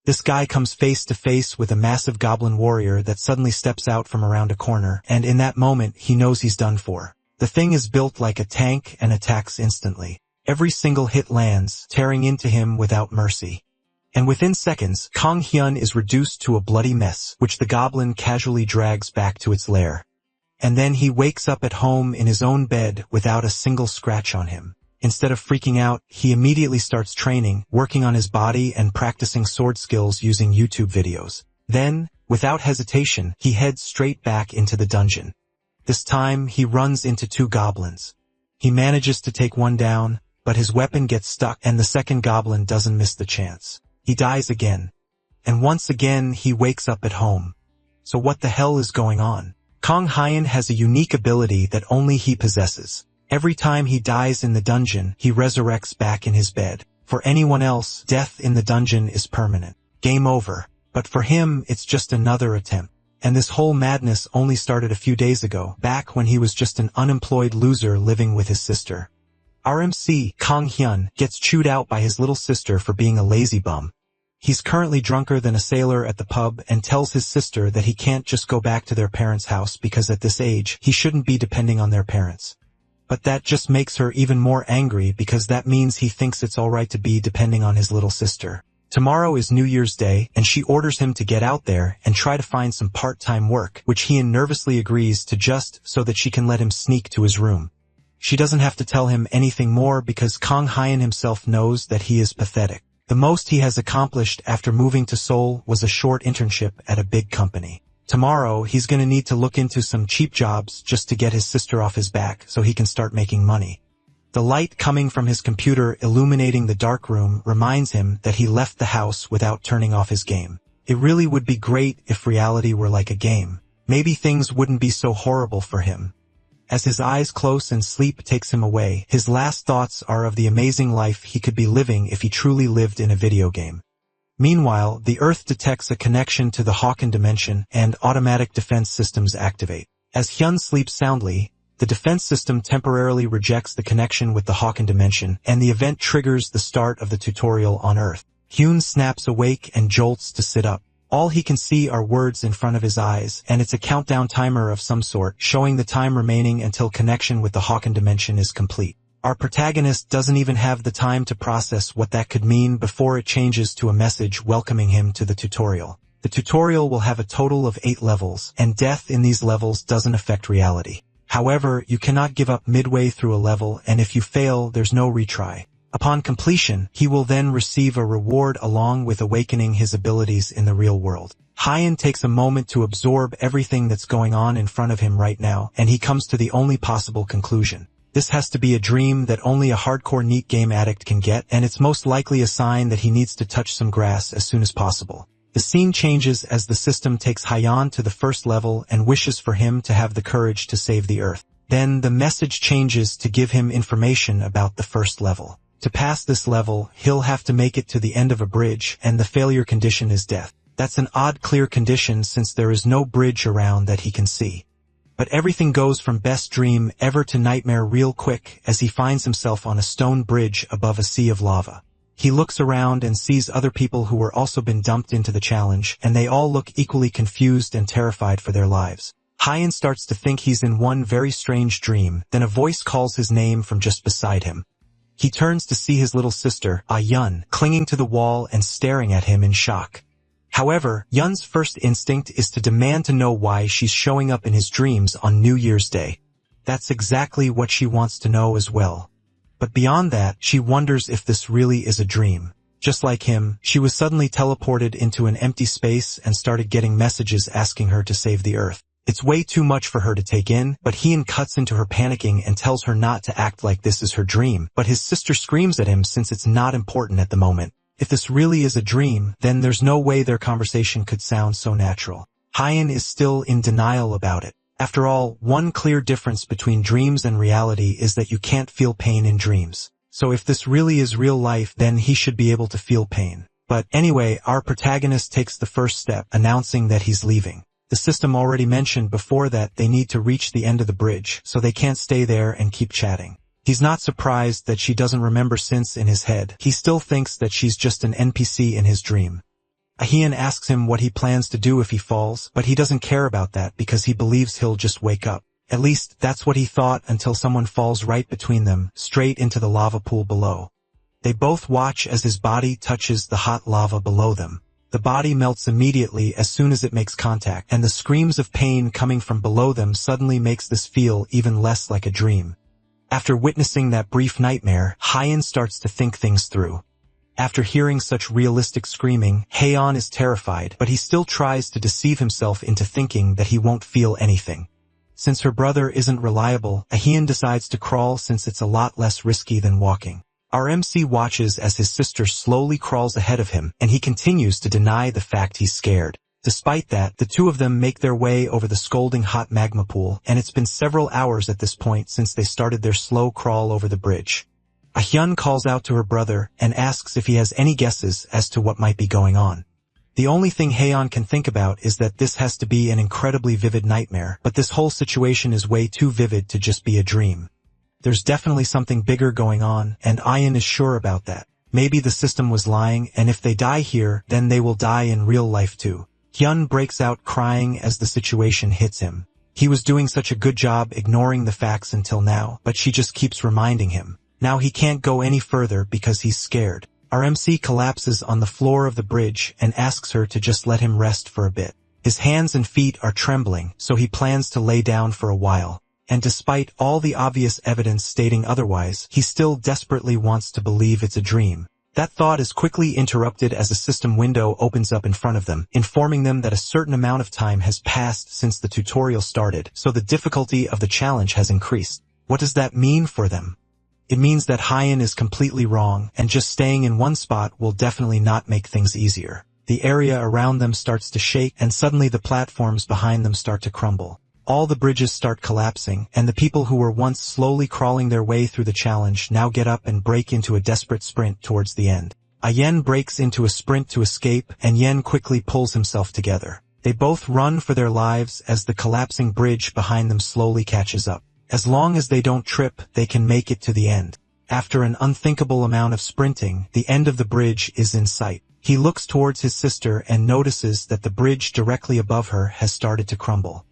This guy comes face to face with a massive goblin warrior that suddenly steps out from around a corner, and in that moment he knows he's done for. The thing is built like a tank and attacks instantly. Every single hit lands, tearing into him without mercy. And within seconds, Kang Hyun is reduced to a bloody mess, which the goblin casually drags back to its lair. And then he wakes up at home in his own bed without a single scratch on him. Instead of freaking out, he immediately starts training, working on his body and practicing sword skills using YouTube videos. Then, without hesitation, he heads straight back into the dungeon. This time, he runs into two goblins. He manages to take one down, but his weapon gets stuck and the second goblin doesn't miss the chance. He dies again. And once again, he wakes up at home. So what the hell is going on? Kang Hyun has a unique ability that only he possesses. Every time he dies in the dungeon, he resurrects back in his bed. For anyone else, death in the dungeon is permanent. Game over. But for him, it's just another attempt. And this whole madness only started a few days ago, back when he was just an unemployed loser living with his sister. RMC, Kang Hyun, gets chewed out by his little sister for being a lazy bum. He's currently drunker than a sailor at the pub and tells his sister that he can't just go back to their parents' house because at this age, he shouldn't be depending on their parents. But that just makes her even more angry because that means he thinks it's alright to be depending on his little sister. Tomorrow is New Year's Day, and she orders him to get out there and try to find some part-time work, which he nervously agrees to just so that she can let him sneak to his room. She doesn't have to tell him anything more because Kang Hyun himself knows that he is pathetic. The most he has accomplished after moving to Seoul was a short internship at a big company. Tomorrow, he's gonna need to look into some cheap jobs just to get his sister off his back so he can start making money. The light coming from his computer illuminating the dark room reminds him that he left the house without turning off his game. It really would be great if reality were like a game. Maybe things wouldn't be so horrible for him. As his eyes close and sleep takes him away, his last thoughts are of the amazing life he could be living if he truly lived in a video game. Meanwhile, the Earth detects a connection to the Hawken dimension and automatic defense systems activate. As Hyun sleeps soundly, the defense system temporarily rejects the connection with the Hawken dimension, and the event triggers the start of the tutorial on Earth. Hyun snaps awake and jolts to sit up. All he can see are words in front of his eyes, and it's a countdown timer of some sort, showing the time remaining until connection with the Hawken dimension is complete. Our protagonist doesn't even have the time to process what that could mean before it changes to a message welcoming him to the tutorial. The tutorial will have a total of 8 levels, and death in these levels doesn't affect reality. However, you cannot give up midway through a level, and if you fail, there's no retry. Upon completion, he will then receive a reward along with awakening his abilities in the real world. Hyun takes a moment to absorb everything that's going on in front of him right now, and he comes to the only possible conclusion. This has to be a dream that only a hardcore neat game addict can get, and it's most likely a sign that he needs to touch some grass as soon as possible. The scene changes as the system takes Hyun to the first level and wishes for him to have the courage to save the Earth. Then the message changes to give him information about the first level. To pass this level, he'll have to make it to the end of a bridge, and the failure condition is death. That's an odd clear condition since there is no bridge around that he can see. But everything goes from best dream ever to nightmare real quick as he finds himself on a stone bridge above a sea of lava. He looks around and sees other people who were also been dumped into the challenge, and they all look equally confused and terrified for their lives. Hyun starts to think he's in one very strange dream, then a voice calls his name from just beside him. He turns to see his little sister, Yun, clinging to the wall and staring at him in shock. However, Yun's first instinct is to demand to know why she's showing up in his dreams on New Year's Day. That's exactly what she wants to know as well. But beyond that, she wonders if this really is a dream. Just like him, she was suddenly teleported into an empty space and started getting messages asking her to save the Earth. It's way too much for her to take in, but Hyun cuts into her panicking and tells her not to act like this is her dream, but his sister screams at him since it's not important at the moment. If this really is a dream, then there's no way their conversation could sound so natural. Hyun is still in denial about it. After all, one clear difference between dreams and reality is that you can't feel pain in dreams. So if this really is real life, then he should be able to feel pain. But anyway, our protagonist takes the first step, announcing that he's leaving. The system already mentioned before that they need to reach the end of the bridge, so they can't stay there and keep chatting. He's not surprised that she doesn't remember since in his head. He still thinks that she's just an NPC in his dream. Hyun asks him what he plans to do if he falls, but he doesn't care about that because he believes he'll just wake up. At least, that's what he thought until someone falls right between them, straight into the lava pool below. They both watch as his body touches the hot lava below them. The body melts immediately as soon as it makes contact, and the screams of pain coming from below them suddenly makes this feel even less like a dream. After witnessing that brief nightmare, Hyun starts to think things through. After hearing such realistic screaming, Haeon is terrified, but he still tries to deceive himself into thinking that he won't feel anything. Since her brother isn't reliable, Hyun decides to crawl since it's a lot less risky than walking. Our MC watches as his sister slowly crawls ahead of him, and he continues to deny the fact he's scared. Despite that, the two of them make their way over the scalding hot magma pool, and it's been several hours at this point since they started their slow crawl over the bridge. Hyun calls out to her brother and asks if he has any guesses as to what might be going on. The only thing Haeon can think about is that this has to be an incredibly vivid nightmare, but this whole situation is way too vivid to just be a dream. There's definitely something bigger going on, and Hyun is sure about that. Maybe the system was lying, and if they die here, then they will die in real life too. Hyun breaks out crying as the situation hits him. He was doing such a good job ignoring the facts until now, but she just keeps reminding him. Now he can't go any further because he's scared. Our MC collapses on the floor of the bridge and asks her to just let him rest for a bit. His hands and feet are trembling, so he plans to lay down for a while. And despite all the obvious evidence stating otherwise, he still desperately wants to believe it's a dream. That thought is quickly interrupted as a system window opens up in front of them, informing them that a certain amount of time has passed since the tutorial started, so the difficulty of the challenge has increased. What does that mean for them? It means that Hyun is completely wrong, and just staying in one spot will definitely not make things easier. The area around them starts to shake, and suddenly the platforms behind them start to crumble. All the bridges start collapsing, and the people who were once slowly crawling their way through the challenge now get up and break into a desperate sprint towards the end. Yen breaks into a sprint to escape, and Yen quickly pulls himself together. They both run for their lives as the collapsing bridge behind them slowly catches up. As long as they don't trip, they can make it to the end. After an unthinkable amount of sprinting, the end of the bridge is in sight. He looks towards his sister and notices that the bridge directly above her has started to crumble.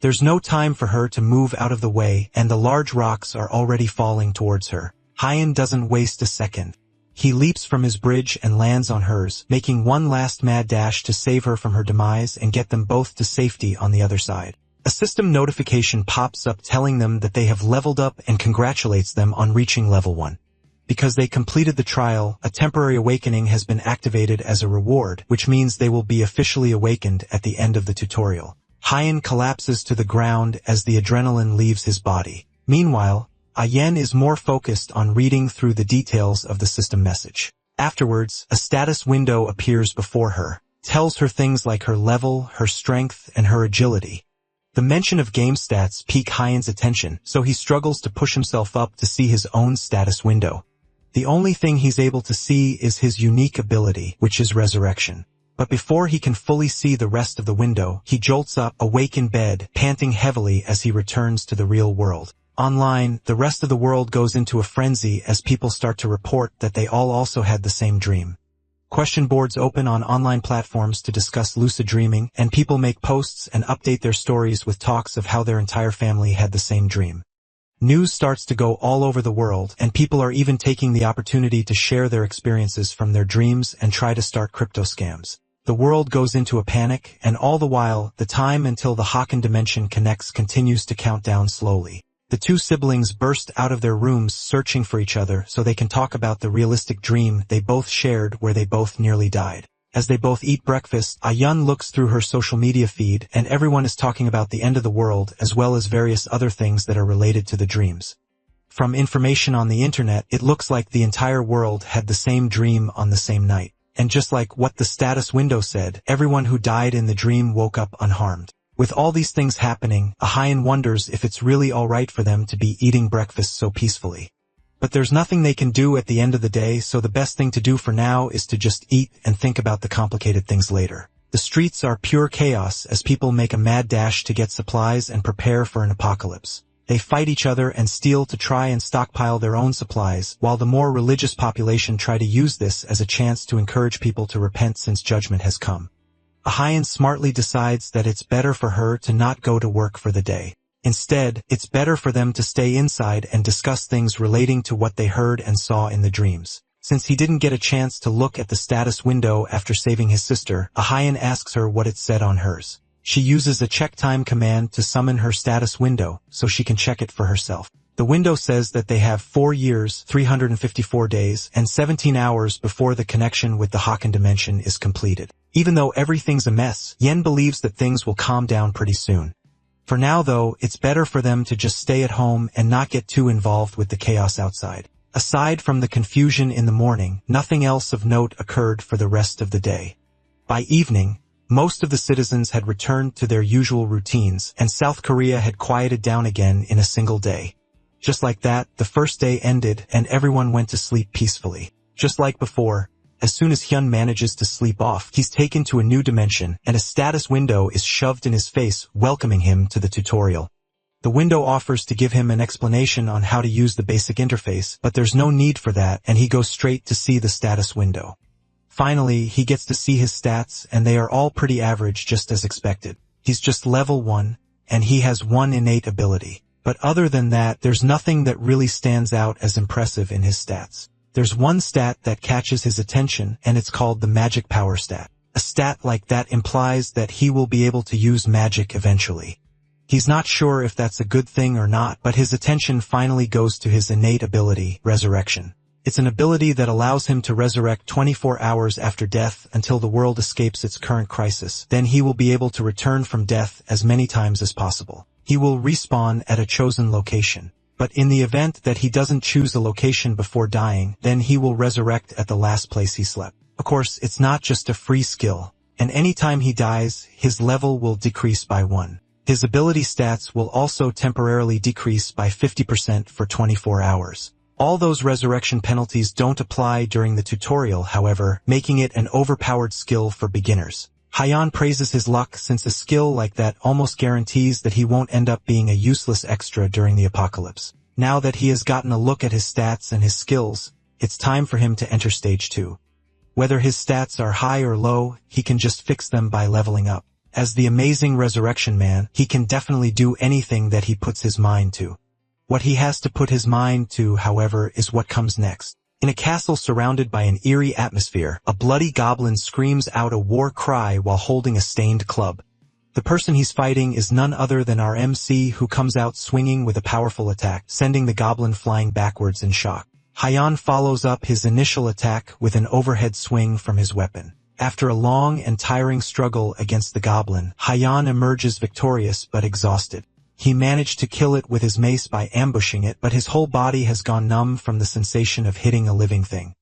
There's no time for her to move out of the way, and the large rocks are already falling towards her. Hyun doesn't waste a second. He leaps from his bridge and lands on hers, making one last mad dash to save her from her demise and get them both to safety on the other side. A system notification pops up telling them that they have leveled up and congratulates them on reaching level 1. Because they completed the trial, a temporary awakening has been activated as a reward, which means they will be officially awakened at the end of the tutorial. Hyun collapses to the ground as the adrenaline leaves his body. Meanwhile, Yen is more focused on reading through the details of the system message. Afterwards, a status window appears before her, tells her things like her level, her strength, and her agility. The mention of game stats pique Hyun's attention, so he struggles to push himself up to see his own status window. The only thing he's able to see is his unique ability, which is resurrection. But before he can fully see the rest of the window, he jolts up, awake in bed, panting heavily as he returns to the real world. Online, the rest of the world goes into a frenzy as people start to report that they all also had the same dream. Question boards open on online platforms to discuss lucid dreaming, and people make posts and update their stories with talks of how their entire family had the same dream. News starts to go all over the world, and people are even taking the opportunity to share their experiences from their dreams and try to start crypto scams. The world goes into a panic, and all the while, the time until the Haken dimension connects continues to count down slowly. The two siblings burst out of their rooms searching for each other so they can talk about the realistic dream they both shared where they both nearly died. As they both eat breakfast, Ayun looks through her social media feed, and everyone is talking about the end of the world as well as various other things that are related to the dreams. From information on the internet, it looks like the entire world had the same dream on the same night. And just like what the status window said, everyone who died in the dream woke up unharmed. With all these things happening, Hyun wonders if it's really alright for them to be eating breakfast so peacefully. But there's nothing they can do at the end of the day, so the best thing to do for now is to just eat and think about the complicated things later. The streets are pure chaos as people make a mad dash to get supplies and prepare for an apocalypse. They fight each other and steal to try and stockpile their own supplies, while the more religious population try to use this as a chance to encourage people to repent since judgment has come. Ahayan smartly decides that it's better for her to not go to work for the day. Instead, it's better for them to stay inside and discuss things relating to what they heard and saw in the dreams. Since he didn't get a chance to look at the status window after saving his sister, Ahayan asks her what it said on hers. She uses a check time command to summon her status window so she can check it for herself. The window says that they have 4 years, 354 days, and 17 hours before the connection with the Hakan dimension is completed. Even though everything's a mess, Yen believes that things will calm down pretty soon. For now though, it's better for them to just stay at home and not get too involved with the chaos outside. Aside from the confusion in the morning, nothing else of note occurred for the rest of the day. By evening, most of the citizens had returned to their usual routines, and South Korea had quieted down again in a single day. Just like that, the first day ended, and everyone went to sleep peacefully. Just like before, as soon as Hyun manages to sleep off, he's taken to a new dimension, and a status window is shoved in his face, welcoming him to the tutorial. The window offers to give him an explanation on how to use the basic interface, but there's no need for that, and he goes straight to see the status window. Finally, he gets to see his stats, and they are all pretty average just as expected. He's just level 1, and he has 1 innate ability. But other than that, there's nothing that really stands out as impressive in his stats. There's one stat that catches his attention, and it's called the magic power stat. A stat like that implies that he will be able to use magic eventually. He's not sure if that's a good thing or not, but his attention finally goes to his innate ability, resurrection. It's an ability that allows him to resurrect 24 hours after death until the world escapes its current crisis. Then he will be able to return from death as many times as possible. He will respawn at a chosen location. But in the event that he doesn't choose a location before dying, then he will resurrect at the last place he slept. Of course, it's not just a free skill, and anytime he dies, his level will decrease by 1. His ability stats will also temporarily decrease by 50% for 24 hours. All those resurrection penalties don't apply during the tutorial, however, making it an overpowered skill for beginners. Hyun praises his luck since a skill like that almost guarantees that he won't end up being a useless extra during the apocalypse. Now that he has gotten a look at his stats and his skills, it's time for him to enter stage 2. Whether his stats are high or low, he can just fix them by leveling up. As the amazing resurrection man, he can definitely do anything that he puts his mind to. What he has to put his mind to, however, is what comes next. In a castle surrounded by an eerie atmosphere, a bloody goblin screams out a war cry while holding a stained club. The person he's fighting is none other than our MC, who comes out swinging with a powerful attack, sending the goblin flying backwards in shock. Hyun follows up his initial attack with an overhead swing from his weapon. After a long and tiring struggle against the goblin, Hyun emerges victorious but exhausted. He managed to kill it with his mace by ambushing it, but his whole body has gone numb from the sensation of hitting a living thing.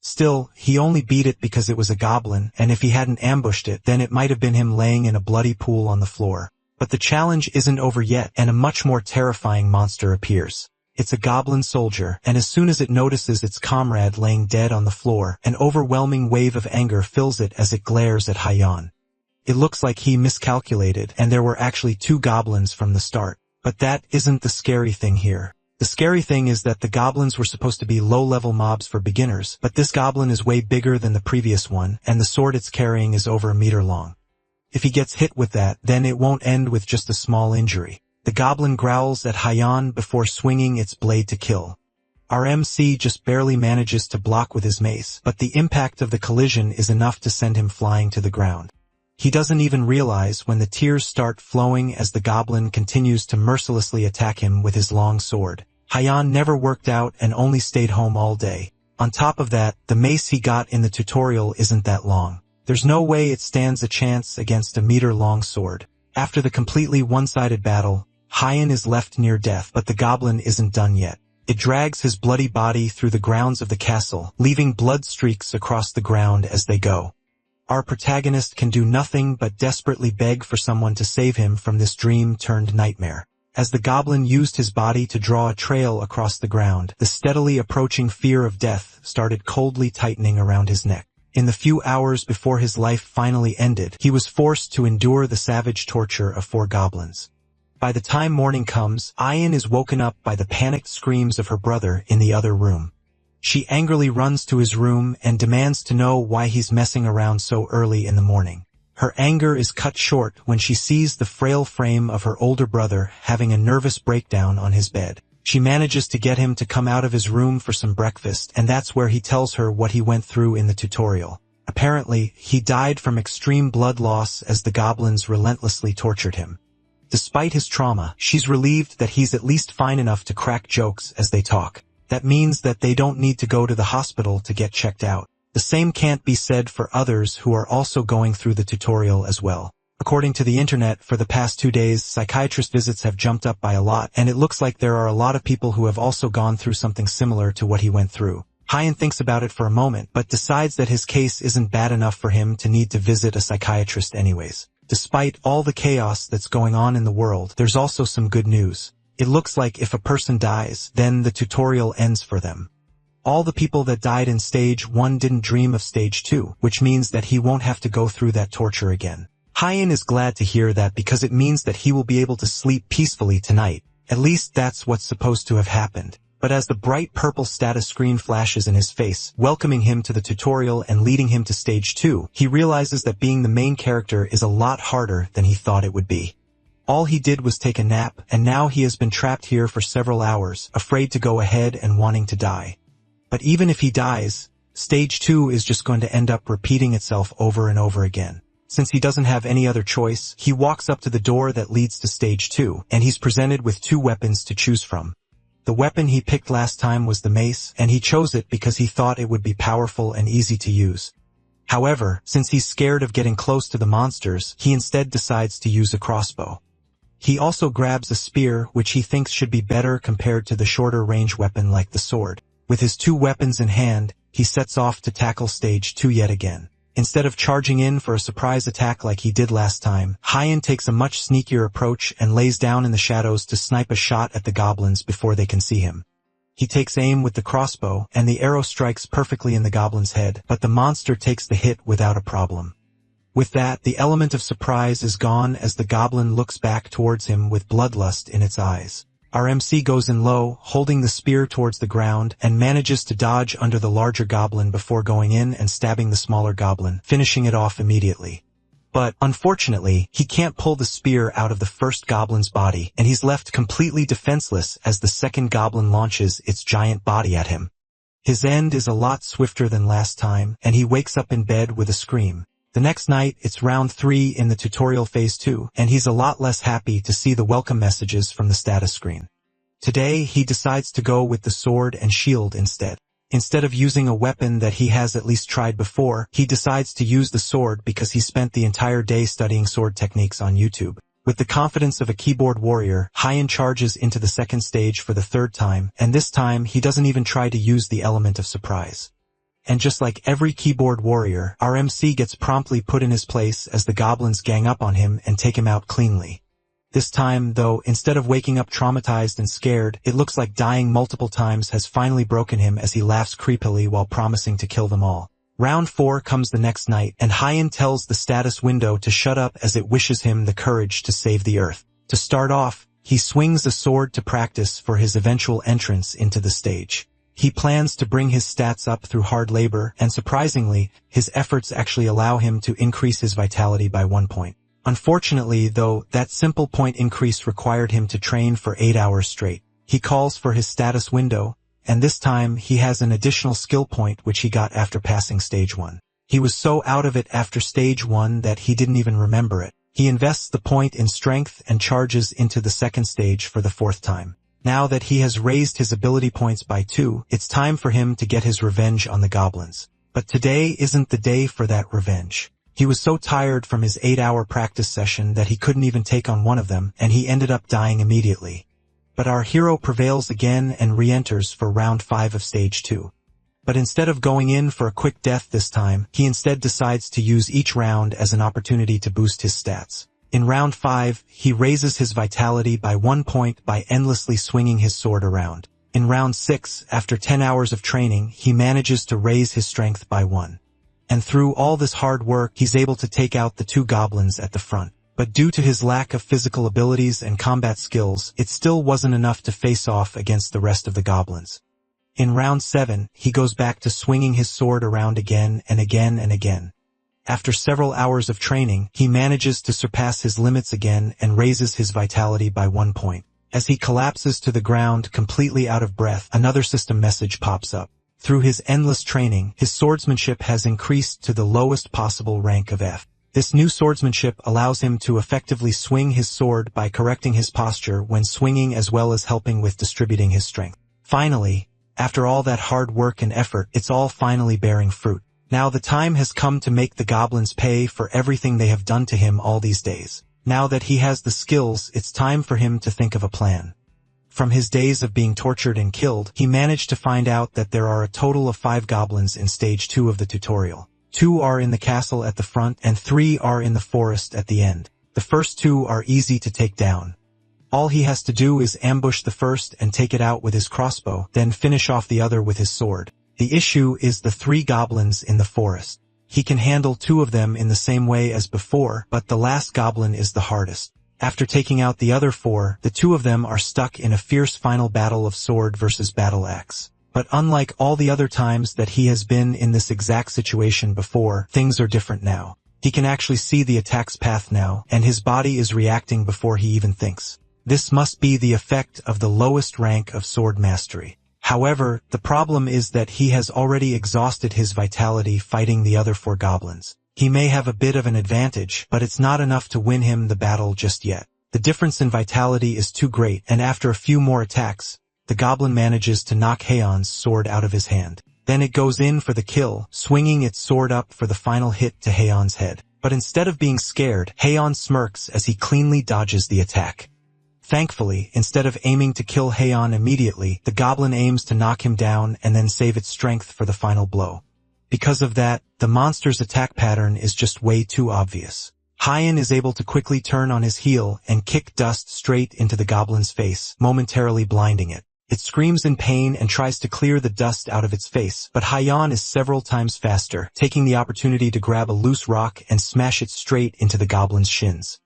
Still, he only beat it because it was a goblin, and if he hadn't ambushed it, then it might have been him laying in a bloody pool on the floor. But the challenge isn't over yet, and a much more terrifying monster appears. It's a goblin soldier, and as soon as it notices its comrade laying dead on the floor, an overwhelming wave of anger fills it as it glares at Hyun. It looks like he miscalculated, and there were actually 2 goblins from the start. But that isn't the scary thing here. The scary thing is that the goblins were supposed to be low-level mobs for beginners, but this goblin is way bigger than the previous one, and the sword it's carrying is over a meter long. If he gets hit with that, then it won't end with just a small injury. The goblin growls at Hyun before swinging its blade to kill. Our MC just barely manages to block with his mace, but the impact of the collision is enough to send him flying to the ground. He doesn't even realize when the tears start flowing as the goblin continues to mercilessly attack him with his long sword. Hyun never worked out and only stayed home all day. On top of that, the mace he got in the tutorial isn't that long. There's no way it stands a chance against a meter-long sword. After the completely one-sided battle, Hyun is left near death, but the goblin isn't done yet. It drags his bloody body through the grounds of the castle, leaving blood streaks across the ground as they go. Our protagonist can do nothing but desperately beg for someone to save him from this dream-turned-nightmare. As the goblin used his body to draw a trail across the ground, the steadily approaching fear of death started coldly tightening around his neck. In the few hours before his life finally ended, he was forced to endure the savage torture of 4 goblins. By the time morning comes, Ayan is woken up by the panicked screams of her brother in the other room. She angrily runs to his room and demands to know why he's messing around so early in the morning. Her anger is cut short when she sees the frail frame of her older brother having a nervous breakdown on his bed. She manages to get him to come out of his room for some breakfast, and that's where he tells her what he went through in the tutorial. Apparently, he died from extreme blood loss as the goblins relentlessly tortured him. Despite his trauma, she's relieved that he's at least fine enough to crack jokes as they talk. That means that they don't need to go to the hospital to get checked out. The same can't be said for others who are also going through the tutorial as well. According to the internet, for the past 2 days, psychiatrist visits have jumped up by a lot, and it looks like there are a lot of people who have also gone through something similar to what he went through. Hyan thinks about it for a moment, but decides that his case isn't bad enough for him to need to visit a psychiatrist anyways. Despite all the chaos that's going on in the world, there's also some good news. It looks like if a person dies, then the tutorial ends for them. All the people that died in Stage 1 didn't dream of Stage 2, which means that he won't have to go through that torture again. Hyan is glad to hear that because it means that he will be able to sleep peacefully tonight. At least that's what's supposed to have happened. But as the bright purple status screen flashes in his face, welcoming him to the tutorial and leading him to Stage 2, he realizes that being the main character is a lot harder than he thought it would be. All he did was take a nap, and now he has been trapped here for several hours, afraid to go ahead and wanting to die. But even if he dies, Stage 2 is just going to end up repeating itself over and over again. Since he doesn't have any other choice, he walks up to the door that leads to Stage 2, and he's presented with 2 weapons to choose from. The weapon he picked last time was the mace, and he chose it because he thought it would be powerful and easy to use. However, since he's scared of getting close to the monsters, he instead decides to use a crossbow. He also grabs a spear, which he thinks should be better compared to the shorter range weapon like the sword. With his 2 weapons in hand, he sets off to tackle Stage 2 yet again. Instead of charging in for a surprise attack like he did last time, Hyan takes a much sneakier approach and lays down in the shadows to snipe a shot at the goblins before they can see him. He takes aim with the crossbow, and the arrow strikes perfectly in the goblin's head, but the monster takes the hit without a problem. With that, the element of surprise is gone as the goblin looks back towards him with bloodlust in its eyes. Our MC goes in low, holding the spear towards the ground, and manages to dodge under the larger goblin before going in and stabbing the smaller goblin, finishing it off immediately. But, unfortunately, he can't pull the spear out of the first goblin's body, and he's left completely defenseless as the second goblin launches its giant body at him. His end is a lot swifter than last time, and he wakes up in bed with a scream. The next night, it's round 3 in the tutorial phase 2, and he's a lot less happy to see the welcome messages from the status screen. Today, he decides to go with the sword and shield instead. Instead of using a weapon that he has at least tried before, he decides to use the sword because he spent the entire day studying sword techniques on YouTube. With the confidence of a keyboard warrior, Hyan charges into the second stage for the 3rd time, and this time he doesn't even try to use the element of surprise. And just like every keyboard warrior, our MC gets promptly put in his place as the goblins gang up on him and take him out cleanly. This time, though, instead of waking up traumatized and scared, it looks like dying multiple times has finally broken him as he laughs creepily while promising to kill them all. Round 4 comes the next night, and Hyan tells the status window to shut up as it wishes him the courage to save the earth. To start off, he swings a sword to practice for his eventual entrance into the stage. He plans to bring his stats up through hard labor, and surprisingly, his efforts actually allow him to increase his vitality by 1 point. Unfortunately, though, that simple point increase required him to train for 8 hours straight. He calls for his status window, and this time he has an additional skill point which he got after passing Stage 1. He was so out of it after Stage 1 that he didn't even remember it. He invests the point in strength and charges into the second stage for the 4th time. Now that he has raised his ability points by 2, it's time for him to get his revenge on the goblins. But today isn't the day for that revenge. He was so tired from his 8-hour practice session that he couldn't even take on one of them, and he ended up dying immediately. But our hero prevails again and re-enters for round 5 of Stage 2. But instead of going in for a quick death this time, he instead decides to use each round as an opportunity to boost his stats. In round 5, he raises his vitality by 1 point by endlessly swinging his sword around. In round 6, after 10 hours of training, he manages to raise his strength by 1. And through all this hard work, he's able to take out the 2 goblins at the front. but due to his lack of physical abilities and combat skills, it still wasn't enough to face off against the rest of the goblins. In round 7, he goes back to swinging his sword around again and again and again. After several hours of training, he manages to surpass his limits again and raises his vitality by 1 point. As he collapses to the ground completely out of breath, another system message pops up. Through his endless training, his swordsmanship has increased to the lowest possible rank of F. This new swordsmanship allows him to effectively swing his sword by correcting his posture when swinging as well as helping with distributing his strength. Finally, after all that hard work and effort, it's all finally bearing fruit. Now the time has come to make the goblins pay for everything they have done to him all these days. Now that he has the skills, it's time for him to think of a plan. From his days of being tortured and killed, he managed to find out that there are a total of 5 goblins in stage 2 of the tutorial. 2 are in the castle at the front and 3 are in the forest at the end. The first 2 are easy to take down. All he has to do is ambush the first and take it out with his crossbow, then finish off the other with his sword. The issue is the 3 goblins in the forest. He can handle 2 of them in the same way as before, but the last goblin is the hardest. After taking out the other 4, the 2 of them are stuck in a fierce final battle of sword versus battle axe. But unlike all the other times that he has been in this exact situation before, things are different now. He can actually see the attack's path now, and his body is reacting before he even thinks. This must be the effect of the lowest rank of sword mastery. However, the problem is that he has already exhausted his vitality fighting the other 4 goblins. He may have a bit of an advantage, but it's not enough to win him the battle just yet. The difference in vitality is too great, and after a few more attacks, the goblin manages to knock Haon's sword out of his hand. Then it goes in for the kill, swinging its sword up for the final hit to Haon's head. But instead of being scared, Haon smirks as he cleanly dodges the attack. Thankfully, instead of aiming to kill Haon immediately, the goblin aims to knock him down and then save its strength for the final blow. Because of that, the monster's attack pattern is just way too obvious. Haon is able to quickly turn on his heel and kick dust straight into the goblin's face, momentarily blinding it. It screams in pain and tries to clear the dust out of its face, but Haon is several times faster, taking the opportunity to grab a loose rock and smash it straight into the goblin's shins.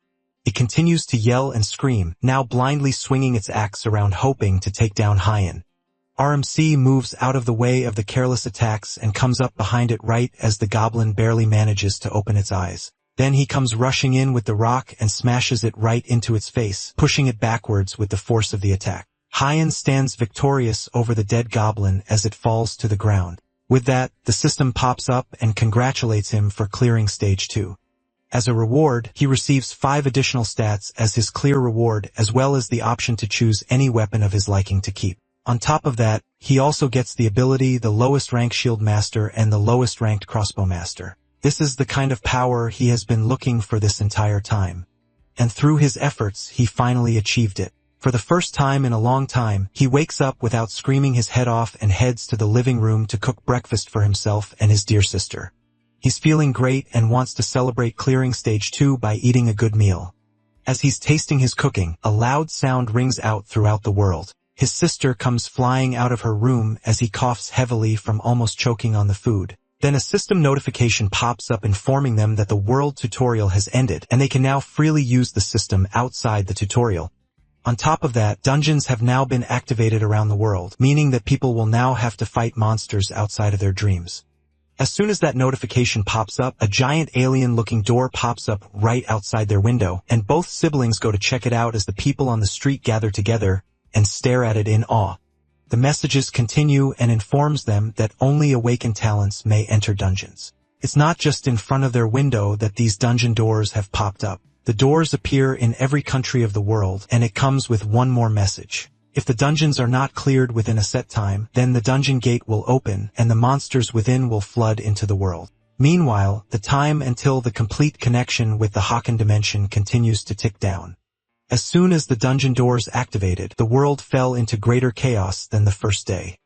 It continues to yell and scream, now blindly swinging its axe around hoping to take down Haon. RMC moves out of the way of the careless attacks and comes up behind it right as the goblin barely manages to open its eyes. Then he comes rushing in with the rock and smashes it right into its face, pushing it backwards with the force of the attack. Haon stands victorious over the dead goblin as it falls to the ground. With that, the system pops up and congratulates him for clearing stage 2. As a reward, he receives 5 additional stats as his clear reward, as well as the option to choose any weapon of his liking to keep. On top of that, he also gets the ability the lowest ranked shield master and the lowest ranked crossbow master. This is the kind of power he has been looking for this entire time. And through his efforts, he finally achieved it. For the first time in a long time, he wakes up without screaming his head off and heads to the living room to cook breakfast for himself and his dear sister. He's feeling great and wants to celebrate clearing stage 2 by eating a good meal. As he's tasting his cooking, a loud sound rings out throughout the world. His sister comes flying out of her room as he coughs heavily from almost choking on the food. Then a system notification pops up informing them that the world tutorial has ended and they can now freely use the system outside the tutorial. On top of that, dungeons have now been activated around the world, meaning that people will now have to fight monsters outside of their dreams. As soon as that notification pops up, a giant alien-looking door pops up right outside their window, and both siblings go to check it out as the people on the street gather together and stare at it in awe. The messages continue and informs them that only awakened talents may enter dungeons. It's not just in front of their window that these dungeon doors have popped up. The doors appear in every country of the world, and it comes with one more message. If the dungeons are not cleared within a set time, then the dungeon gate will open, and the monsters within will flood into the world. Meanwhile, the time until the complete connection with the Haken dimension continues to tick down. As soon as the dungeon doors activated, the world fell into greater chaos than the first day.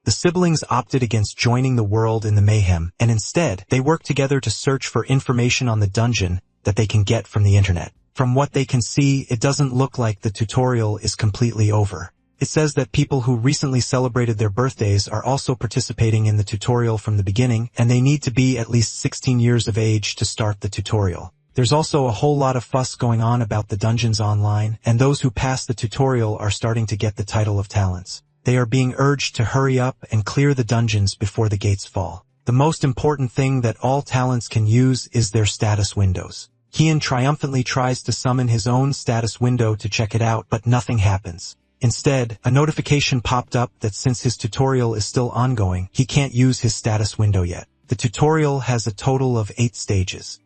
The siblings opted against joining the world in the mayhem, and instead, they worked together to search for information on the dungeon that they can get from the internet. From what they can see, it doesn't look like the tutorial is completely over. It says that people who recently celebrated their birthdays are also participating in the tutorial from the beginning, and they need to be at least 16 years of age to start the tutorial. There's also a whole lot of fuss going on about the dungeons online, and those who pass the tutorial are starting to get the title of talents. They are being urged to hurry up and clear the dungeons before the gates fall. The most important thing that all talents can use is their status windows. Kian triumphantly tries to summon his own status window to check it out, but nothing happens. Instead, a notification popped up that since his tutorial is still ongoing, he can't use his status window yet. The tutorial has a total of 8 stages.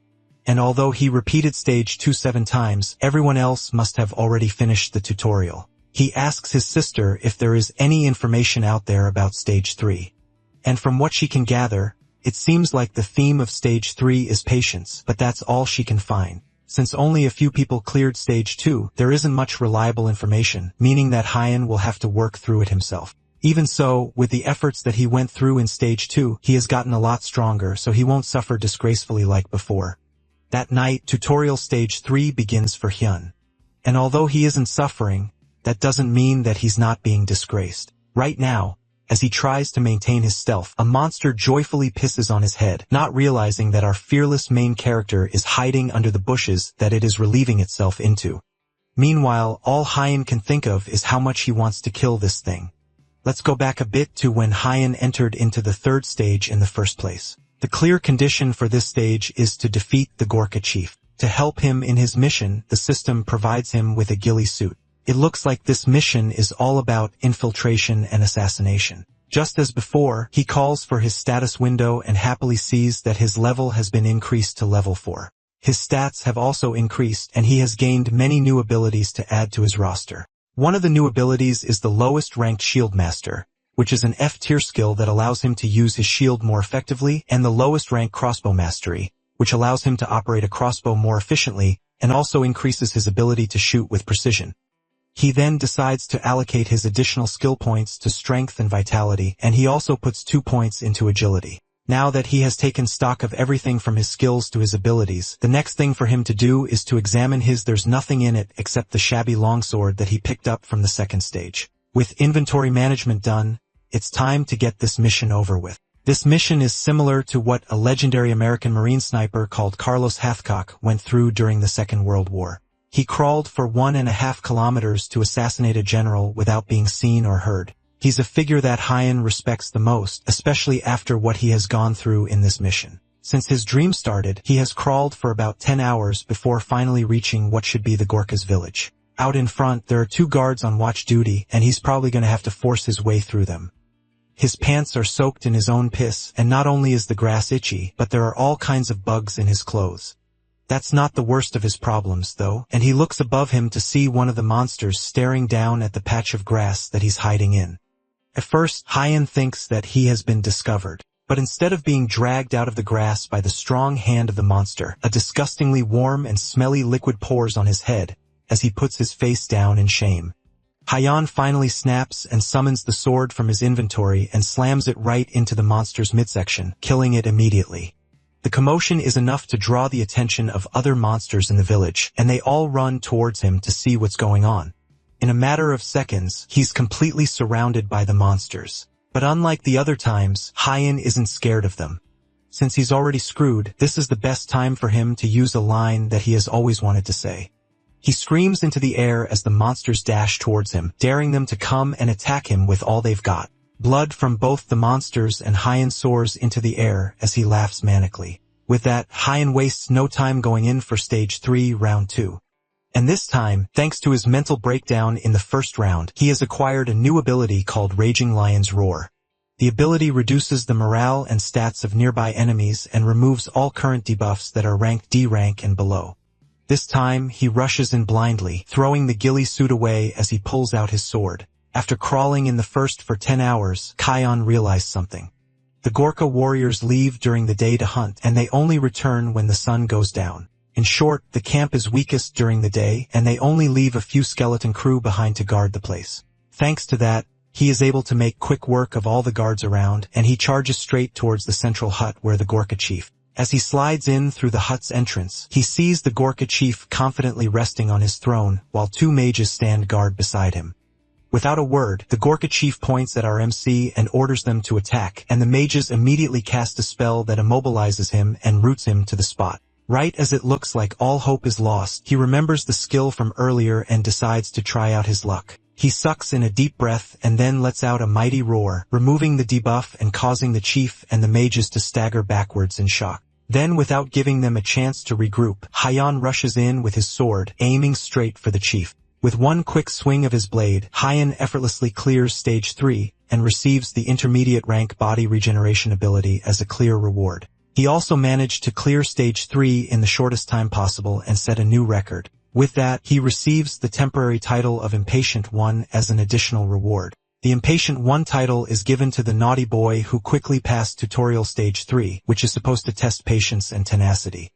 And although he repeated stage 2 7 times, everyone else must have already finished the tutorial. He asks his sister if there is any information out there about stage 3. And from what she can gather, it seems like the theme of stage 3 is patience, but that's all she can find. Since only a few people cleared stage 2, there isn't much reliable information, meaning that Hyan will have to work through it himself. Even so, with the efforts that he went through in stage 2, he has gotten a lot stronger, so he won't suffer disgracefully like before. That night, tutorial stage 3 begins for Hyun. And although he isn't suffering, that doesn't mean that he's not being disgraced. Right now, as he tries to maintain his stealth, a monster joyfully pisses on his head, not realizing that our fearless main character is hiding under the bushes that it is relieving itself into. Meanwhile, all Hyan can think of is how much he wants to kill this thing. Let's go back a bit to when Hyan entered into the 3rd stage in the first place. The clear condition for this stage is to defeat the Gorka chief. To help him in his mission, the system provides him with a ghillie suit. It looks like this mission is all about infiltration and assassination. Just as before, he calls for his status window and happily sees that his level has been increased to level 4. His stats have also increased, and he has gained many new abilities to add to his roster. One of the new abilities is the lowest ranked Shield Master, which is an F-tier skill that allows him to use his shield more effectively, and the lowest rank Crossbow Mastery, which allows him to operate a crossbow more efficiently and also increases his ability to shoot with precision. He then decides to allocate his additional skill points to Strength and Vitality, and he also puts 2 points into Agility. Now that he has taken stock of everything from his skills to his abilities, the next thing for him to do is to examine there's nothing in it except the shabby longsword that he picked up from the 2nd stage. With inventory management done, it's time to get this mission over with. This mission is similar to what a legendary American Marine sniper called Carlos Hathcock went through during the Second World War. He crawled for 1.5 kilometers to assassinate a general without being seen or heard. He's a figure that Hyan respects the most, especially after what he has gone through in this mission. Since his dream started, he has crawled for about 10 hours before finally reaching what should be the Gorka's village. Out in front, there are 2 guards on watch duty, and he's probably going to have to force his way through them. His pants are soaked in his own piss, and not only is the grass itchy, but there are all kinds of bugs in his clothes. That's not the worst of his problems, though, and he looks above him to see one of the monsters staring down at the patch of grass that he's hiding in. At first, Hyan thinks that he has been discovered, but instead of being dragged out of the grass by the strong hand of the monster, a disgustingly warm and smelly liquid pours on his head as he puts his face down in shame. Hyan finally snaps and summons the sword from his inventory and slams it right into the monster's midsection, killing it immediately. The commotion is enough to draw the attention of other monsters in the village, and they all run towards him to see what's going on. In a matter of seconds, he's completely surrounded by the monsters. But unlike the other times, Hyan isn't scared of them. Since he's already screwed, this is the best time for him to use a line that he has always wanted to say. He screams into the air as the monsters dash towards him, daring them to come and attack him with all they've got. Blood from both the monsters and Hyan soars into the air as he laughs manically. With that, Hyan wastes no time going in for stage 3, round 2. And this time, thanks to his mental breakdown in the first round, he has acquired a new ability called Raging Lion's Roar. The ability reduces the morale and stats of nearby enemies and removes all current debuffs that are ranked D rank and below. This time, he rushes in blindly, throwing the ghillie suit away as he pulls out his sword. After crawling in the first for 10 hours, Kion realized something. The Gorka warriors leave during the day to hunt, and they only return when the sun goes down. In short, the camp is weakest during the day, and they only leave a few skeleton crew behind to guard the place. Thanks to that, he is able to make quick work of all the guards around, and he charges straight towards the central hut where the Gorka chief. As he slides in through the hut's entrance, he sees the Gorka chief confidently resting on his throne, while 2 mages stand guard beside him. Without a word, the Gorka chief points at our MC and orders them to attack, and the mages immediately cast a spell that immobilizes him and roots him to the spot. Right as it looks like all hope is lost, he remembers the skill from earlier and decides to try out his luck. He sucks in a deep breath and then lets out a mighty roar, removing the debuff and causing the chief and the mages to stagger backwards in shock. Then, without giving them a chance to regroup, Hyan rushes in with his sword, aiming straight for the chief. With one quick swing of his blade, Hyan effortlessly clears stage 3 and receives the intermediate rank body regeneration ability as a clear reward. He also managed to clear stage 3 in the shortest time possible and set a new record. With that, he receives the temporary title of Impatient One as an additional reward. The Impatient One title is given to the naughty boy who quickly passed tutorial stage 3, which is supposed to test patience and tenacity.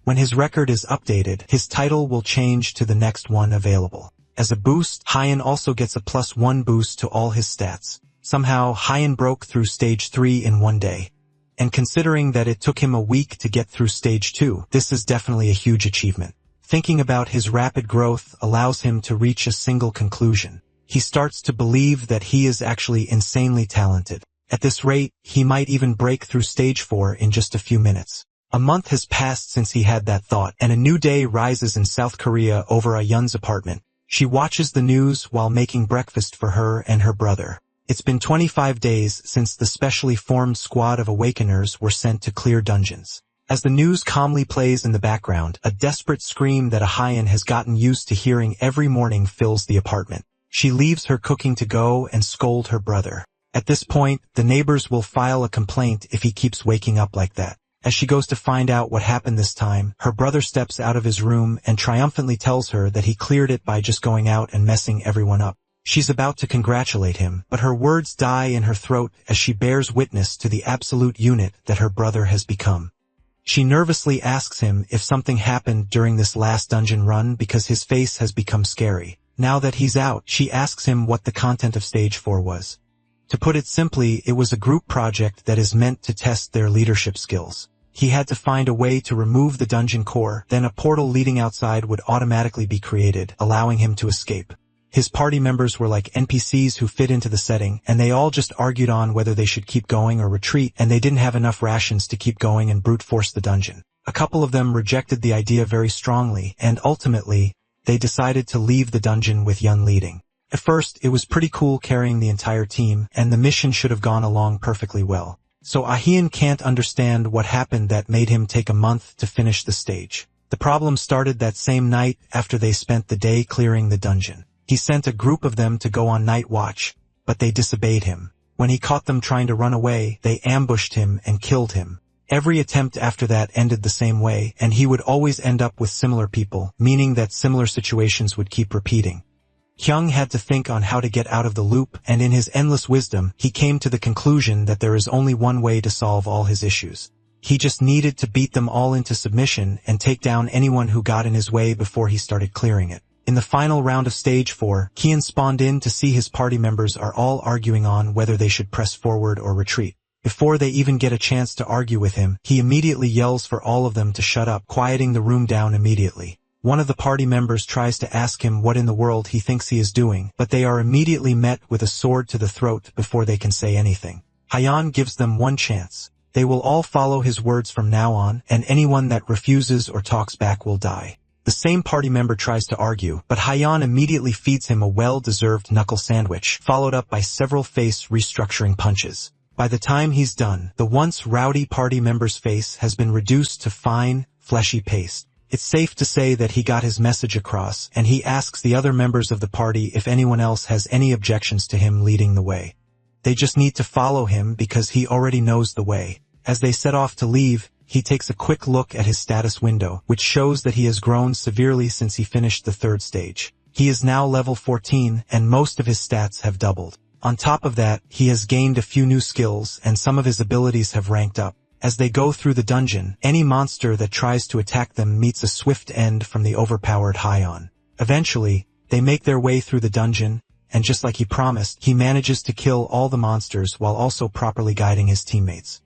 When his record is updated, his title will change to the next one available. As a boost, Hyan also gets a +1 boost to all his stats. Somehow, Hyan broke through stage 3 in one day. And considering that it took him a week to get through stage 2, this is definitely a huge achievement. Thinking about his rapid growth allows him to reach a single conclusion. He starts to believe that he is actually insanely talented. At this rate, he might even break through stage 4 in just a few minutes. A month has passed since he had that thought, and a new day rises in South Korea over Yun's apartment. She watches the news while making breakfast for her and her brother. It's been 25 days since the specially formed squad of Awakeners were sent to clear dungeons. As the news calmly plays in the background, a desperate scream that Hyan has gotten used to hearing every morning fills the apartment. She leaves her cooking to go and scold her brother. At this point, the neighbors will file a complaint if he keeps waking up like that. As she goes to find out what happened this time, her brother steps out of his room and triumphantly tells her that he cleared it by just going out and messing everyone up. She's about to congratulate him, but her words die in her throat as she bears witness to the absolute unit that her brother has become. She nervously asks him if something happened during this last dungeon run because his face has become scary. Now that he's out, she asks him what the content of stage 4 was. To put it simply, it was a group project that is meant to test their leadership skills. He had to find a way to remove the dungeon core, then a portal leading outside would automatically be created, allowing him to escape. His party members were like NPCs who fit into the setting, and they all just argued on whether they should keep going or retreat, and they didn't have enough rations to keep going and brute force the dungeon. A couple of them rejected the idea very strongly, and ultimately, they decided to leave the dungeon with Yun leading. At first, it was pretty cool carrying the entire team, and the mission should have gone along perfectly well. So Hyan can't understand what happened that made him take a month to finish the stage. The problem started that same night after they spent the day clearing the dungeon. He sent a group of them to go on night watch, but they disobeyed him. When he caught them trying to run away, they ambushed him and killed him. Every attempt after that ended the same way, and he would always end up with similar people, meaning that similar situations would keep repeating. Hyung had to think on how to get out of the loop, and in his endless wisdom, he came to the conclusion that there is only one way to solve all his issues. He just needed to beat them all into submission and take down anyone who got in his way before he started clearing it. In the final round of stage 4, Kian spawned in to see his party members are all arguing on whether they should press forward or retreat. Before they even get a chance to argue with him, he immediately yells for all of them to shut up, quieting the room down immediately. One of the party members tries to ask him what in the world he thinks he is doing, but they are immediately met with a sword to the throat before they can say anything. Hyan gives them one chance. They will all follow his words from now on, and anyone that refuses or talks back will die. The same party member tries to argue, but Hyan immediately feeds him a well-deserved knuckle sandwich, followed up by several face restructuring punches. By the time he's done, the once rowdy party member's face has been reduced to fine, fleshy paste. It's safe to say that he got his message across, and he asks the other members of the party if anyone else has any objections to him leading the way. They just need to follow him because he already knows the way. As they set off to leave, he takes a quick look at his status window, which shows that he has grown severely since he finished the 3rd stage. He is now level 14, and most of his stats have doubled. On top of that, he has gained a few new skills, and some of his abilities have ranked up. As they go through the dungeon, any monster that tries to attack them meets a swift end from the overpowered Hyan. Eventually, they make their way through the dungeon, and just like he promised, he manages to kill all the monsters while also properly guiding his teammates.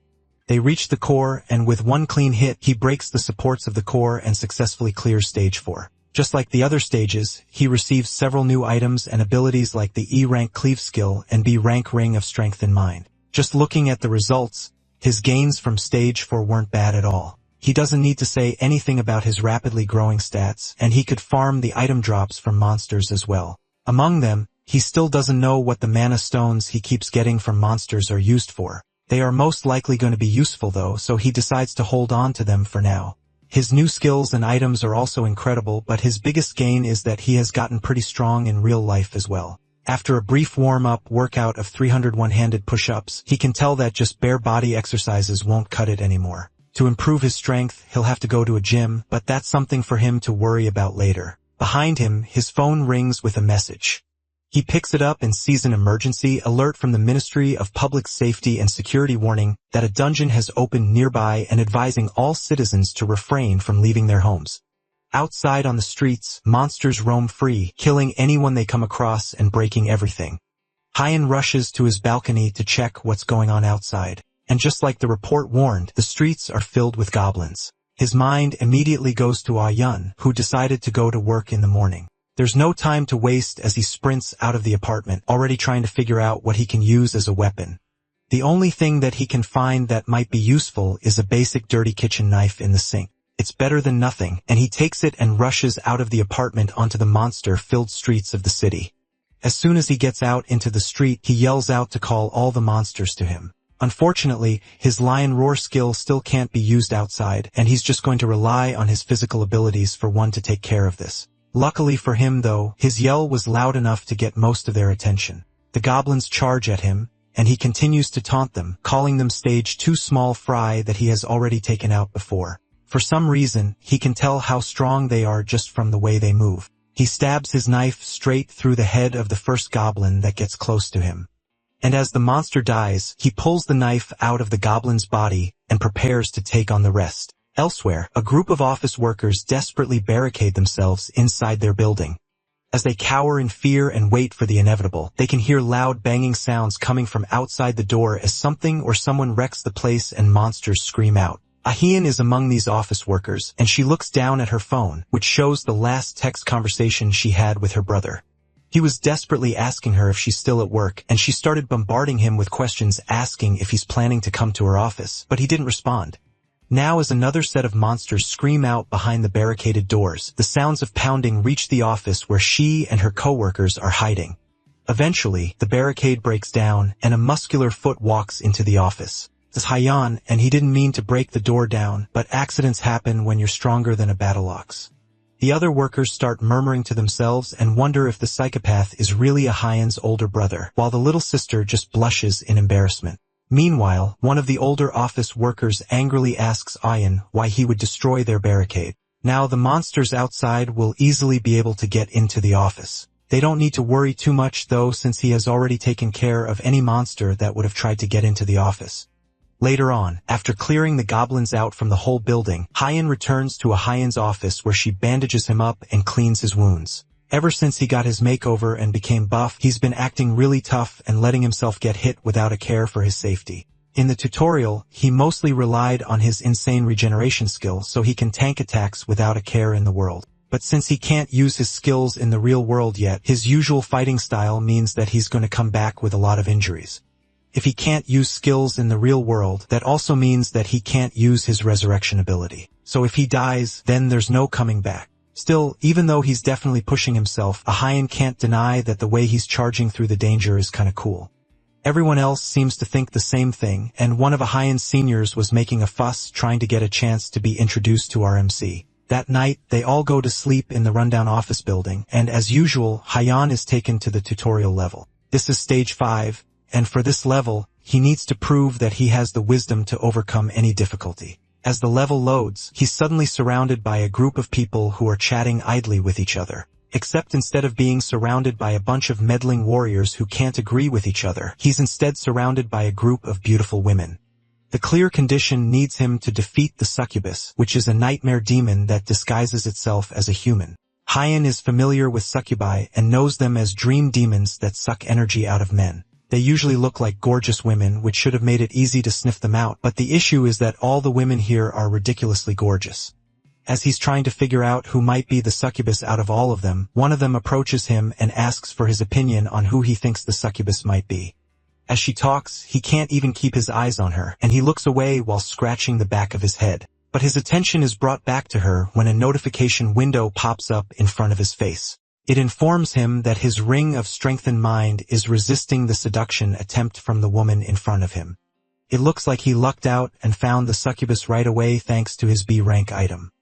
They reach the core, and with one clean hit, he breaks the supports of the core and successfully clears stage 4. Just like the other stages, he receives several new items and abilities like the E-rank cleave skill and B-rank ring of strength in mind. Just looking at the results, his gains from stage 4 weren't bad at all. He doesn't need to say anything about his rapidly growing stats, and he could farm the item drops from monsters as well. Among them, he still doesn't know what the mana stones he keeps getting from monsters are used for. They are most likely going to be useful though, so he decides to hold on to them for now. His new skills and items are also incredible, but his biggest gain is that he has gotten pretty strong in real life as well. After a brief warm-up workout of 300 one-handed push-ups, he can tell that just bare body exercises won't cut it anymore. To improve his strength, he'll have to go to a gym, but that's something for him to worry about later. Behind him, his phone rings with a message. He picks it up and sees an emergency alert from the Ministry of Public Safety and Security warning that a dungeon has opened nearby and advising all citizens to refrain from leaving their homes. Outside on the streets, monsters roam free, killing anyone they come across and breaking everything. Hyan rushes to his balcony to check what's going on outside, and just like the report warned, the streets are filled with goblins. His mind immediately goes to Ayun, who decided to go to work in the morning. There's no time to waste as he sprints out of the apartment, already trying to figure out what he can use as a weapon. The only thing that he can find that might be useful is a basic dirty kitchen knife in the sink. It's better than nothing, and he takes it and rushes out of the apartment onto the monster-filled streets of the city. As soon as he gets out into the street, he yells out to call all the monsters to him. Unfortunately, his lion roar skill still can't be used outside, and he's just going to rely on his physical abilities for one to take care of this. Luckily for him though, his yell was loud enough to get most of their attention. The goblins charge at him, and he continues to taunt them, calling them stage 2 small fry that he has already taken out before. For some reason, he can tell how strong they are just from the way they move. He stabs his knife straight through the head of the first goblin that gets close to him. And as the monster dies, he pulls the knife out of the goblin's body and prepares to take on the rest. Elsewhere, a group of office workers desperately barricade themselves inside their building. As they cower in fear and wait for the inevitable, they can hear loud banging sounds coming from outside the door as something or someone wrecks the place and monsters scream out. Ahian is among these office workers, and she looks down at her phone, which shows the last text conversation she had with her brother. He was desperately asking her if she's still at work, and she started bombarding him with questions asking if he's planning to come to her office, but he didn't respond. Now as another set of monsters scream out behind the barricaded doors, the sounds of pounding reach the office where she and her co-workers are hiding. Eventually, the barricade breaks down, and a muscular foot walks into the office. It's Hyan, and he didn't mean to break the door down, but accidents happen when you're stronger than a battle ox. The other workers start murmuring to themselves and wonder if the psychopath is really Hyan's older brother, while the little sister just blushes in embarrassment. Meanwhile, one of the older office workers angrily asks Ayan why he would destroy their barricade. Now the monsters outside will easily be able to get into the office. They don't need to worry too much though, since he has already taken care of any monster that would have tried to get into the office. Later on, after clearing the goblins out from the whole building, Hyan returns to Hyan's office where she bandages him up and cleans his wounds. Ever since he got his makeover and became buff, he's been acting really tough and letting himself get hit without a care for his safety. In the tutorial, he mostly relied on his insane regeneration skill so he can tank attacks without a care in the world. But since he can't use his skills in the real world yet, his usual fighting style means that he's going to come back with a lot of injuries. If he can't use skills in the real world, that also means that he can't use his resurrection ability. So if he dies, then there's no coming back. Still, even though he's definitely pushing himself, Hyan can't deny that the way he's charging through the danger is kinda cool. Everyone else seems to think the same thing, and one of Hyan's seniors was making a fuss trying to get a chance to be introduced to our MC. That night, they all go to sleep in the rundown office building, and as usual, Hyan is taken to the tutorial level. This is stage 5, and for this level, he needs to prove that he has the wisdom to overcome any difficulty. As the level loads, he's suddenly surrounded by a group of people who are chatting idly with each other. Except instead of being surrounded by a bunch of meddling warriors who can't agree with each other, he's instead surrounded by a group of beautiful women. The clear condition needs him to defeat the succubus, which is a nightmare demon that disguises itself as a human. Hyan is familiar with succubi and knows them as dream demons that suck energy out of men. They usually look like gorgeous women, which should have made it easy to sniff them out, but the issue is that all the women here are ridiculously gorgeous. As he's trying to figure out who might be the succubus out of all of them, one of them approaches him and asks for his opinion on who he thinks the succubus might be. As she talks, he can't even keep his eyes on her, and he looks away while scratching the back of his head. But his attention is brought back to her when a notification window pops up in front of his face. It informs him that his ring of strengthened mind is resisting the seduction attempt from the woman in front of him. It looks like he lucked out and found the succubus right away thanks to his B-rank item.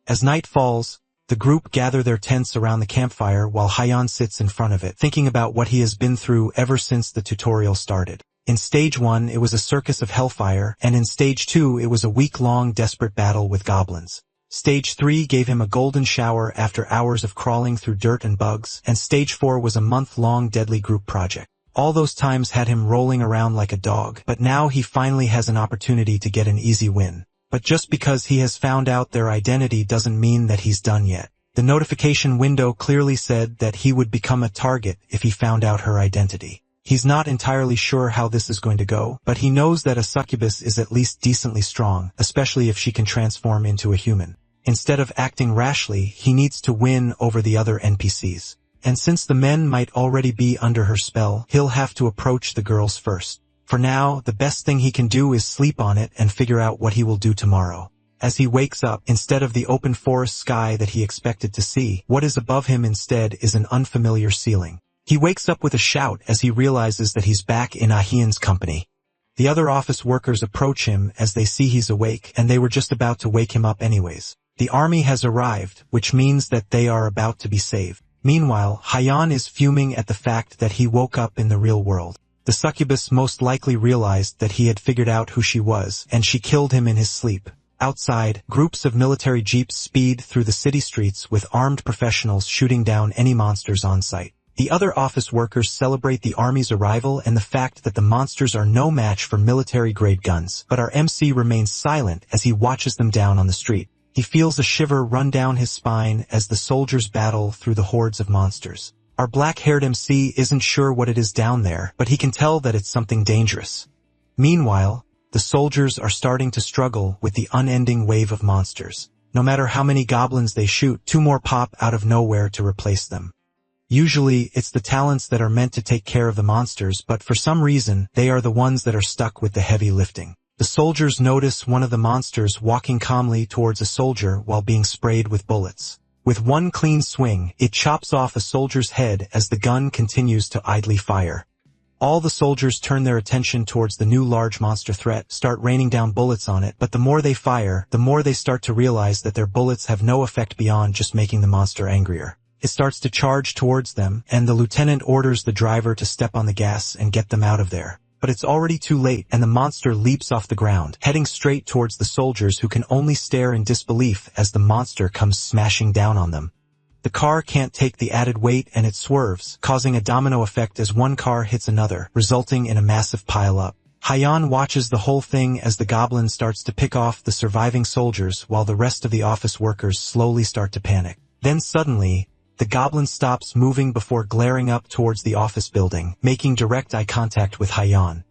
As night falls, the group gather their tents around the campfire while Hyeon sits in front of it, thinking about what he has been through ever since the tutorial started. In Stage 1, it was a circus of hellfire, and in Stage 2, it was a week-long desperate battle with goblins. Stage 3 gave him a golden shower after hours of crawling through dirt and bugs, and Stage 4 was a month-long deadly group project. All those times had him rolling around like a dog, but now he finally has an opportunity to get an easy win. But just because he has found out their identity doesn't mean that he's done yet. The notification window clearly said that he would become a target if he found out her identity. He's not entirely sure how this is going to go, but he knows that a succubus is at least decently strong, especially if she can transform into a human. Instead of acting rashly, he needs to win over the other NPCs. And since the men might already be under her spell, he'll have to approach the girls first. For now, the best thing he can do is sleep on it and figure out what he will do tomorrow. As he wakes up, instead of the open forest sky that he expected to see, what is above him instead is an unfamiliar ceiling. He wakes up with a shout as he realizes that he's back in Ahien's company. The other office workers approach him as they see he's awake, and they were just about to wake him up anyways. The army has arrived, which means that they are about to be saved. Meanwhile, Hyeon is fuming at the fact that he woke up in the real world. The succubus most likely realized that he had figured out who she was, and she killed him in his sleep. Outside, groups of military jeeps speed through the city streets with armed professionals shooting down any monsters on sight. The other office workers celebrate the army's arrival and the fact that the monsters are no match for military-grade guns, but our MC remains silent as he watches them down on the street. He feels a shiver run down his spine as the soldiers battle through the hordes of monsters. Our black-haired MC isn't sure what it is down there, but he can tell that it's something dangerous. Meanwhile, the soldiers are starting to struggle with the unending wave of monsters. No matter how many goblins they shoot, 2 more pop out of nowhere to replace them. Usually, it's the talents that are meant to take care of the monsters, but for some reason, they are the ones that are stuck with the heavy lifting. The soldiers notice one of the monsters walking calmly towards a soldier while being sprayed with bullets. With one clean swing, it chops off a soldier's head as the gun continues to idly fire. All the soldiers turn their attention towards the new large monster threat, start raining down bullets on it, but the more they fire, the more they start to realize that their bullets have no effect beyond just making the monster angrier. It starts to charge towards them, and the lieutenant orders the driver to step on the gas and get them out of there. But it's already too late, and the monster leaps off the ground, heading straight towards the soldiers who can only stare in disbelief as the monster comes smashing down on them. The car can't take the added weight and it swerves, causing a domino effect as one car hits another, resulting in a massive pile-up. Hyeon watches the whole thing as the goblin starts to pick off the surviving soldiers while the rest of the office workers slowly start to panic. Then suddenly, the goblin stops moving before glaring up towards the office building, making direct eye contact with Hyeon.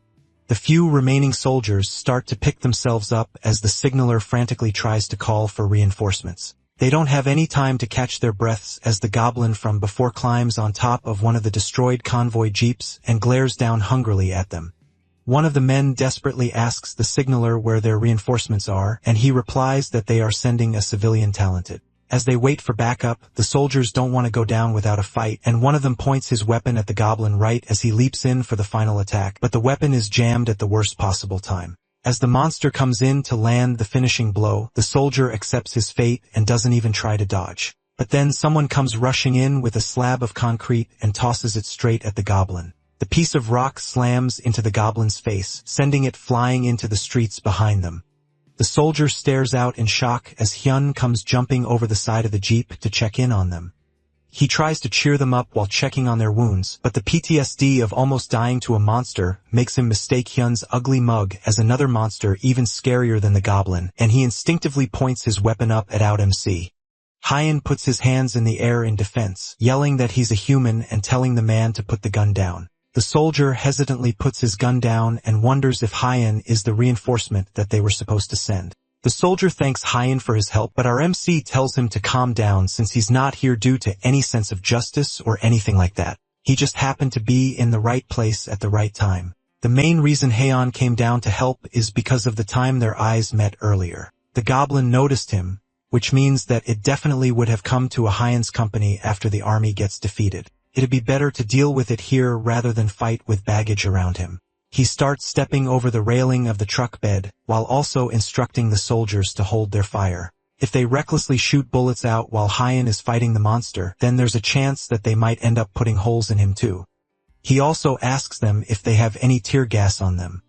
The few remaining soldiers start to pick themselves up as the signaler frantically tries to call for reinforcements. They don't have any time to catch their breaths as the goblin from before climbs on top of one of the destroyed convoy jeeps and glares down hungrily at them. One of the men desperately asks the signaler where their reinforcements are, and he replies that they are sending a civilian talented. As they wait for backup, the soldiers don't want to go down without a fight, and one of them points his weapon at the goblin right as he leaps in for the final attack, but the weapon is jammed at the worst possible time. As the monster comes in to land the finishing blow, the soldier accepts his fate and doesn't even try to dodge. But then someone comes rushing in with a slab of concrete and tosses it straight at the goblin. The piece of rock slams into the goblin's face, sending it flying into the streets behind them. The soldier stares out in shock as Hyun comes jumping over the side of the jeep to check in on them. He tries to cheer them up while checking on their wounds, but the PTSD of almost dying to a monster makes him mistake Hyun's ugly mug as another monster even scarier than the goblin, and he instinctively points his weapon up at Out MC. Hyun puts his hands in the air in defense, yelling that he's a human and telling the man to put the gun down. The soldier hesitantly puts his gun down and wonders if Hyeon is the reinforcement that they were supposed to send. The soldier thanks Hyeon for his help, but our MC tells him to calm down since he's not here due to any sense of justice or anything like that. He just happened to be in the right place at the right time. The main reason Hyeon came down to help is because of the time their eyes met earlier. The goblin noticed him, which means that it definitely would have come to Hyan's company after the army gets defeated. It'd be better to deal with it here rather than fight with baggage around him. He starts stepping over the railing of the truck bed, while also instructing the soldiers to hold their fire. If they recklessly shoot bullets out while Hyan is fighting the monster, then there's a chance that they might end up putting holes in him too. He also asks them if they have any tear gas on them.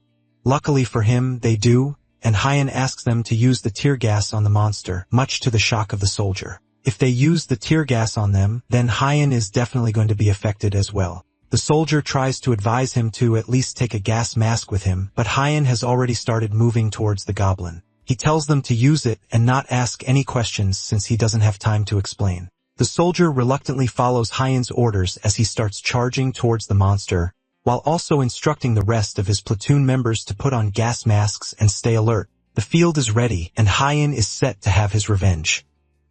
Luckily for him, they do, and Hyan asks them to use the tear gas on the monster, much to the shock of the soldier. If they use the tear gas on them, then Hyan is definitely going to be affected as well. The soldier tries to advise him to at least take a gas mask with him, but Hyan has already started moving towards the goblin. He tells them to use it and not ask any questions since he doesn't have time to explain. The soldier reluctantly follows Hyan's orders as he starts charging towards the monster, while also instructing the rest of his platoon members to put on gas masks and stay alert. The field is ready, and Hyan is set to have his revenge.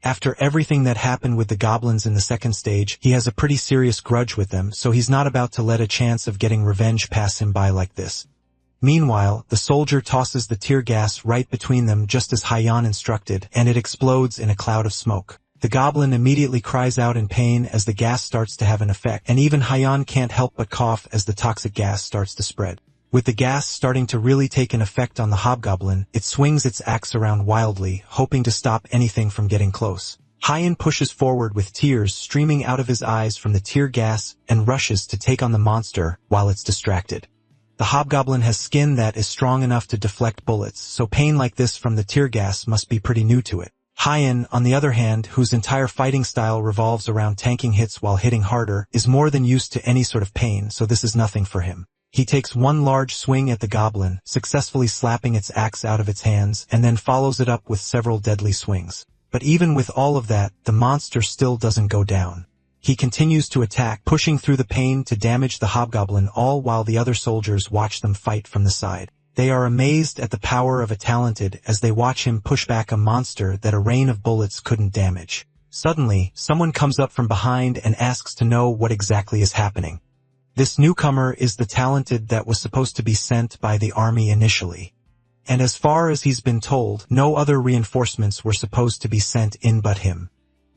After everything that happened with the goblins in the second stage, he has a pretty serious grudge with them, so he's not about to let a chance of getting revenge pass him by like this. Meanwhile, the soldier tosses the tear gas right between them just as Hyan instructed, and it explodes in a cloud of smoke. The goblin immediately cries out in pain as the gas starts to have an effect, and even Hyan can't help but cough as the toxic gas starts to spread. With the gas starting to really take an effect on the hobgoblin, it swings its axe around wildly, hoping to stop anything from getting close. Hyan pushes forward with tears streaming out of his eyes from the tear gas and rushes to take on the monster while it's distracted. The hobgoblin has skin that is strong enough to deflect bullets, so pain like this from the tear gas must be pretty new to it. Hyan, on the other hand, whose entire fighting style revolves around tanking hits while hitting harder, is more than used to any sort of pain, so this is nothing for him. He takes one large swing at the goblin, successfully slapping its axe out of its hands, and then follows it up with several deadly swings. But even with all of that, the monster still doesn't go down. He continues to attack, pushing through the pain to damage the hobgoblin, all while the other soldiers watch them fight from the side. They are amazed at the power of a talented as they watch him push back a monster that a rain of bullets couldn't damage. Suddenly, someone comes up from behind and asks to know what exactly is happening. This newcomer is the talented that was supposed to be sent by the army initially. And as far as he's been told, no other reinforcements were supposed to be sent in but him.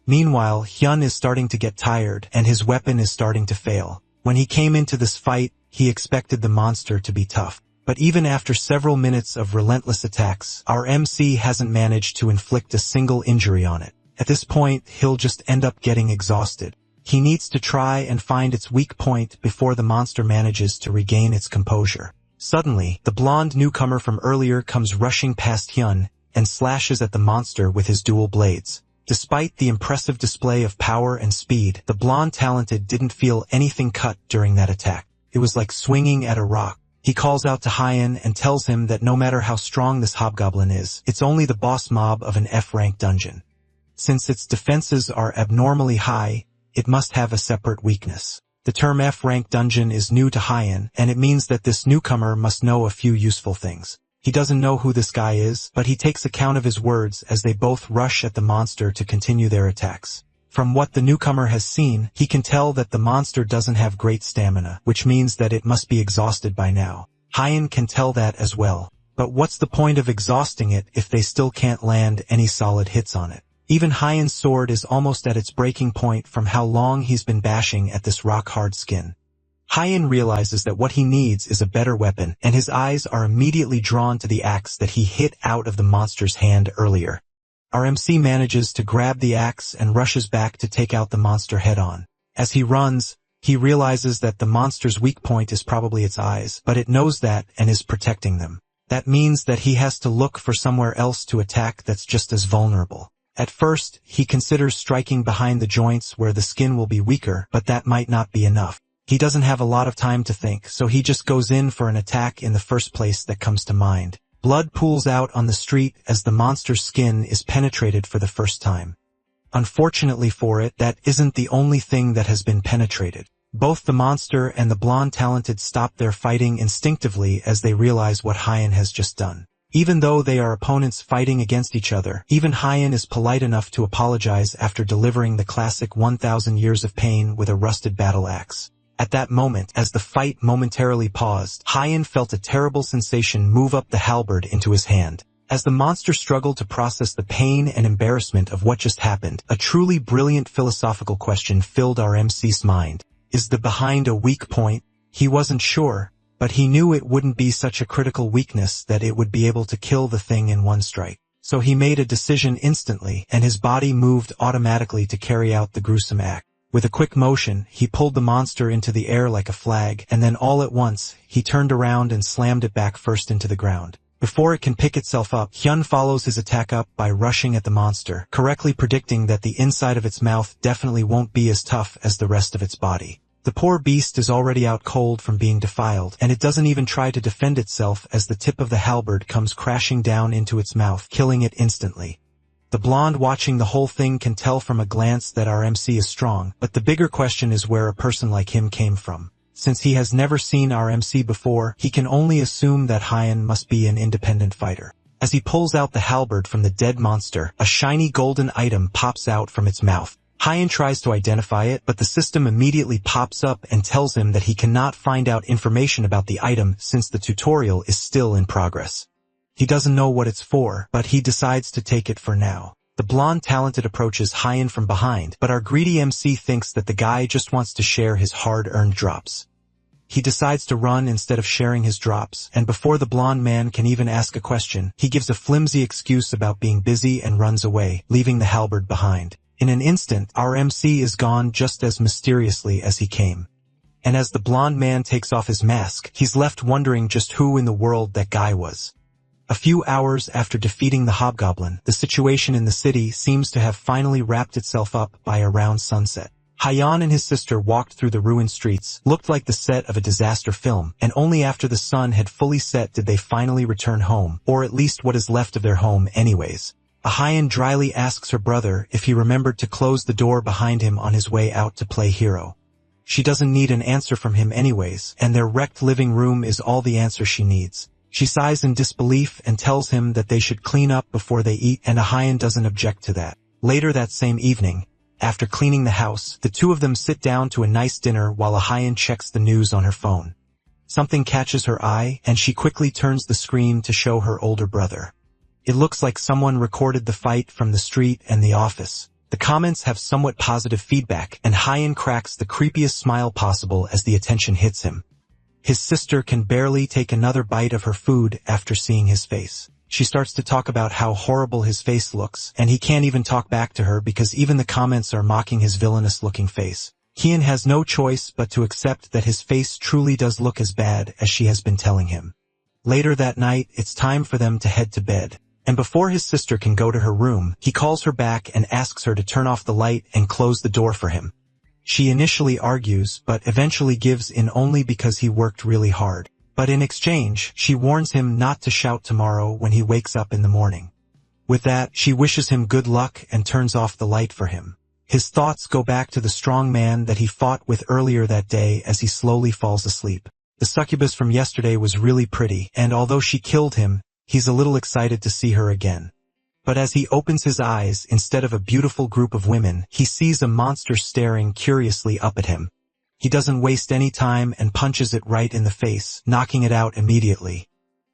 Meanwhile, Hyun is starting to get tired, and his weapon is starting to fail. When he came into this fight, he expected the monster to be tough. But even after several minutes of relentless attacks, our MC hasn't managed to inflict a single injury on it. At this point, he'll just end up getting exhausted. He needs to try and find its weak point before the monster manages to regain its composure. Suddenly, the blonde newcomer from earlier comes rushing past Hyun and slashes at the monster with his dual blades. Despite the impressive display of power and speed, the blonde talented didn't feel anything cut during that attack. It was like swinging at a rock. He calls out to Hyan and tells him that no matter how strong this hobgoblin is, it's only the boss mob of an F-rank dungeon. Since its defenses are abnormally high, it must have a separate weakness. The term F-rank dungeon is new to Hyan, and it means that this newcomer must know a few useful things. He doesn't know who this guy is, but he takes account of his words as they both rush at the monster to continue their attacks. From what the newcomer has seen, he can tell that the monster doesn't have great stamina, which means that it must be exhausted by now. Hyan can tell that as well. But what's the point of exhausting it if they still can't land any solid hits on it? Even Hyan's sword is almost at its breaking point from how long he's been bashing at this rock-hard skin. Hyan realizes that what he needs is a better weapon, and his eyes are immediately drawn to the axe that he hit out of the monster's hand earlier. Our MC manages to grab the axe and rushes back to take out the monster head-on. As he runs, he realizes that the monster's weak point is probably its eyes, but it knows that and is protecting them. That means that he has to look for somewhere else to attack that's just as vulnerable. At first, he considers striking behind the joints where the skin will be weaker, but that might not be enough. He doesn't have a lot of time to think, so he just goes in for an attack in the first place that comes to mind. Blood pools out on the street as the monster's skin is penetrated for the first time. Unfortunately for it, that isn't the only thing that has been penetrated. Both the monster and the blonde talented stop their fighting instinctively as they realize what Hyan has just done. Even though they are opponents fighting against each other, even Hyan is polite enough to apologize after delivering the classic 1,000 years of pain with a rusted battle axe. At that moment, as the fight momentarily paused, Hyan felt a terrible sensation move up the halberd into his hand. As the monster struggled to process the pain and embarrassment of what just happened, a truly brilliant philosophical question filled our MC's mind. Is the behind a weak point? He wasn't sure, but he knew it wouldn't be such a critical weakness that it would be able to kill the thing in one strike. So he made a decision instantly, and his body moved automatically to carry out the gruesome act. With a quick motion, he pulled the monster into the air like a flag, and then all at once, he turned around and slammed it back first into the ground. Before it can pick itself up, Hyun follows his attack up by rushing at the monster, correctly predicting that the inside of its mouth definitely won't be as tough as the rest of its body. The poor beast is already out cold from being defiled, and it doesn't even try to defend itself as the tip of the halberd comes crashing down into its mouth, killing it instantly. The blonde watching the whole thing can tell from a glance that our MC is strong, but the bigger question is where a person like him came from. Since he has never seen our MC before, he can only assume that Hyun must be an independent fighter. As he pulls out the halberd from the dead monster, a shiny golden item pops out from its mouth. Hyun tries to identify it, but the system immediately pops up and tells him that he cannot find out information about the item since the tutorial is still in progress. He doesn't know what it's for, but he decides to take it for now. The blonde talented approaches Hyun from behind, but our greedy MC thinks that the guy just wants to share his hard-earned drops. He decides to run instead of sharing his drops, and before the blonde man can even ask a question, he gives a flimsy excuse about being busy and runs away, leaving the halberd behind. In an instant, our MC is gone just as mysteriously as he came. And as the blonde man takes off his mask, he's left wondering just who in the world that guy was. A few hours after defeating the hobgoblin, the situation in the city seems to have finally wrapped itself up by around sunset. Hyun and his sister walked through the ruined streets, looked like the set of a disaster film, and only after the sun had fully set did they finally return home, or at least what is left of their home anyways. Hyun dryly asks her brother if he remembered to close the door behind him on his way out to play hero. She doesn't need an answer from him anyways, and their wrecked living room is all the answer she needs. She sighs in disbelief and tells him that they should clean up before they eat, and Hyun doesn't object to that. Later that same evening, after cleaning the house, the two of them sit down to a nice dinner while Hyun checks the news on her phone. Something catches her eye, and she quickly turns the screen to show her older brother. It looks like someone recorded the fight from the street and the office. The comments have somewhat positive feedback, and Hyun cracks the creepiest smile possible as the attention hits him. His sister can barely take another bite of her food after seeing his face. She starts to talk about how horrible his face looks, and he can't even talk back to her because even the comments are mocking his villainous-looking face. Hyun has no choice but to accept that his face truly does look as bad as she has been telling him. Later that night, it's time for them to head to bed. And before his sister can go to her room, he calls her back and asks her to turn off the light and close the door for him. She initially argues, but eventually gives in only because he worked really hard. But in exchange, she warns him not to shout tomorrow when he wakes up in the morning. With that, she wishes him good luck and turns off the light for him. His thoughts go back to the strong man that he fought with earlier that day as he slowly falls asleep. The succubus from yesterday was really pretty, and although she killed him, he's a little excited to see her again. But as he opens his eyes, instead of a beautiful group of women, he sees a monster staring curiously up at him. He doesn't waste any time and punches it right in the face, knocking it out immediately.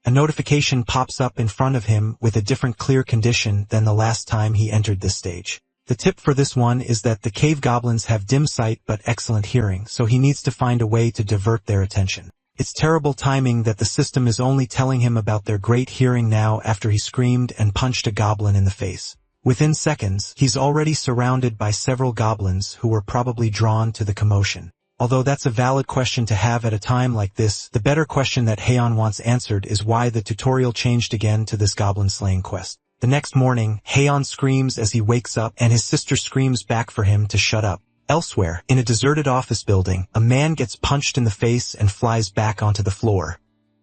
A notification pops up in front of him with a different clear condition than the last time he entered this stage. The tip for this one is that the cave goblins have dim sight but excellent hearing, so he needs to find a way to divert their attention. It's terrible timing that the system is only telling him about their great hearing now after he screamed and punched a goblin in the face. Within seconds, he's already surrounded by several goblins who were probably drawn to the commotion. Although that's a valid question to have at a time like this, the better question that Hyun wants answered is why the tutorial changed again to this goblin slaying quest. The next morning, Hyun screams as he wakes up and his sister screams back for him to shut up. Elsewhere, in a deserted office building, a man gets punched in the face and flies back onto the floor.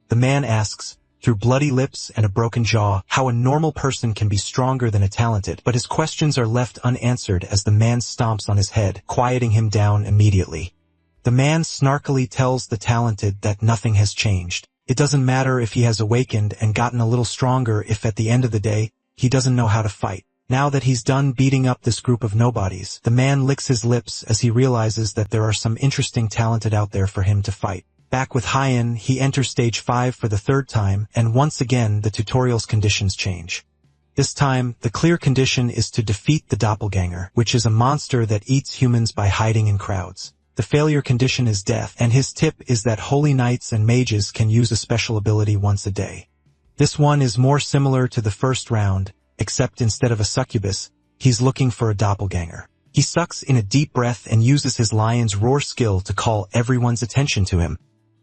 The man asks, through bloody lips and a broken jaw, how a normal person can be stronger than a talented, but his questions are left unanswered as the man stomps on his head, quieting him down immediately. The man snarkily tells the talented that nothing has changed. It doesn't matter if he has awakened and gotten a little stronger if at the end of the day, he doesn't know how to fight. Now that he's done beating up this group of nobodies, the man licks his lips as he realizes that there are some interesting talented out there for him to fight. Back with Hyan, he enters stage 5 for the third time, and once again the tutorial's conditions change. This time, the clear condition is to defeat the doppelganger, which is a monster that eats humans by hiding in crowds. The failure condition is death, and his tip is that holy knights and mages can use a special ability once a day. This one is more similar to the first round, except instead of a succubus, he's looking for a doppelganger. He sucks in a deep breath and uses his lion's roar skill to call everyone's attention to him.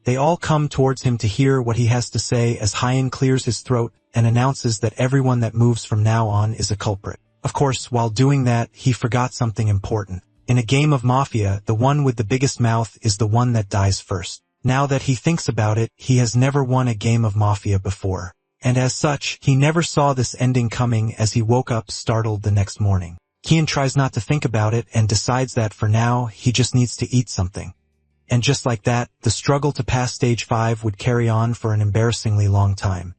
They all come towards him to hear what he has to say as Hyan clears his throat and announces that everyone that moves from now on is a culprit. Of course, while doing that, he forgot something important. In a game of Mafia, the one with the biggest mouth is the one that dies first. Now that he thinks about it, he has never won a game of Mafia before. And as such, he never saw this ending coming as he woke up startled the next morning. Kian tries not to think about it and decides that for now, he just needs to eat something. And just like that, the struggle to pass stage 5 would carry on for an embarrassingly long time.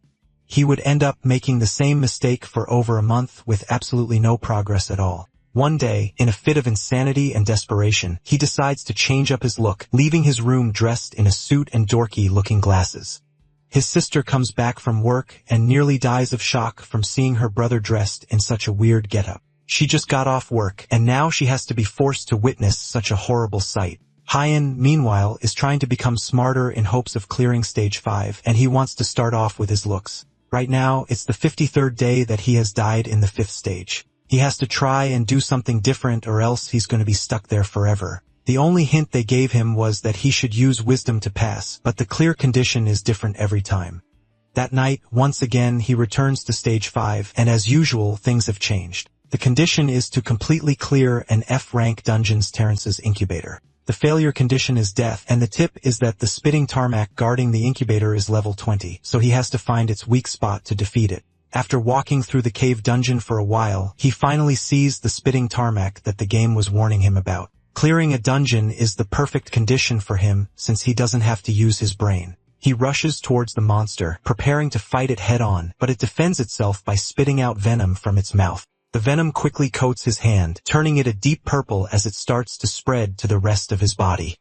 He would end up making the same mistake for over a month with absolutely no progress at all. One day, in a fit of insanity and desperation, he decides to change up his look, leaving his room dressed in a suit and dorky-looking glasses. His sister comes back from work and nearly dies of shock from seeing her brother dressed in such a weird getup. She just got off work, and now she has to be forced to witness such a horrible sight. Hyan, meanwhile, is trying to become smarter in hopes of clearing stage 5, and he wants to start off with his looks. Right now, it's the 53rd day that he has died in the 5th stage. He has to try and do something different or else he's going to be stuck there forever. The only hint they gave him was that he should use wisdom to pass, but the clear condition is different every time. That night, once again, he returns to stage 5, and as usual, things have changed. The condition is to completely clear an F-rank dungeon's Terrence's incubator. The failure condition is death, and the tip is that the spitting tarmac guarding the incubator is level 20, so he has to find its weak spot to defeat it. After walking through the cave dungeon for a while, he finally sees the spitting tarmac that the game was warning him about. Clearing a dungeon is the perfect condition for him since he doesn't have to use his brain. He rushes towards the monster, preparing to fight it head-on, but it defends itself by spitting out venom from its mouth. The venom quickly coats his hand, turning it a deep purple as it starts to spread to the rest of his body.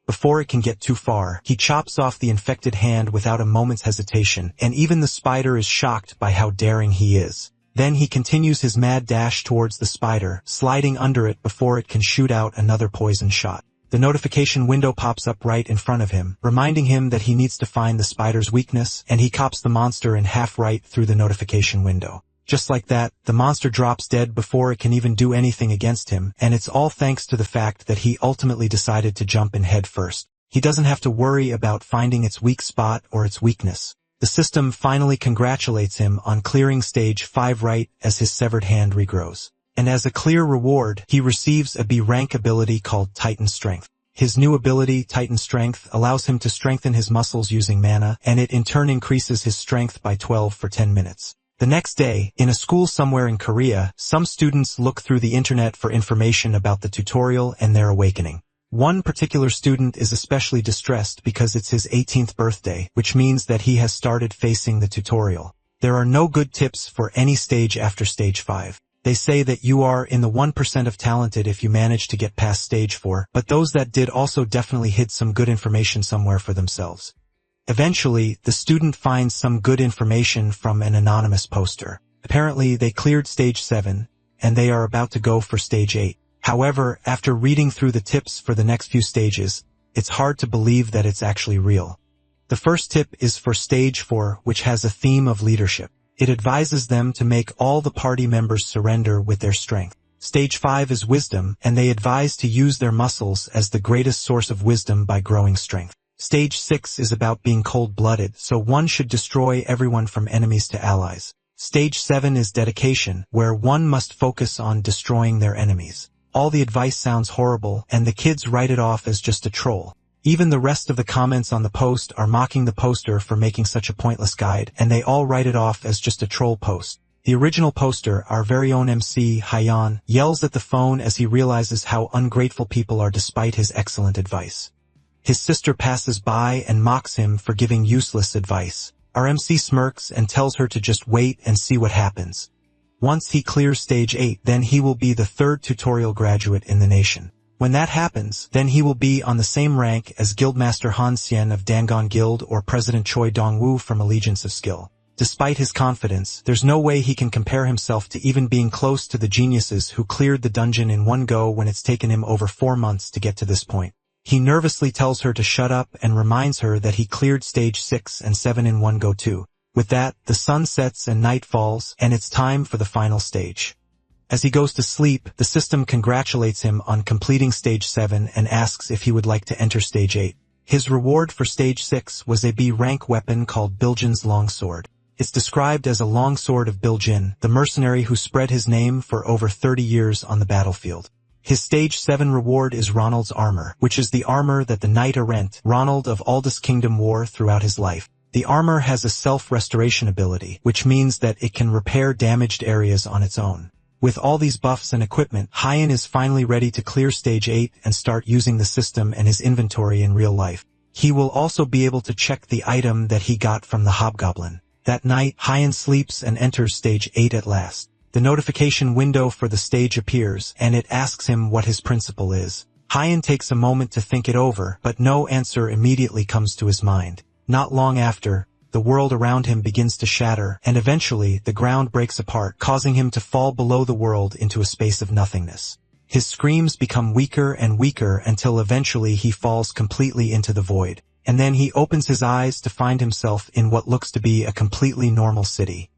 Before it can get too far, he chops off the infected hand without a moment's hesitation, and even the spider is shocked by how daring he is. Then he continues his mad dash towards the spider, sliding under it before it can shoot out another poison shot. The notification window pops up right in front of him, reminding him that he needs to find the spider's weakness, and he cops the monster in half right through the notification window. Just like that, the monster drops dead before it can even do anything against him, and it's all thanks to the fact that he ultimately decided to jump in head first. He doesn't have to worry about finding its weak spot or its weakness. The system finally congratulates him on clearing stage 5 right as his severed hand regrows. And as a clear reward, he receives a B-rank ability called Titan Strength. His new ability, Titan Strength, allows him to strengthen his muscles using mana, and it in turn increases his strength by 12 for 10 minutes. The next day, in a school somewhere in Korea, some students look through the internet for information about the tutorial and their awakening. One particular student is especially distressed because it's his 18th birthday, which means that he has started facing the tutorial. There are no good tips for any stage after stage 5. They say that you are in the 1% of talented if you manage to get past stage 4, but those that did also definitely hid some good information somewhere for themselves. Eventually, the student finds some good information from an anonymous poster. Apparently, they cleared stage 7, and they are about to go for stage 8. However, after reading through the tips for the next few stages, it's hard to believe that it's actually real. The first tip is for stage 4, which has a theme of leadership. It advises them to make all the party members surrender with their strength. Stage 5 is wisdom, and they advise to use their muscles as the greatest source of wisdom by growing strength. Stage 6 is about being cold-blooded, so one should destroy everyone from enemies to allies. Stage 7 is dedication, where one must focus on destroying their enemies. All the advice sounds horrible, and the kids write it off as just a troll. Even the rest of the comments on the post are mocking the poster for making such a pointless guide, and they all write it off as just a troll post. The original poster, our very own MC, Hyan, yells at the phone as he realizes how ungrateful people are despite his excellent advice. His sister passes by and mocks him for giving useless advice. Our MC smirks and tells her to just wait and see what happens. Once he clears stage 8, then he will be the 3rd tutorial graduate in the nation. When that happens, then he will be on the same rank as Guildmaster Han Xian of Dangon Guild or President Choi Dongwu from Allegiance of Skill. Despite his confidence, there's no way he can compare himself to even being close to the geniuses who cleared the dungeon in one go when it's taken him over 4 months to get to this point. He nervously tells her to shut up and reminds her that he cleared stage 6 and 7 in one go too. With that, the sun sets and night falls, and it's time for the final stage. As he goes to sleep, the system congratulates him on completing stage 7 and asks if he would like to enter stage 8. His reward for stage 6 was a B-rank weapon called Biljin's longsword. It's described as a longsword of Biljin, the mercenary who spread his name for over 30 years on the battlefield. His stage 7 reward is Ronald's armor, which is the armor that the knight errant, Ronald of Aldous Kingdom, wore throughout his life. The armor has a self-restoration ability, which means that it can repair damaged areas on its own. With all these buffs and equipment, Hyan is finally ready to clear stage 8 and start using the system and his inventory in real life. He will also be able to check the item that he got from the hobgoblin. That night, Hyan sleeps and enters stage 8 at last. The notification window for the stage appears, and it asks him what his principle is. Hyan takes a moment to think it over, but no answer immediately comes to his mind. Not long after, the world around him begins to shatter, and eventually the ground breaks apart, causing him to fall below the world into a space of nothingness. His screams become weaker and weaker until eventually he falls completely into the void. And then he opens his eyes to find himself in what looks to be a completely normal city.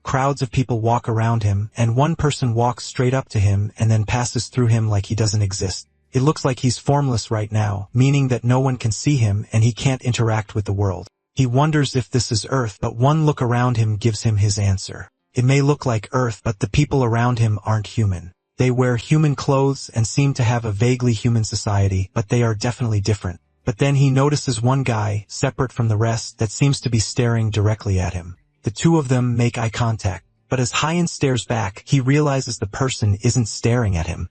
Crowds of people walk around him, and one person walks straight up to him and then passes through him like he doesn't exist. It looks like he's formless right now, meaning that no one can see him and he can't interact with the world. He wonders if this is Earth, but one look around him gives him his answer. It may look like Earth, but the people around him aren't human. They wear human clothes and seem to have a vaguely human society, but they are definitely different. But then he notices one guy, separate from the rest, that seems to be staring directly at him. The two of them make eye contact, but as Hyan stares back, he realizes the person isn't staring at him.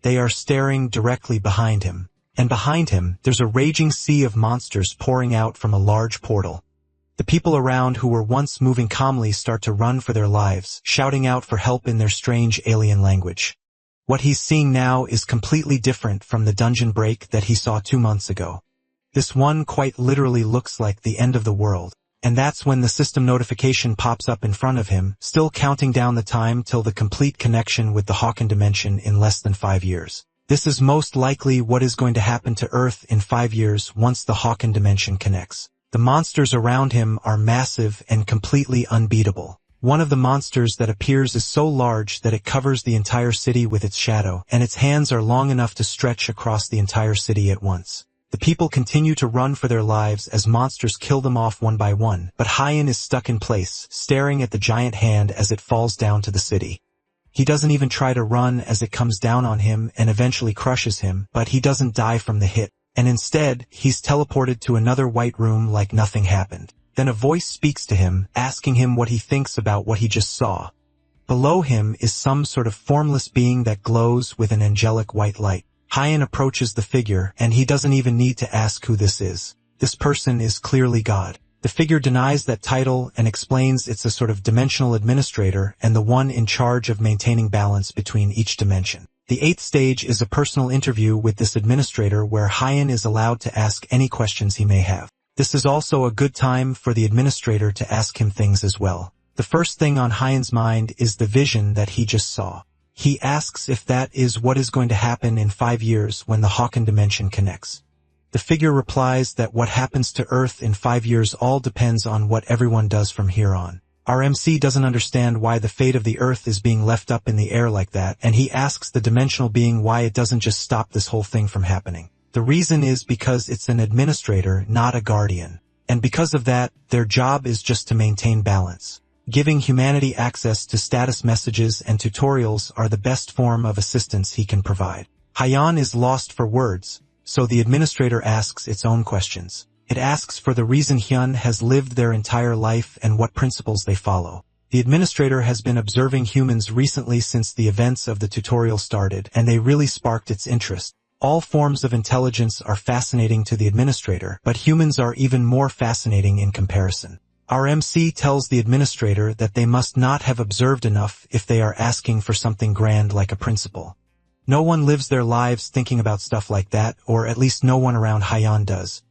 They are staring directly behind him. And behind him, there's a raging sea of monsters pouring out from a large portal. The people around who were once moving calmly start to run for their lives, shouting out for help in their strange alien language. What he's seeing now is completely different from the dungeon break that he saw 2 months ago. This one quite literally looks like the end of the world, and that's when the system notification pops up in front of him, still counting down the time till the complete connection with the Hawken dimension in less than 5 years. This is most likely what is going to happen to Earth in 5 years once the Hawken dimension connects. The monsters around him are massive and completely unbeatable. One of the monsters that appears is so large that it covers the entire city with its shadow, and its hands are long enough to stretch across the entire city at once. The people continue to run for their lives as monsters kill them off one by one, but Hyan is stuck in place, staring at the giant hand as it falls down to the city. He doesn't even try to run as it comes down on him and eventually crushes him, but he doesn't die from the hit, and instead, he's teleported to another white room like nothing happened. Then a voice speaks to him, asking him what he thinks about what he just saw. Below him is some sort of formless being that glows with an angelic white light. Hyan approaches the figure, and he doesn't even need to ask who this is. This person is clearly God. The figure denies that title and explains it's a sort of dimensional administrator and the one in charge of maintaining balance between each dimension. The 8th stage is a personal interview with this administrator where Hyan is allowed to ask any questions he may have. This is also a good time for the administrator to ask him things as well. The first thing on Hyan's mind is the vision that he just saw. He asks if that is what is going to happen in 5 years when the Hawken dimension connects. The figure replies that what happens to Earth in 5 years all depends on what everyone does from here on. Our MC doesn't understand why the fate of the Earth is being left up in the air like that, and he asks the dimensional being why it doesn't just stop this whole thing from happening. The reason is because it's an administrator, not a guardian. And because of that, their job is just to maintain balance. Giving humanity access to status messages and tutorials are the best form of assistance he can provide. Hyan is lost for words, so the administrator asks its own questions. It asks for the reason Hyun has lived their entire life and what principles they follow. The administrator has been observing humans recently since the events of the tutorial started, and they really sparked its interest. All forms of intelligence are fascinating to the administrator, but humans are even more fascinating in comparison. Our MC tells the administrator that they must not have observed enough if they are asking for something grand like a principle. No one lives their lives thinking about stuff like that, or at least no one around Haiyan does.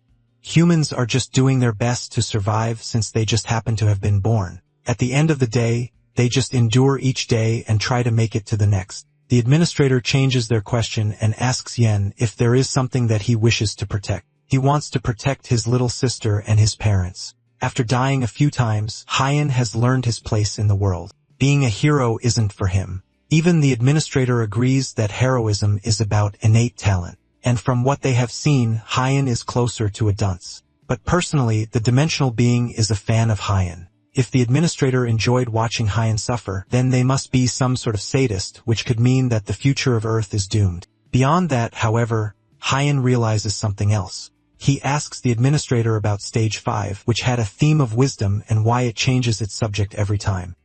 Humans are just doing their best to survive since they just happen to have been born. At the end of the day, they just endure each day and try to make it to the next. The administrator changes their question and asks Yen if there is something that he wishes to protect. He wants to protect his little sister and his parents. After dying a few times, Haiyan has learned his place in the world. Being a hero isn't for him. Even the administrator agrees that heroism is about innate talent. And from what they have seen, Haiyan is closer to a dunce. But personally, the dimensional being is a fan of Haiyan. If the administrator enjoyed watching Haiyan suffer, then they must be some sort of sadist, which could mean that the future of Earth is doomed. Beyond that, however, Haiyan realizes something else. He asks the administrator about Stage 5, which had a theme of wisdom and why it changes its subject every time.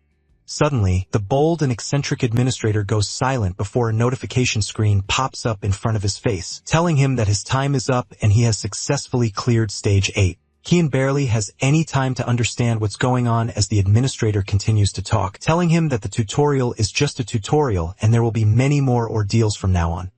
Suddenly, the bold and eccentric administrator goes silent before a notification screen pops up in front of his face, telling him that his time is up and he has successfully cleared Stage 8. Haiyan barely has any time to understand what's going on as the administrator continues to talk, telling him that the tutorial is just a tutorial and there will be many more ordeals from now on.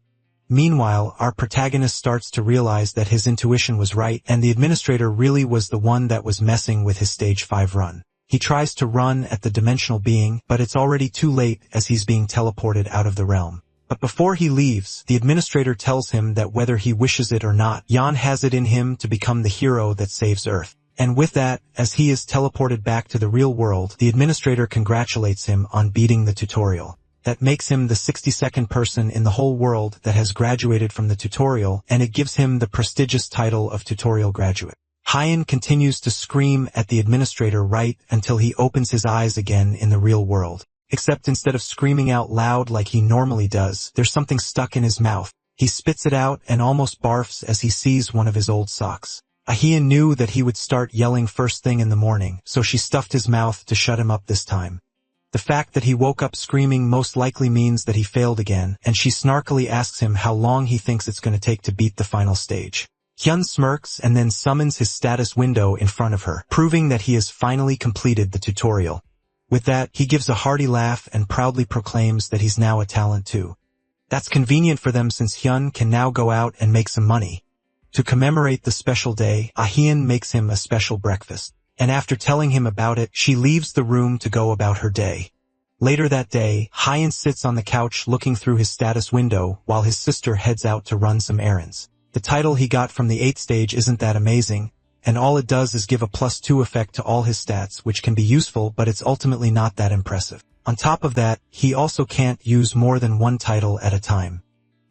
Meanwhile, our protagonist starts to realize that his intuition was right and the administrator really was the one that was messing with his Stage 5 run. He tries to run at the dimensional being, but it's already too late as he's being teleported out of the realm. But before he leaves, the administrator tells him that whether he wishes it or not, Yan has it in him to become the hero that saves Earth. And with that, as he is teleported back to the real world, the administrator congratulates him on beating the tutorial. That makes him the 62nd person in the whole world that has graduated from the tutorial, and it gives him the prestigious title of tutorial graduate. Haiyan continues to scream at the administrator right until he opens his eyes again in the real world. Except instead of screaming out loud like he normally does, there's something stuck in his mouth. He spits it out and almost barfs as he sees one of his old socks. Haiyan knew that he would start yelling first thing in the morning, so she stuffed his mouth to shut him up this time. The fact that he woke up screaming most likely means that he failed again, and she snarkily asks him how long he thinks it's going to take to beat the final stage. Hyun smirks and then summons his status window in front of her, proving that he has finally completed the tutorial. With that, he gives a hearty laugh and proudly proclaims that he's now a talent too. That's convenient for them since Hyun can now go out and make some money. To commemorate the special day, Haiyan makes him a special breakfast. And after telling him about it, she leaves the room to go about her day. Later that day, Haiyan sits on the couch looking through his status window while his sister heads out to run some errands. The title he got from the 8th stage isn't that amazing, and all it does is give a +2 effect to all his stats, which can be useful, but it's ultimately not that impressive. On top of that, he also can't use more than one title at a time.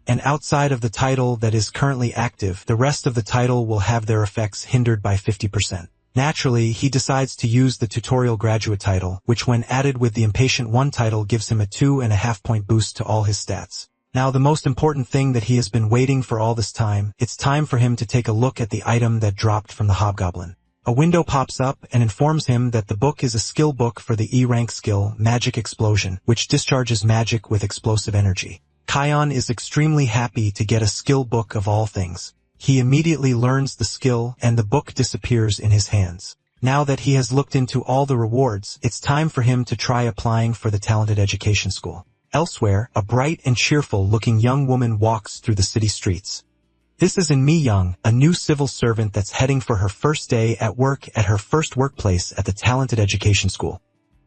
And outside of the title that is currently active, the rest of the title will have their effects hindered by 50%. Naturally, he decides to use the tutorial graduate title, which when added with the Impatient 1 title gives him a 2.5 point boost to all his stats. Now the most important thing that he has been waiting for all this time, it's time for him to take a look at the item that dropped from the hobgoblin. A window pops up and informs him that the book is a skill book for the E-rank skill, Magic Explosion, which discharges magic with explosive energy. Kion is extremely happy to get a skill book of all things. He immediately learns the skill and the book disappears in his hands. Now that he has looked into all the rewards, it's time for him to try applying for the talented education school. Elsewhere, a bright and cheerful-looking young woman walks through the city streets. This is Mi Young, a new civil servant that's heading for her first day at work at her first workplace at the talented education school.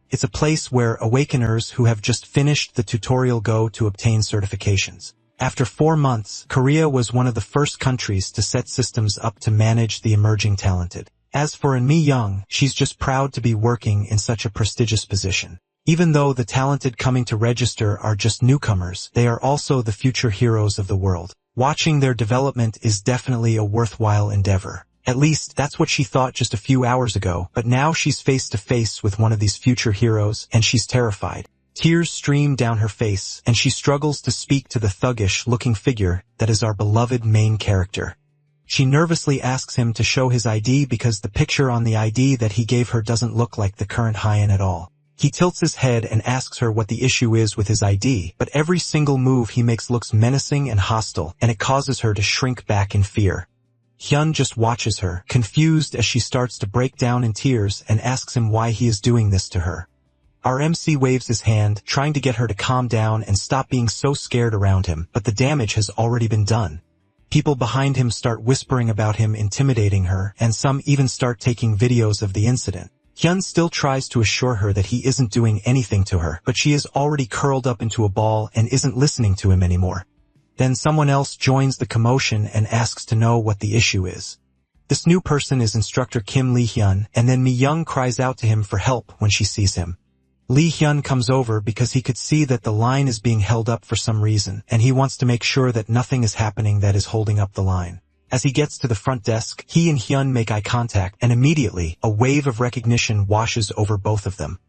It's a place where awakeners who have just finished the tutorial go to obtain certifications. After 4 months, Korea was one of the first countries to set systems up to manage the emerging talented. As for Mi Young, she's just proud to be working in such a prestigious position. Even though the talented coming to register are just newcomers, they are also the future heroes of the world. Watching their development is definitely a worthwhile endeavor. At least, that's what she thought just a few hours ago, but now she's face to face with one of these future heroes, and she's terrified. Tears stream down her face, and she struggles to speak to the thuggish-looking figure that is our beloved main character. She nervously asks him to show his ID because the picture on the ID that he gave her doesn't look like the current Haiyan at all. He tilts his head and asks her what the issue is with his ID, but every single move he makes looks menacing and hostile, and it causes her to shrink back in fear. Hyun just watches her, confused as she starts to break down in tears and asks him why he is doing this to her. Our MC waves his hand, trying to get her to calm down and stop being so scared around him, but the damage has already been done. People behind him start whispering about him intimidating her, and some even start taking videos of the incident. Hyun still tries to assure her that he isn't doing anything to her, but she is already curled up into a ball and isn't listening to him anymore. Then someone else joins the commotion and asks to know what the issue is. This new person is instructor Kim Lee-hyun, and then Mi-young cries out to him for help when she sees him. Lee-hyun comes over because he could see that the line is being held up for some reason, and he wants to make sure that nothing is happening that is holding up the line. As he gets to the front desk, he and Hyun make eye contact, and immediately, a wave of recognition washes over both of them.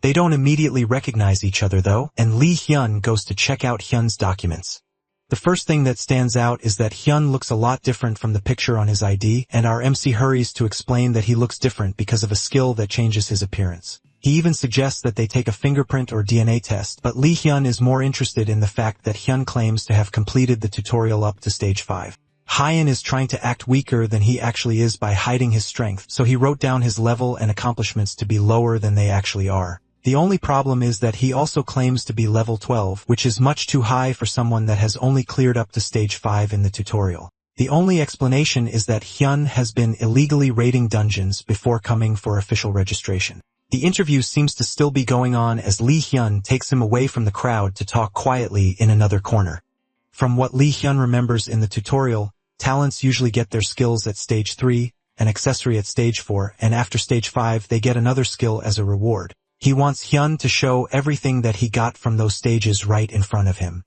They don't immediately recognize each other though, and Lee-hyun goes to check out Hyun's documents. The first thing that stands out is that Hyun looks a lot different from the picture on his ID, and our MC hurries to explain that he looks different because of a skill that changes his appearance. He even suggests that they take a fingerprint or DNA test, but Lee-hyun is more interested in the fact that Hyun claims to have completed the tutorial up to stage 5. Hyun is trying to act weaker than he actually is by hiding his strength, so he wrote down his level and accomplishments to be lower than they actually are. The only problem is that he also claims to be level 12, which is much too high for someone that has only cleared up to stage 5 in the tutorial. The only explanation is that Hyun has been illegally raiding dungeons before coming for official registration. The interview seems to still be going on as Lee-hyun takes him away from the crowd to talk quietly in another corner. From what Lee-hyun remembers in the tutorial, talents usually get their skills at stage 3, an accessory at stage 4, and after stage 5 they get another skill as a reward. He wants Hyun to show everything that he got from those stages right in front of him.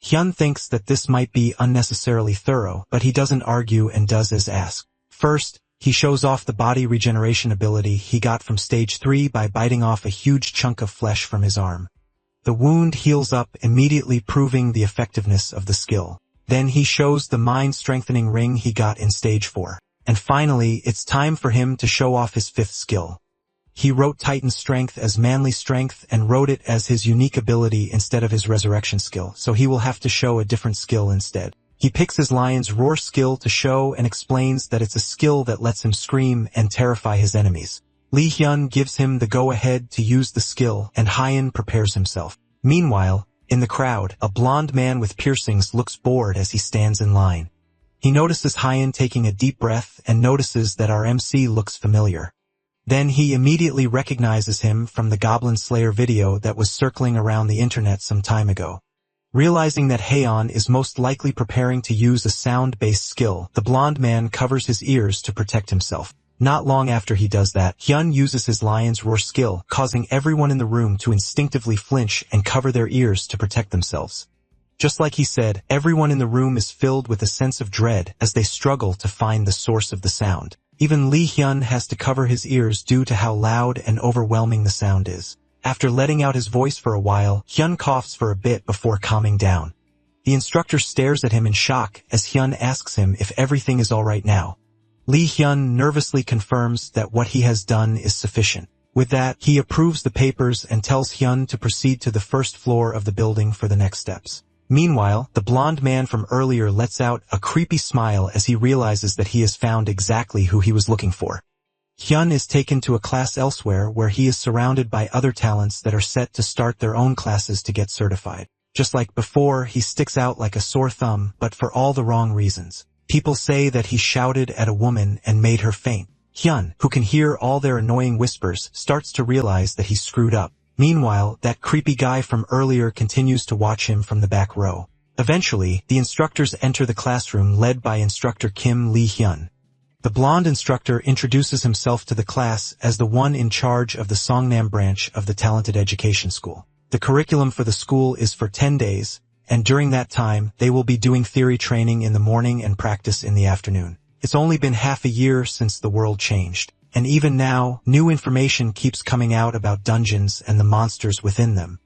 Hyun thinks that this might be unnecessarily thorough, but he doesn't argue and does as asked. First, he shows off the body regeneration ability he got from stage 3 by biting off a huge chunk of flesh from his arm. The wound heals up, immediately proving the effectiveness of the skill. Then he shows the mind-strengthening ring he got in stage 4. And finally, it's time for him to show off his 5th skill. He wrote Titan Strength as Manly Strength and wrote it as his unique ability instead of his Resurrection skill, so he will have to show a different skill instead. He picks his Lion's Roar skill to show and explains that it's a skill that lets him scream and terrify his enemies. Lee-hyun gives him the go-ahead to use the skill, and Hyun prepares himself. Meanwhile, in the crowd, a blonde man with piercings looks bored as he stands in line. He notices Hyun taking a deep breath and notices that our MC looks familiar. Then he immediately recognizes him from the Goblin Slayer video that was circling around the internet some time ago. Realizing that Haeon is most likely preparing to use a sound-based skill, the blonde man covers his ears to protect himself. Not long after he does that, Hyun uses his Lion's Roar skill, causing everyone in the room to instinctively flinch and cover their ears to protect themselves. Just like he said, everyone in the room is filled with a sense of dread as they struggle to find the source of the sound. Even Lee-hyun has to cover his ears due to how loud and overwhelming the sound is. After letting out his voice for a while, Hyun coughs for a bit before calming down. The instructor stares at him in shock as Hyun asks him if everything is alright now. Lee-hyun nervously confirms that what he has done is sufficient. With that, he approves the papers and tells Hyun to proceed to the first floor of the building for the next steps. Meanwhile, the blonde man from earlier lets out a creepy smile as he realizes that he has found exactly who he was looking for. Hyun is taken to a class elsewhere where he is surrounded by other talents that are set to start their own classes to get certified. Just like before, he sticks out like a sore thumb, but for all the wrong reasons. People say that he shouted at a woman and made her faint. Hyun, who can hear all their annoying whispers, starts to realize that he's screwed up. Meanwhile, that creepy guy from earlier continues to watch him from the back row. Eventually, the instructors enter the classroom led by instructor Kim Lee-hyun. The blonde instructor introduces himself to the class as the one in charge of the Songnam branch of the Talented Education School. The curriculum for the school is for 10 days, and during that time, they will be doing theory training in the morning and practice in the afternoon. It's only been half a year since the world changed. And even now, new information keeps coming out about dungeons and the monsters within them.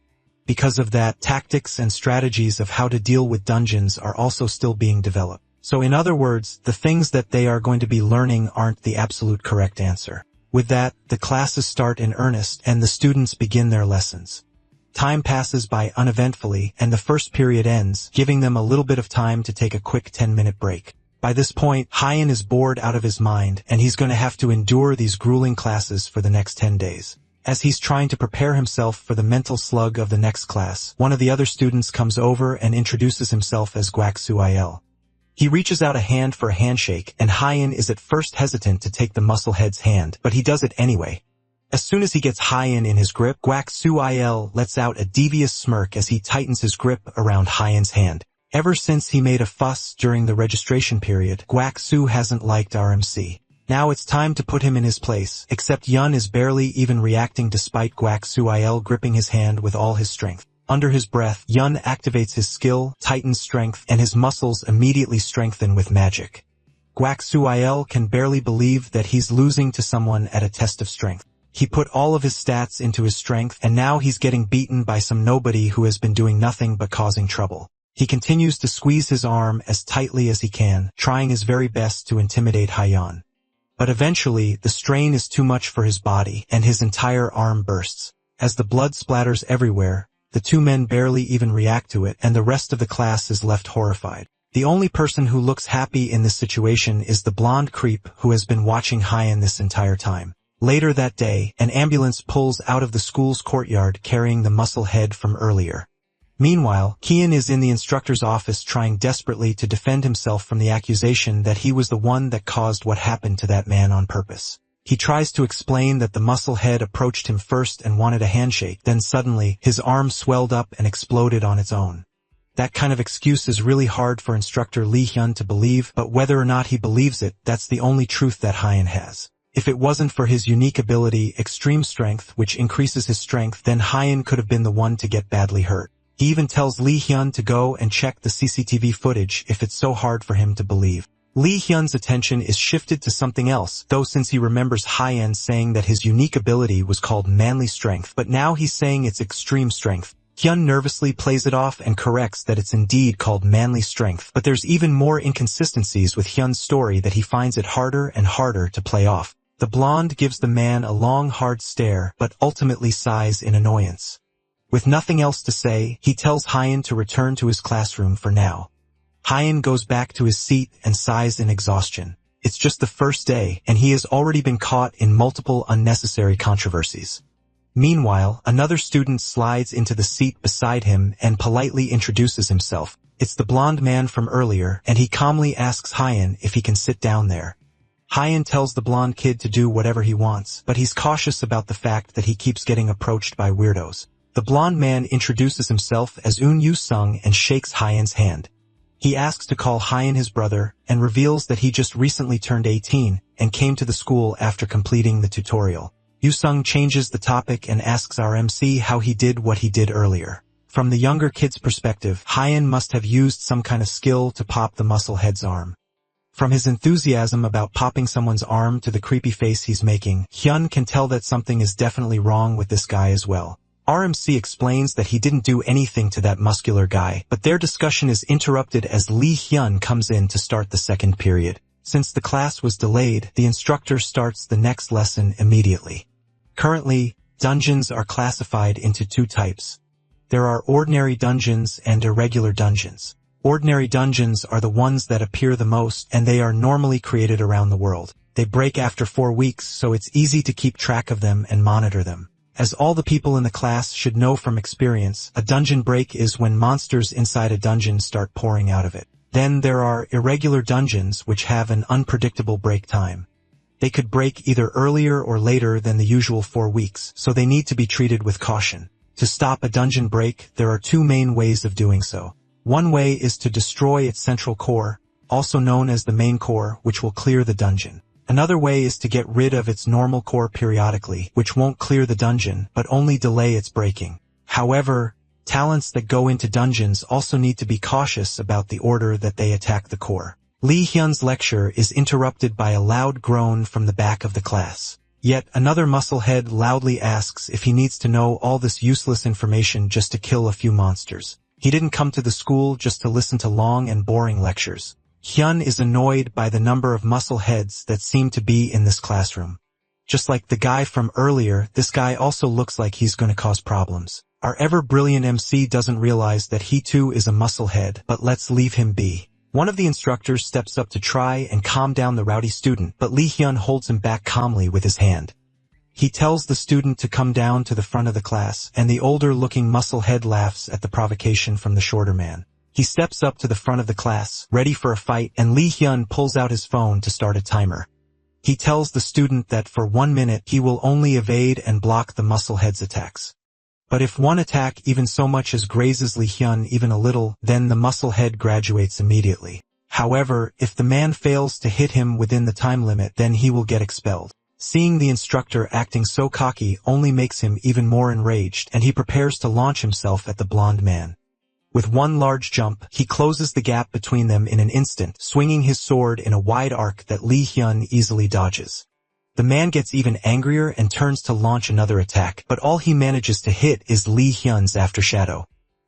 Because of that, tactics and strategies of how to deal with dungeons are also still being developed. So in other words, the things that they are going to be learning aren't the absolute correct answer. With that, the classes start in earnest and the students begin their lessons. Time passes by uneventfully and the first period ends, giving them a little bit of time to take a quick 10-minute break. By this point, Hyun is bored out of his mind, and he's going to have to endure these grueling classes for the next 10 days. As he's trying to prepare himself for the mental slug of the next class, one of the other students comes over and introduces himself as Guaxuil. He reaches out a hand for a handshake, and Hyen is at first hesitant to take the musclehead's hand, but he does it anyway. As soon as he gets Hyen in his grip, Guaxuil lets out a devious smirk as he tightens his grip around Hyen's hand. Ever since he made a fuss during the registration period, Guaxu hasn't liked RMC. Now it's time to put him in his place, except Yun is barely even reacting despite Guaxuil gripping his hand with all his strength. Under his breath, Yun activates his skill, tightens strength, and his muscles immediately strengthen with magic. Guaxuil can barely believe that he's losing to someone at a test of strength. He put all of his stats into his strength, and now he's getting beaten by some nobody who has been doing nothing but causing trouble. He continues to squeeze his arm as tightly as he can, trying his very best to intimidate Hyen. But eventually, the strain is too much for his body, and his entire arm bursts. As the blood splatters everywhere, the two men barely even react to it, and the rest of the class is left horrified. The only person who looks happy in this situation is the blonde creep who has been watching Hyen this entire time. Later that day, an ambulance pulls out of the school's courtyard carrying the muscle head from earlier. Meanwhile, Kian is in the instructor's office trying desperately to defend himself from the accusation that he was the one that caused what happened to that man on purpose. He tries to explain that the muscle head approached him first and wanted a handshake, then suddenly, his arm swelled up and exploded on its own. That kind of excuse is really hard for instructor Lee Hyun to believe, but whether or not he believes it, that's the only truth that Hyen has. If it wasn't for his unique ability, Extreme Strength, which increases his strength, then Hyen could have been the one to get badly hurt. He even tells Lee Hyun to go and check the CCTV footage if it's so hard for him to believe. Lee Hyun's attention is shifted to something else, though since he remembers Hyen saying that his unique ability was called Manly Strength, but now he's saying it's Extreme Strength. Hyun nervously plays it off and corrects that it's indeed called Manly Strength, but there's even more inconsistencies with Hyun's story that he finds it harder and harder to play off. The blonde gives the man a long, hard stare, but ultimately sighs in annoyance. With nothing else to say, he tells Hyen to return to his classroom for now. Hyen goes back to his seat and sighs in exhaustion. It's just the first day, and he has already been caught in multiple unnecessary controversies. Meanwhile, another student slides into the seat beside him and politely introduces himself. It's the blonde man from earlier, and he calmly asks Hyen if he can sit down there. Hyen tells the blonde kid to do whatever he wants, but he's cautious about the fact that he keeps getting approached by weirdos. The blonde man introduces himself as Eun Yu-sung and shakes Hyen's hand. He asks to call Hyen his brother and reveals that he just recently turned 18 and came to the school after completing the tutorial. Yu-sung changes the topic and asks our MC how he did what he did earlier. From the younger kid's perspective, Hyen must have used some kind of skill to pop the muscle head's arm. From his enthusiasm about popping someone's arm to the creepy face he's making, Hyun can tell that something is definitely wrong with this guy as well. RMC explains that he didn't do anything to that muscular guy, but their discussion is interrupted as Lee Hyun comes in to start the second period. Since the class was delayed, the instructor starts the next lesson immediately. Currently, dungeons are classified into two types. There are ordinary dungeons and irregular dungeons. Ordinary dungeons are the ones that appear the most, and they are normally created around the world. They break after 4 weeks, so it's easy to keep track of them and monitor them. As all the people in the class should know from experience, a dungeon break is when monsters inside a dungeon start pouring out of it. Then there are irregular dungeons which have an unpredictable break time. They could break either earlier or later than the usual 4 weeks, so they need to be treated with caution. To stop a dungeon break, there are two main ways of doing so. One way is to destroy its central core, also known as the main core, which will clear the dungeon. Another way is to get rid of its normal core periodically, which won't clear the dungeon, but only delay its breaking. However, talents that go into dungeons also need to be cautious about the order that they attack the core. Lee Hyun's lecture is interrupted by a loud groan from the back of the class. Yet another musclehead loudly asks if he needs to know all this useless information just to kill a few monsters. He didn't come to the school just to listen to long and boring lectures. Hyun is annoyed by the number of muscleheads that seem to be in this classroom. Just like the guy from earlier, this guy also looks like he's going to cause problems. Our ever-brilliant MC doesn't realize that he too is a musclehead, but let's leave him be. One of the instructors steps up to try and calm down the rowdy student, but Lee Hyun holds him back calmly with his hand. He tells the student to come down to the front of the class, and the older-looking muscle-head laughs at the provocation from the shorter man. He steps up to the front of the class, ready for a fight, and Lee Hyun pulls out his phone to start a timer. He tells the student that for 1 minute he will only evade and block the muscle-head's attacks. But if one attack even so much as grazes Lee Hyun even a little, then the muscle-head graduates immediately. However, if the man fails to hit him within the time limit, then he will get expelled. Seeing the instructor acting so cocky only makes him even more enraged, and he prepares to launch himself at the blonde man. With one large jump, he closes the gap between them in an instant, swinging his sword in a wide arc that Lee Hyun easily dodges. The man gets even angrier and turns to launch another attack, but all he manages to hit is Lee Hyun's aftershadow.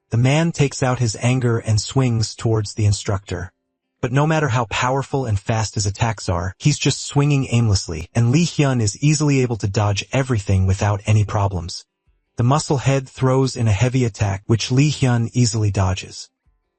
The man takes out his anger and swings towards the instructor. But no matter how powerful and fast his attacks are, he's just swinging aimlessly, and Lee Hyun is easily able to dodge everything without any problems. The muscle head throws in a heavy attack, which Lee Hyun easily dodges.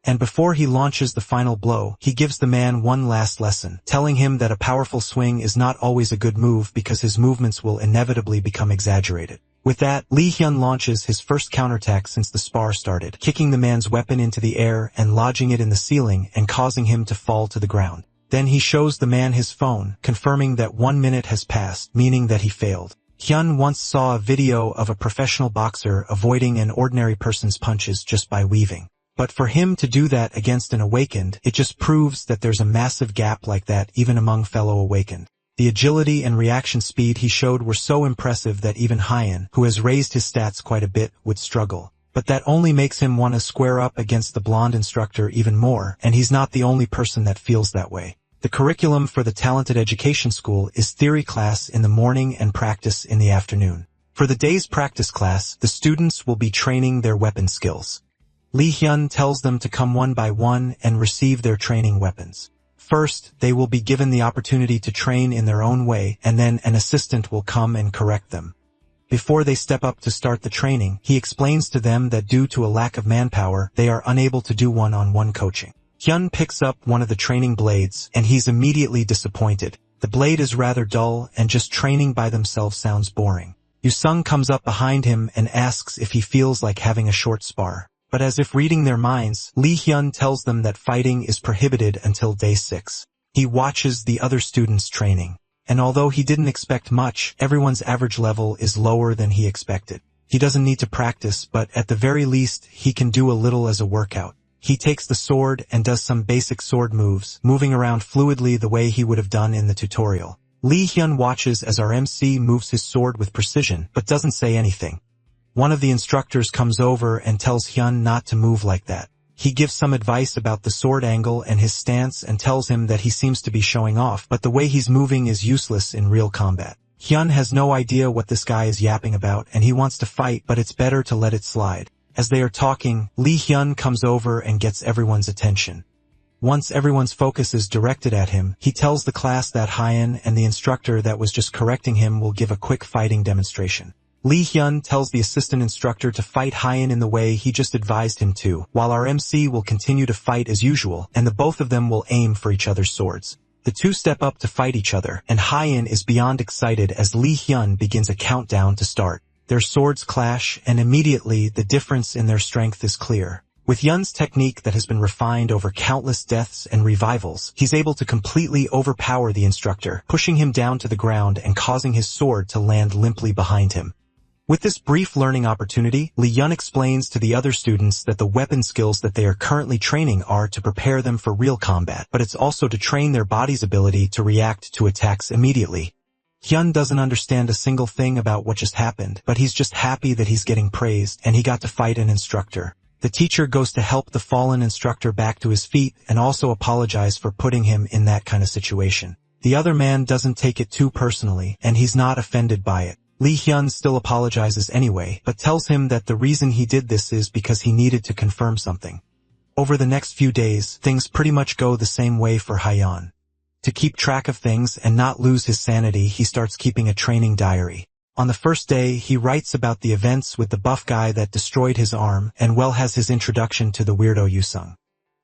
And before he launches the final blow, he gives the man one last lesson, telling him that a powerful swing is not always a good move because his movements will inevitably become exaggerated. With that, Lee Hyun launches his first counterattack since the spar started, kicking the man's weapon into the air and lodging it in the ceiling and causing him to fall to the ground. Then he shows the man his phone, confirming that 1 minute has passed, meaning that he failed. Hyun once saw a video of a professional boxer avoiding an ordinary person's punches just by weaving. But for him to do that against an awakened, it just proves that there's a massive gap like that even among fellow awakened. The agility and reaction speed he showed were so impressive that even Hyun, who has raised his stats quite a bit, would struggle. But that only makes him want to square up against the blonde instructor even more, and he's not the only person that feels that way. The curriculum for the Talented Education School is theory class in the morning and practice in the afternoon. For the day's practice class, the students will be training their weapon skills. Lee Hyun tells them to come one by one and receive their training weapons. First, they will be given the opportunity to train in their own way, and then an assistant will come and correct them. Before they step up to start the training, he explains to them that due to a lack of manpower, they are unable to do one-on-one coaching. Hyun picks up one of the training blades, and he's immediately disappointed. The blade is rather dull, and just training by themselves sounds boring. Yusung comes up behind him and asks if he feels like having a short spar. But as if reading their minds, Lee Hyun tells them that fighting is prohibited until day 6. He watches the other students training. And although he didn't expect much, everyone's average level is lower than he expected. He doesn't need to practice, but at the very least, he can do a little as a workout. He takes the sword and does some basic sword moves, moving around fluidly the way he would have done in the tutorial. Lee Hyun watches as our MC moves his sword with precision, but doesn't say anything. One of the instructors comes over and tells Hyun not to move like that. He gives some advice about the sword angle and his stance and tells him that he seems to be showing off, but the way he's moving is useless in real combat. Hyun has no idea what this guy is yapping about, and he wants to fight, but it's better to let it slide. As they are talking, Lee Hyun comes over and gets everyone's attention. Once everyone's focus is directed at him, he tells the class that Hyun and the instructor that was just correcting him will give a quick fighting demonstration. Lee Hyun tells the assistant instructor to fight Hyun in the way he just advised him to, while our MC will continue to fight as usual, and the both of them will aim for each other's swords. The two step up to fight each other, and Hyun is beyond excited as Lee Hyun begins a countdown to start. Their swords clash, and immediately the difference in their strength is clear. With Hyun's technique that has been refined over countless deaths and revivals, he's able to completely overpower the instructor, pushing him down to the ground and causing his sword to land limply behind him. With this brief learning opportunity, Lee Hyun explains to the other students that the weapon skills that they are currently training are to prepare them for real combat, but it's also to train their body's ability to react to attacks immediately. Hyun doesn't understand a single thing about what just happened, but he's just happy that he's getting praised and he got to fight an instructor. The teacher goes to help the fallen instructor back to his feet and also apologize for putting him in that kind of situation. The other man doesn't take it too personally, and he's not offended by it. Lee Hyun still apologizes anyway, but tells him that the reason he did this is because he needed to confirm something. Over the next few days, things pretty much go the same way for Hyun. To keep track of things and not lose his sanity, he starts keeping a training diary. On the first day, he writes about the events with the buff guy that destroyed his arm, and has his introduction to the weirdo Yusung.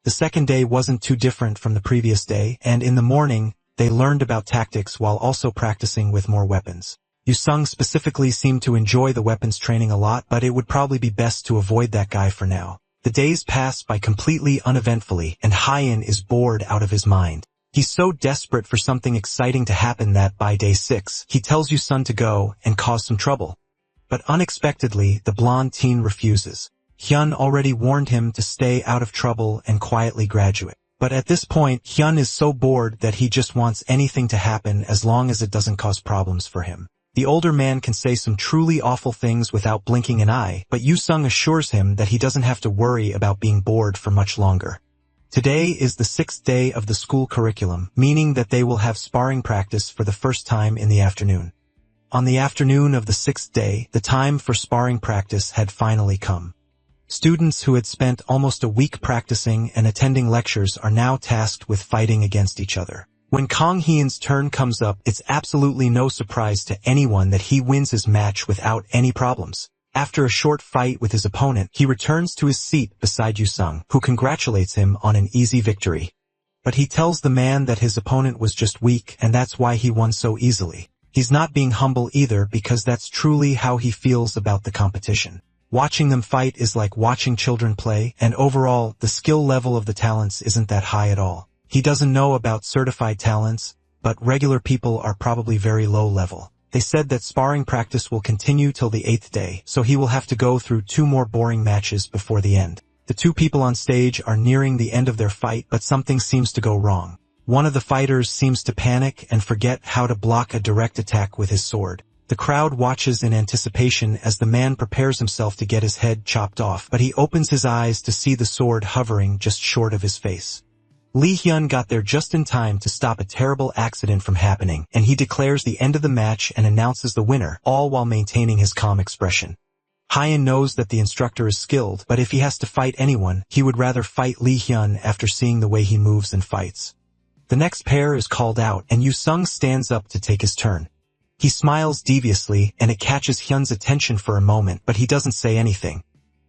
The second day wasn't too different from the previous day, and in the morning, they learned about tactics while also practicing with more weapons. Yu-sung specifically seemed to enjoy the weapons training a lot, but it would probably be best to avoid that guy for now. The days pass by completely uneventfully, and Hyen is bored out of his mind. He's so desperate for something exciting to happen that by day 6, he tells Yu-sung to go and cause some trouble. But unexpectedly, the blonde teen refuses. Hyun already warned him to stay out of trouble and quietly graduate. But at this point, Hyun is so bored that he just wants anything to happen as long as it doesn't cause problems for him. The older man can say some truly awful things without blinking an eye, but Yu-sung assures him that he doesn't have to worry about being bored for much longer. Today is the 6th day of the school curriculum, meaning that they will have sparring practice for the first time in the afternoon. On the afternoon of the 6th day, the time for sparring practice had finally come. Students who had spent almost a week practicing and attending lectures are now tasked with fighting against each other. When Kang Hyun's turn comes up, it's absolutely no surprise to anyone that he wins his match without any problems. After a short fight with his opponent, he returns to his seat beside Yu-sung, who congratulates him on an easy victory. But he tells the man that his opponent was just weak, and that's why he won so easily. He's not being humble either, because that's truly how he feels about the competition. Watching them fight is like watching children play, and overall, the skill level of the talents isn't that high at all. He doesn't know about certified talents, but regular people are probably very low level. They said that sparring practice will continue till the 8th day, so he will have to go through 2 more boring matches before the end. The 2 people on stage are nearing the end of their fight, but something seems to go wrong. One of the fighters seems to panic and forget how to block a direct attack with his sword. The crowd watches in anticipation as the man prepares himself to get his head chopped off, but he opens his eyes to see the sword hovering just short of his face. Lee Hyun got there just in time to stop a terrible accident from happening, and he declares the end of the match and announces the winner, all while maintaining his calm expression. Hyen knows that the instructor is skilled, but if he has to fight anyone, he would rather fight Lee Hyun after seeing the way he moves and fights. The next pair is called out, and Yu-sung stands up to take his turn. He smiles deviously, and it catches Hyun's attention for a moment, but he doesn't say anything.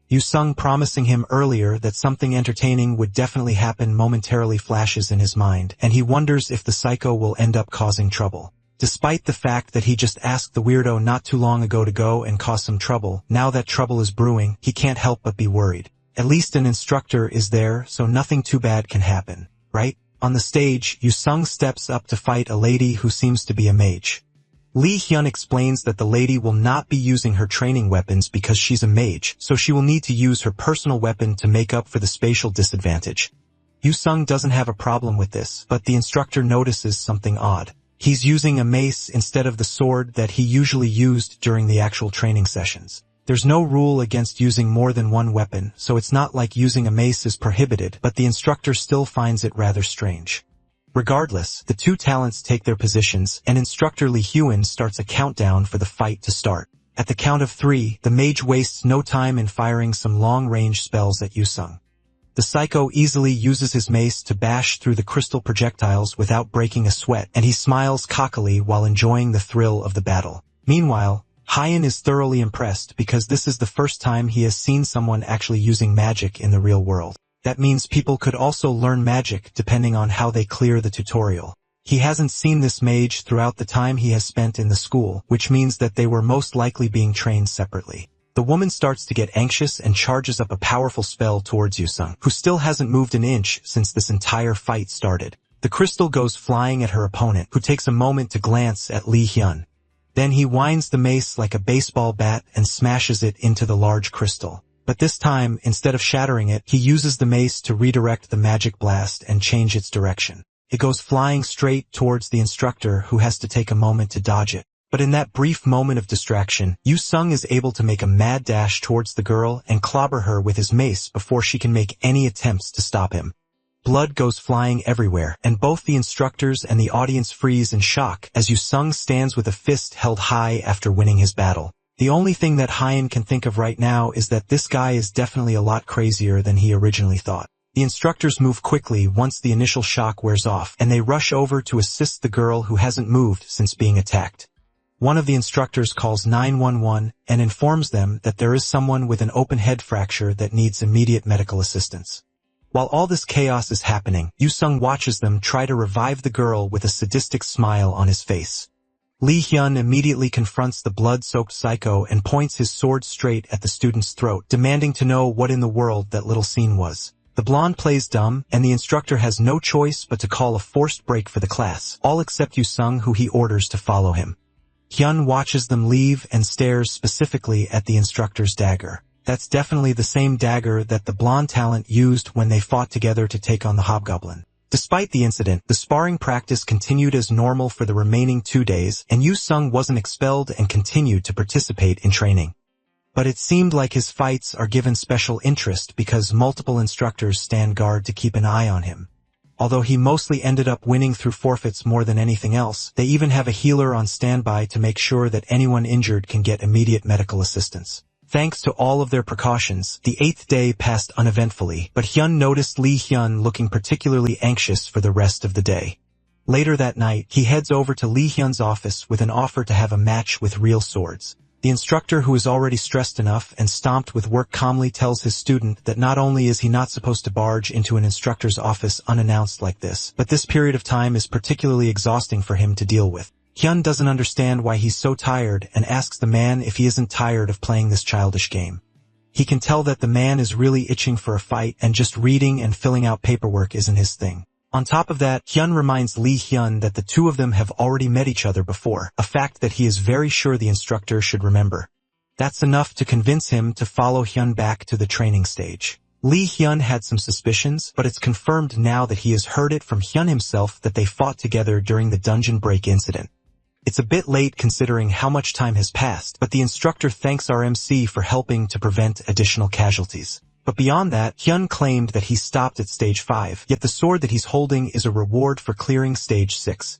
Yu-sung promising him earlier that something entertaining would definitely happen momentarily flashes in his mind, and he wonders if the psycho will end up causing trouble. Despite the fact that he just asked the weirdo not too long ago to go and cause some trouble, now that trouble is brewing, he can't help but be worried. At least an instructor is there, so nothing too bad can happen, right? On the stage, Yu-sung steps up to fight a lady who seems to be a mage. Lee Hyun explains that the lady will not be using her training weapons because she's a mage, so she will need to use her personal weapon to make up for the spatial disadvantage. Yu-sung doesn't have a problem with this, but the instructor notices something odd. He's using a mace instead of the sword that he usually used during the actual training sessions. There's no rule against using more than one weapon, so it's not like using a mace is prohibited, but the instructor still finds it rather strange. Regardless, the 2 talents take their positions, and instructor Lee Hyun starts a countdown for the fight to start. At the count of 3, the mage wastes no time in firing some long-range spells at Yu-sung. The psycho easily uses his mace to bash through the crystal projectiles without breaking a sweat, and he smiles cockily while enjoying the thrill of the battle. Meanwhile, Hyen is thoroughly impressed because this is the first time he has seen someone actually using magic in the real world. That means people could also learn magic depending on how they clear the tutorial. He hasn't seen this mage throughout the time he has spent in the school, which means that they were most likely being trained separately. The woman starts to get anxious and charges up a powerful spell towards Yu-sung, who still hasn't moved an inch since this entire fight started. The crystal goes flying at her opponent, who takes a moment to glance at Lee Hyun. Then he winds the mace like a baseball bat and smashes it into the large crystal. But this time, instead of shattering it, he uses the mace to redirect the magic blast and change its direction. It goes flying straight towards the instructor, who has to take a moment to dodge it. But in that brief moment of distraction, Yu-sung is able to make a mad dash towards the girl and clobber her with his mace before she can make any attempts to stop him. Blood goes flying everywhere, and both the instructors and the audience freeze in shock as Yu-sung stands with a fist held high after winning his battle. The only thing that Hyen can think of right now is that this guy is definitely a lot crazier than he originally thought. The instructors move quickly once the initial shock wears off, and they rush over to assist the girl who hasn't moved since being attacked. One of the instructors calls 911 and informs them that there is someone with an open head fracture that needs immediate medical assistance. While all this chaos is happening, Yu-sung watches them try to revive the girl with a sadistic smile on his face. Lee Hyun immediately confronts the blood-soaked psycho and points his sword straight at the student's throat, demanding to know what in the world that little scene was. The blonde plays dumb, and the instructor has no choice but to call a forced break for the class, all except Yu-sung, who he orders to follow him. Hyun watches them leave and stares specifically at the instructor's dagger. That's definitely the same dagger that the blonde talent used when they fought together to take on the hobgoblin. Despite the incident, the sparring practice continued as normal for the remaining 2 days, and Yu-sung wasn't expelled and continued to participate in training. But it seemed like his fights are given special interest because multiple instructors stand guard to keep an eye on him. Although he mostly ended up winning through forfeits more than anything else, they even have a healer on standby to make sure that anyone injured can get immediate medical assistance. Thanks to all of their precautions, the 8th day passed uneventfully, but Hyun noticed Lee Hyun looking particularly anxious for the rest of the day. Later that night, he heads over to Lee Hyun's office with an offer to have a match with real swords. The instructor, who is already stressed enough and stomped with work, calmly tells his student that not only is he not supposed to barge into an instructor's office unannounced like this, but this period of time is particularly exhausting for him to deal with. Hyun doesn't understand why he's so tired and asks the man if he isn't tired of playing this childish game. He can tell that the man is really itching for a fight, and just reading and filling out paperwork isn't his thing. On top of that, Hyun reminds Lee Hyun that the two of them have already met each other before, a fact that he is very sure the instructor should remember. That's enough to convince him to follow Hyun back to the training stage. Lee Hyun had some suspicions, but it's confirmed now that he has heard it from Hyun himself that they fought together during the dungeon break incident. It's a bit late considering how much time has passed, but the instructor thanks our MC for helping to prevent additional casualties. But beyond that, Hyun claimed that he stopped at stage 5, yet the sword that he's holding is a reward for clearing stage 6.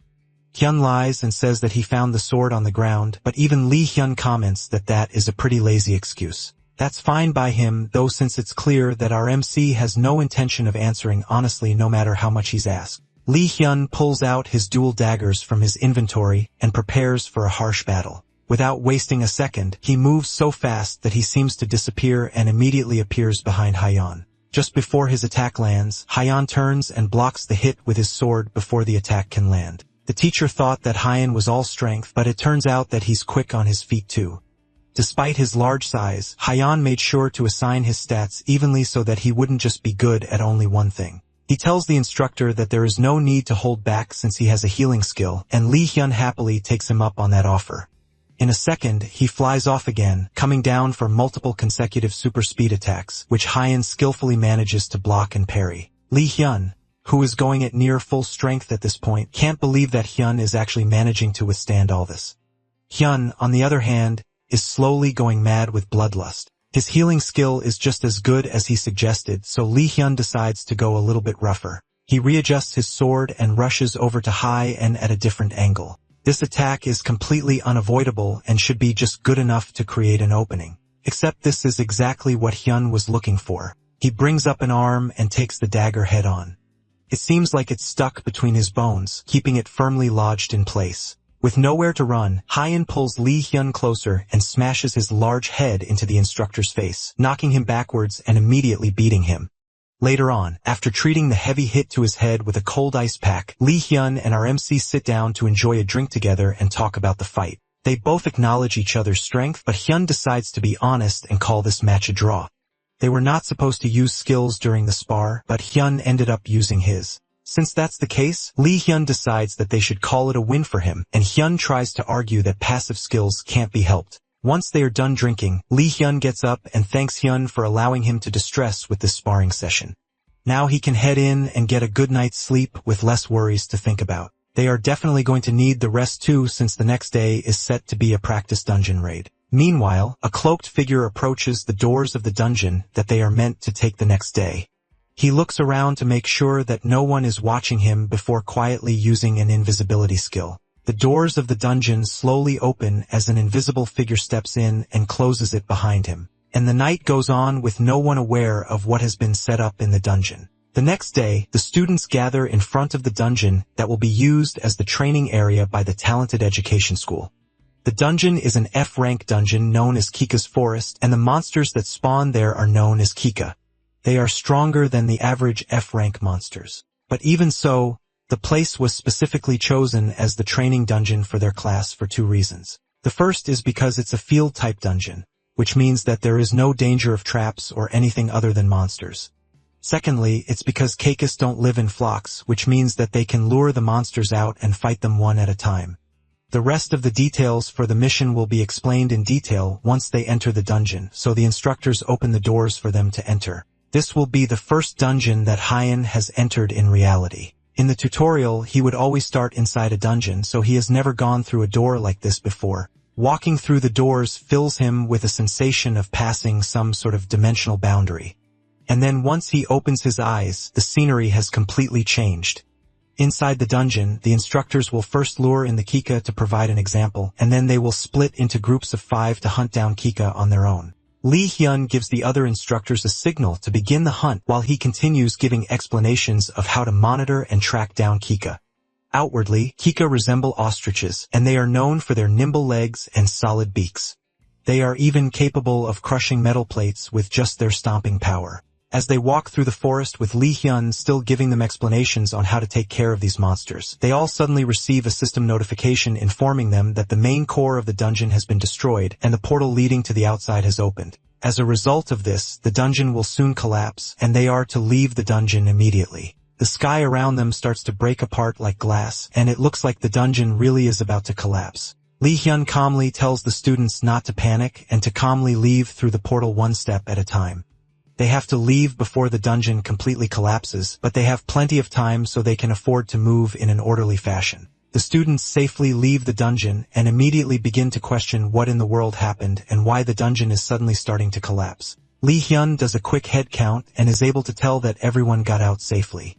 Hyun lies and says that he found the sword on the ground, but even Lee Hyun comments that that is a pretty lazy excuse. That's fine by him, though, since it's clear that our MC has no intention of answering honestly no matter how much he's asked. Lee Hyun pulls out his dual daggers from his inventory and prepares for a harsh battle. Without wasting a second, he moves so fast that he seems to disappear and immediately appears behind Hyun. Just before his attack lands, Hyun turns and blocks the hit with his sword before the attack can land. The teacher thought that Hyun was all strength, but it turns out that he's quick on his feet too. Despite his large size, Hyun made sure to assign his stats evenly so that he wouldn't just be good at only one thing. He tells the instructor that there is no need to hold back since he has a healing skill, and Lee Hyun happily takes him up on that offer. In a second, he flies off again, coming down for multiple consecutive super speed attacks, which Hyun skillfully manages to block and parry. Lee Hyun, who is going at near full strength at this point, can't believe that Hyun is actually managing to withstand all this. Hyun, on the other hand, is slowly going mad with bloodlust. His healing skill is just as good as he suggested, so Lee Hyun decides to go a little bit rougher. He readjusts his sword and rushes over to Hyun at a different angle. This attack is completely unavoidable and should be just good enough to create an opening. Except this is exactly what Hyun was looking for. He brings up an arm and takes the dagger head on. It seems like it's stuck between his bones, keeping it firmly lodged in place. With nowhere to run, Hyun pulls Lee Hyun closer and smashes his large head into the instructor's face, knocking him backwards and immediately beating him. Later on, after treating the heavy hit to his head with a cold ice pack, Lee Hyun and our MC sit down to enjoy a drink together and talk about the fight. They both acknowledge each other's strength, but Hyun decides to be honest and call this match a draw. They were not supposed to use skills during the spar, but Hyun ended up using his. Since that's the case, Lee Hyun decides that they should call it a win for him, and Hyun tries to argue that passive skills can't be helped. Once they are done drinking, Lee Hyun gets up and thanks Hyun for allowing him to distress with this sparring session. Now he can head in and get a good night's sleep with less worries to think about. They are definitely going to need the rest too, since the next day is set to be a practice dungeon raid. Meanwhile, a cloaked figure approaches the doors of the dungeon that they are meant to take the next day. He looks around to make sure that no one is watching him before quietly using an invisibility skill. The doors of the dungeon slowly open as an invisible figure steps in and closes it behind him. And the night goes on with no one aware of what has been set up in the dungeon. The next day, the students gather in front of the dungeon that will be used as the training area by the Talented Education School. The dungeon is an F-rank dungeon known as Kika's Forest, and the monsters that spawn there are known as Kika. They are stronger than the average F-rank monsters. But even so, The place was specifically chosen as the training dungeon for their class for 2 reasons. The first is because it's a field-type dungeon, which means that there is no danger of traps or anything other than monsters. Secondly, it's because Caicus don't live in flocks, which means that they can lure the monsters out and fight them one at a time. The rest of the details for the mission will be explained in detail once they enter the dungeon, so the instructors open the doors for them to enter. This will be the first dungeon that Hyan has entered in reality. In the tutorial, he would always start inside a dungeon, so he has never gone through a door like this before. Walking through the doors fills him with a sensation of passing some sort of dimensional boundary. And then once he opens his eyes, the scenery has completely changed. Inside the dungeon, the instructors will first lure in the Kika to provide an example, and then they will split into groups of 5 to hunt down Kika on their own. Lee Hyun gives the other instructors a signal to begin the hunt while he continues giving explanations of how to monitor and track down Kika. Outwardly, Kika resemble ostriches, and they are known for their nimble legs and solid beaks. They are even capable of crushing metal plates with just their stomping power. As they walk through the forest with Lee Hyun still giving them explanations on how to take care of these monsters, they all suddenly receive a system notification informing them that the main core of the dungeon has been destroyed and the portal leading to the outside has opened. As a result of this, the dungeon will soon collapse, and they are to leave the dungeon immediately. The sky around them starts to break apart like glass, and it looks like the dungeon really is about to collapse. Lee Hyun calmly tells the students not to panic and to calmly leave through the portal one step at a time. They have to leave before the dungeon completely collapses, but they have plenty of time so they can afford to move in an orderly fashion. The students safely leave the dungeon and immediately begin to question what in the world happened and why the dungeon is suddenly starting to collapse. Lee Hyun does a quick head count and is able to tell that everyone got out safely.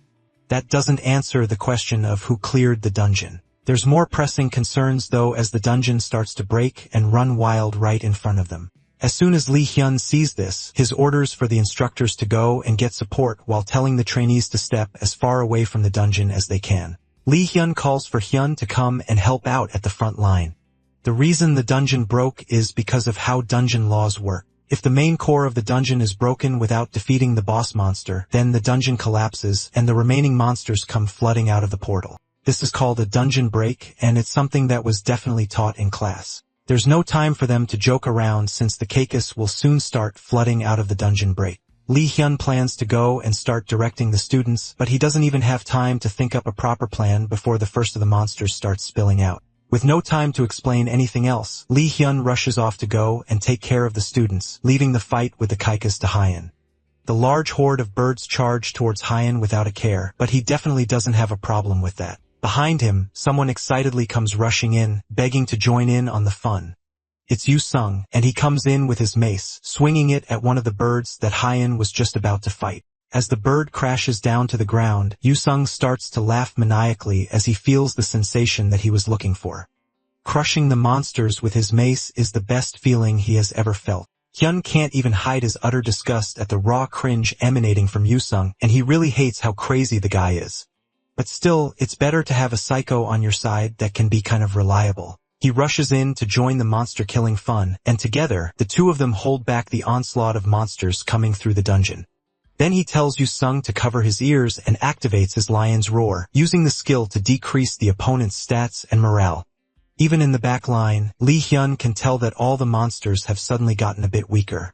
That doesn't answer the question of who cleared the dungeon. There's more pressing concerns though as the dungeon starts to break and run wild right in front of them. As soon as Lee Hyun sees this, his orders for the instructors to go and get support while telling the trainees to step as far away from the dungeon as they can. Lee Hyun calls for Hyun to come and help out at the front line. The reason the dungeon broke is because of how dungeon laws work. If the main core of the dungeon is broken without defeating the boss monster, then the dungeon collapses and the remaining monsters come flooding out of the portal. This is called a dungeon break, and it's something that was definitely taught in class. There's no time for them to joke around since the Caicus will soon start flooding out of the dungeon break. Lee Hyun plans to go and start directing the students, but he doesn't even have time to think up a proper plan before the first of the monsters starts spilling out. With no time to explain anything else, Lee Hyun rushes off to go and take care of the students, leaving the fight with the Caicus to Hyan. The large horde of birds charge towards Hyan without a care, but he definitely doesn't have a problem with that. Behind him, someone excitedly comes rushing in, begging to join in on the fun. It's Yu-sung, and he comes in with his mace, swinging it at one of the birds that Hyan was just about to fight. As the bird crashes down to the ground, Yu-sung starts to laugh maniacally as he feels the sensation that he was looking for. Crushing the monsters with his mace is the best feeling he has ever felt. Hyun can't even hide his utter disgust at the raw cringe emanating from Yu-sung, and he really hates how crazy the guy is. But still, it's better to have a psycho on your side that can be kind of reliable. He rushes in to join the monster-killing fun, and together, the two of them hold back the onslaught of monsters coming through the dungeon. Then he tells Yu-sung to cover his ears and activates his lion's roar, using the skill to decrease the opponent's stats and morale. Even in the back line, Lee Hyun can tell that all the monsters have suddenly gotten a bit weaker.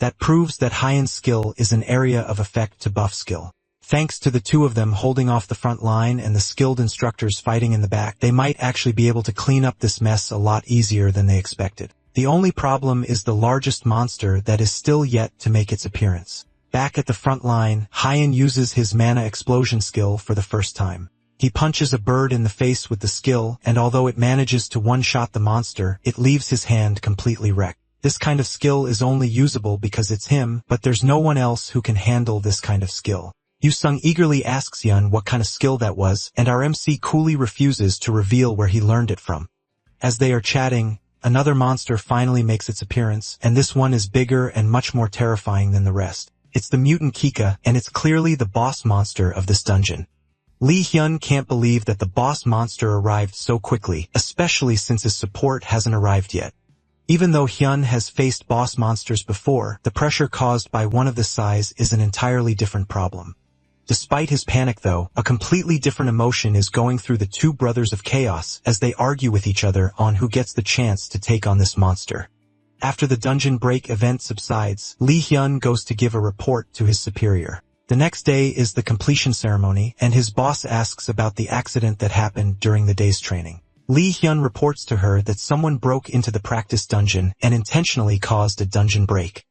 That proves that Hyan's skill is an area of effect to buff skill. Thanks to the two of them holding off the front line and the skilled instructors fighting in the back, they might actually be able to clean up this mess a lot easier than they expected. The only problem is the largest monster that is still yet to make its appearance. Back at the front line, Hyan uses his mana explosion skill for the first time. He punches a bird in the face with the skill, and although it manages to one-shot the monster, it leaves his hand completely wrecked. This kind of skill is only usable because it's him, but there's no one else who can handle this kind of skill. Yu-sung eagerly asks Hyun what kind of skill that was, and our MC coolly refuses to reveal where he learned it from. As they are chatting, another monster finally makes its appearance, and this one is bigger and much more terrifying than the rest. It's the mutant Kika, and it's clearly the boss monster of this dungeon. Lee Hyun can't believe that the boss monster arrived so quickly, especially since his support hasn't arrived yet. Even though Hyun has faced boss monsters before, the pressure caused by one of this size is an entirely different problem. Despite his panic though, a completely different emotion is going through the two brothers of chaos as they argue with each other on who gets the chance to take on this monster. After the dungeon break event subsides, Lee Hyun goes to give a report to his superior. The next day is the completion ceremony, and his boss asks about the accident that happened during the day's training. Lee Hyun reports to her that someone broke into the practice dungeon and intentionally caused a dungeon break.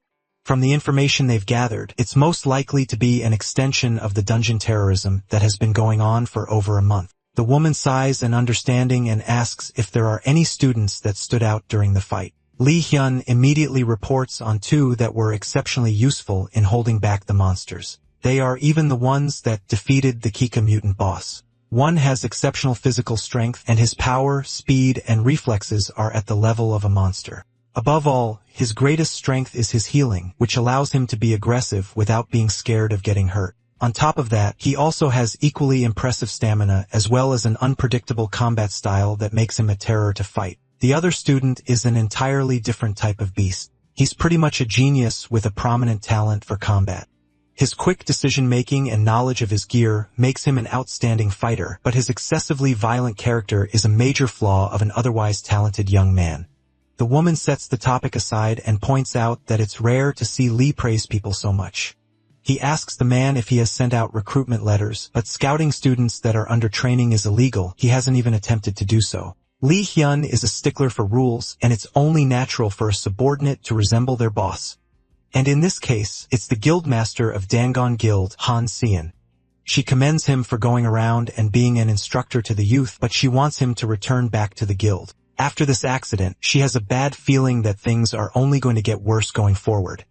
From the information they've gathered, it's most likely to be an extension of the dungeon terrorism that has been going on for over a month. The woman sighs in understanding and asks if there are any students that stood out during the fight. Lee Hyun immediately reports on two that were exceptionally useful in holding back the monsters. They are even the ones that defeated the Kika mutant boss. One has exceptional physical strength, and his power, speed, and reflexes are at the level of a monster. Above all, his greatest strength is his healing, which allows him to be aggressive without being scared of getting hurt. On top of that, he also has equally impressive stamina as well as an unpredictable combat style that makes him a terror to fight. The other student is an entirely different type of beast. He's pretty much a genius with a prominent talent for combat. His quick decision-making and knowledge of his gear makes him an outstanding fighter, but his excessively violent character is a major flaw of an otherwise talented young man. The woman sets the topic aside and points out that it's rare to see Lee praise people so much. He asks the man if he has sent out recruitment letters, but scouting students that are under training is illegal. He hasn't even attempted to do so. Lee Hyun is a stickler for rules, and it's only natural for a subordinate to resemble their boss. And in this case, it's the guildmaster of Dangon Guild, Han Seon. She commends him for going around and being an instructor to the youth, but she wants him to return back to the guild. After this accident, she has a bad feeling that things are only going to get worse going forward.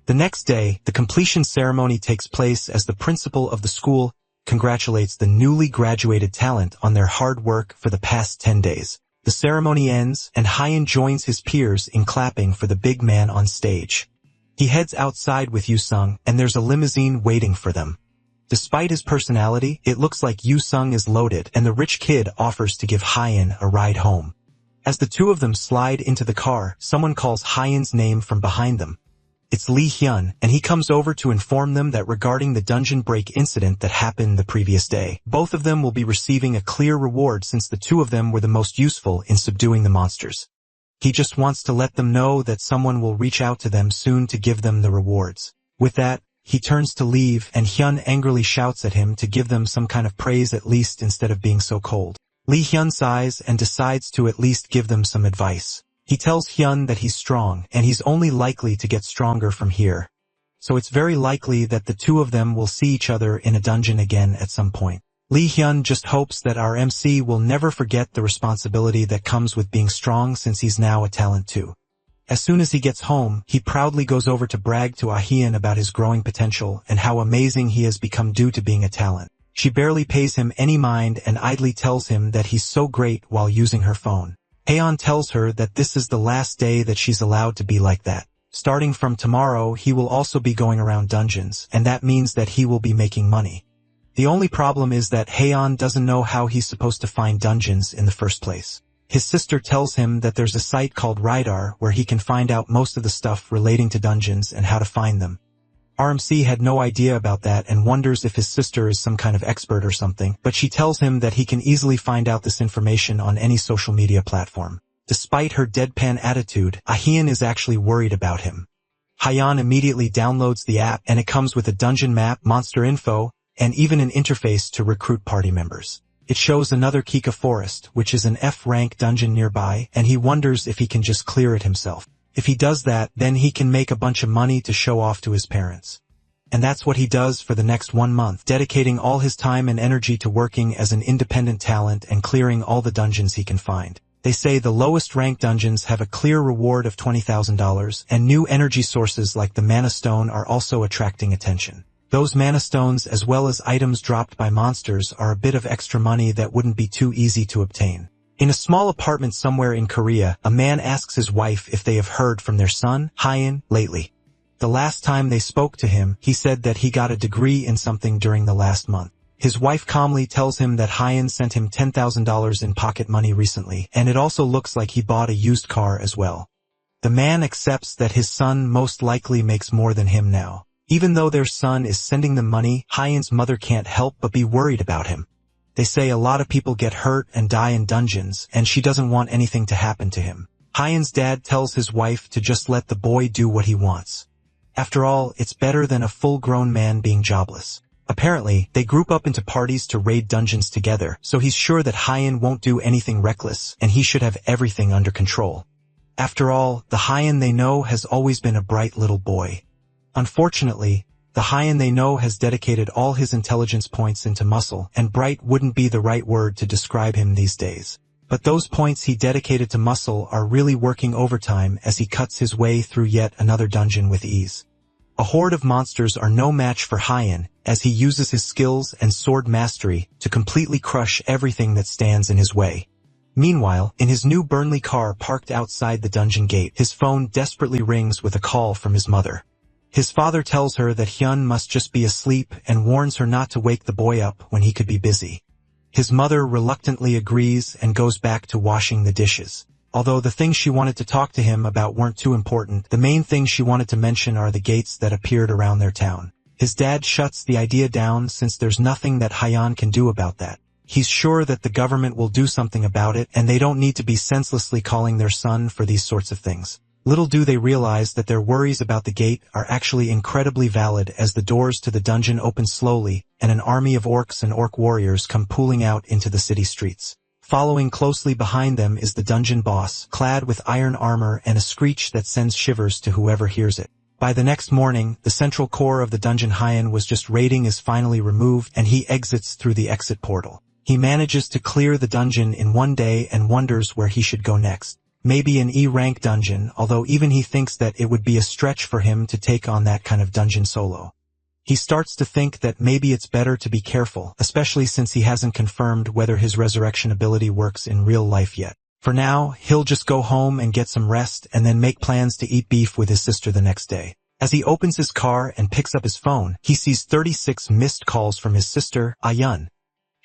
The next day, the completion ceremony takes place as the principal of the school congratulates the newly graduated talent on their hard work for the past 10 days. The ceremony ends, and Hyun joins his peers in clapping for the big man on stage. He heads outside with Yoo-sung, and there's a limousine waiting for them. Despite his personality, it looks like Yoo-sung is loaded, and the rich kid offers to give Hyun a ride home. As the two of them slide into the car, someone calls Hyun's name from behind them. It's Lee Hyun, and he comes over to inform them that regarding the dungeon break incident that happened the previous day, both of them will be receiving a clear reward since the two of them were the most useful in subduing the monsters. He just wants to let them know that someone will reach out to them soon to give them the rewards. With that, he turns to leave, and Hyun angrily shouts at him to give them some kind of praise at least instead of being so cold. Lee Hyun sighs and decides to at least give them some advice. He tells Hyun that he's strong, and he's only likely to get stronger from here. So it's very likely that the two of them will see each other in a dungeon again at some point. Lee Hyun just hopes that our MC will never forget the responsibility that comes with being strong since he's now a talent too. As soon as he gets home, he proudly goes over to brag to Ah-hyun about his growing potential and how amazing he has become due to being a talent. She barely pays him any mind and idly tells him that he's so great while using her phone. Haeon tells her that this is the last day that she's allowed to be like that. Starting from tomorrow, he will also be going around dungeons, and that means that he will be making money. The only problem is that Haeon doesn't know how he's supposed to find dungeons in the first place. His sister tells him that there's a site called Rydar where he can find out most of the stuff relating to dungeons and how to find them. RMC had no idea about that and wonders if his sister is some kind of expert or something, but she tells him that he can easily find out this information on any social media platform. Despite her deadpan attitude, Ah-hyun is actually worried about him. Haeon immediately downloads the app, and it comes with a dungeon map, monster info, and even an interface to recruit party members. It shows another Kika forest, which is an F-rank dungeon nearby, and he wonders if he can just clear it himself. If he does that, then he can make a bunch of money to show off to his parents. And that's what he does for the next 1 month, dedicating all his time and energy to working as an independent talent and clearing all the dungeons he can find. They say the lowest ranked dungeons have a clear reward of $20,000, and new energy sources like the Mana Stone are also attracting attention. Those Mana Stones, as well as items dropped by monsters, are a bit of extra money that wouldn't be too easy to obtain. In a small apartment somewhere in Korea, a man asks his wife if they have heard from their son, Hyun, lately. The last time they spoke to him, he said that he got a degree in something during the last month. His wife calmly tells him that Hyun sent him $10,000 in pocket money recently, and it also looks like he bought a used car as well. The man accepts that his son most likely makes more than him now. Even though their son is sending them money, Hyan's mother can't help but be worried about him. They say a lot of people get hurt and die in dungeons, and she doesn't want anything to happen to him. Hyan's dad tells his wife to just let the boy do what he wants. After all, it's better than a full-grown man being jobless. Apparently, they group up into parties to raid dungeons together, so he's sure that Hyan won't do anything reckless, and he should have everything under control. After all, the Hyan they know has always been a bright little boy. Unfortunately, the Hyan they know has dedicated all his intelligence points into muscle, and bright wouldn't be the right word to describe him these days. But those points he dedicated to muscle are really working overtime as he cuts his way through yet another dungeon with ease. A horde of monsters are no match for Hyan, as he uses his skills and sword mastery to completely crush everything that stands in his way. Meanwhile, in his new Burnley car parked outside the dungeon gate, his phone desperately rings with a call from his mother. His father tells her that Hyun must just be asleep and warns her not to wake the boy up when he could be busy. His mother reluctantly agrees and goes back to washing the dishes. Although the things she wanted to talk to him about weren't too important, the main things she wanted to mention are the gates that appeared around their town. His dad shuts the idea down since there's nothing that Hyan can do about that. He's sure that the government will do something about it, and they don't need to be senselessly calling their son for these sorts of things. Little do they realize that their worries about the gate are actually incredibly valid as the doors to the dungeon open slowly and an army of orcs and orc warriors come pooling out into the city streets. Following closely behind them is the dungeon boss, clad with iron armor and a screech that sends shivers to whoever hears it. By the next morning, the central core of the dungeon Hyan was just raiding is finally removed and he exits through the exit portal. He manages to clear the dungeon in one day and wonders where he should go next. Maybe an E-rank dungeon, although even he thinks that it would be a stretch for him to take on that kind of dungeon solo. He starts to think that maybe it's better to be careful, especially since he hasn't confirmed whether his resurrection ability works in real life yet. For now, he'll just go home and get some rest and then make plans to eat beef with his sister the next day. As he opens his car and picks up his phone, he sees 36 missed calls from his sister, Ayun.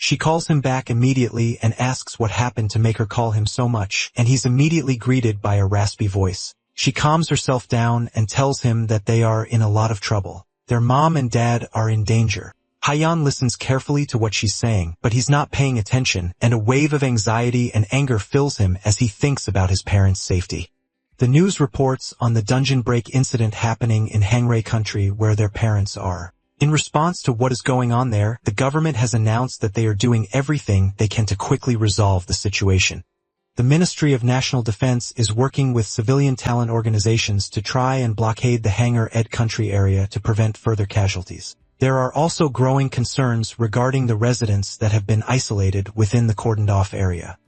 She calls him back immediately and asks what happened to make her call him so much, and he's immediately greeted by a raspy voice. She calms herself down and tells him that they are in a lot of trouble. Their mom and dad are in danger. Hyan listens carefully to what she's saying, but he's not paying attention, and a wave of anxiety and anger fills him as he thinks about his parents' safety. The news reports on the dungeon break incident happening in Hangray country where their parents are. In response to what is going on there, the government has announced that they are doing everything they can to quickly resolve the situation. The Ministry of National Defense is working with civilian talent organizations to try and blockade the Hangar Ed country area to prevent further casualties. There are also growing concerns regarding the residents that have been isolated within the cordoned-off area.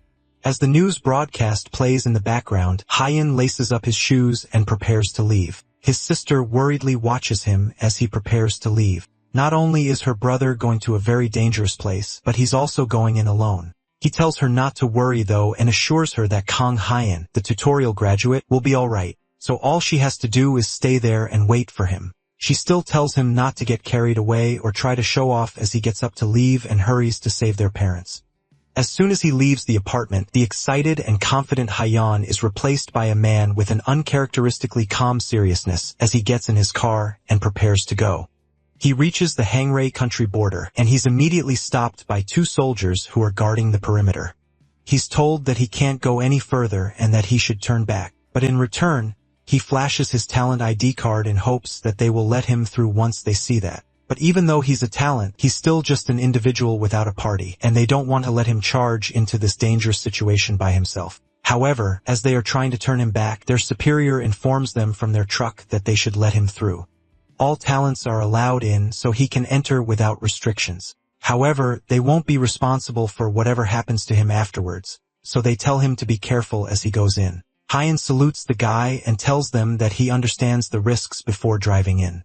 As the news broadcast plays in the background, Hyan laces up his shoes and prepares to leave. His sister worriedly watches him as he prepares to leave. Not only is her brother going to a very dangerous place, but he's also going in alone. He tells her not to worry though and assures her that Kang Hyan, the tutorial graduate, will be alright, so all she has to do is stay there and wait for him. She still tells him not to get carried away or try to show off as he gets up to leave and hurries to save their parents. As soon as he leaves the apartment, the excited and confident Hyan is replaced by a man with an uncharacteristically calm seriousness as he gets in his car and prepares to go. He reaches the Hangray country border, and he's immediately stopped by 2 soldiers who are guarding the perimeter. He's told that he can't go any further and that he should turn back, but in return, he flashes his talent ID card in hopes that they will let him through once they see that. But even though he's a talent, he's still just an individual without a party, and they don't want to let him charge into this dangerous situation by himself. However, as they are trying to turn him back, their superior informs them from their truck that they should let him through. All talents are allowed in, so he can enter without restrictions. However, they won't be responsible for whatever happens to him afterwards, so they tell him to be careful as he goes in. Hyan salutes the guy and tells them that he understands the risks before driving in.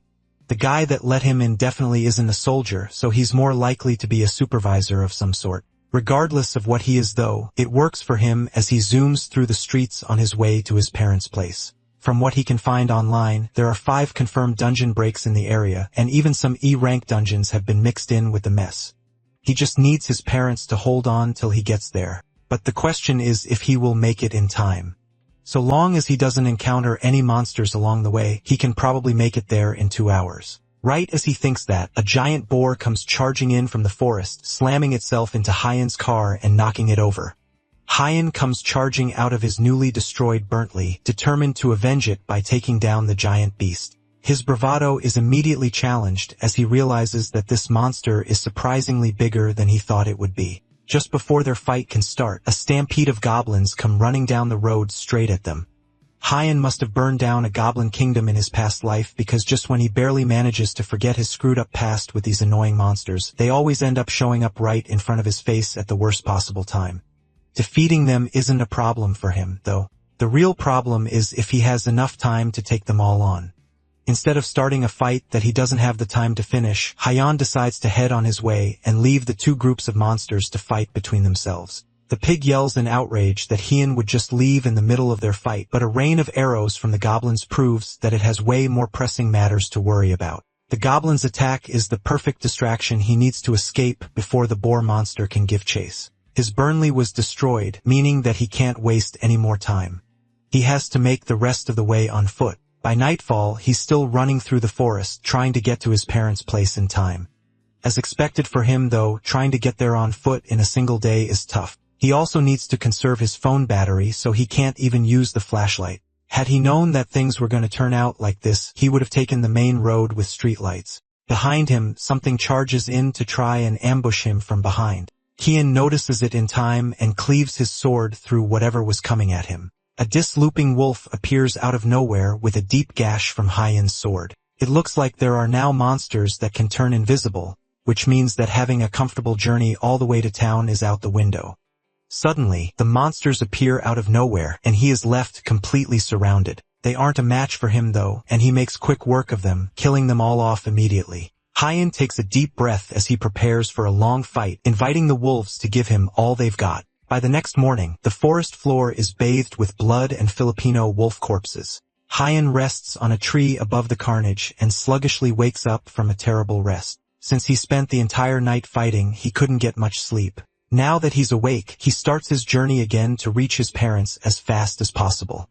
The guy that let him in definitely isn't a soldier, so he's more likely to be a supervisor of some sort. Regardless of what he is though, it works for him as he zooms through the streets on his way to his parents' place. From what he can find online, there are 5 confirmed dungeon breaks in the area, and even some E-rank dungeons have been mixed in with the mess. He just needs his parents to hold on till he gets there. But the question is if he will make it in time. So long as he doesn't encounter any monsters along the way, he can probably make it there in 2 hours. Right as he thinks that, a giant boar comes charging in from the forest, slamming itself into Hyen's car and knocking it over. Hyen comes charging out of his newly destroyed Burntly, determined to avenge it by taking down the giant beast. His bravado is immediately challenged as he realizes that this monster is surprisingly bigger than he thought it would be. Just before their fight can start, a stampede of goblins come running down the road straight at them. Hyen must have burned down a goblin kingdom in his past life, because just when he barely manages to forget his screwed-up past with these annoying monsters, they always end up showing up right in front of his face at the worst possible time. Defeating them isn't a problem for him, though. The real problem is if he has enough time to take them all on. Instead of starting a fight that he doesn't have the time to finish, Hyen decides to head on his way and leave the two groups of monsters to fight between themselves. The pig yells in outrage that Hyen would just leave in the middle of their fight, but a rain of arrows from the goblins proves that it has way more pressing matters to worry about. The goblin's attack is the perfect distraction he needs to escape before the boar monster can give chase. His Burnley was destroyed, meaning that he can't waste any more time. He has to make the rest of the way on foot. By nightfall, he's still running through the forest, trying to get to his parents' place in time. As expected for him, though, trying to get there on foot in a single day is tough. He also needs to conserve his phone battery, so he can't even use the flashlight. Had he known that things were going to turn out like this, he would have taken the main road with streetlights. Behind him, something charges in to try and ambush him from behind. Hyen notices it in time and cleaves his sword through whatever was coming at him. A dislooping wolf appears out of nowhere with a deep gash from Hyen's sword. It looks like there are now monsters that can turn invisible, which means that having a comfortable journey all the way to town is out the window. Suddenly, the monsters appear out of nowhere, and he is left completely surrounded. They aren't a match for him though, and he makes quick work of them, killing them all off immediately. Hyen takes a deep breath as he prepares for a long fight, inviting the wolves to give him all they've got. By the next morning, the forest floor is bathed with blood and Filipino wolf corpses. Hyen rests on a tree above the carnage and sluggishly wakes up from a terrible rest. Since he spent the entire night fighting, he couldn't get much sleep. Now that he's awake, he starts his journey again to reach his parents as fast as possible.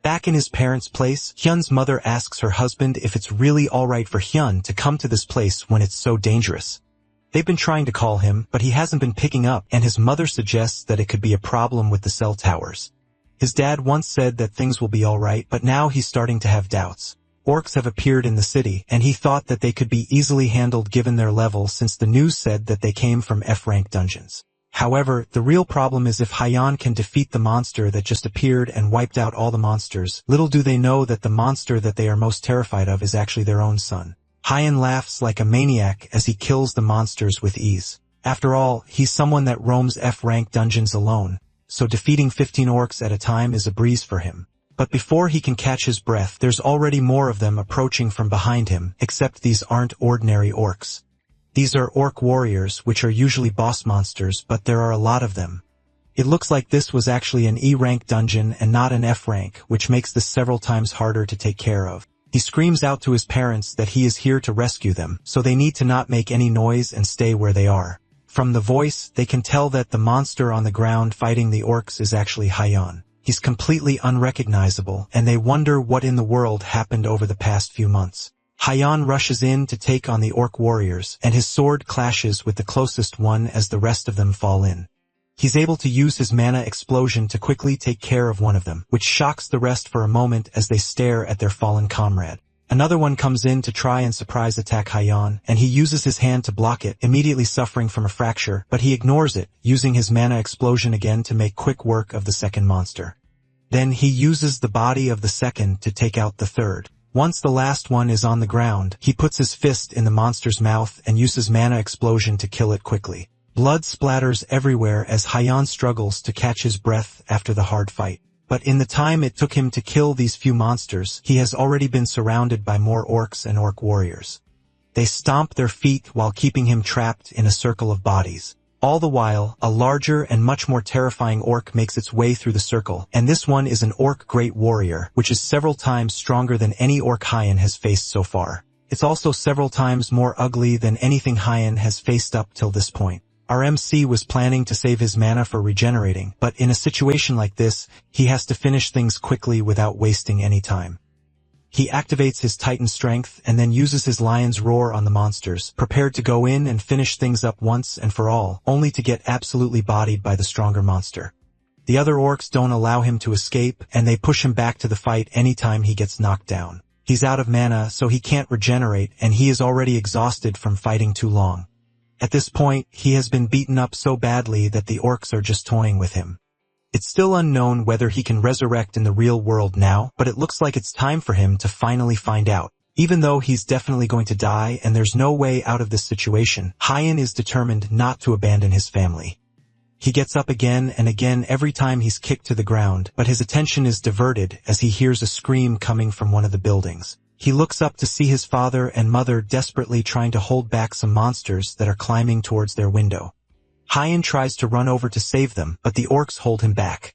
Back in his parents' place, Hyun's mother asks her husband if it's really alright for Hyun to come to this place when it's so dangerous. They've been trying to call him, but he hasn't been picking up, and his mother suggests that it could be a problem with the cell towers. His dad once said that things will be alright, but now he's starting to have doubts. Orcs have appeared in the city, and he thought that they could be easily handled given their level, since the news said that they came from F-rank dungeons. However, the real problem is if Hyen can defeat the monster that just appeared and wiped out all the monsters. Little do they know that the monster that they are most terrified of is actually their own son. Hyen laughs like a maniac as he kills the monsters with ease. After all, he's someone that roams F-rank dungeons alone, so defeating 15 orcs at a time is a breeze for him. But before he can catch his breath, there's already more of them approaching from behind him, except these aren't ordinary orcs. These are orc warriors, which are usually boss monsters, but there are a lot of them. It looks like this was actually an E-rank dungeon and not an F-rank, which makes this several times harder to take care of. He screams out to his parents that he is here to rescue them, so they need to not make any noise and stay where they are. From the voice, they can tell that the monster on the ground fighting the orcs is actually Hyen. He's completely unrecognizable, and they wonder what in the world happened over the past few months. Hyen rushes in to take on the orc warriors, and his sword clashes with the closest one as the rest of them fall in. He's able to use his mana explosion to quickly take care of one of them, which shocks the rest for a moment as they stare at their fallen comrade. Another one comes in to try and surprise attack Hyen, and he uses his hand to block it, immediately suffering from a fracture, but he ignores it, using his mana explosion again to make quick work of the second monster. Then he uses the body of the second to take out the third. Once the last one is on the ground, he puts his fist in the monster's mouth and uses mana explosion to kill it quickly. Blood splatters everywhere as Hyen struggles to catch his breath after the hard fight. But in the time it took him to kill these few monsters, he has already been surrounded by more orcs and orc warriors. They stomp their feet while keeping him trapped in a circle of bodies. All the while, a larger and much more terrifying orc makes its way through the circle, and this one is an orc great warrior, which is several times stronger than any orc Hyen has faced so far. It's also several times more ugly than anything Hyen has faced up till this point. Our MC was planning to save his mana for regenerating, but in a situation like this, he has to finish things quickly without wasting any time. He activates his Titan strength and then uses his lion's roar on the monsters, prepared to go in and finish things up once and for all, only to get absolutely bodied by the stronger monster. The other orcs don't allow him to escape, and they push him back to the fight anytime he gets knocked down. He's out of mana, so he can't regenerate, and he is already exhausted from fighting too long. At this point, he has been beaten up so badly that the orcs are just toying with him. It's still unknown whether he can resurrect in the real world now, but it looks like it's time for him to finally find out. Even though he's definitely going to die and there's no way out of this situation, Hyan is determined not to abandon his family. He gets up again and again every time he's kicked to the ground, but his attention is diverted as he hears a scream coming from one of the buildings. He looks up to see his father and mother desperately trying to hold back some monsters that are climbing towards their window. Hyan tries to run over to save them, but the orcs hold him back.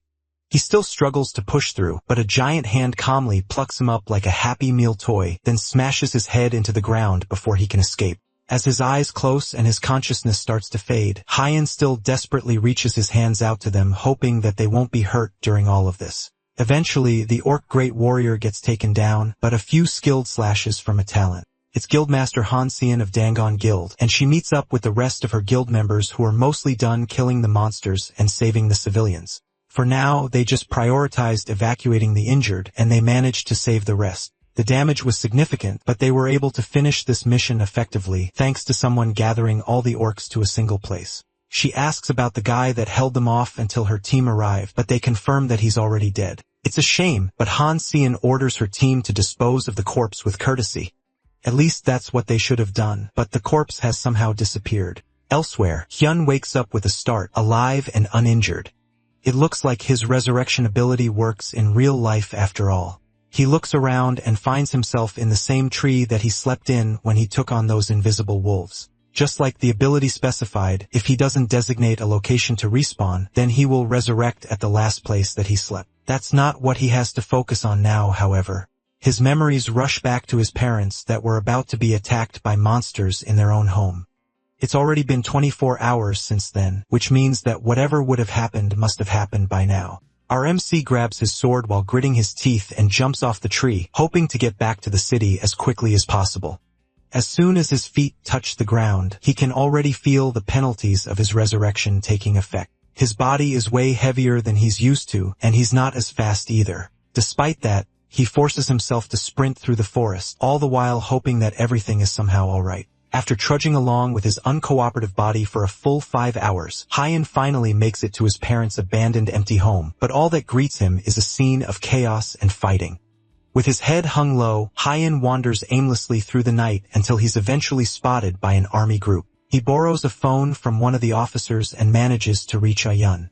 He still struggles to push through, but a giant hand calmly plucks him up like a Happy Meal toy, then smashes his head into the ground before he can escape. As his eyes close and his consciousness starts to fade, Hyan still desperately reaches his hands out to them, hoping that they won't be hurt during all of this. Eventually, the orc great warrior gets taken down, but a few skilled slashes from a talent. It's Guildmaster Hansian of Dangon Guild, and she meets up with the rest of her guild members who are mostly done killing the monsters and saving the civilians. For now, they just prioritized evacuating the injured, and they managed to save the rest. The damage was significant, but they were able to finish this mission effectively thanks to someone gathering all the orcs to a single place. She asks about the guy that held them off until her team arrived, but they confirm that he's already dead. It's a shame, but Hansian orders her team to dispose of the corpse with courtesy. At least that's what they should have done, but the corpse has somehow disappeared. Elsewhere, Hyun wakes up with a start, alive and uninjured. It looks like his resurrection ability works in real life after all. He looks around and finds himself in the same tree that he slept in when he took on those invisible wolves. Just like the ability specified, if he doesn't designate a location to respawn, then he will resurrect at the last place that he slept. That's not what he has to focus on now, however. His memories rush back to his parents that were about to be attacked by monsters in their own home. It's already been 24 hours since then, which means that whatever would have happened must have happened by now. Our MC grabs his sword while gritting his teeth and jumps off the tree, hoping to get back to the city as quickly as possible. As soon as his feet touch the ground, he can already feel the penalties of his resurrection taking effect. His body is way heavier than he's used to, and he's not as fast either. Despite that, he forces himself to sprint through the forest, all the while hoping that everything is somehow alright. After trudging along with his uncooperative body for a full 5 hours, Hyan finally makes it to his parents' abandoned empty home, but all that greets him is a scene of chaos and fighting. With his head hung low, Hyan wanders aimlessly through the night until he's eventually spotted by an army group. He borrows a phone from one of the officers and manages to reach Ayun.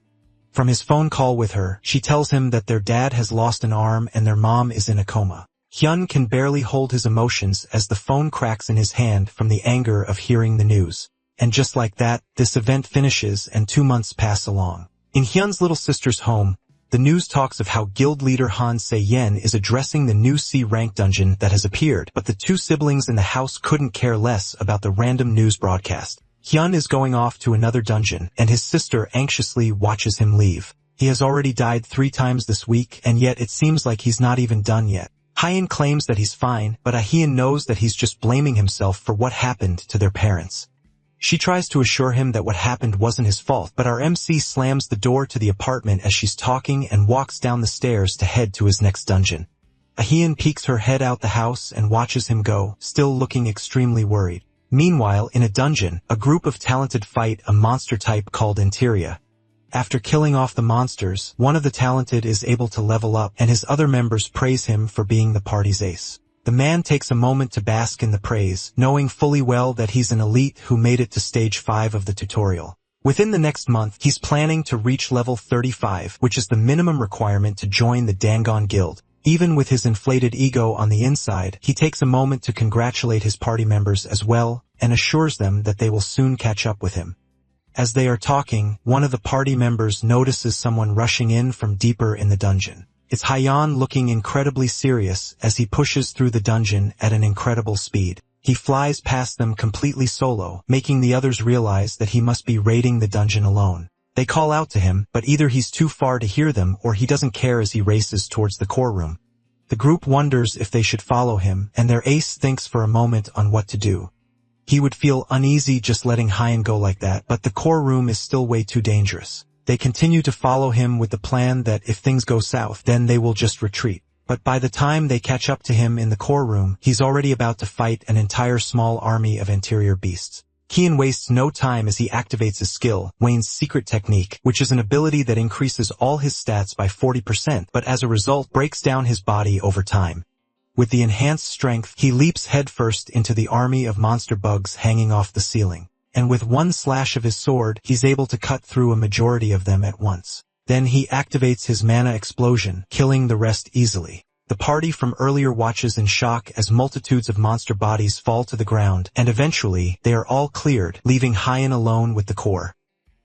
From his phone call with her, she tells him that their dad has lost an arm and their mom is in a coma. Hyun can barely hold his emotions as the phone cracks in his hand from the anger of hearing the news. And just like that, this event finishes and 2 months pass along. In Hyun's little sister's home, the news talks of how guild leader Han Se-yen is addressing the new C-rank dungeon that has appeared, but the two siblings in the house couldn't care less about the random news broadcast. Hyun is going off to another dungeon, and his sister anxiously watches him leave. He has already died 3 times this week, and yet it seems like he's not even done yet. Hyan claims that he's fine, but Ahyan knows that he's just blaming himself for what happened to their parents. She tries to assure him that what happened wasn't his fault, but our MC slams the door to the apartment as she's talking and walks down the stairs to head to his next dungeon. Ahyan peeks her head out the house and watches him go, still looking extremely worried. Meanwhile, in a dungeon, a group of talented fight a monster type called Interia. After killing off the monsters, one of the talented is able to level up, and his other members praise him for being the party's ace. The man takes a moment to bask in the praise, knowing fully well that he's an elite who made it to stage 5 of the tutorial. Within the next month, he's planning to reach level 35, which is the minimum requirement to join the Dangon Guild. Even with his inflated ego on the inside, he takes a moment to congratulate his party members as well, and assures them that they will soon catch up with him. As they are talking, one of the party members notices someone rushing in from deeper in the dungeon. It's Hyan looking incredibly serious as he pushes through the dungeon at an incredible speed. He flies past them completely solo, making the others realize that he must be raiding the dungeon alone. They call out to him, but either he's too far to hear them or he doesn't care as he races towards the core room. The group wonders if they should follow him, and their ace thinks for a moment on what to do. He would feel uneasy just letting Hyun go like that, but the core room is still way too dangerous. They continue to follow him with the plan that if things go south, then they will just retreat. But by the time they catch up to him in the core room, he's already about to fight an entire small army of interior beasts. Hyun wastes no time as he activates his skill, Wayne's secret technique, which is an ability that increases all his stats by 40%, but as a result breaks down his body over time. With the enhanced strength, he leaps headfirst into the army of monster bugs hanging off the ceiling. And with one slash of his sword, he's able to cut through a majority of them at once. Then he activates his mana explosion, killing the rest easily. The party from earlier watches in shock as multitudes of monster bodies fall to the ground, and eventually, they are all cleared, leaving Hyun alone with the core.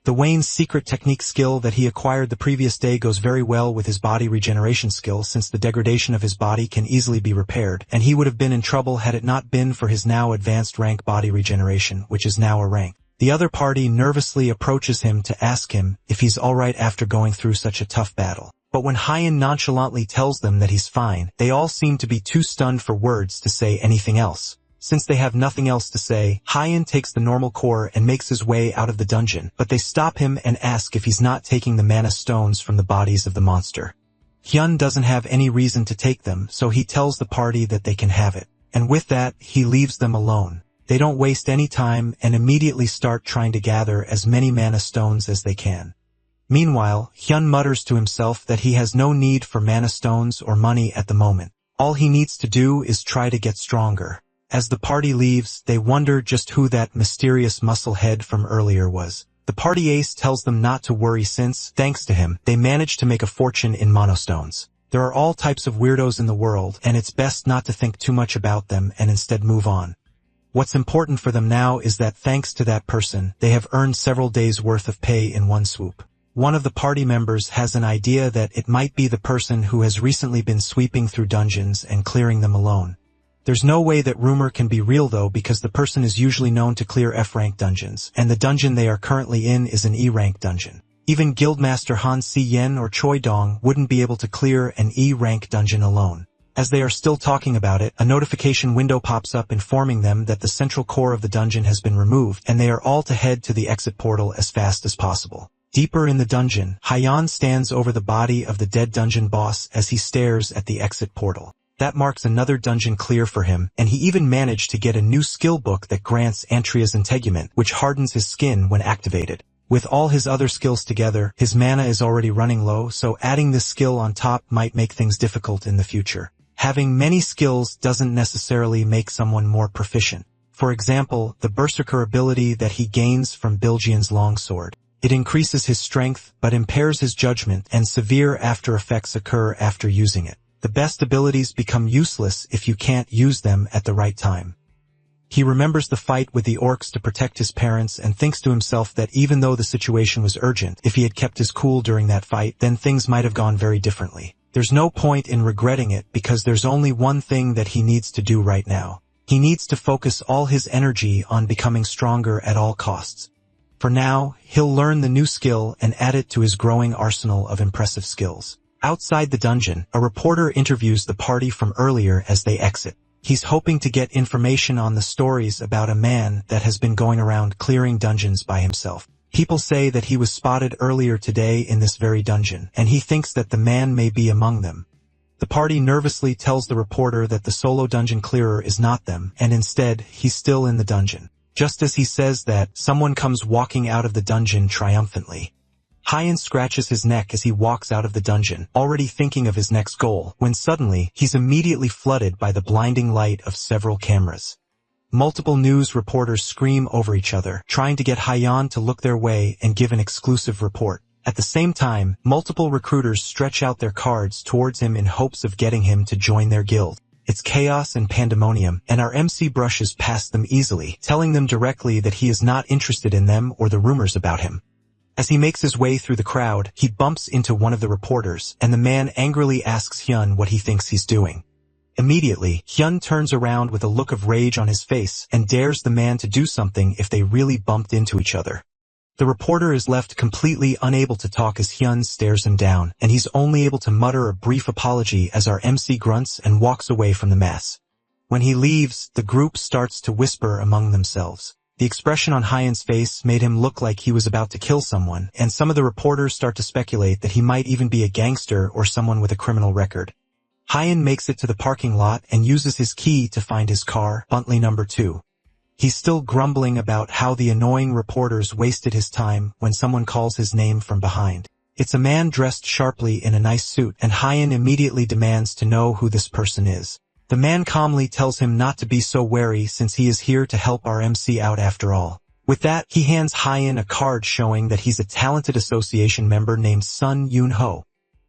The Wayne's secret technique skill that he acquired the previous day goes very well with his body regeneration skill since the degradation of his body can easily be repaired, and he would have been in trouble had it not been for his now advanced rank body regeneration, which is now a rank. The other party nervously approaches him to ask him if he's alright after going through such a tough battle. But when Hyun nonchalantly tells them that he's fine, they all seem to be too stunned for words to say anything else. Since they have nothing else to say, Hyun takes the normal core and makes his way out of the dungeon, but they stop him and ask if he's not taking the mana stones from the bodies of the monster. Hyun doesn't have any reason to take them, so he tells the party that they can have it. And with that, he leaves them alone. They don't waste any time and immediately start trying to gather as many mana stones as they can. Meanwhile, Hyun mutters to himself that he has no need for mana stones or money at the moment. All he needs to do is try to get stronger. As the party leaves, they wonder just who that mysterious muscle head from earlier was. The party ace tells them not to worry since, thanks to him, they managed to make a fortune in monostones. There are all types of weirdos in the world, and it's best not to think too much about them and instead move on. What's important for them now is that thanks to that person, they have earned several days' worth of pay in one swoop. One of the party members has an idea that it might be the person who has recently been sweeping through dungeons and clearing them alone. There's no way that rumor can be real though because the person is usually known to clear F-rank dungeons, and the dungeon they are currently in is an E-rank dungeon. Even Guildmaster Han Si-yen or Choi Dong wouldn't be able to clear an E-rank dungeon alone. As they are still talking about it, a notification window pops up informing them that the central core of the dungeon has been removed, and they are all to head to the exit portal as fast as possible. Deeper in the dungeon, Hyun stands over the body of the dead dungeon boss as he stares at the exit portal. That marks another dungeon clear for him, and he even managed to get a new skill book that grants Antria's integument, which hardens his skin when activated. With all his other skills together, his mana is already running low, so adding this skill on top might make things difficult in the future. Having many skills doesn't necessarily make someone more proficient. For example, the Berserker ability that he gains from Bilgeon's longsword. It increases his strength, but impairs his judgment, and severe after effects occur after using it. The best abilities become useless if you can't use them at the right time. He remembers the fight with the orcs to protect his parents and thinks to himself that even though the situation was urgent, if he had kept his cool during that fight, then things might have gone very differently. There's no point in regretting it because there's only one thing that he needs to do right now. He needs to focus all his energy on becoming stronger at all costs. For now, he'll learn the new skill and add it to his growing arsenal of impressive skills. Outside the dungeon, a reporter interviews the party from earlier as they exit. He's hoping to get information on the stories about a man that has been going around clearing dungeons by himself. People say that he was spotted earlier today in this very dungeon, and he thinks that the man may be among them. The party nervously tells the reporter that the solo dungeon clearer is not them, and instead, he's still in the dungeon. Just as he says that, someone comes walking out of the dungeon triumphantly. Hyun scratches his neck as he walks out of the dungeon, already thinking of his next goal, when suddenly, he's immediately flooded by the blinding light of several cameras. Multiple news reporters scream over each other, trying to get Hyun to look their way and give an exclusive report. At the same time, multiple recruiters stretch out their cards towards him in hopes of getting him to join their guild. It's chaos and pandemonium, and our MC brushes past them easily, telling them directly that he is not interested in them or the rumors about him. As he makes his way through the crowd, he bumps into one of the reporters, and the man angrily asks Hyun what he thinks he's doing. Immediately, Hyun turns around with a look of rage on his face and dares the man to do something if they really bumped into each other. The reporter is left completely unable to talk as Hyun stares him down, and he's only able to mutter a brief apology as our MC grunts and walks away from the mess. When he leaves, the group starts to whisper among themselves. The expression on Hyun's face made him look like he was about to kill someone, and some of the reporters start to speculate that he might even be a gangster or someone with a criminal record. Hyun makes it to the parking lot and uses his key to find his car, Bentley number 2. He's still grumbling about how the annoying reporters wasted his time when someone calls his name from behind. It's a man dressed sharply in a nice suit, and Hyun immediately demands to know who this person is. The man calmly tells him not to be so wary since he is here to help our MC out after all. With that, he hands Hyun a card showing that he's a talented association member named Sun Yoon-ho.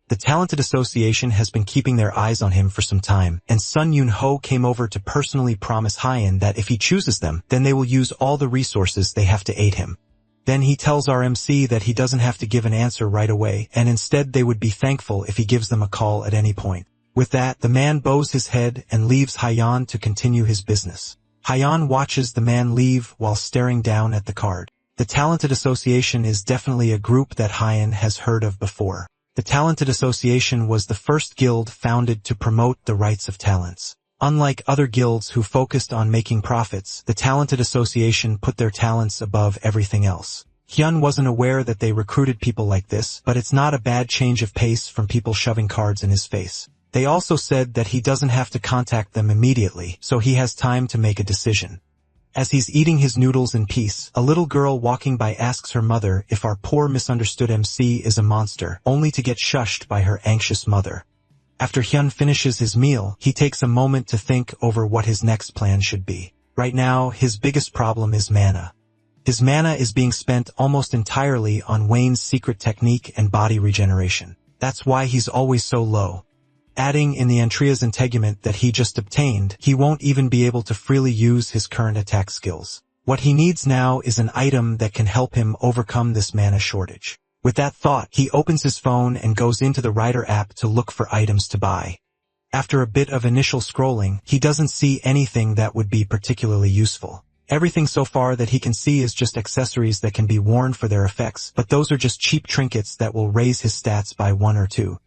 The talented association has been keeping their eyes on him for some time, and Sun Yoon-ho came over to personally promise Hyun that if he chooses them, then they will use all the resources they have to aid him. Then he tells our MC that he doesn't have to give an answer right away, and instead they would be thankful if he gives them a call at any point. With that, the man bows his head and leaves Hyun to continue his business. Hyun watches the man leave while staring down at the card. The Talented Association is definitely a group that Hyun has heard of before. The Talented Association was the first guild founded to promote the rights of talents. Unlike other guilds who focused on making profits, the Talented Association put their talents above everything else. Hyun wasn't aware that they recruited people like this, but it's not a bad change of pace from people shoving cards in his face. They also said that he doesn't have to contact them immediately, so he has time to make a decision. As he's eating his noodles in peace, a little girl walking by asks her mother if our poor misunderstood MC is a monster, only to get shushed by her anxious mother. After Hyun finishes his meal, he takes a moment to think over what his next plan should be. Right now, his biggest problem is mana. His mana is being spent almost entirely on Wayne's secret technique and body regeneration. That's why he's always so low. Adding in the Antria's integument that he just obtained, he won't even be able to freely use his current attack skills. What he needs now is an item that can help him overcome this mana shortage. With that thought, he opens his phone and goes into the Rider app to look for items to buy. After a bit of initial scrolling, he doesn't see anything that would be particularly useful. Everything so far that he can see is just accessories that can be worn for their effects, but those are just cheap trinkets that will raise his stats by 1 or 2.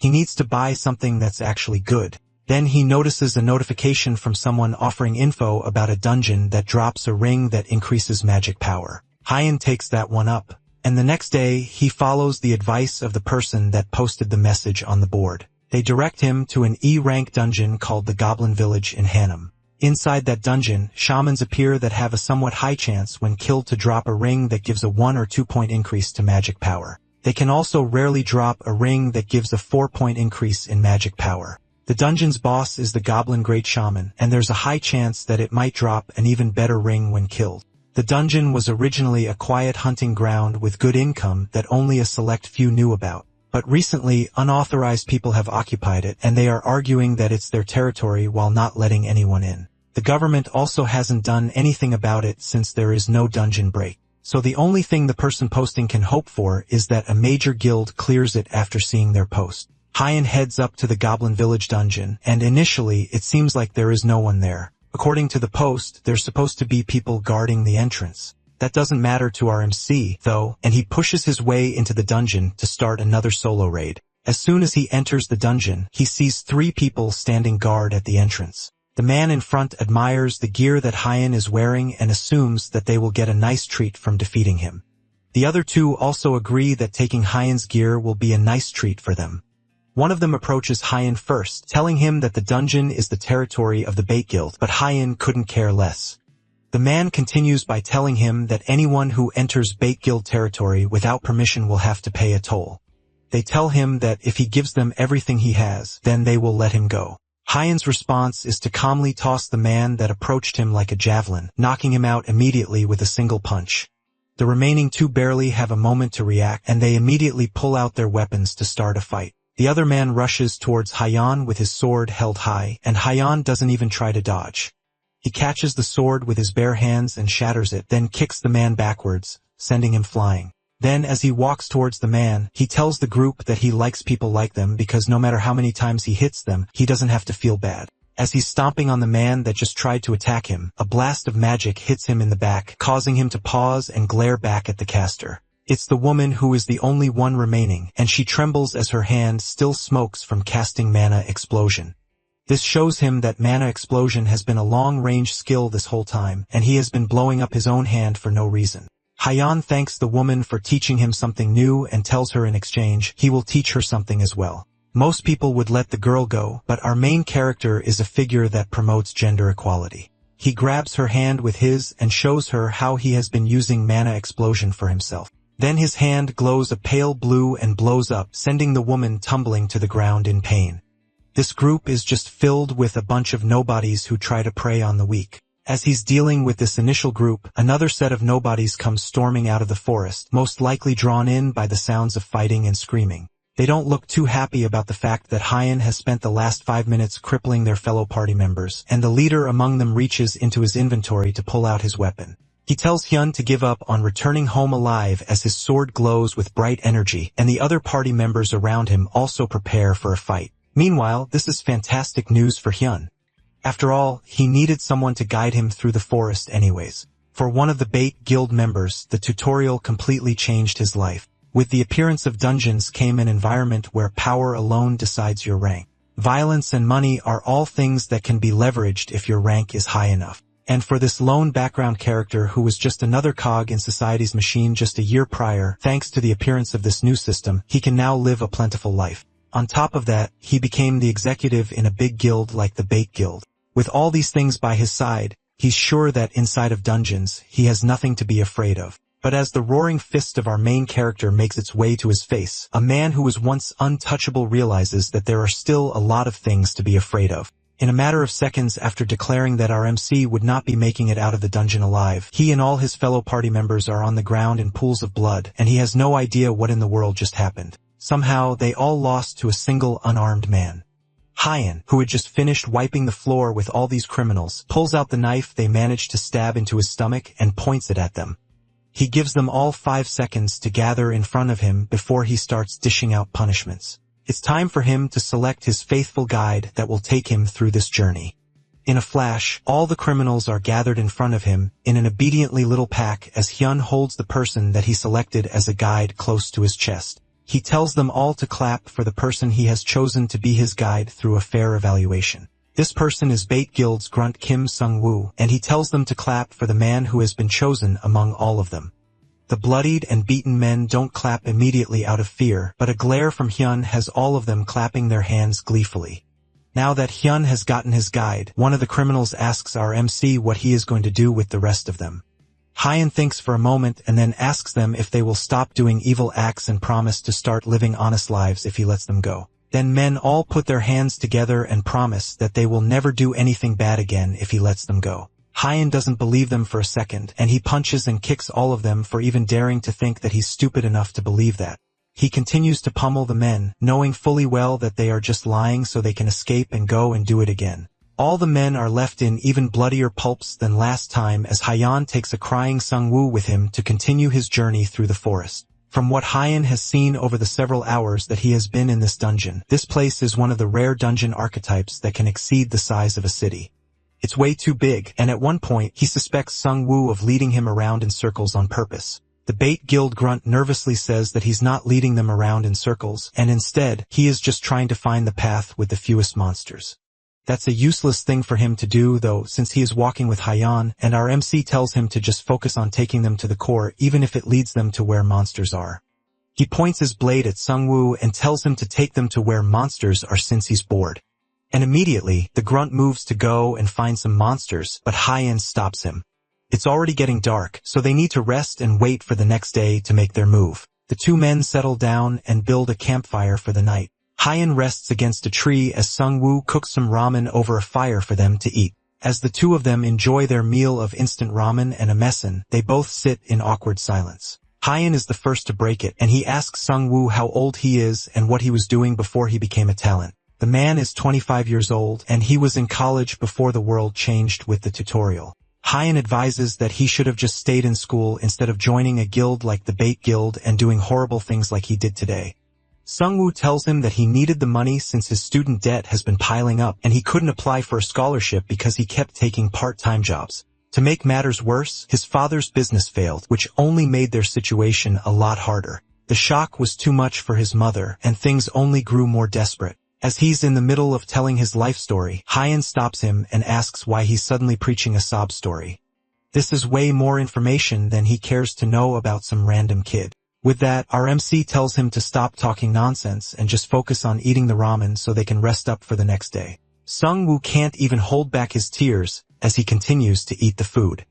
He needs to buy something that's actually good. Then he notices a notification from someone offering info about a dungeon that drops a ring that increases magic power. Hyun takes that one up, and the next day he follows the advice of the person that posted the message on the board. They direct him to an E-rank dungeon called the Goblin Village in Hanam. Inside that dungeon, shamans appear that have a somewhat high chance when killed to drop a ring that gives a 1 or 2 point increase to magic power. They can also rarely drop a ring that gives a 4-point increase in magic power. The dungeon's boss is the Goblin Great Shaman, and there's a high chance that it might drop an even better ring when killed. The dungeon was originally a quiet hunting ground with good income that only a select few knew about. But recently, unauthorized people have occupied it, and they are arguing that it's their territory while not letting anyone in. The government also hasn't done anything about it since there is no dungeon break. So the only thing the person posting can hope for is that a major guild clears it after seeing their post. Hyun heads up to the Goblin Village dungeon, and initially it seems like there is no one there. According to the post, there's supposed to be people guarding the entrance. That doesn't matter to our MC, though, and he pushes his way into the dungeon to start another solo raid. As soon as he enters the dungeon, he sees 3 people standing guard at the entrance. The man in front admires the gear that Hyun is wearing and assumes that they will get a nice treat from defeating him. The other 2 also agree that taking Hyun's gear will be a nice treat for them. One of them approaches Hyun first, telling him that the dungeon is the territory of the Bait Guild, but Hyun couldn't care less. The man continues by telling him that anyone who enters Bait Guild territory without permission will have to pay a toll. They tell him that if he gives them everything he has, then they will let him go. Hyun's response is to calmly toss the man that approached him like a javelin, knocking him out immediately with a single punch. The remaining 2 barely have a moment to react, and they immediately pull out their weapons to start a fight. The other man rushes towards Hyun with his sword held high, and Hyun doesn't even try to dodge. He catches the sword with his bare hands and shatters it, then kicks the man backwards, sending him flying. Then, as he walks towards the man, he tells the group that he likes people like them because no matter how many times he hits them, he doesn't have to feel bad. As he's stomping on the man that just tried to attack him, a blast of magic hits him in the back, causing him to pause and glare back at the caster. It's the woman who is the only one remaining, and she trembles as her hand still smokes from casting Mana Explosion. This shows him that Mana Explosion has been a long-range skill this whole time, and he has been blowing up his own hand for no reason. Hyan thanks the woman for teaching him something new and tells her in exchange he will teach her something as well. Most people would let the girl go, but our main character is a figure that promotes gender equality. He grabs her hand with his and shows her how he has been using Mana Explosion for himself. Then his hand glows a pale blue and blows up, sending the woman tumbling to the ground in pain. This group is just filled with a bunch of nobodies who try to prey on the weak. As he's dealing with this initial group, another set of nobodies comes storming out of the forest, most likely drawn in by the sounds of fighting and screaming. They don't look too happy about the fact that Hyan has spent the last 5 minutes crippling their fellow party members, and the leader among them reaches into his inventory to pull out his weapon. He tells Hyun to give up on returning home alive as his sword glows with bright energy, and the other party members around him also prepare for a fight. Meanwhile, this is fantastic news for Hyun. After all, he needed someone to guide him through the forest anyways. For one of the Bait Guild members, the tutorial completely changed his life. With the appearance of dungeons came an environment where power alone decides your rank. Violence and money are all things that can be leveraged if your rank is high enough. And for this lone background character who was just another cog in society's machine just a year prior, thanks to the appearance of this new system, he can now live a plentiful life. On top of that, he became the executive in a big guild like the Bait Guild. With all these things by his side, he's sure that inside of dungeons, he has nothing to be afraid of. But as the roaring fist of our main character makes its way to his face, a man who was once untouchable realizes that there are still a lot of things to be afraid of. In a matter of seconds after declaring that our MC would not be making it out of the dungeon alive, he and all his fellow party members are on the ground in pools of blood, and he has no idea what in the world just happened. Somehow, they all lost to a single unarmed man. Hyan, who had just finished wiping the floor with all these criminals, pulls out the knife they managed to stab into his stomach and points it at them. He gives them all 5 seconds to gather in front of him before he starts dishing out punishments. It's time for him to select his faithful guide that will take him through this journey. In a flash, all the criminals are gathered in front of him in an obediently little pack as Hyun holds the person that he selected as a guide close to his chest. He tells them all to clap for the person he has chosen to be his guide through a fair evaluation. This person is Bait Guild's grunt Kim Sung-woo, and he tells them to clap for the man who has been chosen among all of them. The bloodied and beaten men don't clap immediately out of fear, but a glare from Hyun has all of them clapping their hands gleefully. Now that Hyun has gotten his guide, one of the criminals asks our MC what he is going to do with the rest of them. Hyan thinks for a moment and then asks them if they will stop doing evil acts and promise to start living honest lives if he lets them go. Then men all put their hands together and promise that they will never do anything bad again if he lets them go. Hyan doesn't believe them for a second, and he punches and kicks all of them for even daring to think that he's stupid enough to believe that. He continues to pummel the men, knowing fully well that they are just lying so they can escape and go and do it again. All the men are left in even bloodier pulps than last time as Hyan takes a crying Sung-woo with him to continue his journey through the forest. From what Hyan has seen over the several hours that he has been in this dungeon, this place is one of the rare dungeon archetypes that can exceed the size of a city. It's way too big, and at one point, he suspects Sung-woo of leading him around in circles on purpose. The Bait Guild grunt nervously says that he's not leading them around in circles, and instead, he is just trying to find the path with the fewest monsters. That's a useless thing for him to do, though, since he is walking with Hyan, and our MC tells him to just focus on taking them to the core even if it leads them to where monsters are. He points his blade at Sung-woo and tells him to take them to where monsters are since he's bored. And immediately, the grunt moves to go and find some monsters, but Hyan stops him. It's already getting dark, so they need to rest and wait for the next day to make their move. The two men settle down and build a campfire for the night. Hyan rests against a tree as Sung-woo cooks some ramen over a fire for them to eat. As the two of them enjoy their meal of instant ramen and a meson, they both sit in awkward silence. Hyan is the first to break it, and he asks Sung-woo how old he is and what he was doing before he became a talent. The man is 25 years old, and he was in college before the world changed with the tutorial. Hyan advises that he should have just stayed in school instead of joining a guild like the Bait Guild and doing horrible things like he did today. Sungwoo tells him that he needed the money since his student debt has been piling up and he couldn't apply for a scholarship because he kept taking part-time jobs. To make matters worse, his father's business failed, which only made their situation a lot harder. The shock was too much for his mother, and things only grew more desperate. As he's in the middle of telling his life story, Hyan stops him and asks why he's suddenly preaching a sob story. This is way more information than he cares to know about some random kid. With that, our MC tells him to stop talking nonsense and just focus on eating the ramen so they can rest up for the next day. Sungwoo can't even hold back his tears as he continues to eat the food.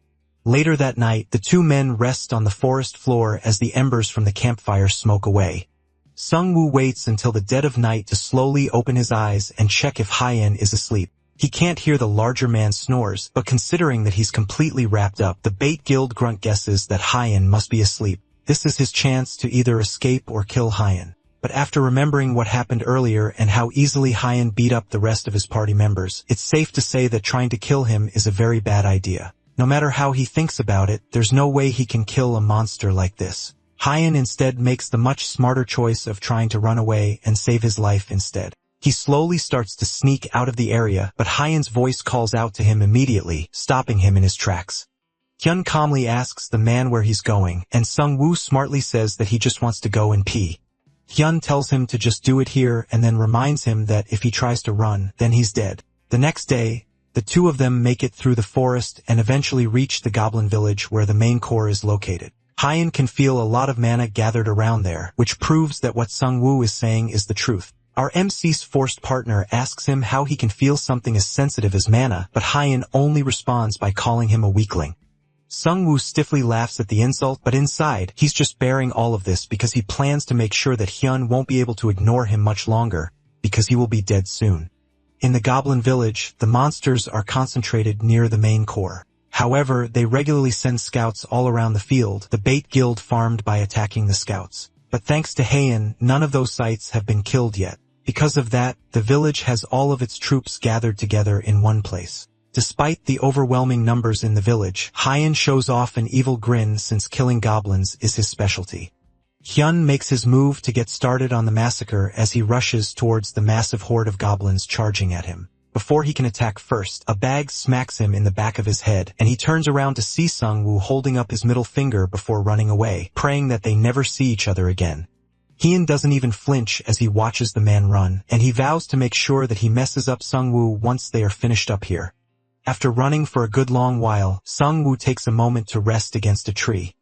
Later that night, the two men rest on the forest floor as the embers from the campfire smoke away. Sungwoo waits until the dead of night to slowly open his eyes and check if Hyan is asleep. He can't hear the larger man's snores, but considering that he's completely wrapped up, the bait guild grunt guesses that Hyan must be asleep. This is his chance to either escape or kill Hyan. But after remembering what happened earlier and how easily Hyan beat up the rest of his party members, it's safe to say that trying to kill him is a very bad idea. No matter how he thinks about it, there's no way he can kill a monster like this. Hyan instead makes the much smarter choice of trying to run away and save his life instead. He slowly starts to sneak out of the area, but Hyan's voice calls out to him immediately, stopping him in his tracks. Hyun calmly asks the man where he's going, and Sungwoo smartly says that he just wants to go and pee. Hyun tells him to just do it here and then reminds him that if he tries to run, then he's dead. The next day, the two of them make it through the forest and eventually reach the goblin village where the main core is located. Hyan can feel a lot of mana gathered around there, which proves that what Sungwoo is saying is the truth. Our MC's forced partner asks him how he can feel something as sensitive as mana, but Hyan only responds by calling him a weakling. Sungwoo stiffly laughs at the insult, but inside, he's just bearing all of this because he plans to make sure that Hyun won't be able to ignore him much longer, because he will be dead soon. In the goblin village, the monsters are concentrated near the main core. However, they regularly send scouts all around the field, the bait guild farmed by attacking the scouts. But thanks to Hyan, none of those sites have been killed yet. Because of that, the village has all of its troops gathered together in one place. Despite the overwhelming numbers in the village, Hyan shows off an evil grin since killing goblins is his specialty. Hyun makes his move to get started on the massacre as he rushes towards the massive horde of goblins charging at him. Before he can attack first, a bag smacks him in the back of his head, and he turns around to see Sungwoo holding up his middle finger before running away, praying that they never see each other again. Hyun doesn't even flinch as he watches the man run, and he vows to make sure that he messes up Sungwoo once they are finished up here. After running for a good long while, Sungwoo takes a moment to rest against a tree.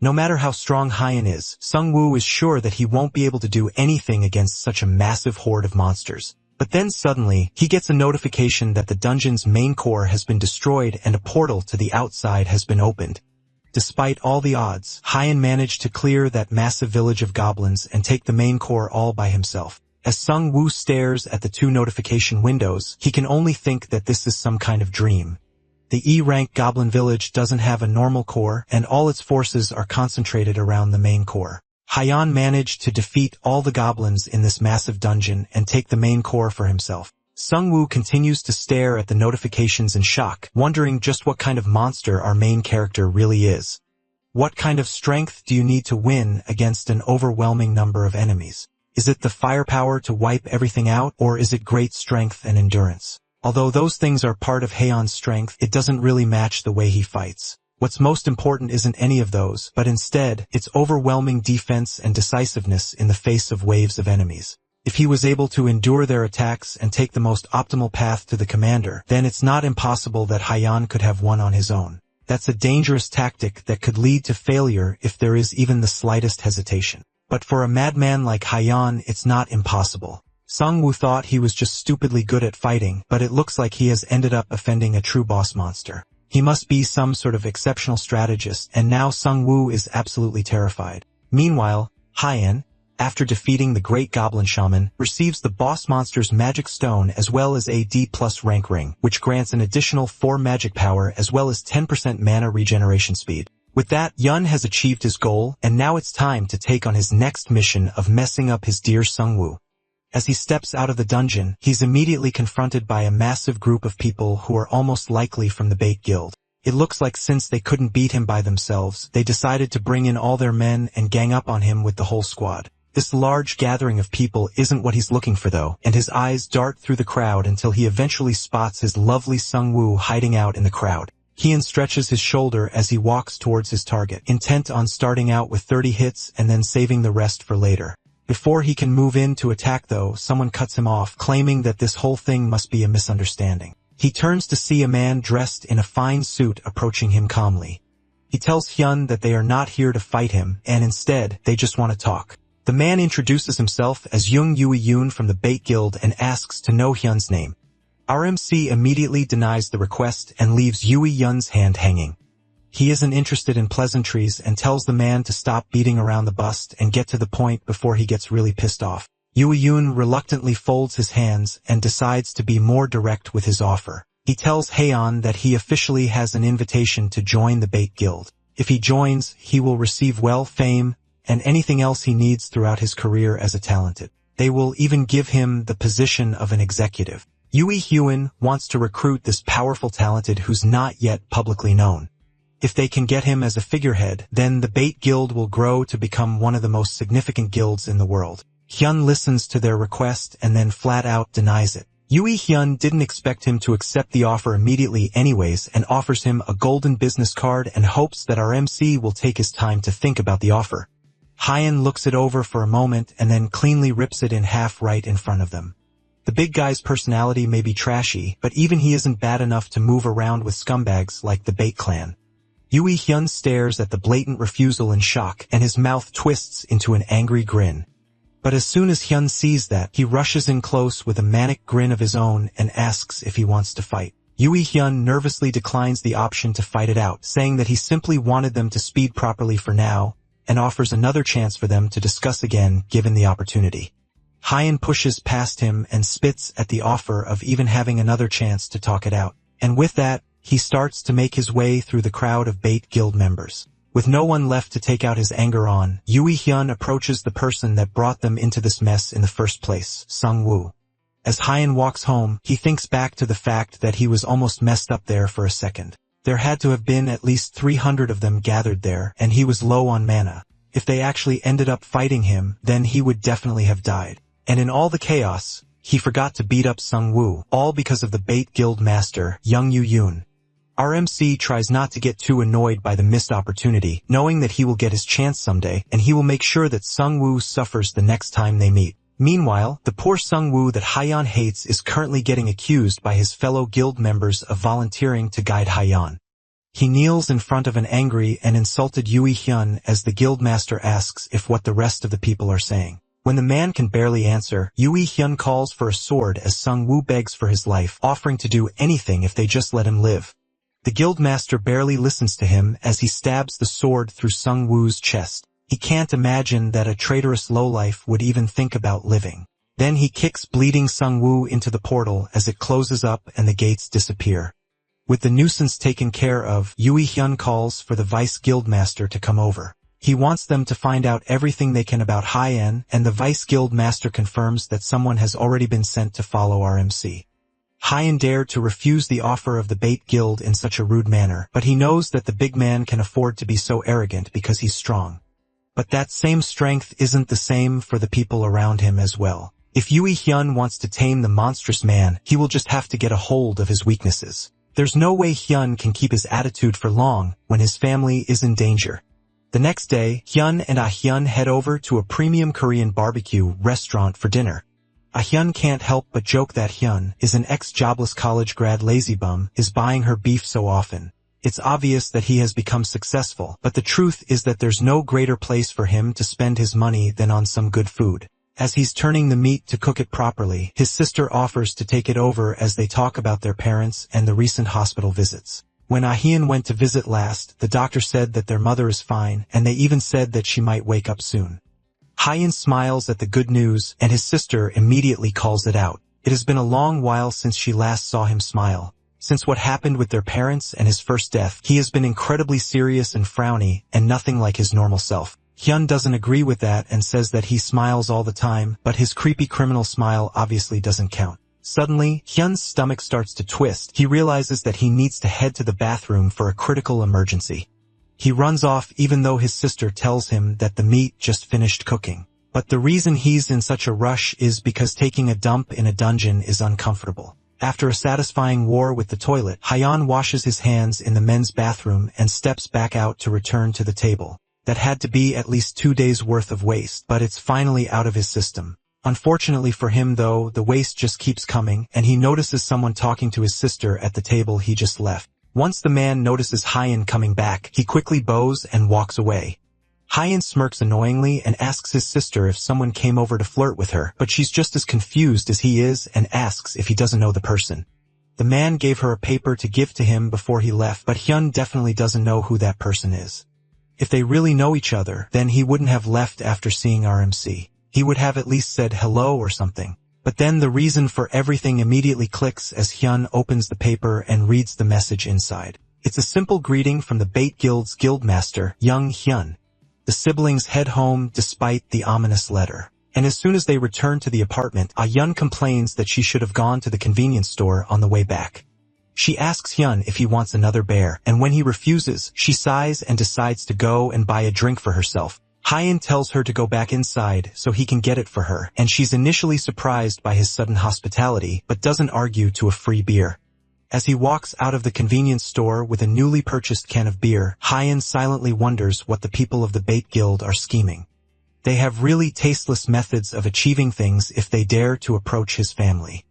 No matter how strong Hyan is, Sungwoo is sure that he won't be able to do anything against such a massive horde of monsters. But then suddenly, he gets a notification that the dungeon's main core has been destroyed and a portal to the outside has been opened. Despite all the odds, Hyan managed to clear that massive village of goblins and take the main core all by himself. As Sungwoo stares at the two notification windows, he can only think that this is some kind of dream. The E-rank goblin village doesn't have a normal core, and all its forces are concentrated around the main core. Hyan managed to defeat all the goblins in this massive dungeon and take the main core for himself. Sungwoo continues to stare at the notifications in shock, wondering just what kind of monster our main character really is. What kind of strength do you need to win against an overwhelming number of enemies? Is it the firepower to wipe everything out, or is it great strength and endurance? Although those things are part of Hyan's strength, it doesn't really match the way he fights. What's most important isn't any of those, but instead, it's overwhelming defense and decisiveness in the face of waves of enemies. If he was able to endure their attacks and take the most optimal path to the commander, then it's not impossible that Hyan could have won on his own. That's a dangerous tactic that could lead to failure if there is even the slightest hesitation. But for a madman like Hyan, it's not impossible. Sungwoo thought he was just stupidly good at fighting, but it looks like he has ended up offending a true boss monster. He must be some sort of exceptional strategist, and now Sungwoo is absolutely terrified. Meanwhile, Hyan, after defeating the great goblin shaman, receives the boss monster's magic stone as well as a D+ rank ring, which grants an additional 4 magic power as well as 10% mana regeneration speed. With that, Hyun has achieved his goal, and now it's time to take on his next mission of messing up his dear Sungwoo. As he steps out of the dungeon, he's immediately confronted by a massive group of people who are almost likely from the Bait Guild. It looks like since they couldn't beat him by themselves, they decided to bring in all their men and gang up on him with the whole squad. This large gathering of people isn't what he's looking for though, and his eyes dart through the crowd until he eventually spots his lovely Sungwoo hiding out in the crowd. Hyun stretches his shoulder as he walks towards his target, intent on starting out with 30 hits and then saving the rest for later. Before he can move in to attack though, someone cuts him off, claiming that this whole thing must be a misunderstanding. He turns to see a man dressed in a fine suit approaching him calmly. He tells Hyun that they are not here to fight him, and instead, they just want to talk. The man introduces himself as Young Yui Yoon from the Bait Guild and asks to know Hyun's name. Our MC immediately denies the request and leaves Yui Yun's hand hanging. He isn't interested in pleasantries and tells the man to stop beating around the bust and get to the point before he gets really pissed off. Yui Yoon reluctantly folds his hands and decides to be more direct with his offer. He tells Haeon that he officially has an invitation to join the Bait Guild. If he joins, he will receive fame, and anything else he needs throughout his career as a talented. They will even give him the position of an executive. Yui Hyun wants to recruit this powerful talented who's not yet publicly known. If they can get him as a figurehead, then the Bait Guild will grow to become one of the most significant guilds in the world. Hyun listens to their request and then flat out denies it. Yui Hyun didn't expect him to accept the offer immediately anyways and offers him a golden business card and hopes that our MC will take his time to think about the offer. Hyun looks it over for a moment and then cleanly rips it in half right in front of them. The big guy's personality may be trashy, but even he isn't bad enough to move around with scumbags like the Bait Clan. Yui Hyun stares at the blatant refusal in shock, and his mouth twists into an angry grin. But as soon as Hyun sees that, he rushes in close with a manic grin of his own and asks if he wants to fight. Yui Hyun nervously declines the option to fight it out, saying that he simply wanted them to speed properly for now, and offers another chance for them to discuss again given the opportunity. Hyun pushes past him and spits at the offer of even having another chance to talk it out. And with that, he starts to make his way through the crowd of Bait Guild members. With no one left to take out his anger on, Yui Hyun approaches the person that brought them into this mess in the first place, Sungwoo. As Hyun walks home, he thinks back to the fact that he was almost messed up there for a second. There had to have been at least 300 of them gathered there, and he was low on mana. If they actually ended up fighting him, then he would definitely have died. And in all the chaos, he forgot to beat up Sungwoo, all because of the Bait Guild master, Young Yu Yoon. Our MC tries not to get too annoyed by the missed opportunity, knowing that he will get his chance someday, and he will make sure that Sungwoo suffers the next time they meet. Meanwhile, the poor Sungwoo that Hyun hates is currently getting accused by his fellow guild members of volunteering to guide Hyun. He kneels in front of an angry and insulted Yui Hyun as the guildmaster asks if what the rest of the people are saying. When the man can barely answer, Yui Hyun calls for a sword as Sungwoo begs for his life, offering to do anything if they just let him live. The guildmaster barely listens to him as he stabs the sword through Sungwoo's chest. He can't imagine that a traitorous lowlife would even think about living. Then he kicks bleeding Sungwoo into the portal as it closes up and the gates disappear. With the nuisance taken care of, Yui Hyun calls for the vice guildmaster to come over. He wants them to find out everything they can about Hyun, and the vice guildmaster confirms that someone has already been sent to follow our MC. Hyun dared to refuse the offer of the Bait Guild in such a rude manner, but he knows that the big man can afford to be so arrogant because he's strong. But that same strength isn't the same for the people around him as well. If Yui Hyun wants to tame the monstrous man, he will just have to get a hold of his weaknesses. There's no way Hyun can keep his attitude for long when his family is in danger. The next day, Hyun and Ah-hyun head over to a premium Korean barbecue restaurant for dinner. Ah-hyun can't help but joke that Hyun is an ex-jobless college grad lazy bum is buying her beef so often. It's obvious that he has become successful, but the truth is that there's no greater place for him to spend his money than on some good food. As he's turning the meat to cook it properly, his sister offers to take it over as they talk about their parents and the recent hospital visits. When Ah-hyun went to visit last, the doctor said that their mother is fine, and they even said that she might wake up soon. Hyun smiles at the good news, and his sister immediately calls it out. It has been a long while since she last saw him smile. Since what happened with their parents and his first death, he has been incredibly serious and frowny, and nothing like his normal self. Hyun doesn't agree with that and says that he smiles all the time, but his creepy criminal smile obviously doesn't count. Suddenly, Hyun's stomach starts to twist. He realizes that he needs to head to the bathroom for a critical emergency. He runs off even though his sister tells him that the meat just finished cooking. But the reason he's in such a rush is because taking a dump in a dungeon is uncomfortable. After a satisfying war with the toilet, Hyan washes his hands in the men's bathroom and steps back out to return to the table. That had to be at least 2 days worth of waste, but it's finally out of his system. Unfortunately for him though, the waste just keeps coming, and he notices someone talking to his sister at the table he just left. Once the man notices Hyan coming back, he quickly bows and walks away. Hyan smirks annoyingly and asks his sister if someone came over to flirt with her, but she's just as confused as he is and asks if he doesn't know the person. The man gave her a paper to give to him before he left, but Hyun definitely doesn't know who that person is. If they really know each other, then he wouldn't have left after seeing RMC. He would have at least said hello or something. But then the reason for everything immediately clicks as Hyun opens the paper and reads the message inside. It's a simple greeting from the Bait Guild's guildmaster, Young Hyun. The siblings head home despite the ominous letter. And as soon as they return to the apartment, Hyun complains that she should have gone to the convenience store on the way back. She asks Hyun if he wants another bear, and when he refuses, she sighs and decides to go and buy a drink for herself. Hyun tells her to go back inside so he can get it for her, and she's initially surprised by his sudden hospitality, but doesn't argue to a free beer. As he walks out of the convenience store with a newly purchased can of beer, Hyun silently wonders what the people of the Bait Guild are scheming. They have really tasteless methods of achieving things if they dare to approach his family.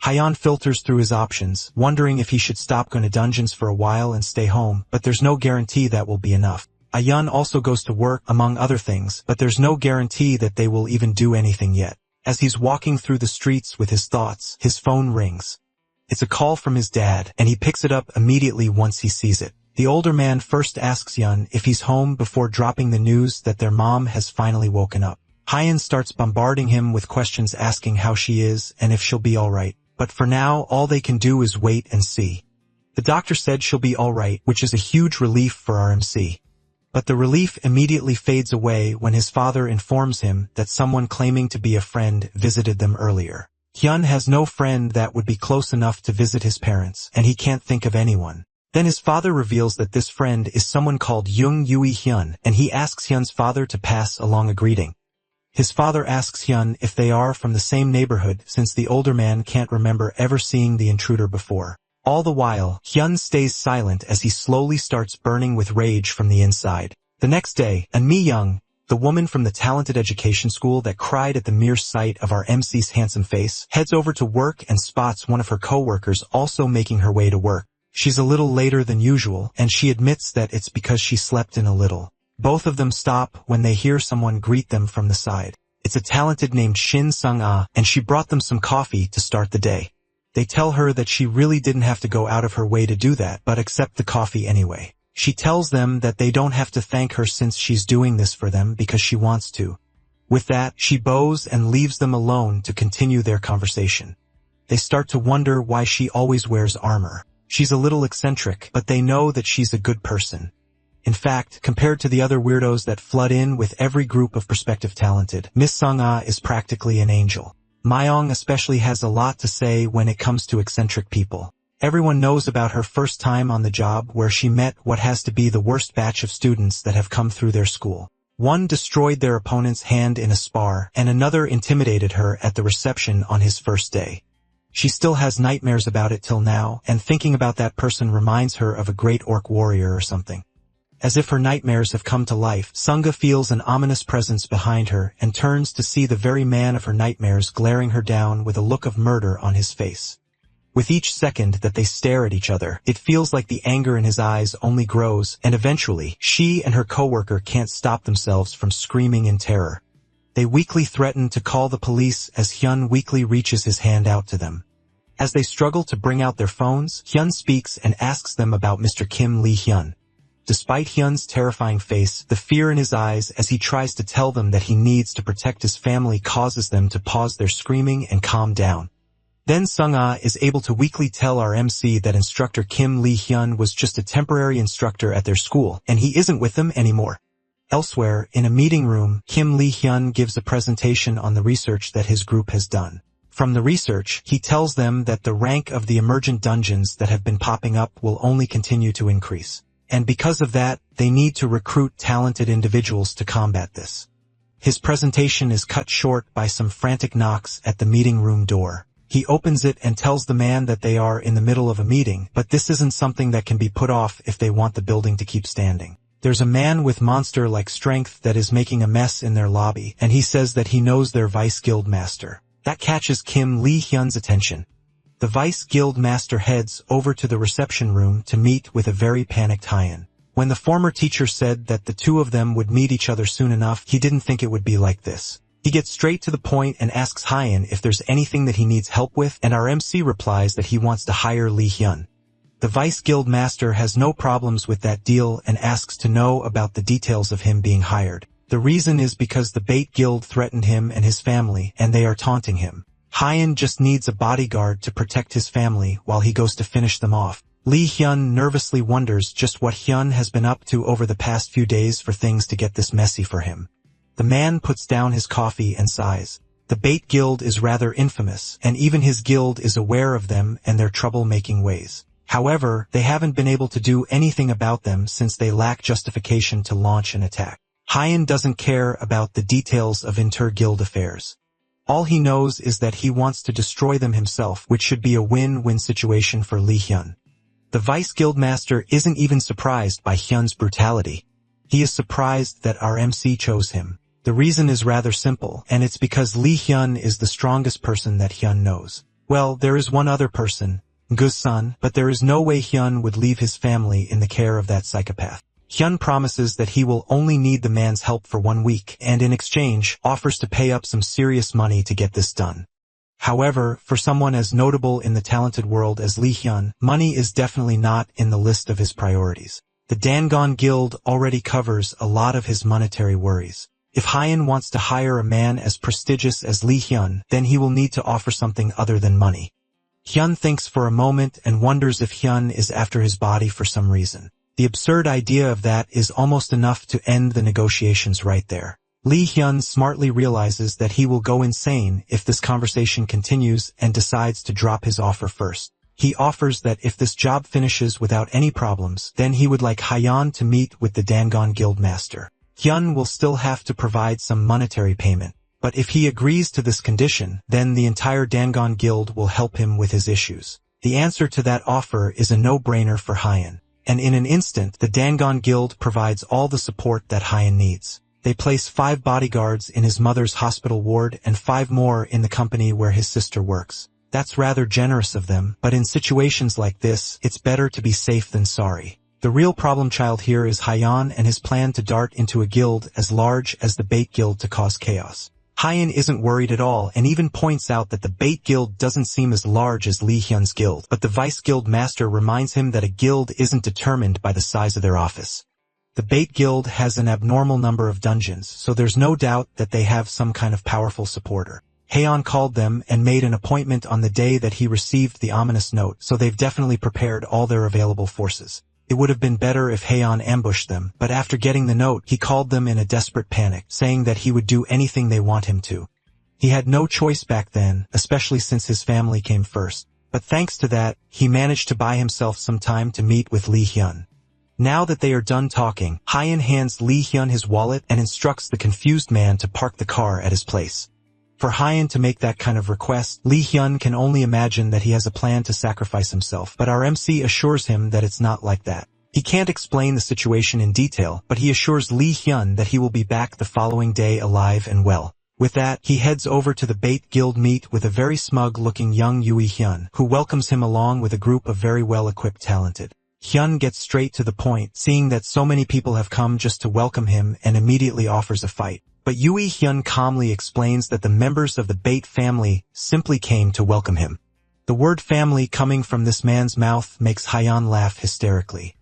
Hyun filters through his options, wondering if he should stop going to dungeons for a while and stay home, but there's no guarantee that will be enough. Hyun also goes to work, among other things, but there's no guarantee that they will even do anything yet. As he's walking through the streets with his thoughts, his phone rings. It's a call from his dad, and he picks it up immediately once he sees it. The older man first asks Hyun if he's home before dropping the news that their mom has finally woken up. Hyun starts bombarding him with questions asking how she is and if she'll be alright. But for now, all they can do is wait and see. The doctor said she'll be alright, which is a huge relief for RMC. But the relief immediately fades away when his father informs him that someone claiming to be a friend visited them earlier. Hyun has no friend that would be close enough to visit his parents, and he can't think of anyone. Then his father reveals that this friend is someone called Young Yui Hyun, and he asks Hyun's father to pass along a greeting. His father asks Hyun if they are from the same neighborhood, since the older man can't remember ever seeing the intruder before. All the while, Hyun stays silent as he slowly starts burning with rage from the inside. The next day, An-mi Young, the woman from the talented education school that cried at the mere sight of our MC's handsome face, heads over to work and spots one of her co-workers also making her way to work. She's a little later than usual, and she admits that it's because she slept in a little. Both of them stop when they hear someone greet them from the side. It's a talented named Shin Sung-ah, and she brought them some coffee to start the day. They tell her that she really didn't have to go out of her way to do that, but accept the coffee anyway. She tells them that they don't have to thank her since she's doing this for them because she wants to. With that, she bows and leaves them alone to continue their conversation. They start to wonder why she always wears armor. She's a little eccentric, but they know that she's a good person. In fact, compared to the other weirdos that flood in with every group of prospective talented, Miss Sung-ah is practically an angel. Myong especially has a lot to say when it comes to eccentric people. Everyone knows about her first time on the job where she met what has to be the worst batch of students that have come through their school. One destroyed their opponent's hand in a spar, and another intimidated her at the reception on his first day. She still has nightmares about it till now, and thinking about that person reminds her of a great orc warrior or something. As if her nightmares have come to life, Sunga feels an ominous presence behind her and turns to see the very man of her nightmares glaring her down with a look of murder on his face. With each second that they stare at each other, it feels like the anger in his eyes only grows, and eventually, she and her coworker can't stop themselves from screaming in terror. They weakly threaten to call the police as Hyun weakly reaches his hand out to them. As they struggle to bring out their phones, Hyun speaks and asks them about Mr. Kim Lee Hyun. Despite Hyun's terrifying face, the fear in his eyes as he tries to tell them that he needs to protect his family causes them to pause their screaming and calm down. Then Sung-ah is able to weakly tell our MC that instructor Kim Lee Hyun was just a temporary instructor at their school, and he isn't with them anymore. Elsewhere, in a meeting room, Kim Lee Hyun gives a presentation on the research that his group has done. From the research, he tells them that the rank of the emergent dungeons that have been popping up will only continue to increase. And because of that, they need to recruit talented individuals to combat this. His presentation is cut short by some frantic knocks at the meeting room door. He opens it and tells the man that they are in the middle of a meeting, but this isn't something that can be put off if they want the building to keep standing. There's a man with monster-like strength that is making a mess in their lobby, and he says that he knows their vice guild master. That catches Kim Lee-hyun's attention. The vice guild master heads over to the reception room to meet with a very panicked Hyun. When the former teacher said that the two of them would meet each other soon enough, he didn't think it would be like this. He gets straight to the point and asks Hyun if there's anything that he needs help with, and our MC replies that he wants to hire Lee-hyun. The vice guild master has no problems with that deal and asks to know about the details of him being hired. The reason is because the bait guild threatened him and his family, and they are taunting him. Hyun just needs a bodyguard to protect his family while he goes to finish them off. Lee-hyun nervously wonders just what Hyun has been up to over the past few days for things to get this messy for him. The man puts down his coffee and sighs. The bait guild is rather infamous, and even his guild is aware of them and their trouble-making ways. However, they haven't been able to do anything about them since they lack justification to launch an attack. Hyun doesn't care about the details of inter-guild affairs. All he knows is that he wants to destroy them himself, which should be a win-win situation for Lee-hyun. The vice guildmaster isn't even surprised by Hyun's brutality. He is surprised that our MC chose him. The reason is rather simple, and it's because Lee-hyun is the strongest person that Hyun knows. Well, there is one other person, Gu's son, but there is no way Hyun would leave his family in the care of that psychopath. Hyun promises that he will only need the man's help for 1 week, and in exchange, offers to pay up some serious money to get this done. However, for someone as notable in the talented world as Lee-hyun, money is definitely not in the list of his priorities. The Dangon Guild already covers a lot of his monetary worries. If Hyun wants to hire a man as prestigious as Lee-hyun, then he will need to offer something other than money. Hyun thinks for a moment and wonders if Hyun is after his body for some reason. The absurd idea of that is almost enough to end the negotiations right there. Lee-hyun smartly realizes that he will go insane if this conversation continues and decides to drop his offer first. He offers that if this job finishes without any problems, then he would like Hyun to meet with the Dangon Guild Master. Hyun will still have to provide some monetary payment, but if he agrees to this condition, then the entire Dangon Guild will help him with his issues. The answer to that offer is a no-brainer for Hyun, and in an instant the Dangon Guild provides all the support that Hyun needs. They place 5 bodyguards in his mother's hospital ward and 5 more in the company where his sister works. That's rather generous of them, but in situations like this, it's better to be safe than sorry. The real problem child here is Hyun and his plan to dart into a guild as large as the Bait Guild to cause chaos. Hyun isn't worried at all and even points out that the Bait Guild doesn't seem as large as Lee-hyun's guild, but the Vice Guild Master reminds him that a guild isn't determined by the size of their office. The Bait Guild has an abnormal number of dungeons, so there's no doubt that they have some kind of powerful supporter. Haeon called them and made an appointment on the day that he received the ominous note, so they've definitely prepared all their available forces. It would have been better if Haeon ambushed them, but after getting the note, he called them in a desperate panic, saying that he would do anything they want him to. He had no choice back then, especially since his family came first. But thanks to that, he managed to buy himself some time to meet with Lee-hyun. Now that they are done talking, Hyun hands Lee-hyun his wallet and instructs the confused man to park the car at his place. For Hyun to make that kind of request, Lee-hyun can only imagine that he has a plan to sacrifice himself, but our MC assures him that it's not like that. He can't explain the situation in detail, but he assures Lee-hyun that he will be back the following day alive and well. With that, he heads over to the Bait Guild meet with a very smug-looking young Yui-hyun, who welcomes him along with a group of very well-equipped talented. Hyun gets straight to the point, seeing that so many people have come just to welcome him and immediately offers a fight. But Yui-hyun calmly explains that the members of the Bait family simply came to welcome him. The word family coming from this man's mouth makes Hyun laugh hysterically.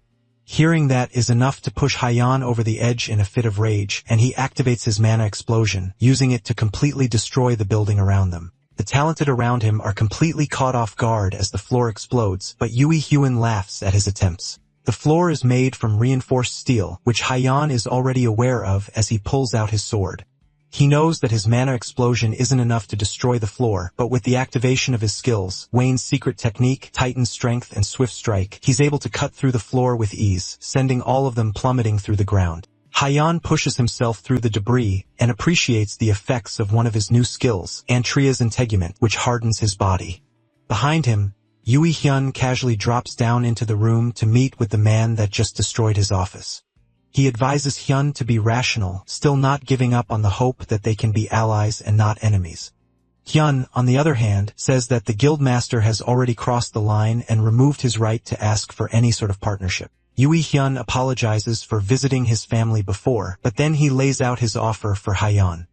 Hearing that is enough to push Hyun over the edge in a fit of rage, and he activates his mana explosion, using it to completely destroy the building around them. The talented around him are completely caught off guard as the floor explodes, but Yui-hyun laughs at his attempts. The floor is made from reinforced steel, which Hyun is already aware of as he pulls out his sword. He knows that his mana explosion isn't enough to destroy the floor, but with the activation of his skills, Wayne's secret technique, Titan Strength and Swift Strike, he's able to cut through the floor with ease, sending all of them plummeting through the ground. Hyan pushes himself through the debris and appreciates the effects of one of his new skills, Antria's integument, which hardens his body. Behind him, Yui Hyun casually drops down into the room to meet with the man that just destroyed his office. He advises Hyun to be rational, still not giving up on the hope that they can be allies and not enemies. Hyun, on the other hand, says that the guildmaster has already crossed the line and removed his right to ask for any sort of partnership. Yui Hyun apologizes for visiting his family before, but then he lays out his offer for Hyan.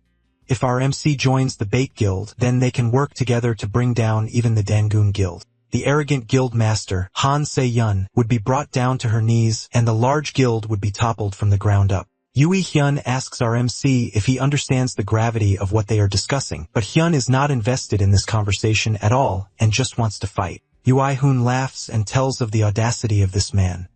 If our MC joins the Bait Guild, then they can work together to bring down even the Dangun Guild. The arrogant guild master, Han Se-yun, would be brought down to her knees and the large guild would be toppled from the ground up. Yui Hyun asks our MC if he understands the gravity of what they are discussing, but Hyun is not invested in this conversation at all and just wants to fight. Yui Hoon laughs and tells of the audacity of this man.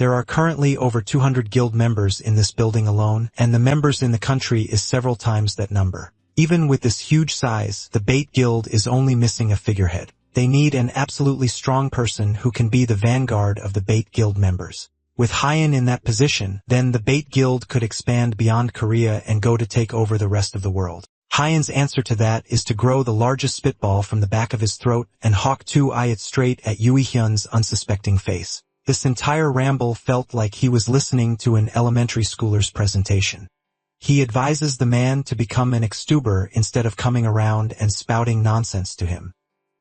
There are currently over 200 guild members in this building alone, and the members in the country is several times that number. Even with this huge size, the Bait Guild is only missing a figurehead. They need an absolutely strong person who can be the vanguard of the Bait Guild members. With Hyan in that position, then the Bait Guild could expand beyond Korea and go to take over the rest of the world. Hyan's answer to that is to grow the largest spitball from the back of his throat and hawk two-eye it straight at Yui Hyun's unsuspecting face. This entire ramble felt like he was listening to an elementary schooler's presentation. He advises the man to become an extuber instead of coming around and spouting nonsense to him.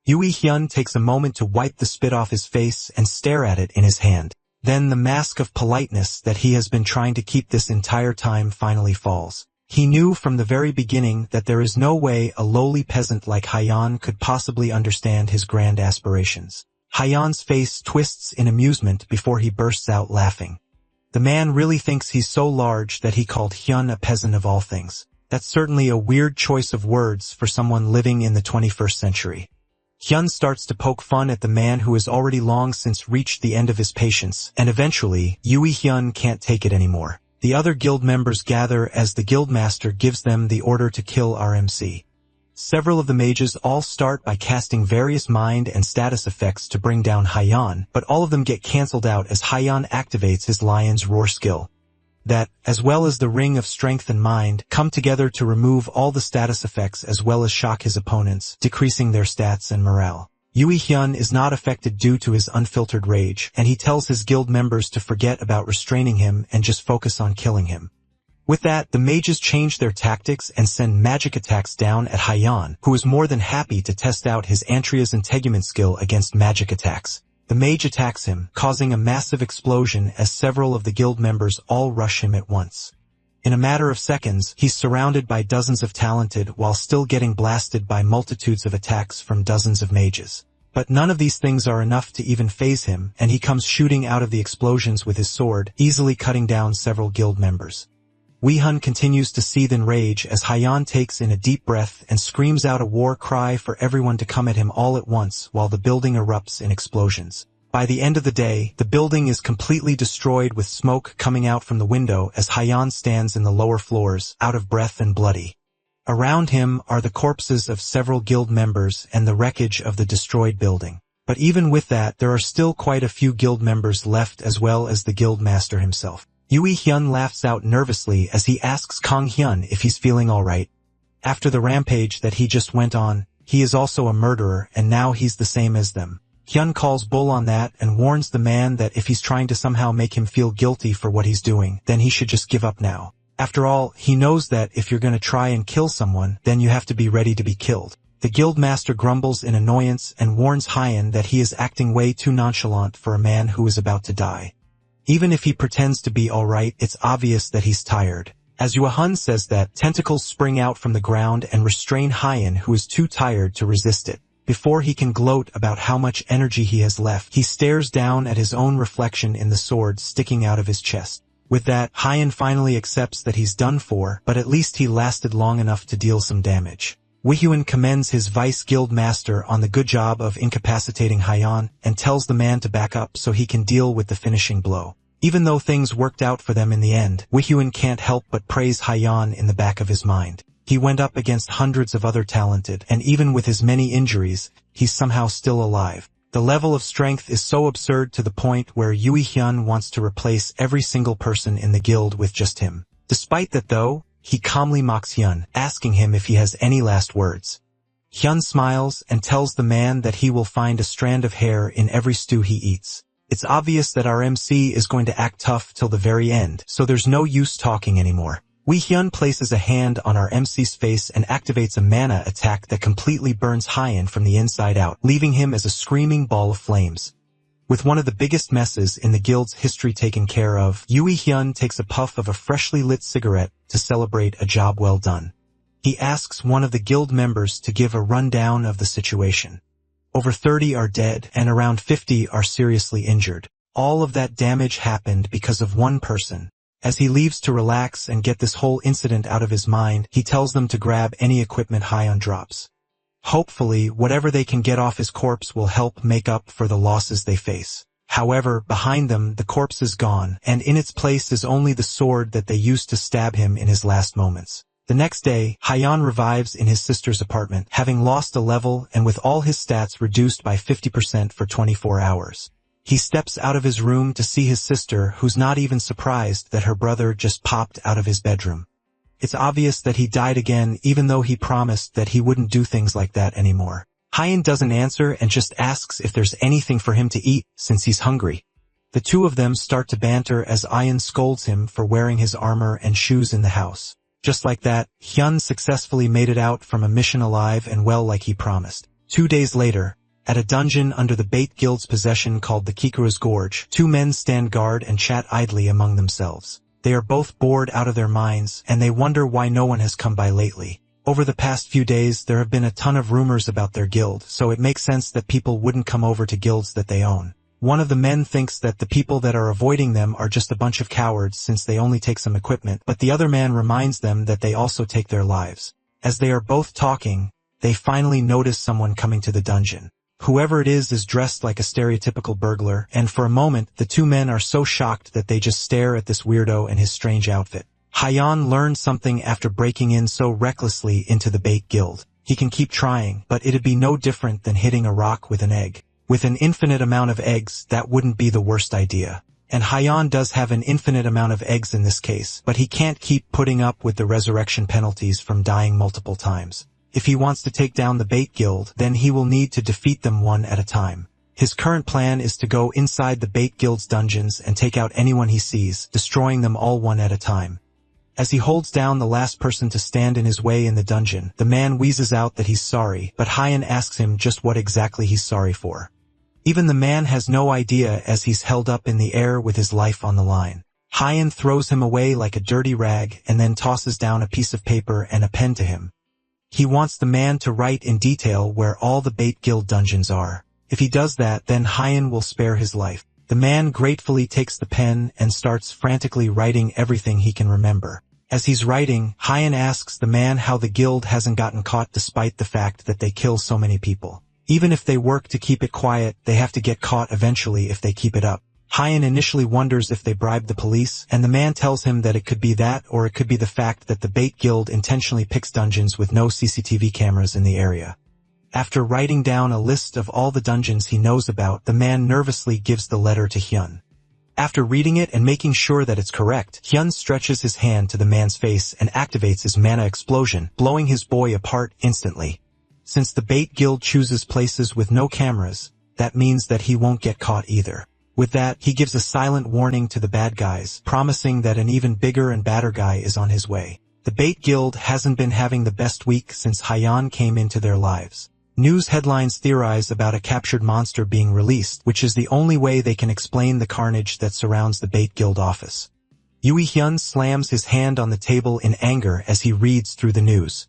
Yui Hyun takes a moment to wipe the spit off his face and stare at it in his hand. Then the mask of politeness that he has been trying to keep this entire time finally falls. He knew from the very beginning that there is no way a lowly peasant like Hyan could possibly understand his grand aspirations. Hyan's face twists in amusement before he bursts out laughing. The man really thinks he's so large that he called Hyun a peasant of all things. That's certainly a weird choice of words for someone living in the 21st century. Hyun starts to poke fun at the man who has already long since reached the end of his patience, and eventually, Yui Hyun can't take it anymore. The other guild members gather as the guildmaster gives them the order to kill our MC. Several of the mages all start by casting various mind and status effects to bring down Hyan, but all of them get cancelled out as Hyan activates his Lion's Roar skill. That, as well as the Ring of Strength and Mind, come together to remove all the status effects as well as shock his opponents, decreasing their stats and morale. Yui Hyun is not affected due to his unfiltered rage, and he tells his guild members to forget about restraining him and just focus on killing him. With that, the mages change their tactics and send magic attacks down at Hyan, who is more than happy to test out his Antria's integument skill against magic attacks. The mage attacks him, causing a massive explosion as several of the guild members all rush him at once. In a matter of seconds, he's surrounded by dozens of talented while still getting blasted by multitudes of attacks from dozens of mages. But none of these things are enough to even faze him, and he comes shooting out of the explosions with his sword, easily cutting down several guild members. Wee-hun continues to seethe in rage as Hyan takes in a deep breath and screams out a war cry for everyone to come at him all at once while the building erupts in explosions. By the end of the day, the building is completely destroyed with smoke coming out from the window as Hyan stands in the lower floors, out of breath and bloody. Around him are the corpses of several guild members and the wreckage of the destroyed building. But even with that, there are still quite a few guild members left as well as the guild master himself. Yui Hyun laughs out nervously as he asks Kang Hyun if he's feeling alright. After the rampage that he just went on, he is also a murderer and now he's the same as them. Hyun calls bull on that and warns the man that if he's trying to somehow make him feel guilty for what he's doing, then he should just give up now. After all, he knows that if you're gonna try and kill someone, then you have to be ready to be killed. The guild master grumbles in annoyance and warns Hyan that he is acting way too nonchalant for a man who is about to die. Even if he pretends to be alright, it's obvious that he's tired. As Yuehun says that, tentacles spring out from the ground and restrain Hyan, who is too tired to resist it. Before he can gloat about how much energy he has left, he stares down at his own reflection in the sword sticking out of his chest. With that, Hyan finally accepts that he's done for, but at least he lasted long enough to deal some damage. Wee-hyun commends his vice guild master on the good job of incapacitating Hyan and tells the man to back up so he can deal with the finishing blow. Even though things worked out for them in the end, Wee-hyun can't help but praise Hyan in the back of his mind. He went up against hundreds of other talented, and even with his many injuries, he's somehow still alive. The level of strength is so absurd to the point where Yui Hyun wants to replace every single person in the guild with just him. Despite that though, he calmly mocks Hyun, asking him if he has any last words. Hyun smiles and tells the man that he will find a strand of hair in every stew he eats. It's obvious that our MC is going to act tough till the very end, so there's no use talking anymore. Hyun places a hand on our MC's face and activates a mana attack that completely burns Hyun from the inside out, leaving him as a screaming ball of flames. With one of the biggest messes in the guild's history taken care of, Hyun takes a puff of a freshly lit cigarette to celebrate a job well done. He asks one of the guild members to give a rundown of the situation. Over 30 are dead and around 50 are seriously injured. All of that damage happened because of one person. As he leaves to relax and get this whole incident out of his mind, he tells them to grab any equipment Hyun drops. Hopefully, whatever they can get off his corpse will help make up for the losses they face. However, behind them, the corpse is gone, and in its place is only the sword that they used to stab him in his last moments. The next day, Hyun revives in his sister's apartment, having lost a level and with all his stats reduced by 50% for 24 hours. He steps out of his room to see his sister, who's not even surprised that her brother just popped out of his bedroom. It's obvious that he died again, even though he promised that he wouldn't do things like that anymore. Hyun doesn't answer and just asks if there's anything for him to eat, since he's hungry. The two of them start to banter as Hyun scolds him for wearing his armor and shoes in the house. Just like that, Hyun successfully made it out from a mission alive and well like he promised. 2 days later, at a dungeon under the Bait Guild's possession called the Kikura's Gorge, two men stand guard and chat idly among themselves. They are both bored out of their minds, and they wonder why no one has come by lately. Over the past few days, there have been a ton of rumors about their guild, so it makes sense that people wouldn't come over to guilds that they own. One of the men thinks that the people that are avoiding them are just a bunch of cowards since they only take some equipment, but the other man reminds them that they also take their lives. As they are both talking, they finally notice someone coming to the dungeon. Whoever it is dressed like a stereotypical burglar, and for a moment, the two men are so shocked that they just stare at this weirdo and his strange outfit. Hyun learned something after breaking in so recklessly into the Bait Guild. He can keep trying, but it'd be no different than hitting a rock with an egg. With an infinite amount of eggs, that wouldn't be the worst idea. And Hyun does have an infinite amount of eggs in this case, but he can't keep putting up with the resurrection penalties from dying multiple times. If he wants to take down the Bait Guild, then he will need to defeat them one at a time. His current plan is to go inside the Bait Guild's dungeons and take out anyone he sees, destroying them all one at a time. As he holds down the last person to stand in his way in the dungeon, the man wheezes out that he's sorry, but Hyun asks him just what exactly he's sorry for. Even the man has no idea as he's held up in the air with his life on the line. Hyun throws him away like a dirty rag and then tosses down a piece of paper and a pen to him. He wants the man to write in detail where all the Bait Guild dungeons are. If he does that, then Hyun will spare his life. The man gratefully takes the pen and starts frantically writing everything he can remember. As he's writing, Hyun asks the man how the guild hasn't gotten caught despite the fact that they kill so many people. Even if they work to keep it quiet, they have to get caught eventually if they keep it up. Hyun initially wonders if they bribed the police, and the man tells him that it could be that or it could be the fact that the Bait Guild intentionally picks dungeons with no CCTV cameras in the area. After writing down a list of all the dungeons he knows about, the man nervously gives the letter to Hyun. After reading it and making sure that it's correct, Hyun stretches his hand to the man's face and activates his mana explosion, blowing his boy apart instantly. Since the Bait Guild chooses places with no cameras, that means that he won't get caught either. With that, he gives a silent warning to the bad guys, promising that an even bigger and badder guy is on his way. The Bait Guild hasn't been having the best week since Hyun came into their lives. News headlines theorize about a captured monster being released, which is the only way they can explain the carnage that surrounds the Bait Guild office. Hyun slams his hand on the table in anger as he reads through the news.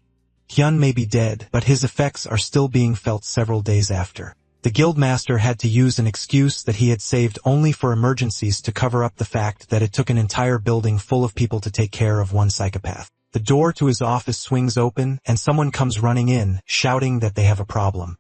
Hyun may be dead, but his effects are still being felt several days after. The guildmaster had to use an excuse that he had saved only for emergencies to cover up the fact that it took an entire building full of people to take care of one psychopath. The door to his office swings open, and someone comes running in, shouting that they have a problem.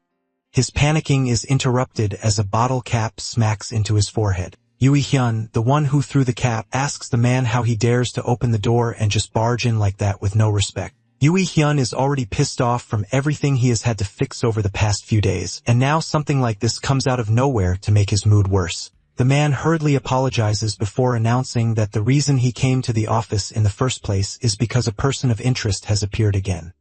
His panicking is interrupted as a bottle cap smacks into his forehead. Hyun, the one who threw the cap, asks the man how he dares to open the door and just barge in like that with no respect. Hyun is already pissed off from everything he has had to fix over the past few days, and now something like this comes out of nowhere to make his mood worse. The man hurriedly apologizes before announcing that the reason he came to the office in the first place is because a person of interest has appeared again.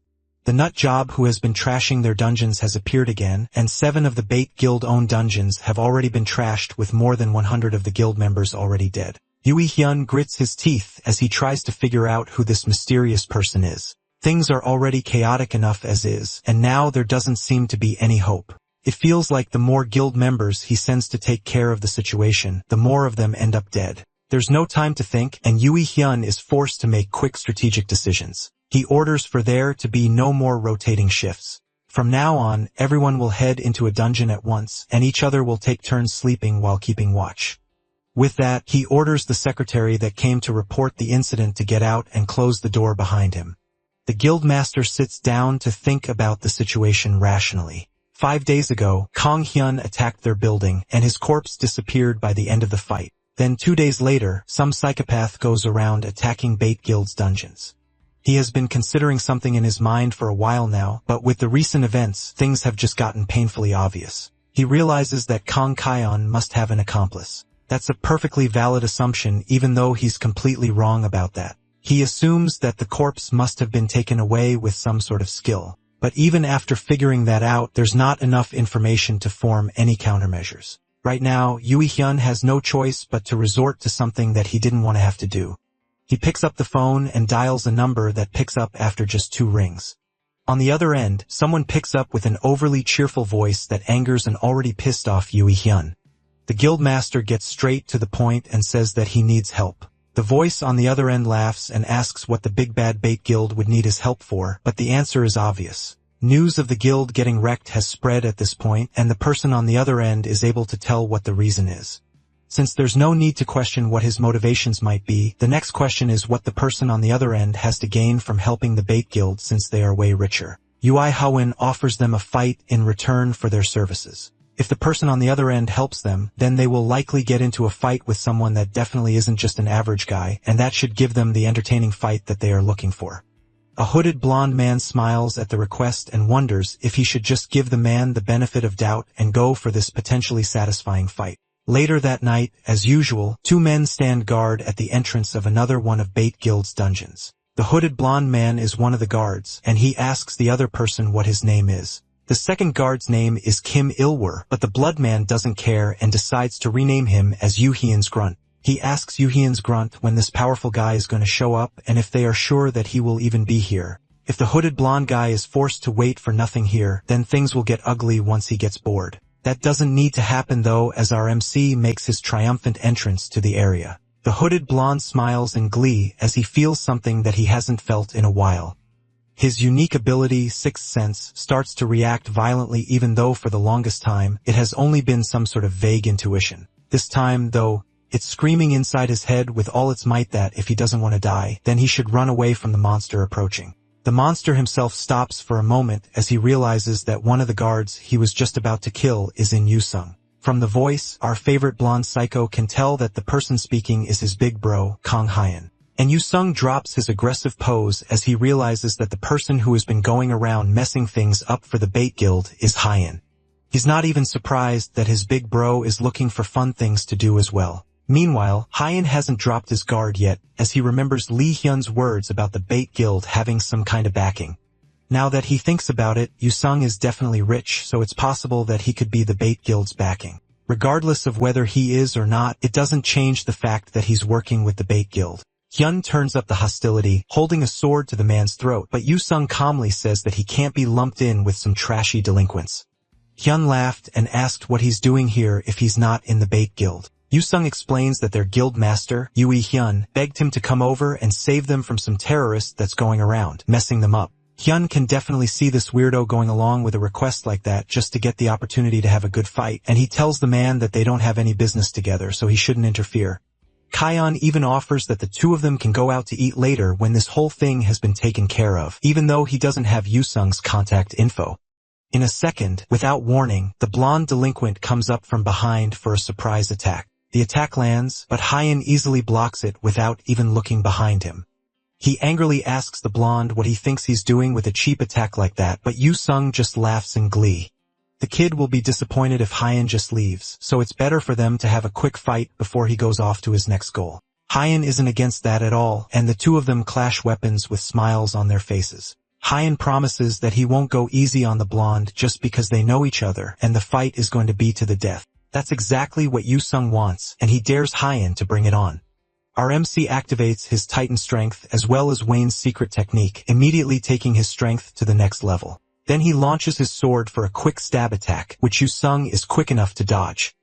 The nut job who has been trashing their dungeons has appeared again, and 7 of the Bait Guild-owned dungeons have already been trashed with more than 100 of the guild members already dead. Yui Hyun grits his teeth as he tries to figure out who this mysterious person is. Things are already chaotic enough as is, and now there doesn't seem to be any hope. It feels like the more guild members he sends to take care of the situation, the more of them end up dead. There's no time to think, and Yui Hyun is forced to make quick strategic decisions. He orders for there to be no more rotating shifts. From now on, everyone will head into a dungeon at once, and each other will take turns sleeping while keeping watch. With that, he orders the secretary that came to report the incident to get out and close the door behind him. The guildmaster sits down to think about the situation rationally. 5 days ago, Kang Hyun attacked their building, and his corpse disappeared by the end of the fight. Then 2 days later, some psychopath goes around attacking Bait Guild's dungeons. He has been considering something in his mind for a while now, but with the recent events, things have just gotten painfully obvious. He realizes that Kang Kyon must have an accomplice. That's a perfectly valid assumption, even though he's completely wrong about that. He assumes that the corpse must have been taken away with some sort of skill. But even after figuring that out, there's not enough information to form any countermeasures. Right now, Yui Hyun has no choice but to resort to something that he didn't want to have to do. He picks up the phone and dials a number that picks up after just 2 rings. On the other end, someone picks up with an overly cheerful voice that angers an already pissed off Yui Hyun. The guildmaster gets straight to the point and says that he needs help. The voice on the other end laughs and asks what the big bad Bait Guild would need his help for, but the answer is obvious. News of the guild getting wrecked has spread at this point, and the person on the other end is able to tell what the reason is. Since there's no need to question what his motivations might be, the next question is what the person on the other end has to gain from helping the Bait Guild since they are way richer. Yui Hyun offers them a fight in return for their services. If the person on the other end helps them, then they will likely get into a fight with someone that definitely isn't just an average guy, and that should give them the entertaining fight that they are looking for. A hooded blonde man smiles at the request and wonders if he should just give the man the benefit of doubt and go for this potentially satisfying fight. Later that night, as usual, 2 men stand guard at the entrance of another one of Bait Guild's dungeons. The hooded blonde man is one of the guards, and he asks the other person what his name is. The second guard's name is Kim Il-woo, but the blood man doesn't care and decides to rename him as Yoo Hyun's Grunt. He asks Yoo Hyun's Grunt when this powerful guy is going to show up and if they are sure that he will even be here. If the hooded blonde guy is forced to wait for nothing here, then things will get ugly once he gets bored. That doesn't need to happen though, as our MC makes his triumphant entrance to the area. The hooded blonde smiles in glee as he feels something that he hasn't felt in a while. His unique ability, Sixth Sense, starts to react violently even though for the longest time, it has only been some sort of vague intuition. This time, though, it's screaming inside his head with all its might that if he doesn't want to die, then he should run away from the monster approaching. The monster himself stops for a moment as he realizes that one of the guards he was just about to kill is in Yu-sung. From the voice, our favorite blonde psycho can tell that the person speaking is his big bro, Kang Hyun. And Yu-sung drops his aggressive pose as he realizes that the person who has been going around messing things up for the Bait Guild is Hyun. He's not even surprised that his big bro is looking for fun things to do as well. Meanwhile, Hyun hasn't dropped his guard yet, as he remembers Lee Hyun's words about the Bait Guild having some kind of backing. Now that he thinks about it, Yu-sung is definitely rich, so it's possible that he could be the Bait Guild's backing. Regardless of whether he is or not, it doesn't change the fact that he's working with the Bait Guild. Hyun turns up the hostility, holding a sword to the man's throat, but Yu-sung calmly says that he can't be lumped in with some trashy delinquents. Hyun laughed and asked what he's doing here if he's not in the Bait Guild. Yu-sung explains that their guild master, Yui Hyun, begged him to come over and save them from some terrorist that's going around, messing them up. Hyun can definitely see this weirdo going along with a request like that just to get the opportunity to have a good fight, and he tells the man that they don't have any business together, so he shouldn't interfere. Kyon even offers that the 2 of them can go out to eat later when this whole thing has been taken care of, even though he doesn't have Yu-sung's contact info. In a second, without warning, the blonde delinquent comes up from behind for a surprise attack. The attack lands, but Hyun easily blocks it without even looking behind him. He angrily asks the blonde what he thinks he's doing with a cheap attack like that, but Yu-sung just laughs in glee. The kid will be disappointed if Hyan just leaves, so it's better for them to have a quick fight before he goes off to his next goal. Hyan isn't against that at all, and the two of them clash weapons with smiles on their faces. Hyan promises that he won't go easy on the blonde just because they know each other, and the fight is going to be to the death. That's exactly what Yu-sung wants, and he dares Hyan to bring it on. Our MC activates his Titan strength as well as Wayne's secret technique, immediately taking his strength to the next level. Then he launches his sword for a quick stab attack, which Yu-sung is quick enough to dodge.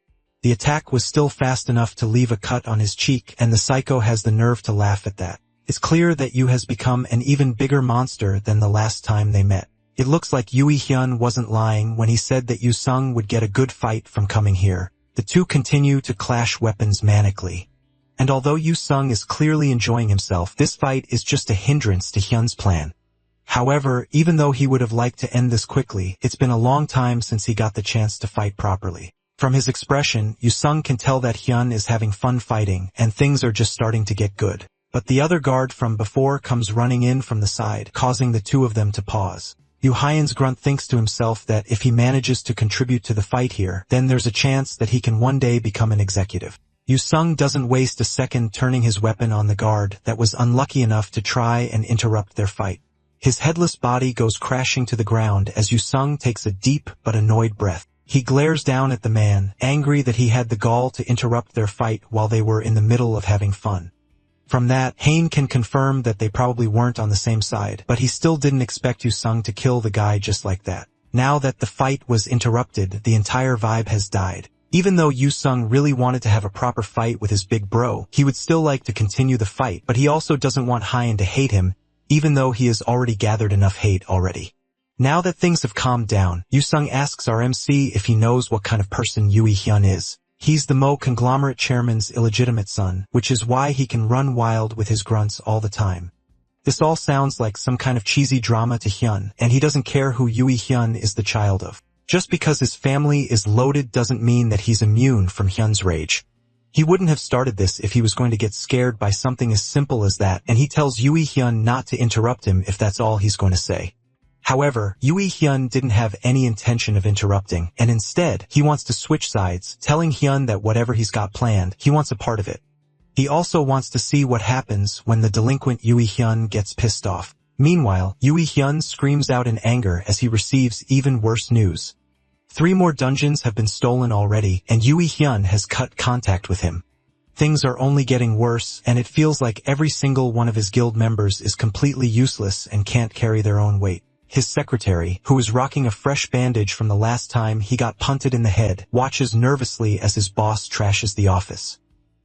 The attack was still fast enough to leave a cut on his cheek, and the psycho has the nerve to laugh at that. It's clear that Yu has become an even bigger monster than the last time they met. It looks like Yui Hyun wasn't lying when he said that Yu-sung would get a good fight from coming here. The two continue to clash weapons manically. And although Yu-sung is clearly enjoying himself, this fight is just a hindrance to Hyun's plan. However, even though he would have liked to end this quickly, it's been a long time since he got the chance to fight properly. From his expression, Yu-sung can tell that Hyun is having fun fighting, and things are just starting to get good. But the other guard from before comes running in from the side, causing the two of them to pause. Yu Hyan's grunt thinks to himself that if he manages to contribute to the fight here, then there's a chance that he can one day become an executive. Yu-sung doesn't waste a second turning his weapon on the guard that was unlucky enough to try and interrupt their fight. His headless body goes crashing to the ground as Yu-sung takes a deep but annoyed breath. He glares down at the man, angry that he had the gall to interrupt their fight while they were in the middle of having fun. From that, Hain can confirm that they probably weren't on the same side, but he still didn't expect Yu-sung to kill the guy just like that. Now that the fight was interrupted, the entire vibe has died. Even though Yu-sung really wanted to have a proper fight with his big bro, he would still like to continue the fight, but he also doesn't want Hyan to hate him, even though he has already gathered enough hate already. Now that things have calmed down, Yu-sung asks our MC if he knows what kind of person Yui Hyun is. He's the Mo conglomerate chairman's illegitimate son, which is why he can run wild with his grunts all the time. This all sounds like some kind of cheesy drama to Hyun, and he doesn't care who Yui Hyun is the child of. Just because his family is loaded doesn't mean that he's immune from Hyun's rage. He wouldn't have started this if he was going to get scared by something as simple as that, and he tells Yui Hyun not to interrupt him if that's all he's going to say. However, Yui Hyun didn't have any intention of interrupting, and instead, he wants to switch sides, telling Hyun that whatever he's got planned, he wants a part of it. He also wants to see what happens when the delinquent Yui Hyun gets pissed off. Meanwhile, Yui Hyun screams out in anger as he receives even worse news. 3 more dungeons have been stolen already, and Yui Hyun has cut contact with him. Things are only getting worse, and it feels like every single one of his guild members is completely useless and can't carry their own weight. His secretary, who is rocking a fresh bandage from the last time he got punted in the head, watches nervously as his boss trashes the office.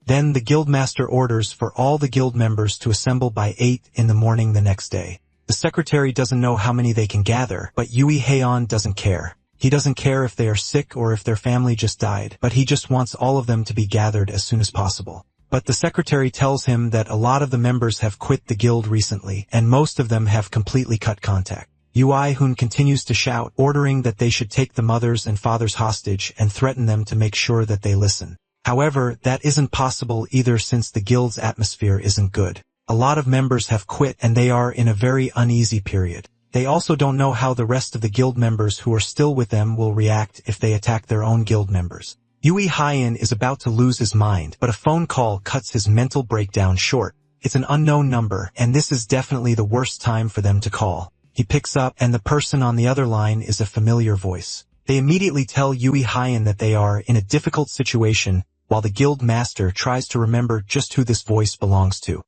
Then the guildmaster orders for all the guild members to assemble by 8 in the morning the next day. The secretary doesn't know how many they can gather, but Yui Haeon doesn't care. He doesn't care if they are sick or if their family just died, but he just wants all of them to be gathered as soon as possible. But the secretary tells him that a lot of the members have quit the guild recently, and most of them have completely cut contact. Yui Hoon continues to shout, ordering that they should take the mothers and fathers hostage and threaten them to make sure that they listen. However, that isn't possible either since the guild's atmosphere isn't good. A lot of members have quit and they are in a very uneasy period. They also don't know how the rest of the guild members who are still with them will react if they attack their own guild members. Yui Hyan is about to lose his mind, but a phone call cuts his mental breakdown short. It's an unknown number, and this is definitely the worst time for them to call. He picks up, and the person on the other line is a familiar voice. They immediately tell Yui Hyan that they are in a difficult situation, while the guild master tries to remember just who this voice belongs to.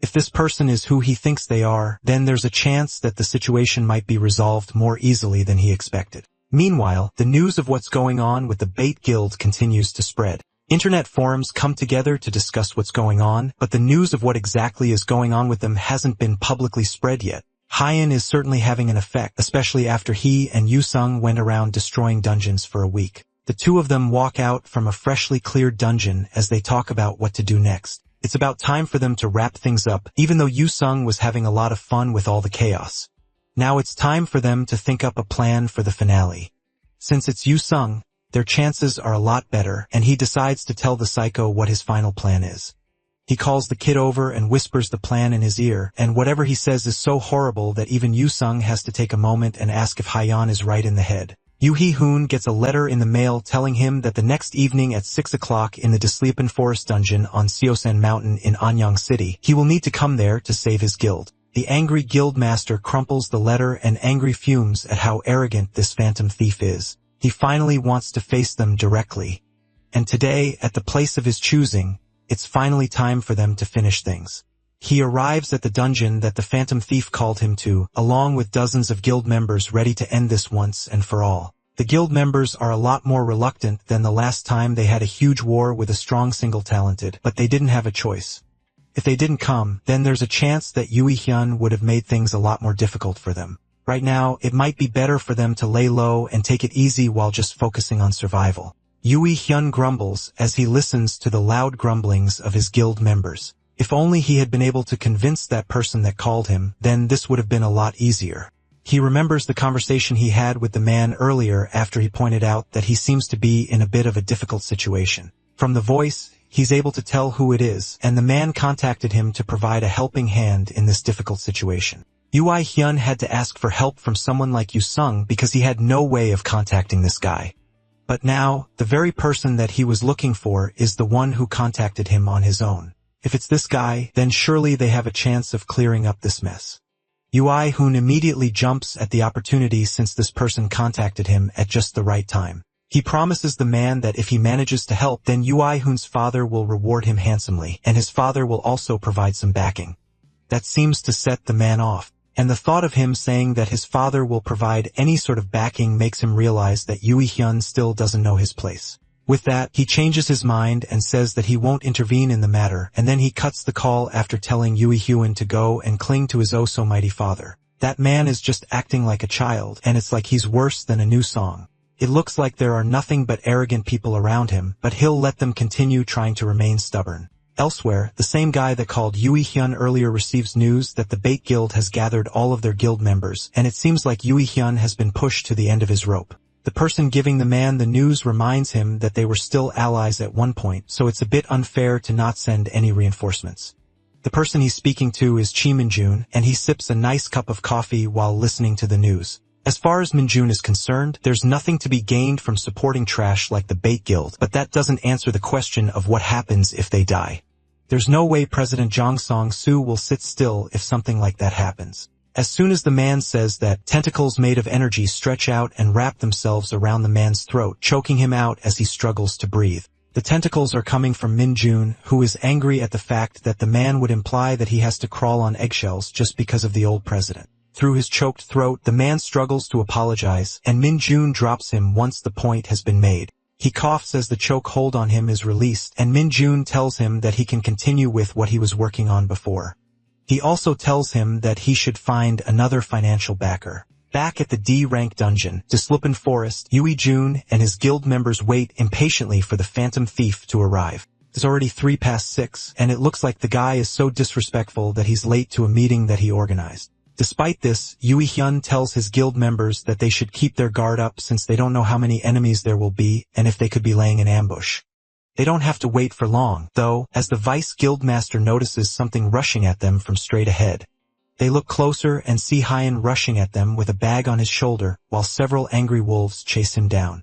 If this person is who he thinks they are, then there's a chance that the situation might be resolved more easily than he expected. Meanwhile, the news of what's going on with the Bait Guild continues to spread. Internet forums come together to discuss what's going on, but the news of what exactly is going on with them hasn't been publicly spread yet. Hyan is certainly having an effect, especially after he and Yu-sung went around destroying dungeons for a week. The two of them walk out from a freshly cleared dungeon as they talk about what to do next. It's about time for them to wrap things up, even though Yu-sung was having a lot of fun with all the chaos. Now it's time for them to think up a plan for the finale. Since it's Yu-sung, their chances are a lot better, and he decides to tell the psycho what his final plan is. He calls the kid over and whispers the plan in his ear, and whatever he says is so horrible that even Yu-sung has to take a moment and ask if Hyan is right in the head. Yoo Hee-hoon gets a letter in the mail telling him that the next evening at 6 o'clock in the Deslepen Forest Dungeon on Seosan Mountain in Anyang City, he will need to come there to save his guild. The angry guild master crumples the letter and angry fumes at how arrogant this phantom thief is. He finally wants to face them directly. And today, at the place of his choosing, it's finally time for them to finish things. He arrives at the dungeon that the phantom thief called him to, along with dozens of guild members ready to end this once and for all. The guild members are a lot more reluctant than the last time they had a huge war with a strong single-talented, but they didn't have a choice. If they didn't come, then there's a chance that Yoo Hee-hyun would have made things a lot more difficult for them. Right now, it might be better for them to lay low and take it easy while just focusing on survival. Yoo Hee-hyun grumbles as he listens to the loud grumblings of his guild members. If only he had been able to convince that person that called him, then this would have been a lot easier. He remembers the conversation he had with the man earlier after he pointed out that he seems to be in a bit of a difficult situation. From the voice, he's able to tell who it is, and the man contacted him to provide a helping hand in this difficult situation. Yoo Hee-hyun had to ask for help from someone like Yoo Sung because he had no way of contacting this guy. But now, the very person that he was looking for is the one who contacted him on his own. If it's this guy, then surely they have a chance of clearing up this mess. Yoo Hee-hoon immediately jumps at the opportunity since this person contacted him at just the right time. He promises the man that if he manages to help, then Yoo Hee-hoon's father will reward him handsomely, and his father will also provide some backing. That seems to set the man off, and the thought of him saying that his father will provide any sort of backing makes him realize that Yoo Hee-hyun still doesn't know his place. With that, he changes his mind and says that he won't intervene in the matter, and then he cuts the call after telling Yoo Hee-hyun to go and cling to his oh-so-mighty father. That man is just acting like a child, and it's like he's worse than a new song. It looks like there are nothing but arrogant people around him, but he'll let them continue trying to remain stubborn. Elsewhere, the same guy that called Yoo Hee-hyun earlier receives news that the Bait Guild has gathered all of their guild members, and it seems like Yoo Hee-hyun has been pushed to the end of his rope. The person giving the man the news reminds him that they were still allies at one point, so it's a bit unfair to not send any reinforcements. The person he's speaking to is Chi Min-jun, and he sips a nice cup of coffee while listening to the news. As far as Min-jun is concerned, there's nothing to be gained from supporting trash like the Bait Guild, but that doesn't answer the question of what happens if they die. There's no way President Jang Song-soo will sit still if something like that happens. As soon as the man says that, tentacles made of energy stretch out and wrap themselves around the man's throat, choking him out as he struggles to breathe. The tentacles are coming from Min-jun, who is angry at the fact that the man would imply that he has to crawl on eggshells just because of the old president. Through his choked throat, the man struggles to apologize, and Min-jun drops him once the point has been made. He coughs as the choke hold on him is released, and Min-jun tells him that he can continue with what he was working on before. He also tells him that he should find another financial backer. Back at the D-rank dungeon, Deslepen Forest, Yoo Hee-jun and his guild members wait impatiently for the phantom thief to arrive. It's already 6:03, and it looks like the guy is so disrespectful that he's late to a meeting that he organized. Despite this, Yoo Hee-hyun tells his guild members that they should keep their guard up since they don't know how many enemies there will be and if they could be laying an ambush. They don't have to wait for long, though, as the vice guildmaster notices something rushing at them from straight ahead. They look closer and see Hyen rushing at them with a bag on his shoulder, while several angry wolves chase him down.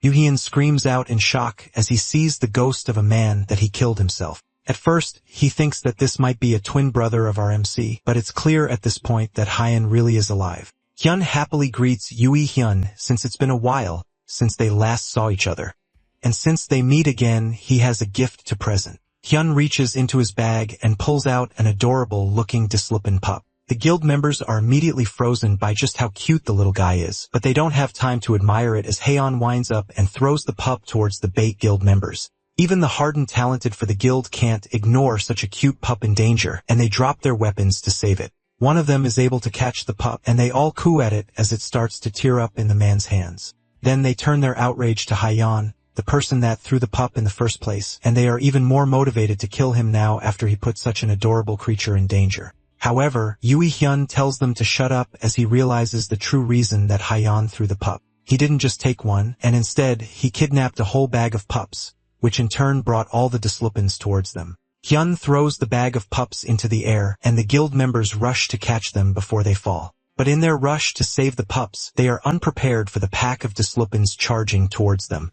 Yoo Hee-hyun screams out in shock as he sees the ghost of a man that he killed himself. At first, he thinks that this might be a twin brother of our MC, but it's clear at this point that Hyen really is alive. Hyun happily greets Yoo Hee-hyun since it's been a while since they last saw each other. And since they meet again, he has a gift to present. Hyun reaches into his bag and pulls out an adorable-looking Deslepen pup. The guild members are immediately frozen by just how cute the little guy is, but they don't have time to admire it as Haeon winds up and throws the pup towards the Bait Guild members. Even the hardened talented for the guild can't ignore such a cute pup in danger, and they drop their weapons to save it. One of them is able to catch the pup, and they all coo at it as it starts to tear up in the man's hands. Then they turn their outrage to Haeon, the person that threw the pup in the first place, and they are even more motivated to kill him now after he put such an adorable creature in danger. However, Yoo Hee-hyun tells them to shut up as he realizes the true reason that Haeon threw the pup. He didn't just take one, and instead, he kidnapped a whole bag of pups, which in turn brought all the Deslepens towards them. Hyun throws the bag of pups into the air, and the guild members rush to catch them before they fall. But in their rush to save the pups, they are unprepared for the pack of Dislupins charging towards them.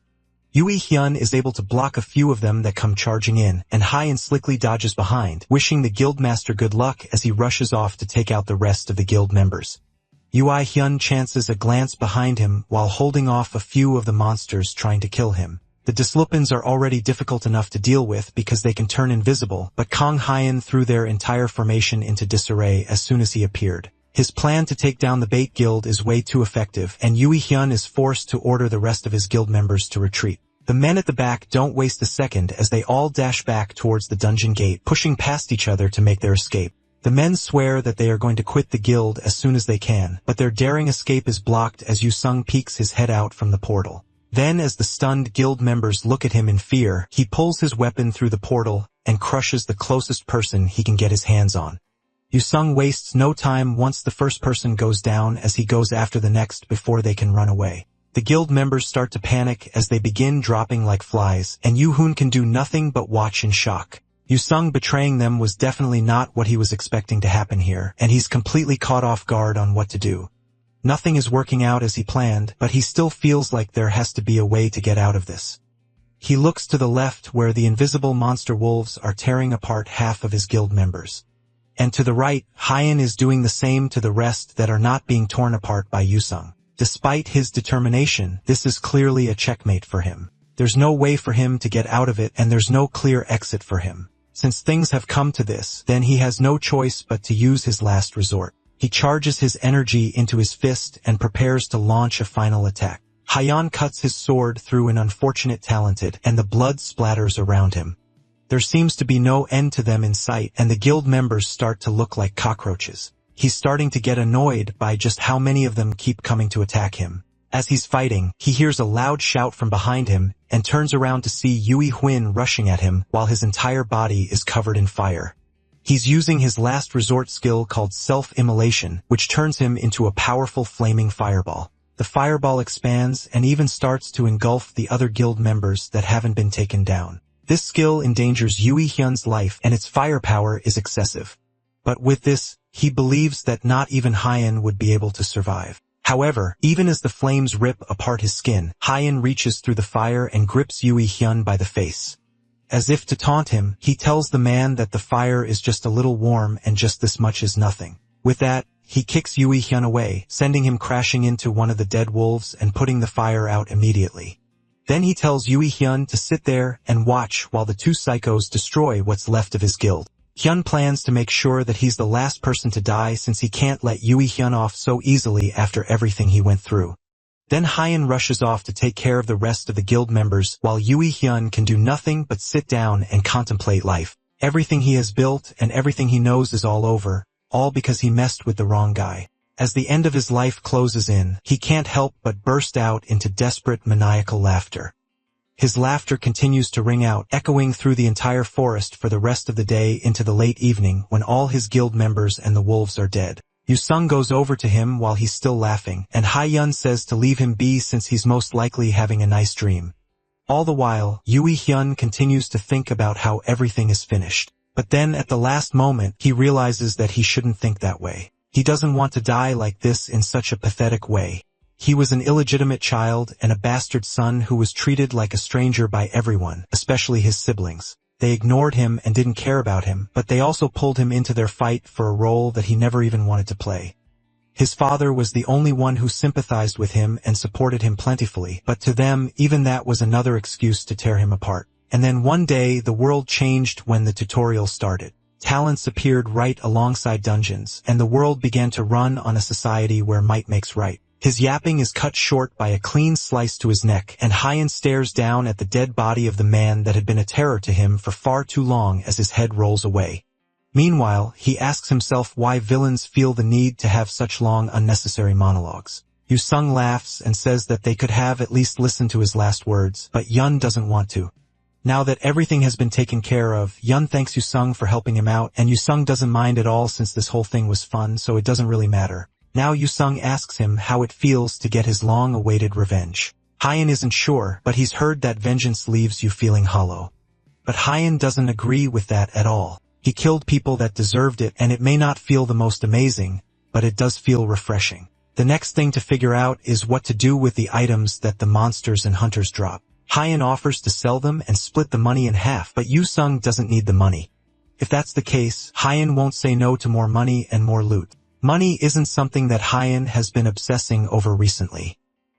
Yui Hyun is able to block a few of them that come charging in, and Hyan slickly dodges behind, wishing the guildmaster good luck as he rushes off to take out the rest of the guild members. Yui Hyun chances a glance behind him while holding off a few of the monsters trying to kill him. The Dislupins are already difficult enough to deal with because they can turn invisible, but Kong Hyan threw their entire formation into disarray as soon as he appeared. His plan to take down the Bait Guild is way too effective, and Yui Hyun is forced to order the rest of his guild members to retreat. The men at the back don't waste a second as they all dash back towards the dungeon gate, pushing past each other to make their escape. The men swear that they are going to quit the guild as soon as they can, but their daring escape is blocked as Yu-sung peeks his head out from the portal. Then as the stunned guild members look at him in fear, he pulls his weapon through the portal and crushes the closest person he can get his hands on. Yu-sung wastes no time once the first person goes down as he goes after the next before they can run away. The guild members start to panic as they begin dropping like flies, and Yu-hoon can do nothing but watch in shock. Yu-sung betraying them was definitely not what he was expecting to happen here, and he's completely caught off guard on what to do. Nothing is working out as he planned, but he still feels like there has to be a way to get out of this. He looks to the left where the invisible monster wolves are tearing apart half of his guild members. And to the right, Hyan is doing the same to the rest that are not being torn apart by Yu-sung. Despite his determination, this is clearly a checkmate for him. There's no way for him to get out of it, and there's no clear exit for him. Since things have come to this, then he has no choice but to use his last resort. He charges his energy into his fist and prepares to launch a final attack. Hyan cuts his sword through an unfortunate talented, and the blood splatters around him. There seems to be no end to them in sight, and the guild members start to look like cockroaches. He's starting to get annoyed by just how many of them keep coming to attack him. As he's fighting, he hears a loud shout from behind him and turns around to see Yui Hyun rushing at him while his entire body is covered in fire. He's using his last resort skill called self-immolation, which turns him into a powerful flaming fireball. The fireball expands and even starts to engulf the other guild members that haven't been taken down. This skill endangers Yui Hyun's life, and its firepower is excessive. But with this, he believes that not even Hyan would be able to survive. However, even as the flames rip apart his skin, Hyan reaches through the fire and grips Yui Hyun by the face. As if to taunt him, he tells the man that the fire is just a little warm and just this much is nothing. With that, he kicks Yui Hyun away, sending him crashing into one of the dead wolves and putting the fire out immediately. Then he tells Yui Hyun to sit there and watch while the two psychos destroy what's left of his guild. Hyun plans to make sure that he's the last person to die since he can't let Yui Hyun off so easily after everything he went through. Then Hyan rushes off to take care of the rest of the guild members while Yui Hyun can do nothing but sit down and contemplate life. Everything he has built and everything he knows is all over, all because he messed with the wrong guy. As the end of his life closes in, he can't help but burst out into desperate maniacal laughter. His laughter continues to ring out, echoing through the entire forest for the rest of the day into the late evening when all his guild members and the wolves are dead. Yu-sung goes over to him while he's still laughing, and Hyan says to leave him be since he's most likely having a nice dream. All the while, Yui Hyun continues to think about how everything is finished. But then at the last moment, he realizes that he shouldn't think that way. He doesn't want to die like this in such a pathetic way. He was an illegitimate child and a bastard son who was treated like a stranger by everyone, especially his siblings. They ignored him and didn't care about him, but they also pulled him into their fight for a role that he never even wanted to play. His father was the only one who sympathized with him and supported him plentifully, but to them, even that was another excuse to tear him apart. And then one day, the world changed when the tutorial started. Talents appeared right alongside dungeons, and the world began to run on a society where might makes right. His yapping is cut short by a clean slice to his neck, and Hyan stares down at the dead body of the man that had been a terror to him for far too long as his head rolls away. Meanwhile, he asks himself why villains feel the need to have such long, unnecessary monologues. Yu-sung laughs and says that they could have at least listened to his last words, but Yun doesn't want to. Now that everything has been taken care of, Yun thanks Yu-sung for helping him out, and Yu-sung doesn't mind at all since this whole thing was fun, so it doesn't really matter. Now Yu-sung asks him how it feels to get his long-awaited revenge. Hyan isn't sure, but he's heard that vengeance leaves you feeling hollow. But Hyan doesn't agree with that at all. He killed people that deserved it, and it may not feel the most amazing, but it does feel refreshing. The next thing to figure out is what to do with the items that the monsters and hunters drop. Hyan offers to sell them and split the money in half, but Yu-sung doesn't need the money. If that's the case, Hyan won't say no to more money and more loot. Money isn't something that Hyan has been obsessing over recently.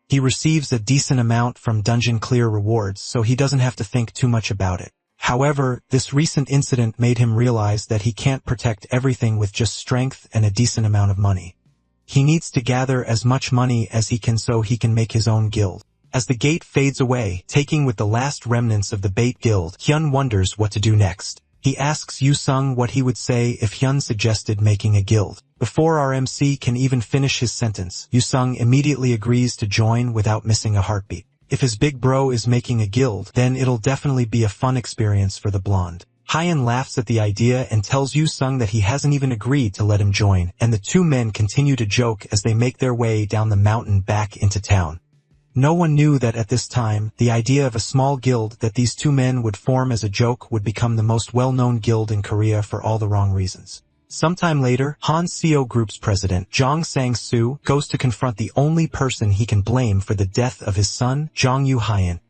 He receives a decent amount from dungeon clear rewards, so he doesn't have to think too much about it. However, this recent incident made him realize that he can't protect everything with just strength and a decent amount of money. He needs to gather as much money as he can so he can make his own guild. As the gate fades away, taking with the last remnants of the bait guild, Hyun wonders what to do next. He asks Yu-sung what he would say if Hyun suggested making a guild. Before our MC can even finish his sentence, Yu-sung immediately agrees to join without missing a heartbeat. If his big bro is making a guild, then it'll definitely be a fun experience for the blonde. Hyan laughs at the idea and tells Yu-sung that he hasn't even agreed to let him join, and the two men continue to joke as they make their way down the mountain back into town. No one knew that at this time, the idea of a small guild that these two men would form as a joke would become the most well-known guild in Korea for all the wrong reasons. Sometime later, Han Seo Group's president, Jong Sang-soo, goes to confront the only person he can blame for the death of his son, Jong Yoo-hyun.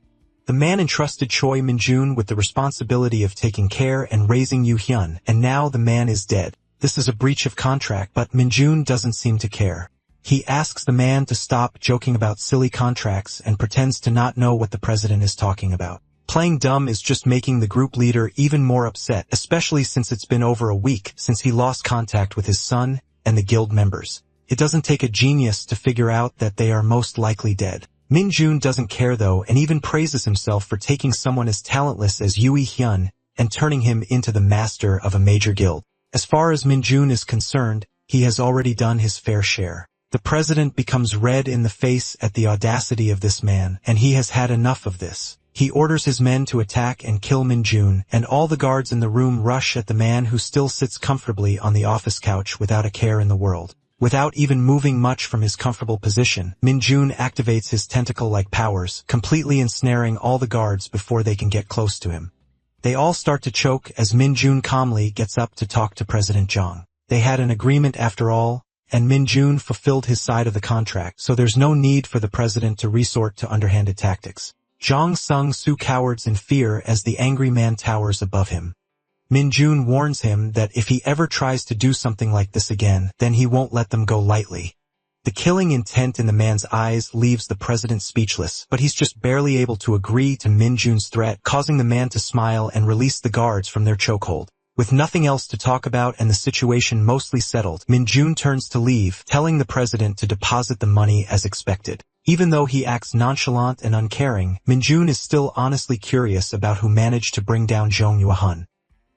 The man entrusted Choi Min-jun with the responsibility of taking care and raising Yoo-hyun, and now the man is dead. This is a breach of contract, but Min-jun doesn't seem to care. He asks the man to stop joking about silly contracts and pretends to not know what the president is talking about. Playing dumb is just making the group leader even more upset, especially since it's been over a week since he lost contact with his son and the guild members. It doesn't take a genius to figure out that they are most likely dead. Min-jun doesn't care though and even praises himself for taking someone as talentless as Yoo-hyun and turning him into the master of a major guild. As far as Min-jun is concerned, he has already done his fair share. The president becomes red in the face at the audacity of this man, and he has had enough of this. He orders his men to attack and kill Min-jun, and all the guards in the room rush at the man who still sits comfortably on the office couch without a care in the world. Without even moving much from his comfortable position, Min-jun activates his tentacle-like powers, completely ensnaring all the guards before they can get close to him. They all start to choke as Min-jun calmly gets up to talk to President Jong. They had an agreement after all, and Min-jun fulfilled his side of the contract, so there's no need for the president to resort to underhanded tactics. Jong Sung-soo cowers in fear as the angry man towers above him. Min-jun warns him that if he ever tries to do something like this again, then he won't let them go lightly. The killing intent in the man's eyes leaves the president speechless, but he's just barely able to agree to Min-jun's threat, causing the man to smile and release the guards from their chokehold. With nothing else to talk about and the situation mostly settled, Min-jun turns to leave, telling the president to deposit the money as expected. Even though he acts nonchalant and uncaring, Min-jun is still honestly curious about who managed to bring down Jong Yoo-hyun.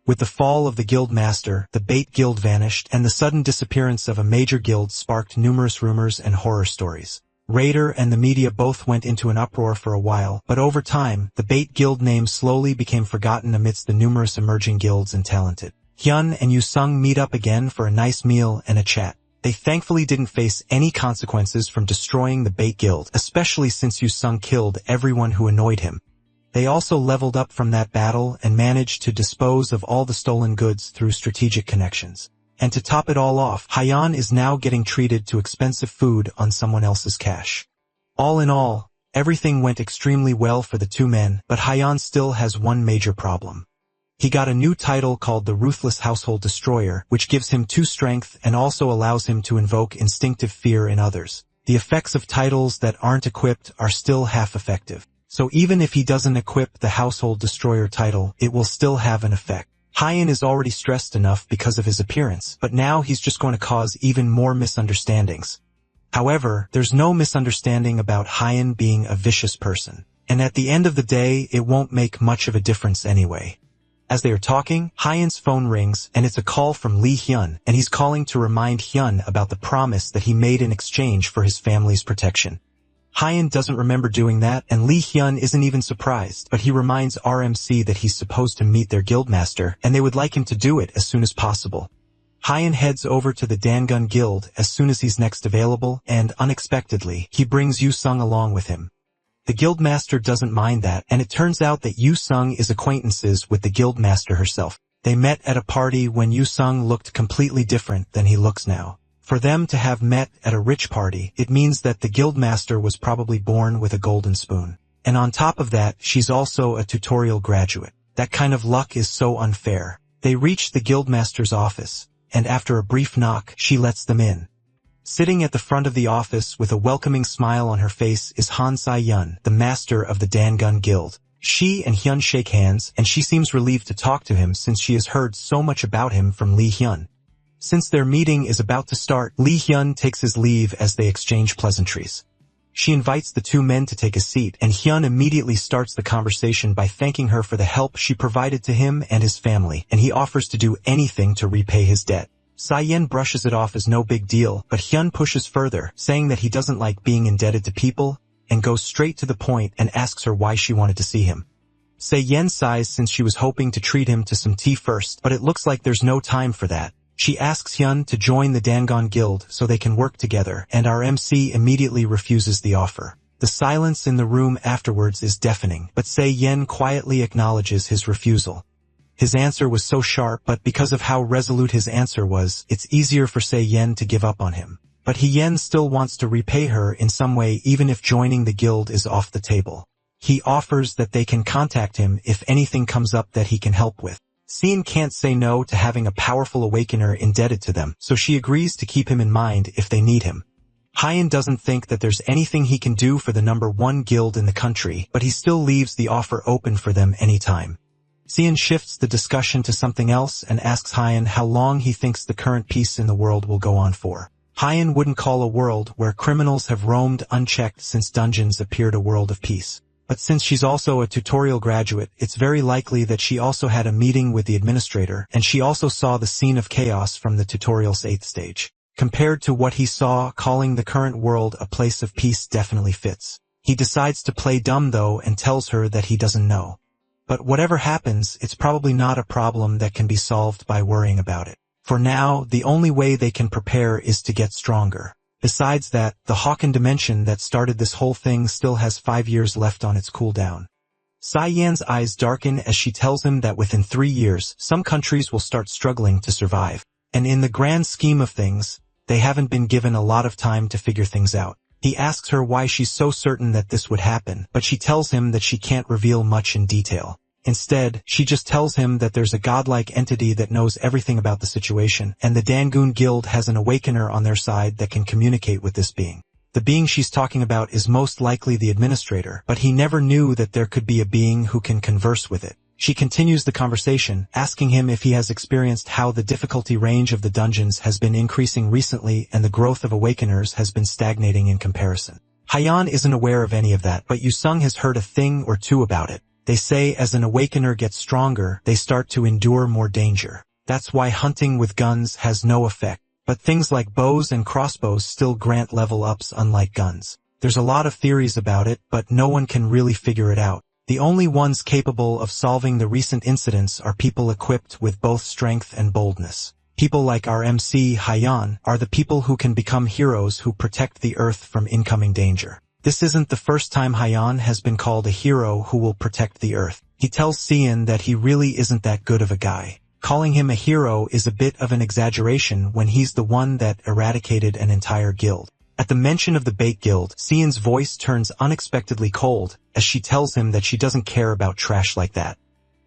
With the fall of the guild master, the bait guild vanished, and the sudden disappearance of a major guild sparked numerous rumors and horror stories. Raider and the media both went into an uproar for a while, but over time, the bait guild name slowly became forgotten amidst the numerous emerging guilds and talented. Hyun and Yu-sung meet up again for a nice meal and a chat. They thankfully didn't face any consequences from destroying the bait guild, especially since Yu-sung killed everyone who annoyed him. They also leveled up from that battle and managed to dispose of all the stolen goods through strategic connections. And to top it all off, Hyan is now getting treated to expensive food on someone else's cash. All in all, everything went extremely well for the two men, but Hyan still has one major problem. He got a new title called the Ruthless Household Destroyer, which gives him 2 strength and also allows him to invoke instinctive fear in others. The effects of titles that aren't equipped are still half effective. So even if he doesn't equip the Household Destroyer title, it will still have an effect. Hyan is already stressed enough because of his appearance, but now he's just going to cause even more misunderstandings. However, there's no misunderstanding about Hyan being a vicious person. And at the end of the day, it won't make much of a difference anyway. As they are talking, Hyan's phone rings, and it's a call from Lee Hyun, and he's calling to remind Hyun about the promise that he made in exchange for his family's protection. Hyan doesn't remember doing that, and Lee Hyun isn't even surprised, but he reminds RMC that he's supposed to meet their guildmaster, and they would like him to do it as soon as possible. Hyan heads over to the Dangun Guild as soon as he's next available, and unexpectedly, he brings Yu-sung along with him. The guildmaster doesn't mind that, and it turns out that Yu-sung is acquaintances with the guildmaster herself. They met at a party when Yu-sung looked completely different than he looks now. For them to have met at a rich party, it means that the guildmaster was probably born with a golden spoon. And on top of that, she's also a tutorial graduate. That kind of luck is so unfair. They reach the guildmaster's office, and after a brief knock, she lets them in. Sitting at the front of the office with a welcoming smile on her face is Han Se-yeon, the master of the Dangun Guild. She and Hyun shake hands, and she seems relieved to talk to him since she has heard so much about him from Lee Hyun. Since their meeting is about to start, Lee Hyun takes his leave as they exchange pleasantries. She invites the two men to take a seat, and Hyun immediately starts the conversation by thanking her for the help she provided to him and his family, and he offers to do anything to repay his debt. Se-yeon brushes it off as no big deal, but Hyun pushes further, saying that he doesn't like being indebted to people, and goes straight to the point and asks her why she wanted to see him. Se-yeon sighs since she was hoping to treat him to some tea first, but it looks like there's no time for that. She asks Hyun to join the Dangun Guild so they can work together, and our MC immediately refuses the offer. The silence in the room afterwards is deafening, but Se-yeon quietly acknowledges his refusal. His answer was so sharp, but because of how resolute his answer was, it's easier for Se-yeon to give up on him. But Hyun still wants to repay her in some way even if joining the guild is off the table. He offers that they can contact him if anything comes up that he can help with. Sean can't say no to having a powerful awakener indebted to them, so she agrees to keep him in mind if they need him. Hyun doesn't think that there's anything he can do for the #1 guild in the country, but he still leaves the offer open for them anytime. Sean shifts the discussion to something else and asks Hyun how long he thinks the current peace in the world will go on for. Hyun wouldn't call a world where criminals have roamed unchecked since dungeons appeared a world of peace. But since she's also a tutorial graduate, it's very likely that she also had a meeting with the administrator, and she also saw the scene of chaos from the tutorial's 8th stage. Compared to what he saw, calling the current world a place of peace definitely fits. He decides to play dumb though and tells her that he doesn't know. But whatever happens, it's probably not a problem that can be solved by worrying about it. For now, the only way they can prepare is to get stronger. Besides that, the Hawken dimension that started this whole thing still has 5 years left on its cooldown. Se-yeon's eyes darken as she tells him that within 3 years, some countries will start struggling to survive. And in the grand scheme of things, they haven't been given a lot of time to figure things out. He asks her why she's so certain that this would happen, but she tells him that she can't reveal much in detail. Instead, she just tells him that there's a godlike entity that knows everything about the situation, and the Dangun Guild has an awakener on their side that can communicate with this being. The being she's talking about is most likely the administrator, but he never knew that there could be a being who can converse with it. She continues the conversation, asking him if he has experienced how the difficulty range of the dungeons has been increasing recently and the growth of awakeners has been stagnating in comparison. Hyun isn't aware of any of that, but Yu-sung has heard a thing or two about it. They say as an awakener gets stronger, they start to endure more danger. That's why hunting with guns has no effect. But things like bows and crossbows still grant level ups unlike guns. There's a lot of theories about it, but no one can really figure it out. The only ones capable of solving the recent incidents are people equipped with both strength and boldness. People like our MC Hyun are the people who can become heroes who protect the earth from incoming danger. This isn't the first time Hyun has been called a hero who will protect the earth. He tells Seon that he really isn't that good of a guy. Calling him a hero is a bit of an exaggeration when he's the one that eradicated an entire guild. At the mention of the Bait Guild, Seon's voice turns unexpectedly cold as she tells him that she doesn't care about trash like that.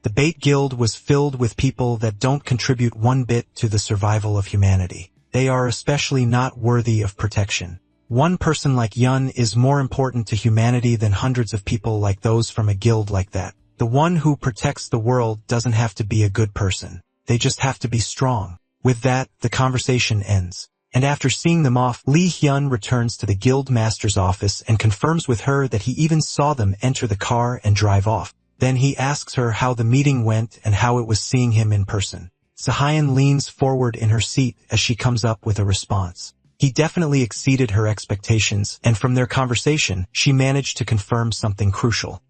The Bait Guild was filled with people that don't contribute one bit to the survival of humanity. They are especially not worthy of protection. One person like Yun is more important to humanity than hundreds of people like those from a guild like that. The one who protects the world doesn't have to be a good person. They just have to be strong. With that, the conversation ends. And after seeing them off, Lee Hyun returns to the guild master's office and confirms with her that he even saw them enter the car and drive off. Then he asks her how the meeting went and how it was seeing him in person. Se-yeon leans forward in her seat as she comes up with a response. He definitely exceeded her expectations, and from their conversation, she managed to confirm something crucial.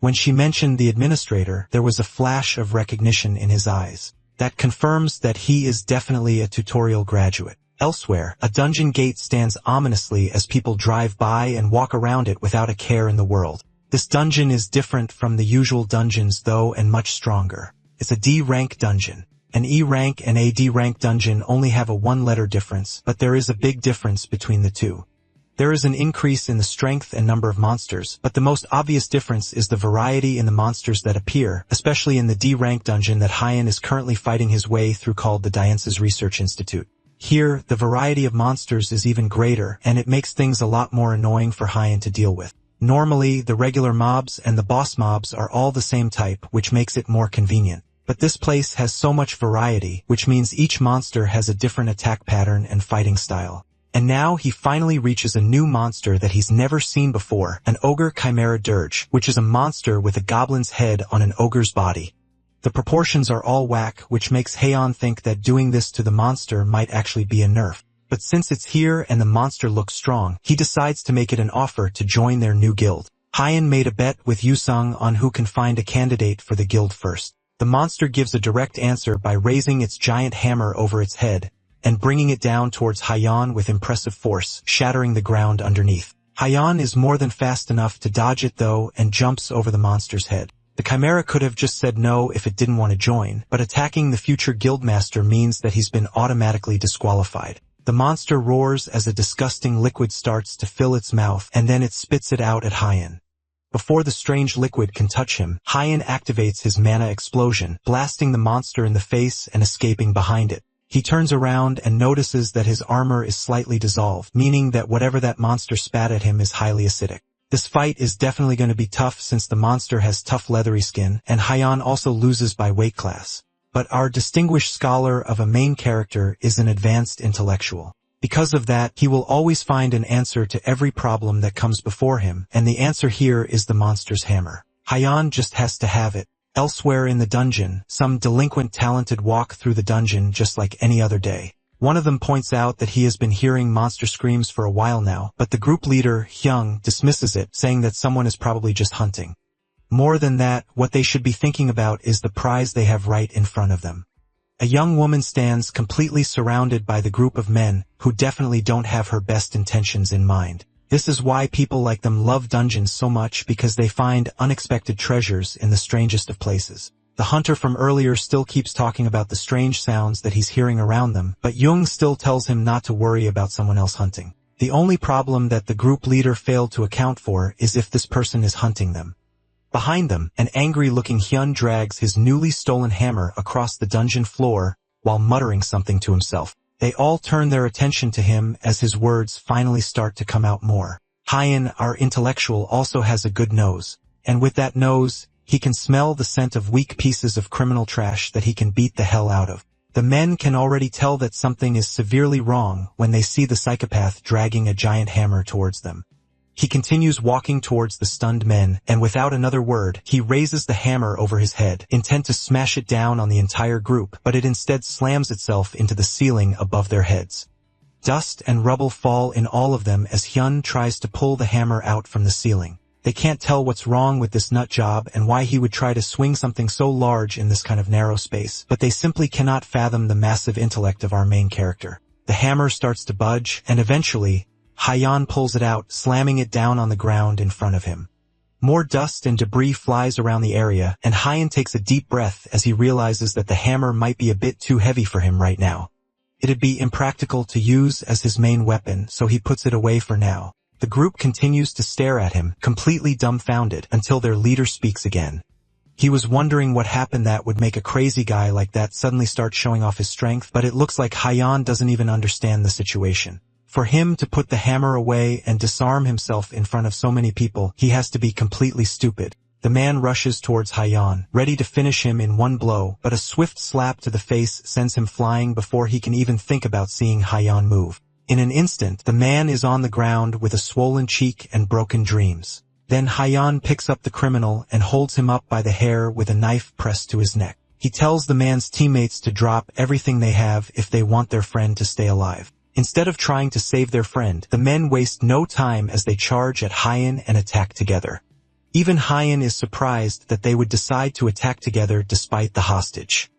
When she mentioned the administrator, there was a flash of recognition in his eyes. That confirms that he is definitely a tutorial graduate. Elsewhere, a dungeon gate stands ominously as people drive by and walk around it without a care in the world. This dungeon is different from the usual dungeons though and much stronger. It's a D-rank dungeon. An E rank and a D rank dungeon only have a one-letter difference, but there is a big difference between the two. There is an increase in the strength and number of monsters, but the most obvious difference is the variety in the monsters that appear, especially in the D-rank dungeon that Hyan is currently fighting his way through called the Diance's Research Institute. Here, the variety of monsters is even greater, and it makes things a lot more annoying for Hyan to deal with. Normally, the regular mobs and the boss mobs are all the same type, which makes it more convenient. But this place has so much variety, which means each monster has a different attack pattern and fighting style. And now he finally reaches a new monster that he's never seen before, an ogre chimera dirge, which is a monster with a goblin's head on an ogre's body. The proportions are all whack, which makes Hyan think that doing this to the monster might actually be a nerf. But since it's here and the monster looks strong, he decides to make it an offer to join their new guild. Hyan made a bet with Yusung on who can find a candidate for the guild first. The monster gives a direct answer by raising its giant hammer over its head and bringing it down towards Hyan with impressive force, shattering the ground underneath. Hyan is more than fast enough to dodge it though and jumps over the monster's head. The chimera could have just said no if it didn't want to join, but attacking the future guildmaster means that he's been automatically disqualified. The monster roars as a disgusting liquid starts to fill its mouth and then it spits it out at Hyan. Before the strange liquid can touch him, Hyan activates his mana explosion, blasting the monster in the face and escaping behind it. He turns around and notices that his armor is slightly dissolved, meaning that whatever that monster spat at him is highly acidic. This fight is definitely going to be tough since the monster has tough leathery skin, and Hyan also loses by weight class. But our distinguished scholar of a main character is an advanced intellectual. Because of that, he will always find an answer to every problem that comes before him, and the answer here is the monster's hammer. Hyan just has to have it. Elsewhere in the dungeon, some delinquent talented walk through the dungeon just like any other day. One of them points out that he has been hearing monster screams for a while now, but the group leader, Hyung, dismisses it, saying that someone is probably just hunting. More than that, what they should be thinking about is the prize they have right in front of them. A young woman stands completely surrounded by the group of men who definitely don't have her best intentions in mind. This is why people like them love dungeons so much, because they find unexpected treasures in the strangest of places. The hunter from earlier still keeps talking about the strange sounds that he's hearing around them, but Jung still tells him not to worry about someone else hunting. The only problem that the group leader failed to account for is if this person is hunting them. Behind them, an angry-looking Hyun drags his newly stolen hammer across the dungeon floor while muttering something to himself. They all turn their attention to him as his words finally start to come out more. Hyan, our intellectual, also has a good nose, and with that nose, he can smell the scent of weak pieces of criminal trash that he can beat the hell out of. The men can already tell that something is severely wrong when they see the psychopath dragging a giant hammer towards them. He continues walking towards the stunned men, and without another word, he raises the hammer over his head, intent to smash it down on the entire group, but it instead slams itself into the ceiling above their heads. Dust and rubble fall in all of them as Hyun tries to pull the hammer out from the ceiling. They can't tell what's wrong with this nut job and why he would try to swing something so large in this kind of narrow space, but they simply cannot fathom the massive intellect of our main character. The hammer starts to budge, and eventually, Hyan pulls it out, slamming it down on the ground in front of him. More dust and debris flies around the area, and Hyan takes a deep breath as he realizes that the hammer might be a bit too heavy for him right now. It'd be impractical to use as his main weapon, so he puts it away for now. The group continues to stare at him, completely dumbfounded, until their leader speaks again. He was wondering what happened that would make a crazy guy like that suddenly start showing off his strength, but it looks like Hyan doesn't even understand the situation. For him to put the hammer away and disarm himself in front of so many people, he has to be completely stupid. The man rushes towards Hyan, ready to finish him in one blow, but a swift slap to the face sends him flying before he can even think about seeing Hyan move. In an instant, the man is on the ground with a swollen cheek and broken dreams. Then Hyan picks up the criminal and holds him up by the hair with a knife pressed to his neck. He tells the man's teammates to drop everything they have if they want their friend to stay alive. Instead of trying to save their friend, the men waste no time as they charge at Hyan and attack together. Even Hyan is surprised that they would decide to attack together despite the hostage.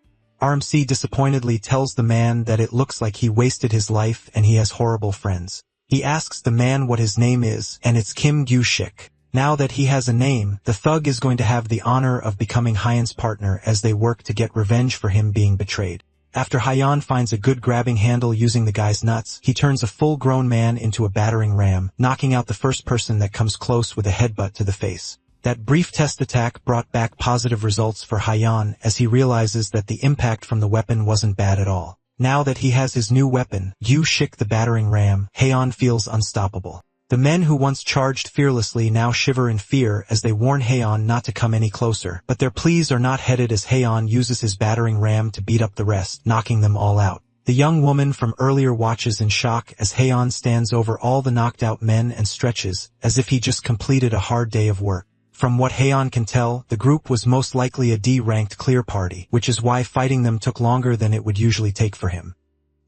RMC disappointedly tells the man that it looks like he wasted his life and he has horrible friends. He asks the man what his name is, and it's Kim Gyu-shik. Now that he has a name, the thug is going to have the honor of becoming Hyan's partner as they work to get revenge for him being betrayed. After Hyan finds a good grabbing handle using the guy's nuts, he turns a full-grown man into a battering ram, knocking out the first person that comes close with a headbutt to the face. That brief test attack brought back positive results for Hyan as he realizes that the impact from the weapon wasn't bad at all. Now that he has his new weapon, Shik the battering ram, Hyan feels unstoppable. The men who once charged fearlessly now shiver in fear as they warn Hyan not to come any closer, but their pleas are not heeded as Hyan uses his battering ram to beat up the rest, knocking them all out. The young woman from earlier watches in shock as Hyan stands over all the knocked out men and stretches, as if he just completed a hard day of work. From what Hyan can tell, the group was most likely a D-ranked clear party, which is why fighting them took longer than it would usually take for him.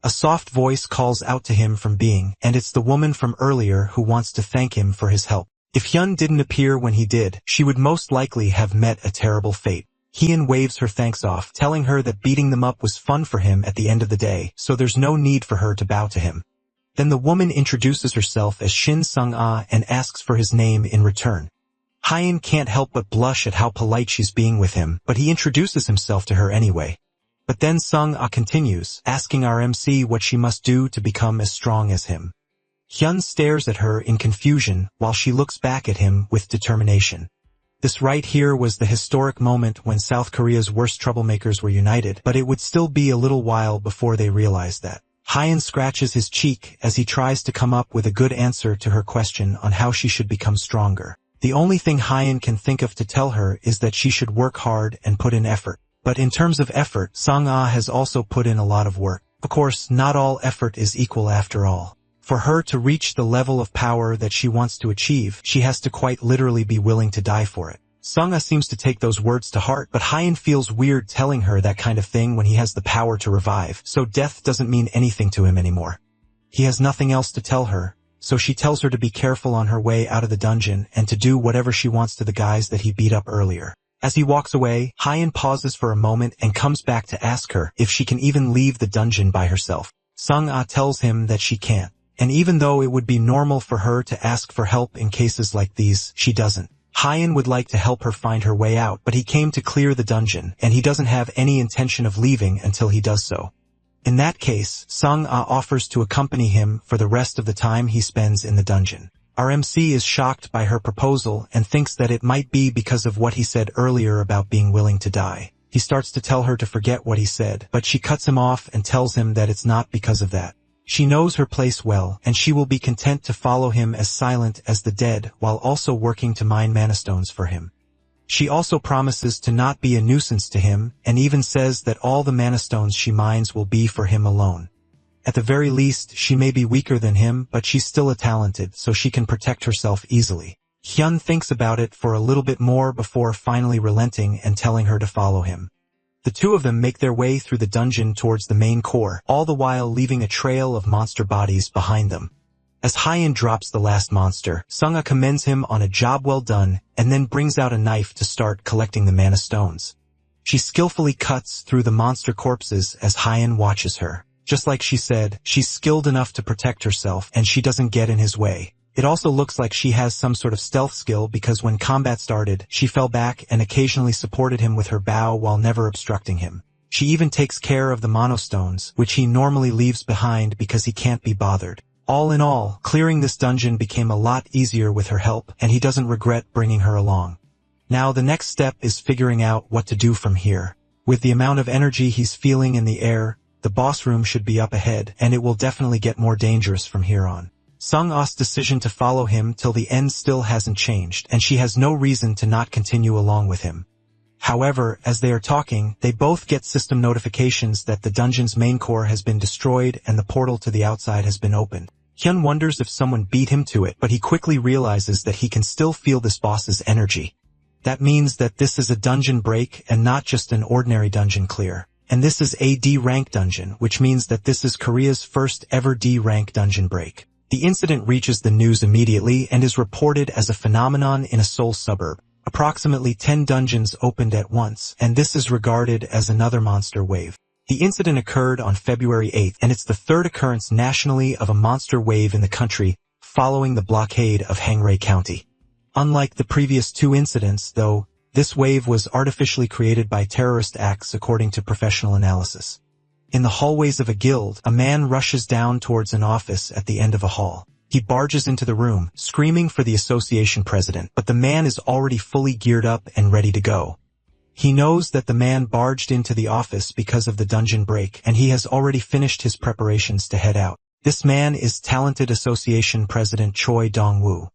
A soft voice calls out to him from Bing, and it's the woman from earlier who wants to thank him for his help. If Hyun didn't appear when he did, she would most likely have met a terrible fate. Hyun waves her thanks off, telling her that beating them up was fun for him at the end of the day, so there's no need for her to bow to him. Then the woman introduces herself as Shin Sung-ah and asks for his name in return. Hyun can't help but blush at how polite she's being with him, but he introduces himself to her anyway. But then Sung-ah continues, asking our MC what she must do to become as strong as him. Hyun stares at her in confusion while she looks back at him with determination. This right here was the historic moment when South Korea's worst troublemakers were united, but it would still be a little while before they realized that. Hyun scratches his cheek as he tries to come up with a good answer to her question on how she should become stronger. The only thing Hyun can think of to tell her is that she should work hard and put in effort. But in terms of effort, Sung-ah has also put in a lot of work. Of course, not all effort is equal after all. For her to reach the level of power that she wants to achieve, she has to quite literally be willing to die for it. Sung-ah seems to take those words to heart, but Hyun feels weird telling her that kind of thing when he has the power to revive, so death doesn't mean anything to him anymore. He has nothing else to tell her, so she tells her to be careful on her way out of the dungeon and to do whatever she wants to the guys that he beat up earlier. As he walks away, Hyun pauses for a moment and comes back to ask her if she can even leave the dungeon by herself. Sung-ah tells him that she can't, and even though it would be normal for her to ask for help in cases like these, she doesn't. Hyun would like to help her find her way out, but he came to clear the dungeon, and he doesn't have any intention of leaving until he does so. In that case, Sung-ah offers to accompany him for the rest of the time he spends in the dungeon. Our MC is shocked by her proposal and thinks that it might be because of what he said earlier about being willing to die. He starts to tell her to forget what he said, but she cuts him off and tells him that it's not because of that. She knows her place well, and she will be content to follow him as silent as the dead while also working to mine mana stones for him. She also promises to not be a nuisance to him, and even says that all the mana stones she mines will be for him alone. At the very least, she may be weaker than him, but she's still a talented, so she can protect herself easily. Hyun thinks about it for a little bit more before finally relenting and telling her to follow him. The two of them make their way through the dungeon towards the main core, all the while leaving a trail of monster bodies behind them. As Hyun drops the last monster, Sung-ah commends him on a job well done, and then brings out a knife to start collecting the mana stones. She skillfully cuts through the monster corpses as Hyun watches her. Just like she said, she's skilled enough to protect herself, and she doesn't get in his way. It also looks like she has some sort of stealth skill because when combat started, she fell back and occasionally supported him with her bow while never obstructing him. She even takes care of the monostones, which he normally leaves behind because he can't be bothered. All in all, clearing this dungeon became a lot easier with her help, and he doesn't regret bringing her along. Now the next step is figuring out what to do from here. With the amount of energy he's feeling in the air, the boss room should be up ahead, and it will definitely get more dangerous from here on. Sung-ah's decision to follow him till the end still hasn't changed, and she has no reason to not continue along with him. However, as they are talking, they both get system notifications that the dungeon's main core has been destroyed and the portal to the outside has been opened. Hyun wonders if someone beat him to it, but he quickly realizes that he can still feel this boss's energy. That means that this is a dungeon break and not just an ordinary dungeon clear. And this is a D-rank dungeon, which means that this is Korea's first ever D-rank dungeon break. The incident reaches the news immediately and is reported as a phenomenon in a Seoul suburb. Approximately 10 dungeons opened at once, and this is regarded as another monster wave. The incident occurred on February 8th, and it's the third occurrence nationally of a monster wave in the country, following the blockade of Hangrae County. Unlike the previous two incidents, though, this wave was artificially created by terrorist acts according to professional analysis. In the hallways of a guild, a man rushes down towards an office at the end of a hall. He barges into the room, screaming for the association president, but the man is already fully geared up and ready to go. He knows that the man barged into the office because of the dungeon break, and he has already finished his preparations to head out. This man is talented association president Choi Dong-woo.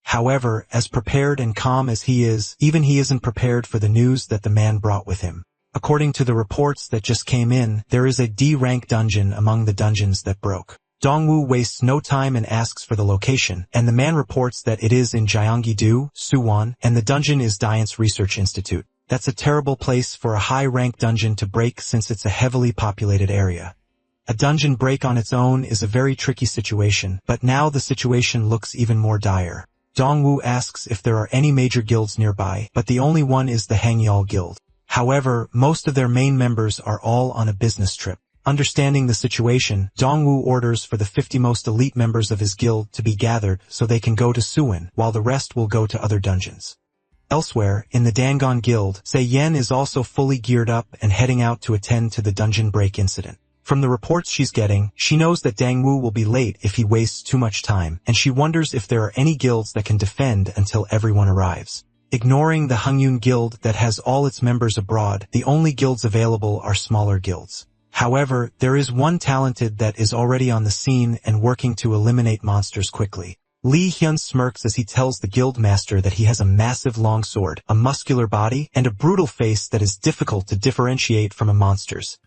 However, as prepared and calm as he is, even he isn't prepared for the news that the man brought with him. According to the reports that just came in, there is a D-rank dungeon among the dungeons that broke. Dong-woo wastes no time and asks for the location, and the man reports that it is in Gyeonggi-do, Suwon, and the dungeon is Dian's Research Institute. That's a terrible place for a high-rank dungeon to break since it's a heavily populated area. A dungeon break on its own is a very tricky situation, but now the situation looks even more dire. Dong-woo asks if there are any major guilds nearby, but the only one is the Hangyal Guild. However, most of their main members are all on a business trip. Understanding the situation, Dong-woo orders for the 50 most elite members of his guild to be gathered so they can go to Suwon, while the rest will go to other dungeons. Elsewhere, in the Dangon Guild, Se-yen is also fully geared up and heading out to attend to the dungeon break incident. From the reports she's getting, she knows that Dang-woo will be late if he wastes too much time, and she wonders if there are any guilds that can defend until everyone arrives. Ignoring the Hungyun Guild that has all its members abroad, the only guilds available are smaller guilds. However, there is one talented that is already on the scene and working to eliminate monsters quickly. Lee Hyun smirks as he tells the guild master that he has a massive longsword, a muscular body, and a brutal face that is difficult to differentiate from a monster's.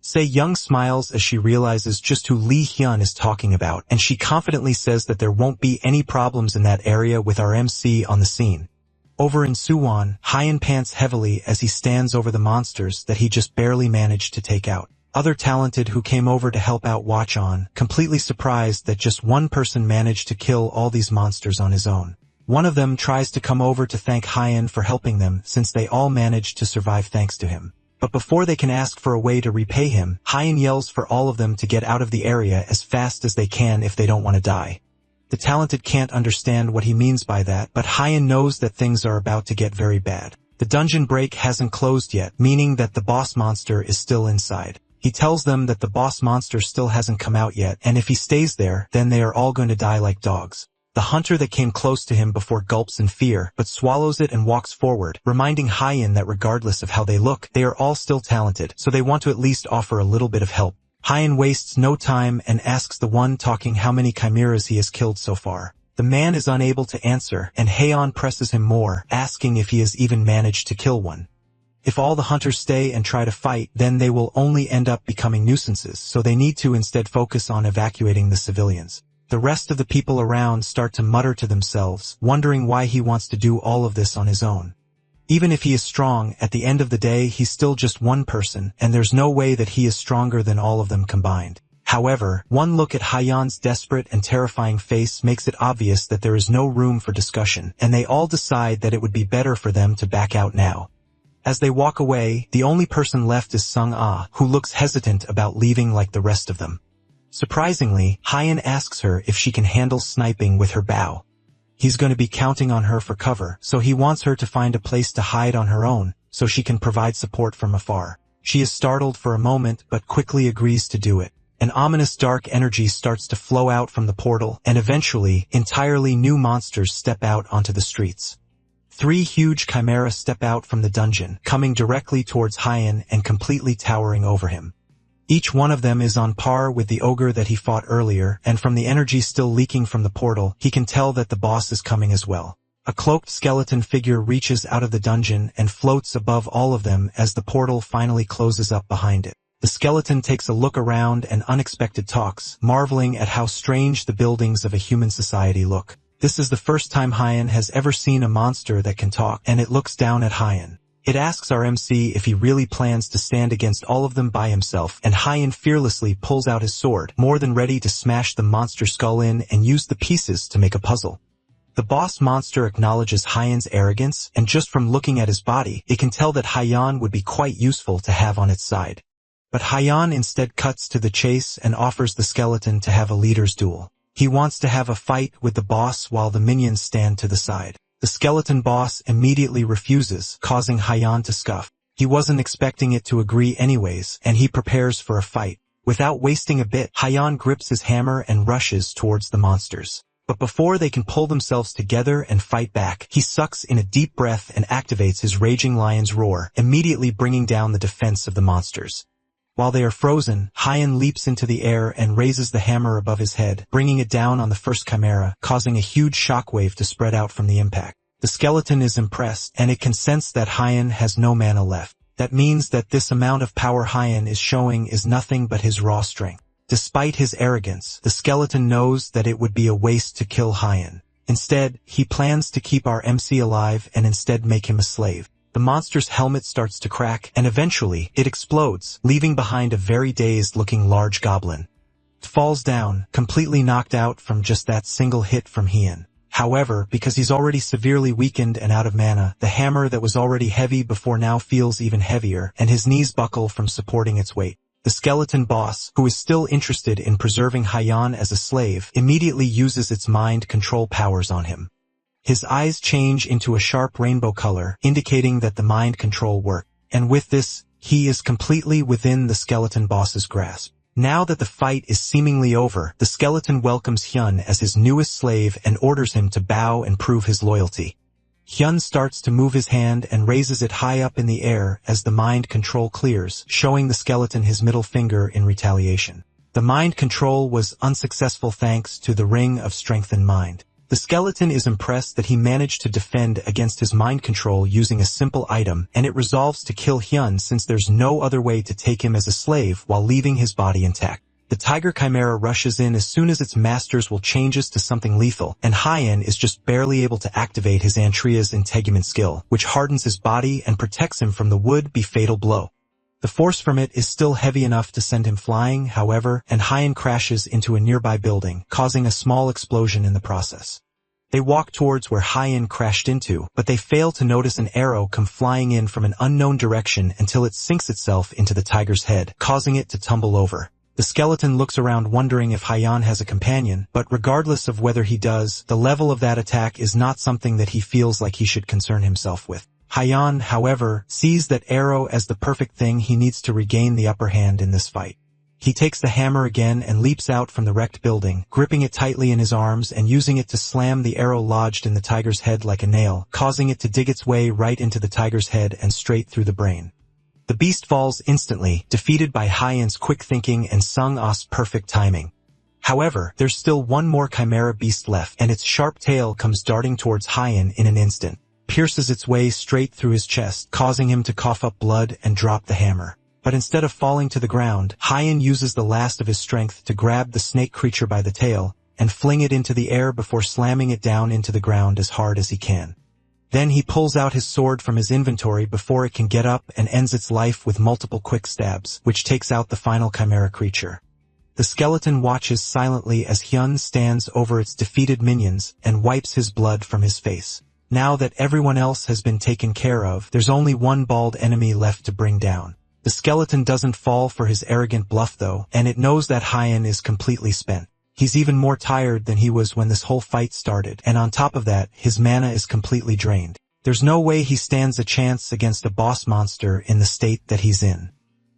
Se-young smiles as she realizes just who Lee Hyun is talking about, and she confidently says that there won't be any problems in that area with our MC on the scene. Over in Suwon, Hyun pants heavily as he stands over the monsters that he just barely managed to take out. Other talented who came over to help out watch on, completely surprised that just one person managed to kill all these monsters on his own. One of them tries to come over to thank Hyun for helping them since they all managed to survive thanks to him. But before they can ask for a way to repay him, Hyun yells for all of them to get out of the area as fast as they can if they don't want to die. The talented can't understand what he means by that, but Hyun knows that things are about to get very bad. The dungeon break hasn't closed yet, meaning that the boss monster is still inside. He tells them that the boss monster still hasn't come out yet, and if he stays there, then they are all going to die like dogs. The hunter that came close to him before gulps in fear, but swallows it and walks forward, reminding Hyun that regardless of how they look, they are all still talented, so they want to at least offer a little bit of help. Hyun wastes no time and asks the one talking how many chimeras he has killed so far. The man is unable to answer, and Haeon presses him more, asking if he has even managed to kill one. If all the hunters stay and try to fight, then they will only end up becoming nuisances, so they need to instead focus on evacuating the civilians. The rest of the people around start to mutter to themselves, wondering why he wants to do all of this on his own. Even if he is strong, at the end of the day he's still just one person, and there's no way that he is stronger than all of them combined. However, one look at Hyun's desperate and terrifying face makes it obvious that there is no room for discussion, and they all decide that it would be better for them to back out now. As they walk away, the only person left is Sung-ah, who looks hesitant about leaving like the rest of them. Surprisingly, Hyun asks her if she can handle sniping with her bow. He's going to be counting on her for cover, so he wants her to find a place to hide on her own, so she can provide support from afar. She is startled for a moment, but quickly agrees to do it. An ominous dark energy starts to flow out from the portal, and eventually, entirely new monsters step out onto the streets. 3 huge chimeras step out from the dungeon, coming directly towards Hyun and completely towering over him. Each one of them is on par with the ogre that he fought earlier, and from the energy still leaking from the portal, he can tell that the boss is coming as well. A cloaked skeleton figure reaches out of the dungeon and floats above all of them as the portal finally closes up behind it. The skeleton takes a look around and unexpected talks, marveling at how strange the buildings of a human society look. This is the first time Hyun has ever seen a monster that can talk, and it looks down at Hyun. It asks our MC if he really plans to stand against all of them by himself, and Hyun fearlessly pulls out his sword, more than ready to smash the monster skull in and use the pieces to make a puzzle. The boss monster acknowledges Hyun's arrogance, and just from looking at his body, it can tell that Hyun would be quite useful to have on its side. But Hyun instead cuts to the chase and offers the skeleton to have a leader's duel. He wants to have a fight with the boss while the minions stand to the side. The skeleton boss immediately refuses, causing Hyan to scoff. He wasn't expecting it to agree anyways, and he prepares for a fight. Without wasting a bit, Hyan grips his hammer and rushes towards the monsters. But before they can pull themselves together and fight back, he sucks in a deep breath and activates his raging lion's roar, immediately bringing down the defense of the monsters. While they are frozen, Hyan leaps into the air and raises the hammer above his head, bringing it down on the first chimera, causing a huge shockwave to spread out from the impact. The skeleton is impressed, and it can sense that Hyan has no mana left. That means that this amount of power Hyan is showing is nothing but his raw strength. Despite his arrogance, the skeleton knows that it would be a waste to kill Hyan. Instead, he plans to keep our MC alive and instead make him a slave. The monster's helmet starts to crack, and eventually, it explodes, leaving behind a very dazed-looking large goblin. It falls down, completely knocked out from just that single hit from Hyan. However, because he's already severely weakened and out of mana, the hammer that was already heavy before now feels even heavier, and his knees buckle from supporting its weight. The skeleton boss, who is still interested in preserving Hyan as a slave, immediately uses its mind control powers on him. His eyes change into a sharp rainbow color, indicating that the mind control worked. And with this, he is completely within the skeleton boss's grasp. Now that the fight is seemingly over, the skeleton welcomes Hyun as his newest slave and orders him to bow and prove his loyalty. Hyun starts to move his hand and raises it high up in the air as the mind control clears, showing the skeleton his middle finger in retaliation. The mind control was unsuccessful thanks to the Ring of Strength and Mind. The skeleton is impressed that he managed to defend against his mind control using a simple item, and it resolves to kill Hyun since there's no other way to take him as a slave while leaving his body intact. The tiger chimera rushes in as soon as its master's will changes to something lethal, and Hyan is just barely able to activate his Antria's integument skill, which hardens his body and protects him from the would-be fatal blow. The force from it is still heavy enough to send him flying, however, and Hyan crashes into a nearby building, causing a small explosion in the process. They walk towards where Hyan crashed into, but they fail to notice an arrow come flying in from an unknown direction until it sinks itself into the tiger's head, causing it to tumble over. The skeleton looks around wondering if Hyan has a companion, but regardless of whether he does, the level of that attack is not something that he feels like he should concern himself with. Hyan, however, sees that arrow as the perfect thing he needs to regain the upper hand in this fight. He takes the hammer again and leaps out from the wrecked building, gripping it tightly in his arms and using it to slam the arrow lodged in the tiger's head like a nail, causing it to dig its way right into the tiger's head and straight through the brain. The beast falls instantly, defeated by Hyan's quick thinking and Sung-Ah's perfect timing. However, there's still one more chimera beast left, and its sharp tail comes darting towards Hyan in an instant, pierces its way straight through his chest, causing him to cough up blood and drop the hammer. But instead of falling to the ground, Hyan uses the last of his strength to grab the snake creature by the tail and fling it into the air before slamming it down into the ground as hard as he can. Then he pulls out his sword from his inventory before it can get up and ends its life with multiple quick stabs, which takes out the final chimera creature. The skeleton watches silently as Hyun stands over its defeated minions and wipes his blood from his face. Now that everyone else has been taken care of, there's only one bald enemy left to bring down. The skeleton doesn't fall for his arrogant bluff though, and it knows that Hyan is completely spent. He's even more tired than he was when this whole fight started, and on top of that, his mana is completely drained. There's no way he stands a chance against a boss monster in the state that he's in.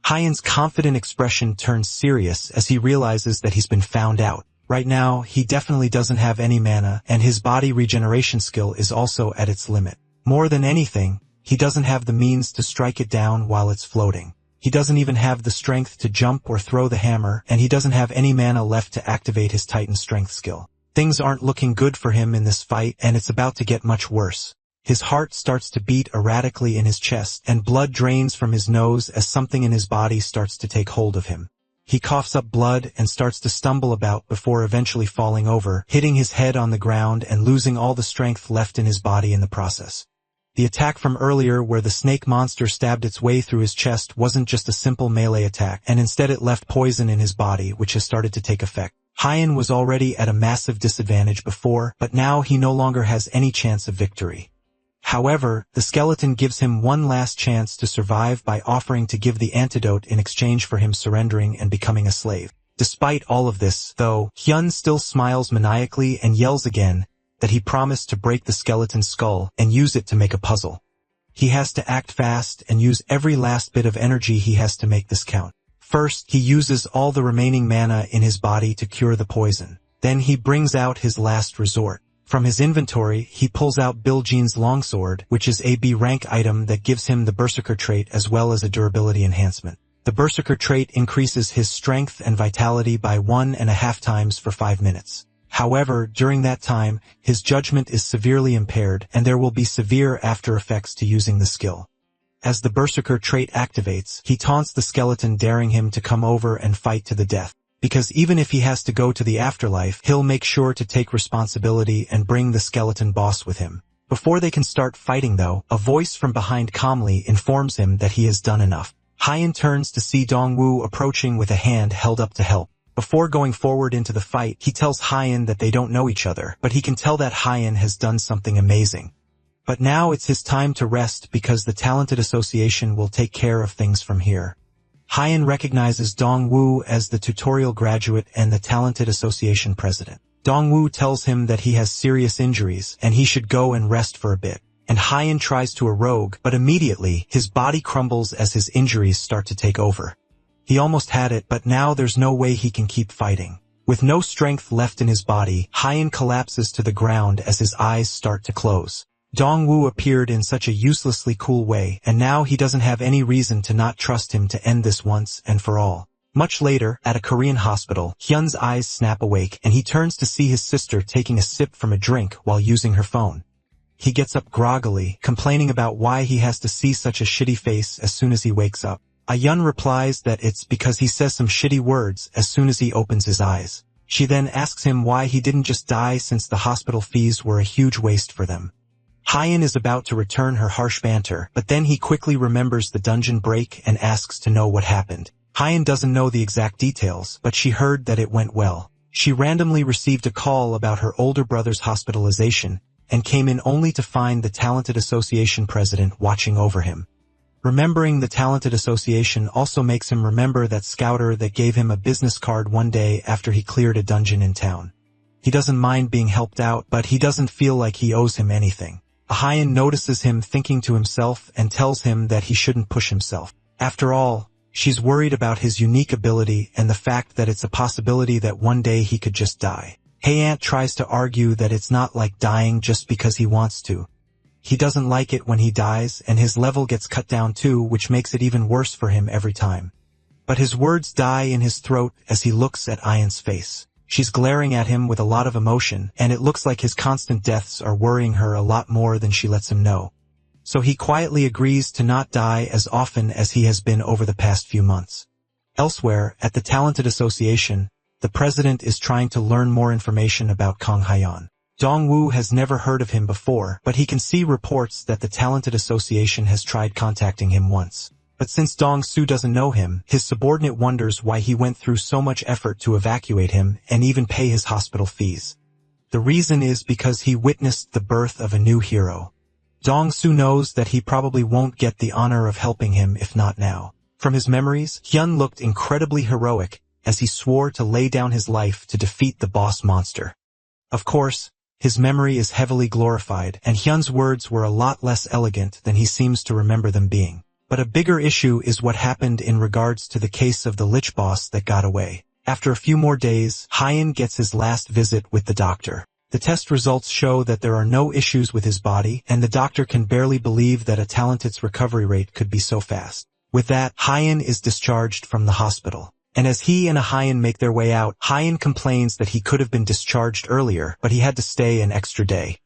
Hyan's confident expression turns serious as he realizes that he's been found out. Right now, he definitely doesn't have any mana, and his body regeneration skill is also at its limit. More than anything, he doesn't have the means to strike it down while it's floating. He doesn't even have the strength to jump or throw the hammer, and he doesn't have any mana left to activate his Titan strength skill. Things aren't looking good for him in this fight, and it's about to get much worse. His heart starts to beat erratically in his chest, and blood drains from his nose as something in his body starts to take hold of him. He coughs up blood and starts to stumble about before eventually falling over, hitting his head on the ground and losing all the strength left in his body in the process. The attack from earlier where the snake monster stabbed its way through his chest wasn't just a simple melee attack, and instead it left poison in his body, which has started to take effect. Hyan was already at a massive disadvantage before, but now he no longer has any chance of victory. However, the skeleton gives him one last chance to survive by offering to give the antidote in exchange for him surrendering and becoming a slave. Despite all of this, though, Hyun still smiles maniacally and yells again, that he promised to break the skeleton's skull and use it to make a puzzle. He has to act fast and use every last bit of energy he has to make this count. First, he uses all the remaining mana in his body to cure the poison. Then he brings out his last resort. From his inventory, he pulls out Bilgene's longsword, which is a B rank item that gives him the Berserker trait as well as a durability enhancement. The Berserker trait increases his strength and vitality by 1.5 times for 5 minutes. However, during that time, his judgment is severely impaired and there will be severe after effects to using the skill. As the Berserker trait activates, he taunts the skeleton, daring him to come over and fight to the death. Because even if he has to go to the afterlife, he'll make sure to take responsibility and bring the skeleton boss with him. Before they can start fighting though, a voice from behind calmly informs him that he has done enough. Hyen turns to see Dongwu approaching with a hand held up to help. Before going forward into the fight, he tells Hyen that they don't know each other, but he can tell that Hyen has done something amazing. But now it's his time to rest because the Talented Association will take care of things from here. Hyen recognizes Dongwu as the tutorial graduate and the Talented Association president. Dongwu tells him that he has serious injuries and he should go and rest for a bit. And Hyen tries to rogue, but immediately his body crumbles as his injuries start to take over. He almost had it, but now there's no way he can keep fighting. With no strength left in his body, Hyen collapses to the ground as his eyes start to close. Dongwu appeared in such a uselessly cool way, and now he doesn't have any reason to not trust him to end this once and for all. Much later, at a Korean hospital, Hyun's eyes snap awake and he turns to see his sister taking a sip from a drink while using her phone. He gets up groggily, complaining about why he has to see such a shitty face as soon as he wakes up. Hyun replies that it's because he says some shitty words as soon as he opens his eyes. She then asks him why he didn't just die since the hospital fees were a huge waste for them. Hyen is about to return her harsh banter, but then he quickly remembers the dungeon break and asks to know what happened. Hyen doesn't know the exact details, but she heard that it went well. She randomly received a call about her older brother's hospitalization and came in only to find the Talented Association president watching over him. Remembering the Talented Association also makes him remember that scouter that gave him a business card one day after he cleared a dungeon in town. He doesn't mind being helped out, but he doesn't feel like he owes him anything. Hyen notices him thinking to himself and tells him that he shouldn't push himself. After all, she's worried about his unique ability and the fact that it's a possibility that one day he could just die. Haeant tries to argue that it's not like dying just because he wants to. He doesn't like it when he dies, and his level gets cut down too, which makes it even worse for him every time. But his words die in his throat as he looks at Hyen's face. She's glaring at him with a lot of emotion, and it looks like his constant deaths are worrying her a lot more than she lets him know. So he quietly agrees to not die as often as he has been over the past few months. Elsewhere, at the Talented Association, the president is trying to learn more information about Kang Hyan. Dongwu has never heard of him before, but he can see reports that the Talented Association has tried contacting him once. But since Dong-Su doesn't know him, his subordinate wonders why he went through so much effort to evacuate him and even pay his hospital fees. The reason is because he witnessed the birth of a new hero. Dong-Su knows that he probably won't get the honor of helping him if not now. From his memories, Hyun looked incredibly heroic as he swore to lay down his life to defeat the boss monster. Of course, his memory is heavily glorified, and Hyun's words were a lot less elegant than he seems to remember them being. But a bigger issue is what happened in regards to the case of the Lich boss that got away. After a few more days, Hyen gets his last visit with the doctor. The test results show that there are no issues with his body, and the doctor can barely believe that a Talented's recovery rate could be so fast. With that, Hyen is discharged from the hospital. And as he and Hyen make their way out, Hyen complains that he could have been discharged earlier, but he had to stay an extra day.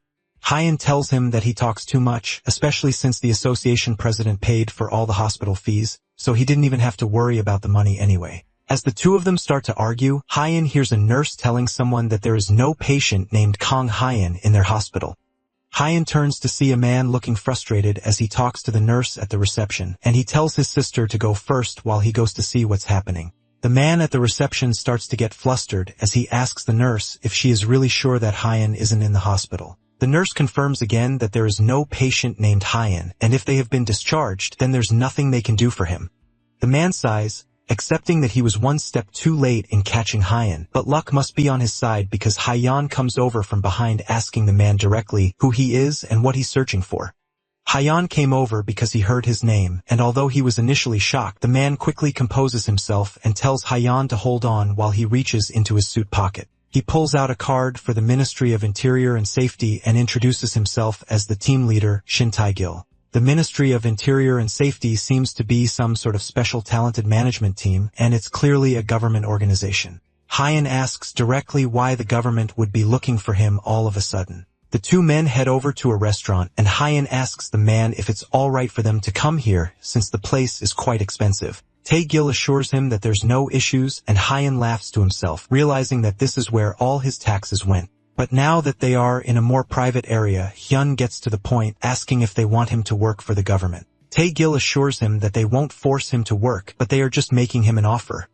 Hyen tells him that he talks too much, especially since the association president paid for all the hospital fees, so he didn't even have to worry about the money anyway. As the two of them start to argue, Hyen hears a nurse telling someone that there is no patient named Kang Hyen in their hospital. Hyen turns to see a man looking frustrated as he talks to the nurse at the reception, and he tells his sister to go first while he goes to see what's happening. The man at the reception starts to get flustered as he asks the nurse if she is really sure that Hyen isn't in the hospital. The nurse confirms again that there is no patient named Hyen, and if they have been discharged, then there's nothing they can do for him. The man sighs, accepting that he was one step too late in catching Hyan. But luck must be on his side because Hyan comes over from behind asking the man directly who he is and what he's searching for. Hyan came over because he heard his name, and although he was initially shocked, the man quickly composes himself and tells Hyan to hold on while he reaches into his suit pocket. He pulls out a card for the Ministry of Interior and Safety and introduces himself as the team leader, Shin Tae-gil. The Ministry of Interior and Safety seems to be some sort of special talented management team, and it's clearly a government organization. Hyan asks directly why the government would be looking for him all of a sudden. The two men head over to a restaurant, and Hyan asks the man if it's alright for them to come here, since the place is quite expensive. Tae-gil assures him that there's no issues, and Hyan laughs to himself, realizing that this is where all his taxes went. But now that they are in a more private area, Hyun gets to the point, asking if they want him to work for the government. Tae-gil assures him that they won't force him to work, but they are just making him an offer.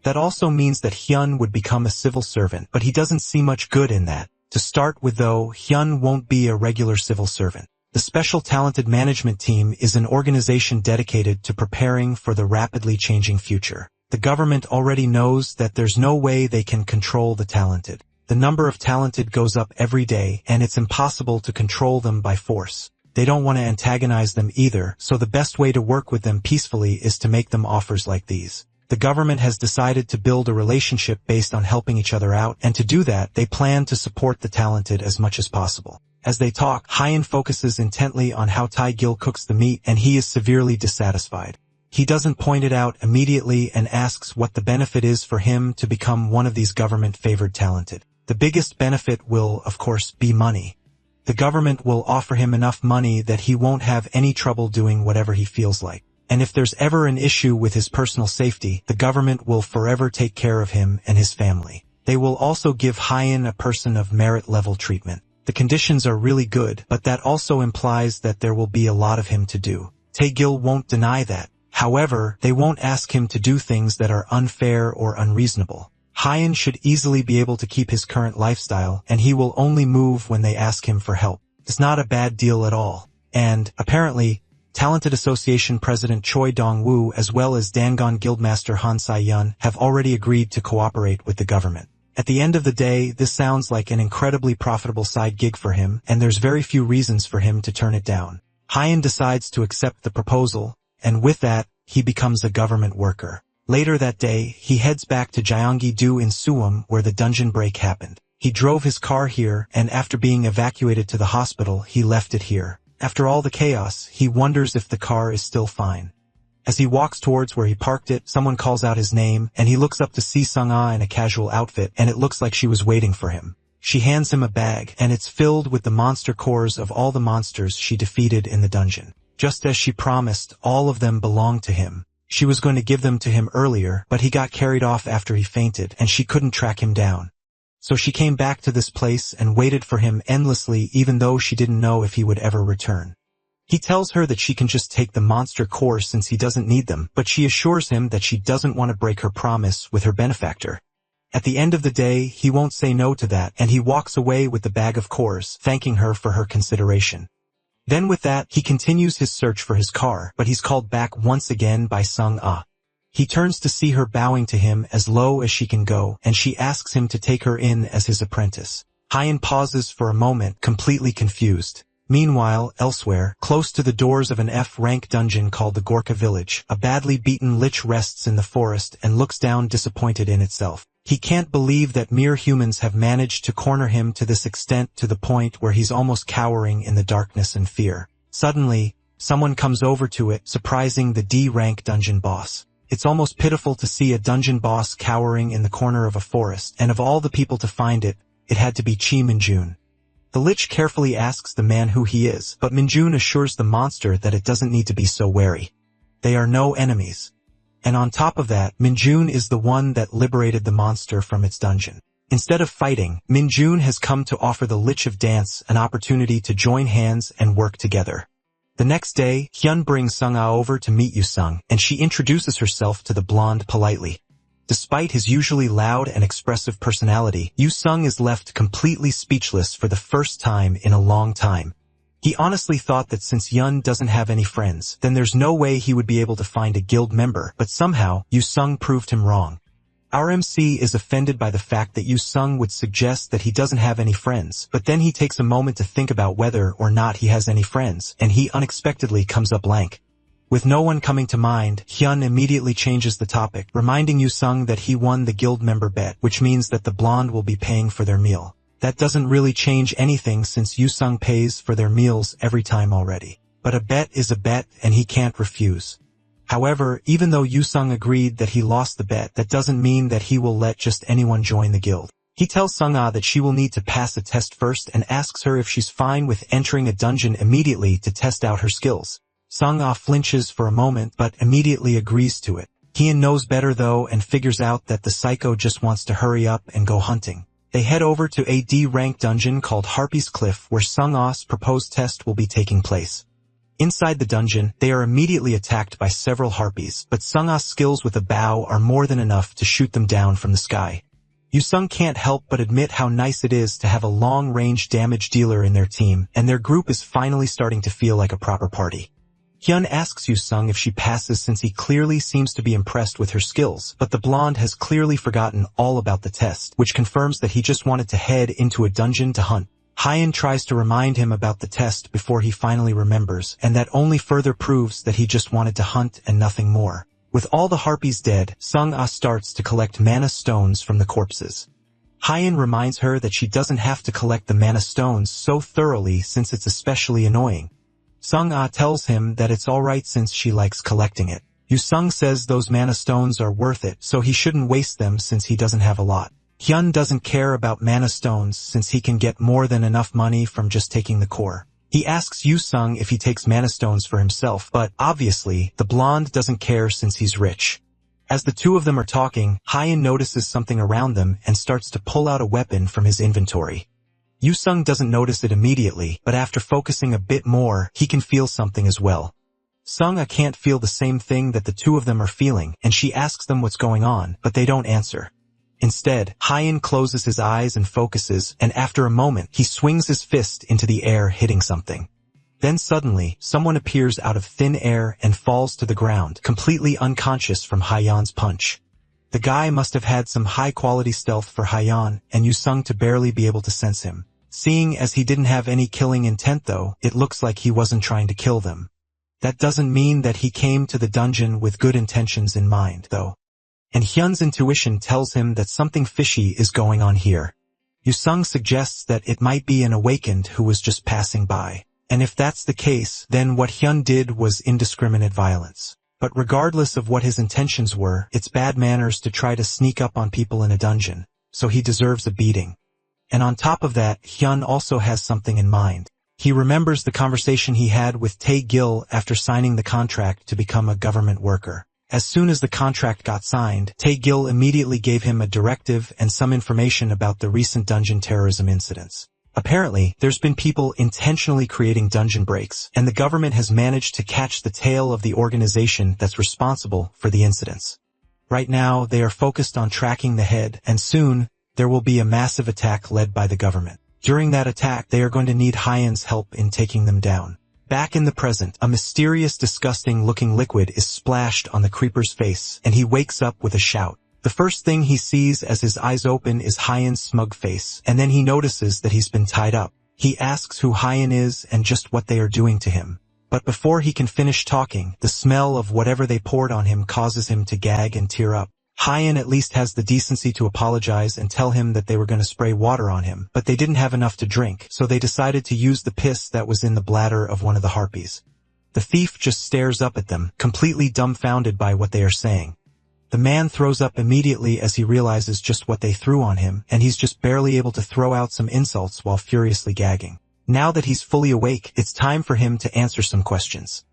That also means that Hyun would become a civil servant, but he doesn't see much good in that. To start with though, Hyun won't be a regular civil servant. The Special Talented Management Team is an organization dedicated to preparing for the rapidly changing future. The government already knows that there's no way they can control the talented. The number of talented goes up every day, and it's impossible to control them by force. They don't want to antagonize them either, so the best way to work with them peacefully is to make them offers like these. The government has decided to build a relationship based on helping each other out, and to do that, they plan to support the talented as much as possible. As they talk, Hyan focuses intently on how Tae-gil cooks the meat, and he is severely dissatisfied. He doesn't point it out immediately and asks what the benefit is for him to become one of these government-favored talented. The biggest benefit will, of course, be money. The government will offer him enough money that he won't have any trouble doing whatever he feels like. And if there's ever an issue with his personal safety, the government will forever take care of him and his family. They will also give Hyan a person of merit level treatment. The conditions are really good, but that also implies that there will be a lot of him to do. Tae-gil won't deny that. However, they won't ask him to do things that are unfair or unreasonable. Hyan should easily be able to keep his current lifestyle, and he will only move when they ask him for help. It's not a bad deal at all. And, apparently, Talented Association President Choi Dong-woo as well as Dangon Guildmaster Han Sai-yun have already agreed to cooperate with the government. At the end of the day, this sounds like an incredibly profitable side gig for him, and there's very few reasons for him to turn it down. Hyan decides to accept the proposal, and with that, he becomes a government worker. Later that day, he heads back to Gyeonggi-do in Suwon where the dungeon break happened. He drove his car here, and after being evacuated to the hospital, he left it here. After all the chaos, he wonders if the car is still fine. As he walks towards where he parked it, someone calls out his name, and he looks up to see Sung-ah in a casual outfit, and it looks like she was waiting for him. She hands him a bag, and it's filled with the monster cores of all the monsters she defeated in the dungeon. Just as she promised, all of them belong to him. She was going to give them to him earlier, but he got carried off after he fainted, and she couldn't track him down. So she came back to this place and waited for him endlessly even though she didn't know if he would ever return. He tells her that she can just take the monster cores since he doesn't need them, but she assures him that she doesn't want to break her promise with her benefactor. At the end of the day, he won't say no to that, and he walks away with the bag of cores, thanking her for her consideration. Then with that, he continues his search for his car, but he's called back once again by Sung-ah. He turns to see her bowing to him as low as she can go, and she asks him to take her in as his apprentice. Hyan pauses for a moment, completely confused. Meanwhile, elsewhere, close to the doors of an F-rank dungeon called the Gorka Village, a badly beaten lich rests in the forest and looks down disappointed in itself. He can't believe that mere humans have managed to corner him to this extent to the point where he's almost cowering in the darkness and fear. Suddenly, someone comes over to it, surprising the D-rank dungeon boss. It's almost pitiful to see a dungeon boss cowering in the corner of a forest, and of all the people to find it, it had to be Chi Min-jun. The lich carefully asks the man who he is, but Min-jun assures the monster that it doesn't need to be so wary. They are no enemies. And on top of that, Min-jun is the one that liberated the monster from its dungeon. Instead of fighting, Min-jun has come to offer the Lich of Dance an opportunity to join hands and work together. The next day, Hyun brings Sung-ah over to meet Yu-sung, and she introduces herself to the blonde politely. Despite his usually loud and expressive personality, Yu-sung is left completely speechless for the first time in a long time. He honestly thought that since Hyun doesn't have any friends, then there's no way he would be able to find a guild member, but somehow, Yu-sung proved him wrong. Our MC is offended by the fact that Yu-sung would suggest that he doesn't have any friends, but then he takes a moment to think about whether or not he has any friends, and he unexpectedly comes up blank. With no one coming to mind, Hyun immediately changes the topic, reminding Yu-sung that he won the guild member bet, which means that the blonde will be paying for their meal. That doesn't really change anything since Yu-sung pays for their meals every time already. But a bet is a bet and he can't refuse. However, even though Yu-sung agreed that he lost the bet, that doesn't mean that he will let just anyone join the guild. He tells Sung-ah that she will need to pass a test first and asks her if she's fine with entering a dungeon immediately to test out her skills. Sung-ah flinches for a moment but immediately agrees to it. Hyun knows better though and figures out that the psycho just wants to hurry up and go hunting. They head over to a D-rank dungeon called Harpy's Cliff where Sung-ah's proposed test will be taking place. Inside the dungeon, they are immediately attacked by several harpies, but Sung-ah's skills with a bow are more than enough to shoot them down from the sky. Yu-sung can't help but admit how nice it is to have a long-range damage dealer in their team, and their group is finally starting to feel like a proper party. Hyun asks Yu-sung if she passes since he clearly seems to be impressed with her skills, but the blonde has clearly forgotten all about the test, which confirms that he just wanted to head into a dungeon to hunt. Hyun tries to remind him about the test before he finally remembers, and that only further proves that he just wanted to hunt and nothing more. With all the harpies dead, Sung-ah starts to collect mana stones from the corpses. Hyun reminds her that she doesn't have to collect the mana stones so thoroughly since it's especially annoying. Sung-ah tells him that it's alright since she likes collecting it. Yu-sung says those mana stones are worth it, so he shouldn't waste them since he doesn't have a lot. Hyun doesn't care about mana stones since he can get more than enough money from just taking the core. He asks Yu-sung if he takes mana stones for himself, but obviously, the blonde doesn't care since he's rich. As the two of them are talking, Hyun notices something around them and starts to pull out a weapon from his inventory. Yu-sung doesn't notice it immediately, but after focusing a bit more, he can feel something as well. Sung-ah can't feel the same thing that the two of them are feeling, and she asks them what's going on, but they don't answer. Instead, Hyun closes his eyes and focuses, and after a moment, he swings his fist into the air hitting something. Then suddenly, someone appears out of thin air and falls to the ground, completely unconscious from Hyun's punch. The guy must have had some high-quality stealth for Hyun, and Yu-sung to barely be able to sense him. Seeing as he didn't have any killing intent though, it looks like he wasn't trying to kill them. That doesn't mean that he came to the dungeon with good intentions in mind, though. And Hyun's intuition tells him that something fishy is going on here. Yu-sung suggests that it might be an awakened who was just passing by. And if that's the case, then what Hyun did was indiscriminate violence. But regardless of what his intentions were, it's bad manners to try to sneak up on people in a dungeon, so he deserves a beating. And on top of that, Hyun also has something in mind. He remembers the conversation he had with Tae-gil after signing the contract to become a government worker. As soon as the contract got signed, Tae-gil immediately gave him a directive and some information about the recent dungeon terrorism incidents. Apparently, there's been people intentionally creating dungeon breaks, and the government has managed to catch the tail of the organization that's responsible for the incidents. Right now, they are focused on tracking the head, and soon, there will be a massive attack led by the government. During that attack, they are going to need Hyun's help in taking them down. Back in the present, a mysterious, disgusting-looking liquid is splashed on the creeper's face, and he wakes up with a shout. The first thing he sees as his eyes open is Hyun's smug face, and then he notices that he's been tied up. He asks who Hyun is and just what they are doing to him. But before he can finish talking, the smell of whatever they poured on him causes him to gag and tear up. Hyun at least has the decency to apologize and tell him that they were going to spray water on him, but they didn't have enough to drink, so they decided to use the piss that was in the bladder of one of the harpies. The thief just stares up at them, completely dumbfounded by what they are saying. The man throws up immediately as he realizes just what they threw on him, and he's just barely able to throw out some insults while furiously gagging. Now that he's fully awake, it's time for him to answer some questions.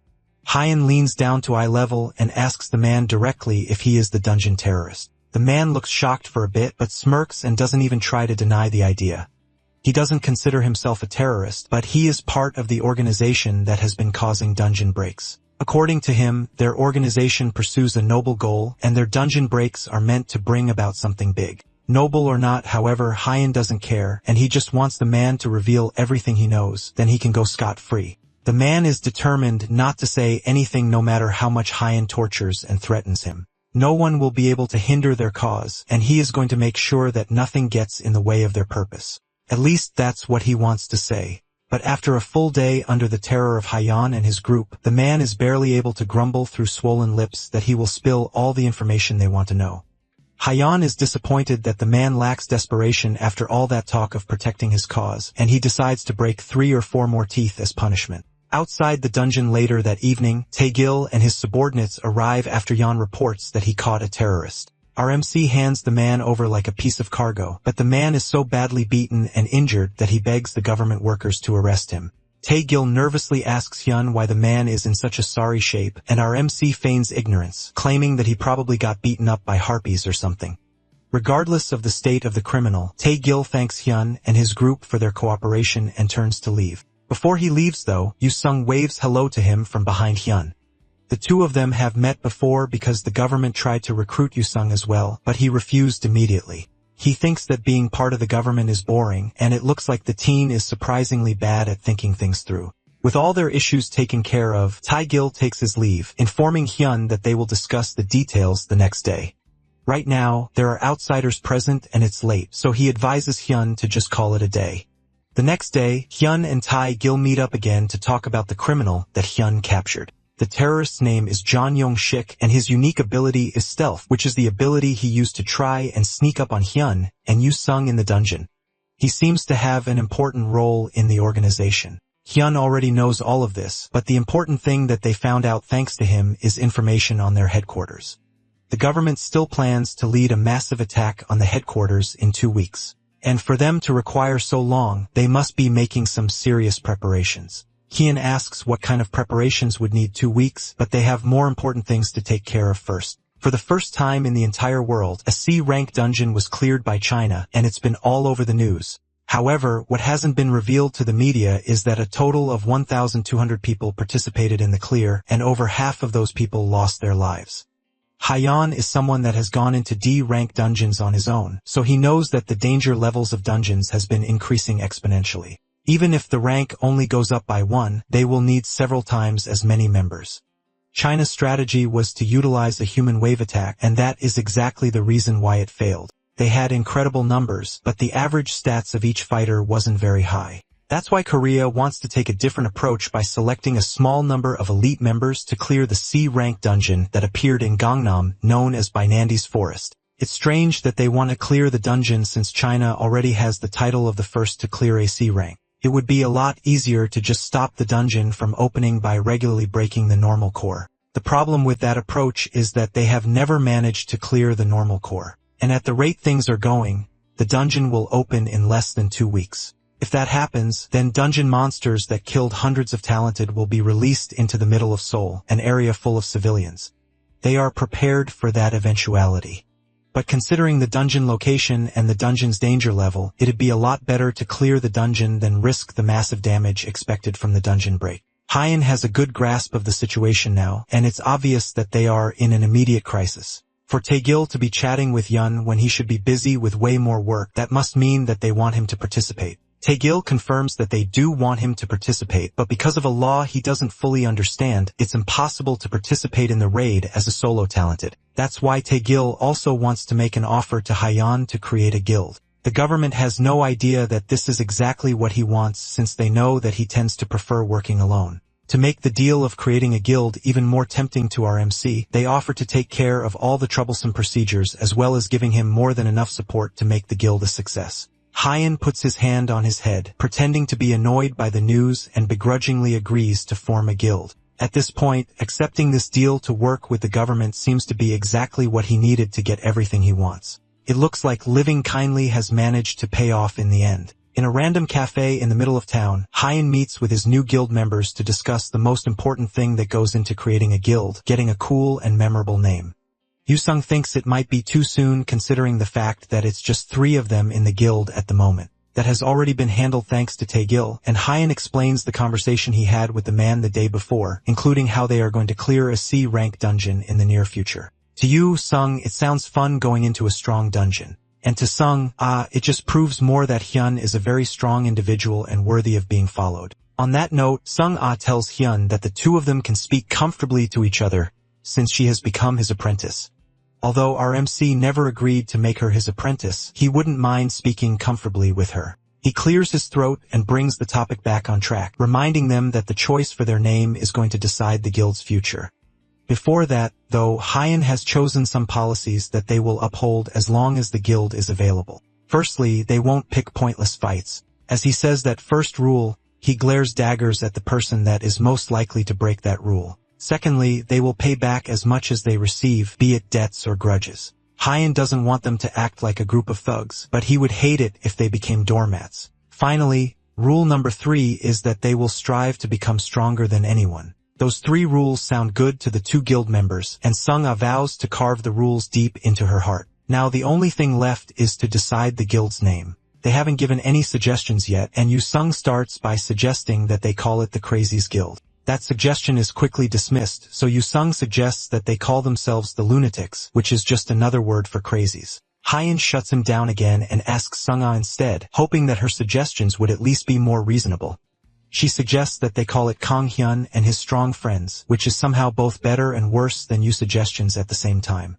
Hyun leans down to eye level and asks the man directly if he is the dungeon terrorist. The man looks shocked for a bit but smirks and doesn't even try to deny the idea. He doesn't consider himself a terrorist, but he is part of the organization that has been causing dungeon breaks. According to him, their organization pursues a noble goal, and their dungeon breaks are meant to bring about something big. Noble or not, however, Hyan doesn't care, and he just wants the man to reveal everything he knows, then he can go scot-free. The man is determined not to say anything no matter how much Hyan tortures and threatens him. No one will be able to hinder their cause, and he is going to make sure that nothing gets in the way of their purpose. At least that's what he wants to say. But after a full day under the terror of Hyan and his group, the man is barely able to grumble through swollen lips that he will spill all the information they want to know. Hyan is disappointed that the man lacks desperation after all that talk of protecting his cause, and he decides to break 3 or 4 more teeth as punishment. Outside the dungeon later that evening, Taegil and his subordinates arrive after Yan reports that he caught a terrorist. Our MC hands the man over like a piece of cargo, but the man is so badly beaten and injured that he begs the government workers to arrest him. Taegil nervously asks Hyun why the man is in such a sorry shape, and our MC feigns ignorance, claiming that he probably got beaten up by harpies or something. Regardless of the state of the criminal, Taegil thanks Hyun and his group for their cooperation and turns to leave. Before he leaves though, Yu-sung waves hello to him from behind Hyun. The two of them have met before because the government tried to recruit Yu-sung as well, but he refused immediately. He thinks that being part of the government is boring, and it looks like the teen is surprisingly bad at thinking things through. With all their issues taken care of, Taegil takes his leave, informing Hyun that they will discuss the details the next day. Right now, there are outsiders present and it's late, so he advises Hyun to just call it a day. The next day, Hyun and Taegil meet up again to talk about the criminal that Hyun captured. The terrorist's name is John Yong-shik, and his unique ability is stealth, which is the ability he used to try and sneak up on Hyun and Yu-sung in the dungeon. He seems to have an important role in the organization. Hyun already knows all of this, but the important thing that they found out thanks to him is information on their headquarters. The government still plans to lead a massive attack on the headquarters in 2 weeks. And for them to require so long, they must be making some serious preparations. Hyun asks what kind of preparations would need 2 weeks, but they have more important things to take care of first. For the first time in the entire world, a C-rank dungeon was cleared by China, and it's been all over the news. However, what hasn't been revealed to the media is that a total of 1,200 people participated in the clear, and over half of those people lost their lives. Hyan is someone that has gone into D-rank dungeons on his own, so he knows that the danger levels of dungeons has been increasing exponentially. Even if the rank only goes up by 1, they will need several times as many members. China's strategy was to utilize a human wave attack, and that is exactly the reason why it failed. They had incredible numbers, but the average stats of each fighter wasn't very high. That's why Korea wants to take a different approach by selecting a small number of elite members to clear the C-rank dungeon that appeared in Gangnam, known as Binandi's Forest. It's strange that they want to clear the dungeon since China already has the title of the first to clear a C-rank. It would be a lot easier to just stop the dungeon from opening by regularly breaking the normal core. The problem with that approach is that they have never managed to clear the normal core. And at the rate things are going, the dungeon will open in less than 2 weeks. If that happens, then dungeon monsters that killed hundreds of talented will be released into the middle of Seoul, an area full of civilians. They are prepared for that eventuality. But considering the dungeon location and the dungeon's danger level, it'd be a lot better to clear the dungeon than risk the massive damage expected from the dungeon break. Hyan has a good grasp of the situation now, and it's obvious that they are in an immediate crisis. For Taegil to be chatting with Yun when he should be busy with way more work, that must mean that they want him to participate. Taegil confirms that they do want him to participate, but because of a law he doesn't fully understand, it's impossible to participate in the raid as a solo talented. That's why Taegil also wants to make an offer to Hyan to create a guild. The government has no idea that this is exactly what he wants, since they know that he tends to prefer working alone. To make the deal of creating a guild even more tempting to our MC, they offer to take care of all the troublesome procedures as well as giving him more than enough support to make the guild a success. Hyan puts his hand on his head, pretending to be annoyed by the news, and begrudgingly agrees to form a guild. At this point, accepting this deal to work with the government seems to be exactly what he needed to get everything he wants. It looks like living kindly has managed to pay off in the end. In a random cafe in the middle of town, Hyan meets with his new guild members to discuss the most important thing that goes into creating a guild, getting a cool and memorable name. Yu-sung thinks it might be too soon considering the fact that it's just 3 of them in the guild at the moment. That has already been handled thanks to Taegil, and Hyan explains the conversation he had with the man the day before, including how they are going to clear a C-rank dungeon in the near future. To Yu-sung, it sounds fun going into a strong dungeon. And to Sung, it just proves more that Hyun is a very strong individual and worthy of being followed. On that note, Sung tells Hyun that the two of them can speak comfortably to each other, since she has become his apprentice. Although our MC never agreed to make her his apprentice, he wouldn't mind speaking comfortably with her. He clears his throat and brings the topic back on track, reminding them that the choice for their name is going to decide the guild's future. Before that, though, Hyun has chosen some policies that they will uphold as long as the guild is available. Firstly, they won't pick pointless fights. As he says that first rule, he glares daggers at the person that is most likely to break that rule. Secondly, they will pay back as much as they receive, be it debts or grudges. Hyun doesn't want them to act like a group of thugs, but he would hate it if they became doormats. Finally, rule number 3 is that they will strive to become stronger than anyone. Those 3 rules sound good to the 2 guild members, and Sung vows to carve the rules deep into her heart. Now the only thing left is to decide the guild's name. They haven't given any suggestions yet, and Yu Sung starts by suggesting that they call it the Crazies Guild. That suggestion is quickly dismissed, so Yu Sung suggests that they call themselves the Lunatics, which is just another word for crazies. Hyun shuts him down again and asks Sung instead, hoping that her suggestions would at least be more reasonable. She suggests that they call it Kang Hyun and his strong friends, which is somehow both better and worse than Yu's suggestions at the same time.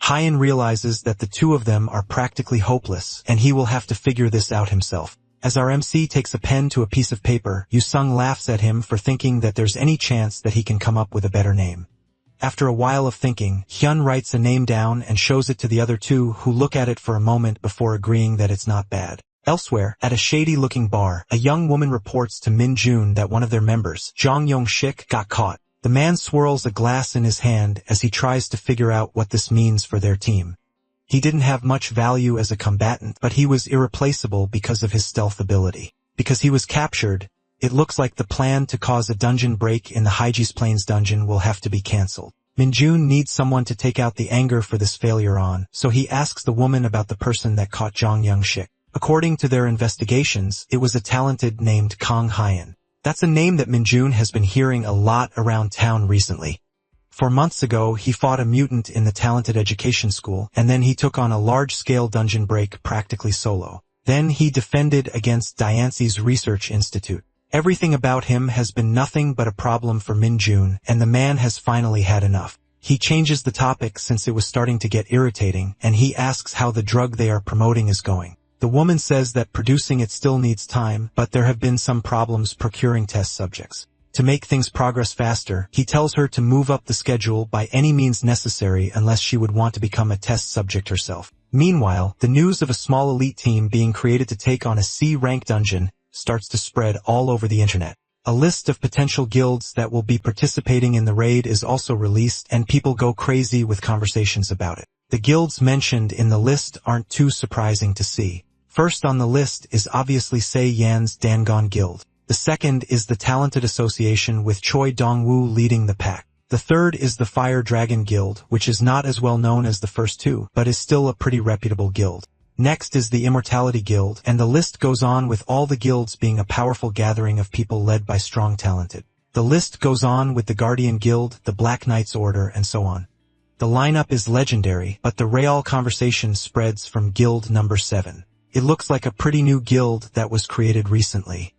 Hyun realizes that the two of them are practically hopeless, and he will have to figure this out himself. As our MC takes a pen to a piece of paper, Yu Sung laughs at him for thinking that there's any chance that he can come up with a better name. After a while of thinking, Hyun writes a name down and shows it to the other two, who look at it for a moment before agreeing that it's not bad. Elsewhere, at a shady-looking bar, a young woman reports to Min Jun that one of their members, Jong Yong-shik, got caught. The man swirls a glass in his hand as he tries to figure out what this means for their team. He didn't have much value as a combatant, but he was irreplaceable because of his stealth ability. Because he was captured, it looks like the plan to cause a dungeon break in the Hyge's Plains dungeon will have to be cancelled. Min Jun needs someone to take out the anger for this failure on, so he asks the woman about the person that caught Jong Yong-shik. According to their investigations, it was a talented named Kang Hyun. That's a name that Min Jun has been hearing a lot around town recently. 4 months ago, he fought a mutant in the talented education school, and then he took on a large-scale dungeon break practically solo. Then he defended against Diance's research institute. Everything about him has been nothing but a problem for Min Jun, and the man has finally had enough. He changes the topic since it was starting to get irritating, and he asks how the drug they are promoting is going. The woman says that producing it still needs time, but there have been some problems procuring test subjects. To make things progress faster, he tells her to move up the schedule by any means necessary unless she would want to become a test subject herself. Meanwhile, the news of a small elite team being created to take on a C-rank dungeon starts to spread all over the internet. A list of potential guilds that will be participating in the raid is also released, and people go crazy with conversations about it. The guilds mentioned in the list aren't too surprising to see. First on the list is obviously Sei Yan's Dangon Guild. The second is the Talented Association with Choi Dong-woo leading the pack. The third is the Fire Dragon Guild, which is not as well known as the first two, but is still a pretty reputable guild. Next is the Immortality Guild, and the list goes on with all the guilds being a powerful gathering of people led by strong talented. The list goes on with the Guardian Guild, the Black Knights Order, and so on. The lineup is legendary, but the real conversation spreads from guild number 7. It looks like a pretty new guild that was created recently.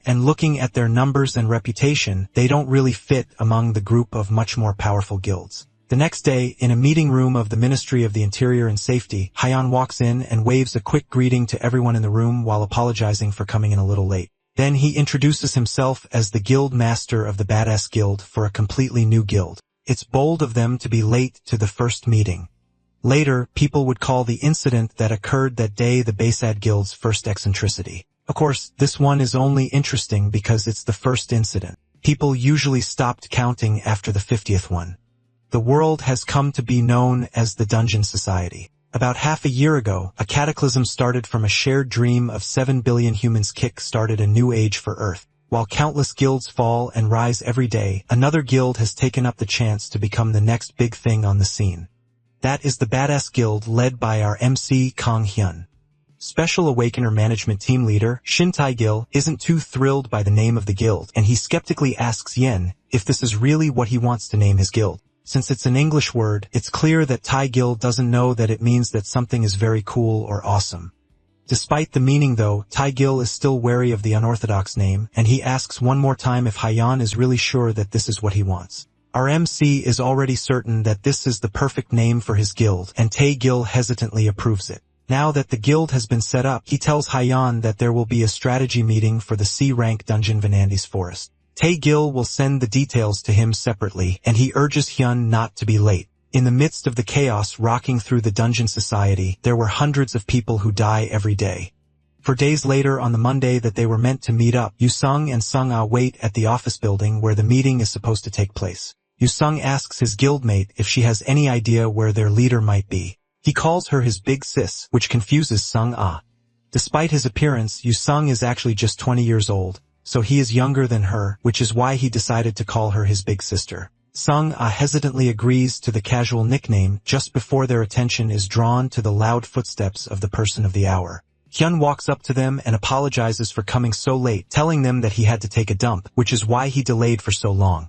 And looking at their numbers and reputation, they don't really fit among the group of much more powerful guilds. The next day, in a meeting room of the Ministry of the Interior and Safety, Hyun walks in and waves a quick greeting to everyone in the room while apologizing for coming in a little late. Then he introduces himself as the guild master of the Badass Guild for a completely new guild. It's bold of them to be late to the first meeting. Later, people would call the incident that occurred that day the Basad Guild's first eccentricity. Of course, this one is only interesting because it's the first incident. People usually stopped counting after the 50th one. The world has come to be known as the Dungeon Society. About half a year ago, a cataclysm started from a shared dream of 7 billion humans kick-started a new age for Earth. While countless guilds fall and rise every day, another guild has taken up the chance to become the next big thing on the scene. That is the Badass Guild led by our MC Kang Hyun. Special Awakener Management Team Leader Shin Tae-gil isn't too thrilled by the name of the guild, and he skeptically asks Yen if this is really what he wants to name his guild. Since it's an English word, it's clear that Tae-gil doesn't know that it means that something is very cool or awesome. Despite the meaning though, Tae-gil is still wary of the unorthodox name, and he asks one more time if Hyeon is really sure that this is what he wants. Our MC is already certain that this is the perfect name for his guild, and Tae-gil hesitantly approves it. Now that the guild has been set up, he tells Hyeon that there will be a strategy meeting for the C-rank dungeon Vanandi's Forest. Tae-gil will send the details to him separately, and he urges Hyun not to be late. In the midst of the chaos rocking through the dungeon society, there were hundreds of people who die every day. For days later on the Monday that they were meant to meet up, Yoo-sung and Sung-ah wait at the office building where the meeting is supposed to take place. Yoo-sung asks his guildmate if she has any idea where their leader might be. He calls her his big sis, which confuses Sung-ah. Despite his appearance, Yoo-sung is actually just 20 years old, so he is younger than her, which is why he decided to call her his big sister. Sung-ah hesitantly agrees to the casual nickname just before their attention is drawn to the loud footsteps of the person of the hour. Hyun walks up to them and apologizes for coming so late, telling them that he had to take a dump, which is why he delayed for so long.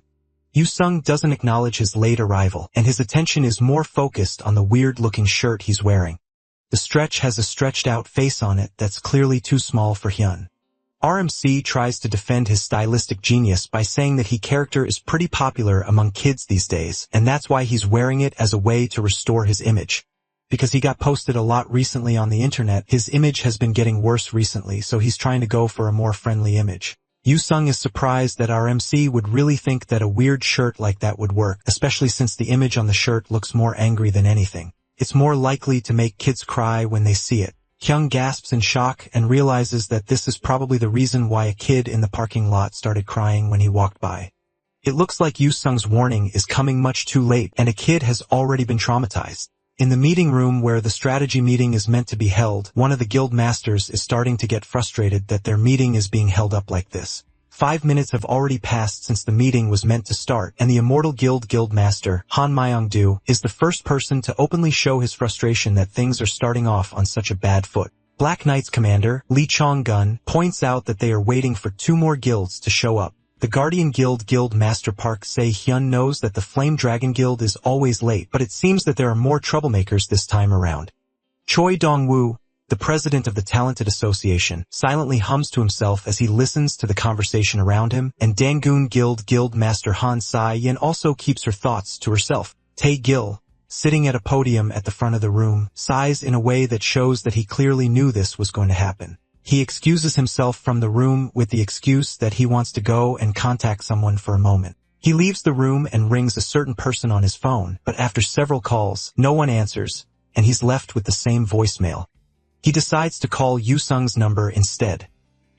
Yoo-sung doesn't acknowledge his late arrival, and his attention is more focused on the weird-looking shirt he's wearing. The stretch has a stretched-out face on it that's clearly too small for Hyun. RMC tries to defend his stylistic genius by saying that his character is pretty popular among kids these days, and that's why he's wearing it as a way to restore his image. Because he got posted a lot recently on the internet, his image has been getting worse recently, so he's trying to go for a more friendly image. Yoo-sung is surprised that RMC would really think that a weird shirt like that would work, especially since the image on the shirt looks more angry than anything. It's more likely to make kids cry when they see it. Hyung gasps in shock and realizes that this is probably the reason why a kid in the parking lot started crying when he walked by. It looks like Yoo-sung's warning is coming much too late, and a kid has already been traumatized. In the meeting room where the strategy meeting is meant to be held, one of the guild masters is starting to get frustrated that their meeting is being held up like this. 5 minutes have already passed since the meeting was meant to start, and the Immortal Guild Master, Han Myung-do, is the first person to openly show his frustration that things are starting off on such a bad foot. Black Knight's commander, Lee Chong-gun, points out that they are waiting for 2 more guilds to show up. The Guardian Guild Master Park Se-hyun knows that the Flame Dragon Guild is always late, but it seems that there are more troublemakers this time around. Choi Dong-woo, the president of the Talented Association, silently hums to himself as he listens to the conversation around him, and Dangun Guild Master Han Sai-yin also keeps her thoughts to herself. Tae-gil, sitting at a podium at the front of the room, sighs in a way that shows that he clearly knew this was going to happen. He excuses himself from the room with the excuse that he wants to go and contact someone for a moment. He leaves the room and rings a certain person on his phone, but after several calls, no one answers, and he's left with the same voicemail. He decides to call Yoo-sung's number instead.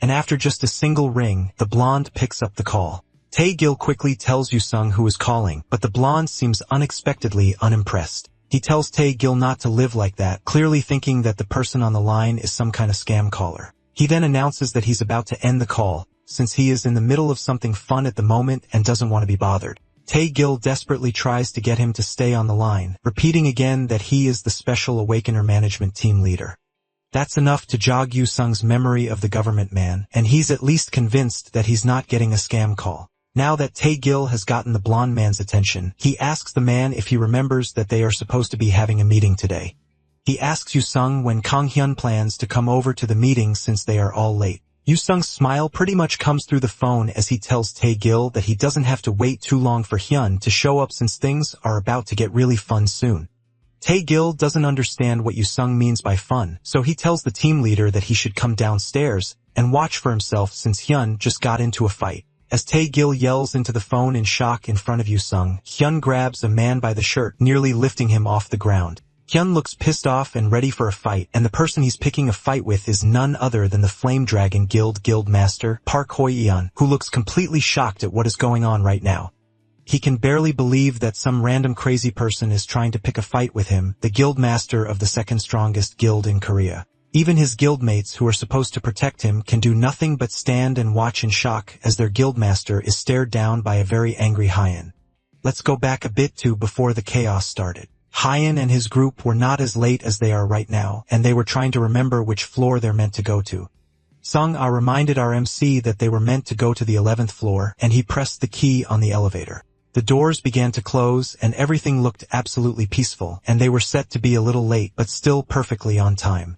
And after just a single ring, the blonde picks up the call. Tae-gil quickly tells Yoo-sung who is calling, but the blonde seems unexpectedly unimpressed. He tells Tae-gil not to live like that, clearly thinking that the person on the line is some kind of scam caller. He then announces that he's about to end the call, since he is in the middle of something fun at the moment and doesn't want to be bothered. Tae-gil desperately tries to get him to stay on the line, repeating again that he is the Special Awakener Management Team leader. That's enough to jog Yoo-sung's memory of the government man, and he's at least convinced that he's not getting a scam call. Now that Tae-gil has gotten the blonde man's attention, he asks the man if he remembers that they are supposed to be having a meeting today. He asks Yoo-sung when Kang-hyun plans to come over to the meeting since they are all late. Yoo-sung's smile pretty much comes through the phone as he tells Tae-gil that he doesn't have to wait too long for Hyun to show up since things are about to get really fun soon. Tae-gil doesn't understand what Yoo-sung means by fun, so he tells the team leader that he should come downstairs and watch for himself since Hyun just got into a fight. As Tae-gil yells into the phone in shock in front of Yoo-sung, Hyun grabs a man by the shirt, nearly lifting him off the ground. Hyun looks pissed off and ready for a fight, and the person he's picking a fight with is none other than the Flame Dragon Guild Master, Park Hoi-yeon, who looks completely shocked at what is going on right now. He can barely believe that some random crazy person is trying to pick a fight with him, the guild master of the second strongest guild in Korea. Even his guildmates who are supposed to protect him can do nothing but stand and watch in shock as their guildmaster is stared down by a very angry Hyeon. Let's go back a bit to before the chaos started. Hyeon and his group were not as late as they are right now, and they were trying to remember which floor they're meant to go to. Sung-ah reminded our MC that they were meant to go to the 11th floor, and he pressed the key on the elevator. The doors began to close and everything looked absolutely peaceful, and they were set to be a little late but still perfectly on time.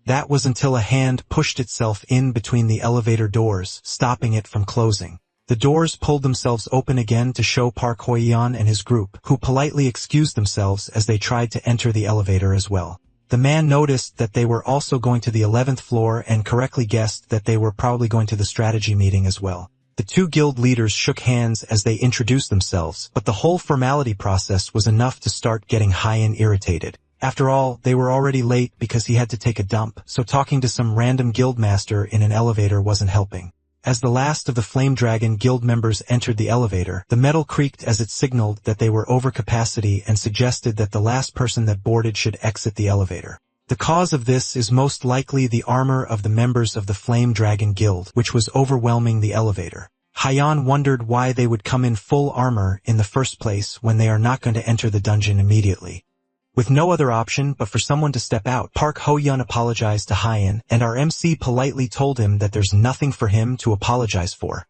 That was until a hand pushed itself in between the elevator doors, stopping it from closing. The doors pulled themselves open again to show Park Hyo-yeon and his group, who politely excused themselves as they tried to enter the elevator as well. The man noticed that they were also going to the 11th floor and correctly guessed that they were probably going to the strategy meeting as well. The two guild leaders shook hands as they introduced themselves, but the whole formality process was enough to start getting Hyen irritated. After all, they were already late because he had to take a dump, so talking to some random guild master in an elevator wasn't helping. As the last of the Flame Dragon guild members entered the elevator, the metal creaked as it signaled that they were over capacity and suggested that the last person that boarded should exit the elevator. The cause of this is most likely the armor of the members of the Flame Dragon Guild, which was overwhelming the elevator. Hyan wondered why they would come in full armor in the first place when they are not going to enter the dungeon immediately. With no other option but for someone to step out, Park Hyo-yeon apologized to Hyen, and our MC politely told him that there's nothing for him to apologize for.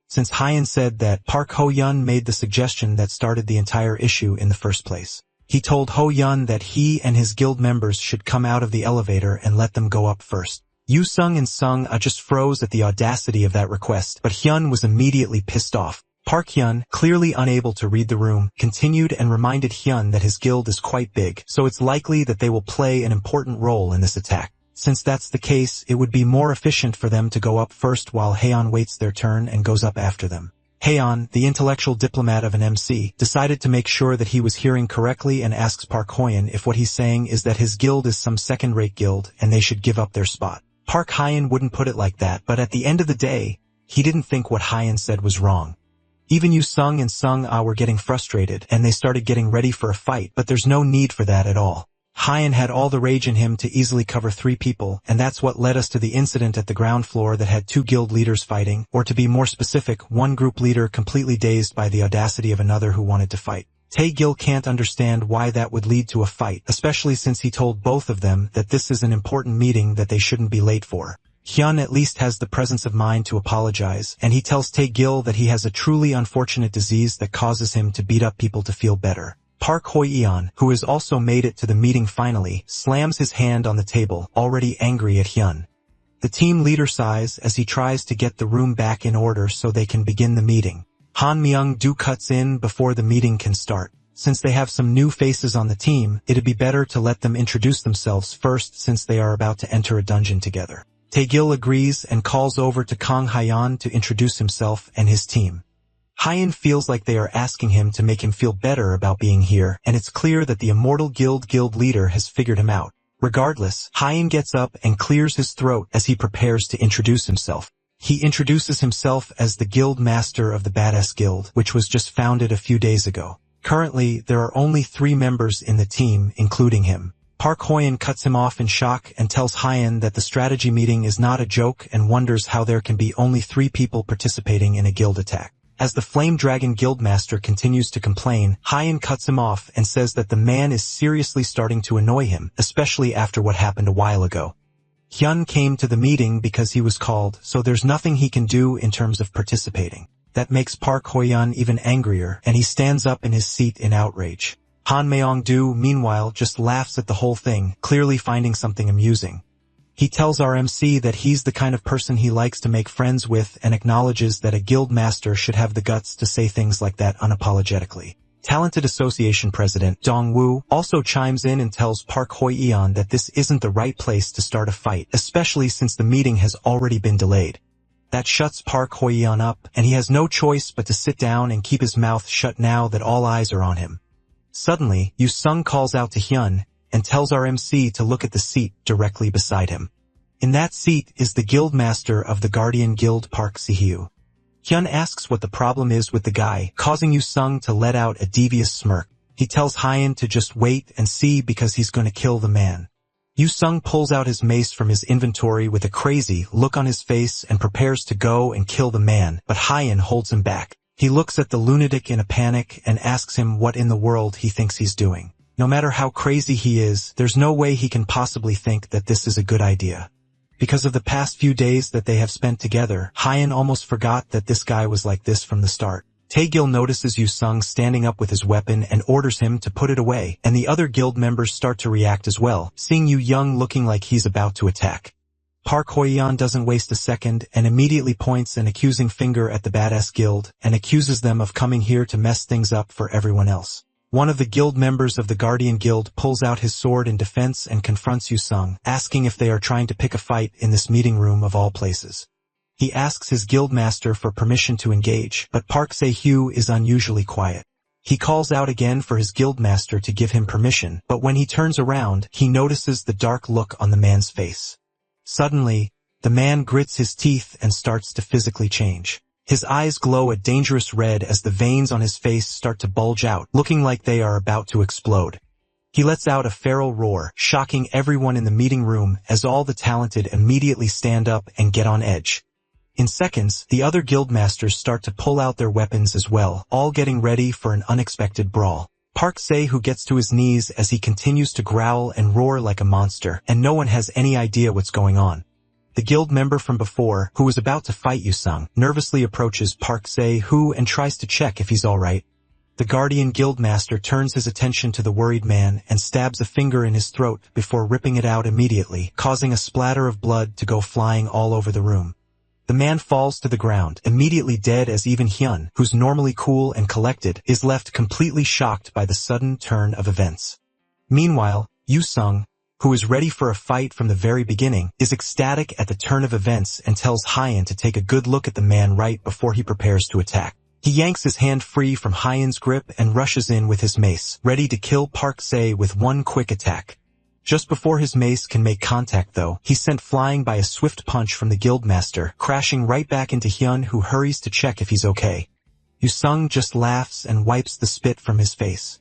Since Hyen said that Park Hyo-yeon made the suggestion that started the entire issue in the first place. He told Hyo-yeon that he and his guild members should come out of the elevator and let them go up first. Yu-sung and Sung-ah just froze at the audacity of that request, but Hyun was immediately pissed off. Park Hyun, clearly unable to read the room, continued and reminded Hyun that his guild is quite big, so it's likely that they will play an important role in this attack. Since that's the case, it would be more efficient for them to go up first while Haeon waits their turn and goes up after them. Haeon, the intellectual diplomat of an MC, decided to make sure that he was hearing correctly and asks Park Hyo-yeon if what he's saying is that his guild is some second-rate guild and they should give up their spot. Park Hyo-yeon wouldn't put it like that, but at the end of the day, he didn't think what Hyen said was wrong. Even Yu-sung and Sung-ah were getting frustrated and they started getting ready for a fight, but there's no need for that at all. Hyen had all the rage in him to easily cover 3 people, and that's what led us to the incident at the ground floor that had 2 guild leaders fighting, or to be more specific, one group leader completely dazed by the audacity of another who wanted to fight. Tae-gil can't understand why that would lead to a fight, especially since he told both of them that this is an important meeting that they shouldn't be late for. Hyun at least has the presence of mind to apologize, and he tells Tae-gil that he has a truly unfortunate disease that causes him to beat up people to feel better. Park Hyo-yeon, who has also made it to the meeting finally, slams his hand on the table, already angry at Hyun. The team leader sighs as he tries to get the room back in order so they can begin the meeting. Han Myung-do cuts in before the meeting can start. Since they have some new faces on the team, it'd be better to let them introduce themselves first since they are about to enter a dungeon together. Tae-gil agrees and calls over to Kang Hyeon to introduce himself and his team. Hyen feels like they are asking him to make him feel better about being here, and it's clear that the Immortal guild leader has figured him out. Regardless, Hyen gets up and clears his throat as he prepares to introduce himself. He introduces himself as the guild master of the Badass Guild, which was just founded a few days ago. Currently, there are only 3 members in the team, including him. Park Hyo-yeon cuts him off in shock and tells Hyen that the strategy meeting is not a joke and wonders how there can be only 3 people participating in a guild attack. As the Flame Dragon Guildmaster continues to complain, Hyen cuts him off and says that the man is seriously starting to annoy him, especially after what happened a while ago. Hyun came to the meeting because he was called, so there's nothing he can do in terms of participating. That makes Park Hyo-yeon even angrier, and he stands up in his seat in outrage. Han Myung-do, meanwhile, just laughs at the whole thing, clearly finding something amusing. He tells our MC that he's the kind of person he likes to make friends with and acknowledges that a guild master should have the guts to say things like that unapologetically. Talented Association President Dong-woo also chimes in and tells Park Hyo-yeon that this isn't the right place to start a fight, especially since the meeting has already been delayed. That shuts Park Hyo-yeon up, and he has no choice but to sit down and keep his mouth shut now that all eyes are on him. Suddenly, Yu-sung calls out to Hyun and tells our MC to look at the seat directly beside him. In that seat is the guildmaster of the Guardian Guild, Park Si-hyo. Hyun asks what the problem is with the guy, causing Yu-sung to let out a devious smirk. He tells Hyen to just wait and see because he's going to kill the man. Yu-sung pulls out his mace from his inventory with a crazy look on his face and prepares to go and kill the man, but Hyen holds him back. He looks at the lunatic in a panic and asks him what in the world he thinks he's doing. No matter how crazy he is, there's no way he can possibly think that this is a good idea. Because of the past few days that they have spent together, Hyen almost forgot that this guy was like this from the start. Taegil notices Yu Sung standing up with his weapon and orders him to put it away, and the other guild members start to react as well, seeing Yu Young looking like he's about to attack. Park Hoyeon doesn't waste a second and immediately points an accusing finger at the badass guild and accuses them of coming here to mess things up for everyone else. One of the guild members of the Guardian Guild pulls out his sword in defense and confronts Yu Sung, asking if they are trying to pick a fight in this meeting room of all places. He asks his guild master for permission to engage, but Park Se-hyu is unusually quiet. He calls out again for his guild master to give him permission, but when he turns around, he notices the dark look on the man's face. Suddenly, the man grits his teeth and starts to physically change. His eyes glow a dangerous red as the veins on his face start to bulge out, looking like they are about to explode. He lets out a feral roar, shocking everyone in the meeting room as all the talented immediately stand up and get on edge. In seconds, the other guildmasters start to pull out their weapons as well, all getting ready for an unexpected brawl. Park Se-hyu gets to his knees as he continues to growl and roar like a monster, and no one has any idea what's going on. The guild member from before, who was about to fight Yu Sung, nervously approaches Park Se-hyu and tries to check if he's alright. The Guardian Guildmaster turns his attention to the worried man and stabs a finger in his throat before ripping it out immediately, causing a splatter of blood to go flying all over the room. The man falls to the ground, immediately dead, as even Hyun, who's normally cool and collected, is left completely shocked by the sudden turn of events. Meanwhile, Yu Sung, who is ready for a fight from the very beginning, is ecstatic at the turn of events and tells Hyun to take a good look at the man right before he prepares to attack. He yanks his hand free from Hyun's grip and rushes in with his mace, ready to kill Park Se with one quick attack. Just before his mace can make contact though, he's sent flying by a swift punch from the guildmaster, crashing right back into Hyun, who hurries to check if he's okay. Yu Sung just laughs and wipes the spit from his face.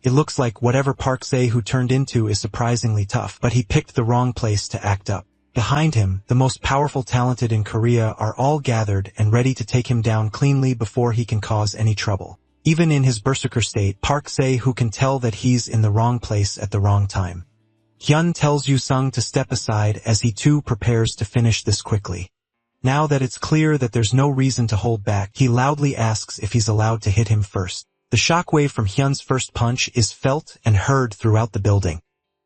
It looks like whatever Park Se-hyu turned into is surprisingly tough, but he picked the wrong place to act up. Behind him, the most powerful talented in Korea are all gathered and ready to take him down cleanly before he can cause any trouble. Even in his berserker state, Park Se-hyu can tell that he's in the wrong place at the wrong time. Hyun tells Yu Sung to step aside as he too prepares to finish this quickly. Now that it's clear that there's no reason to hold back, he loudly asks if he's allowed to hit him first. The shockwave from Hyun's first punch is felt and heard throughout the building.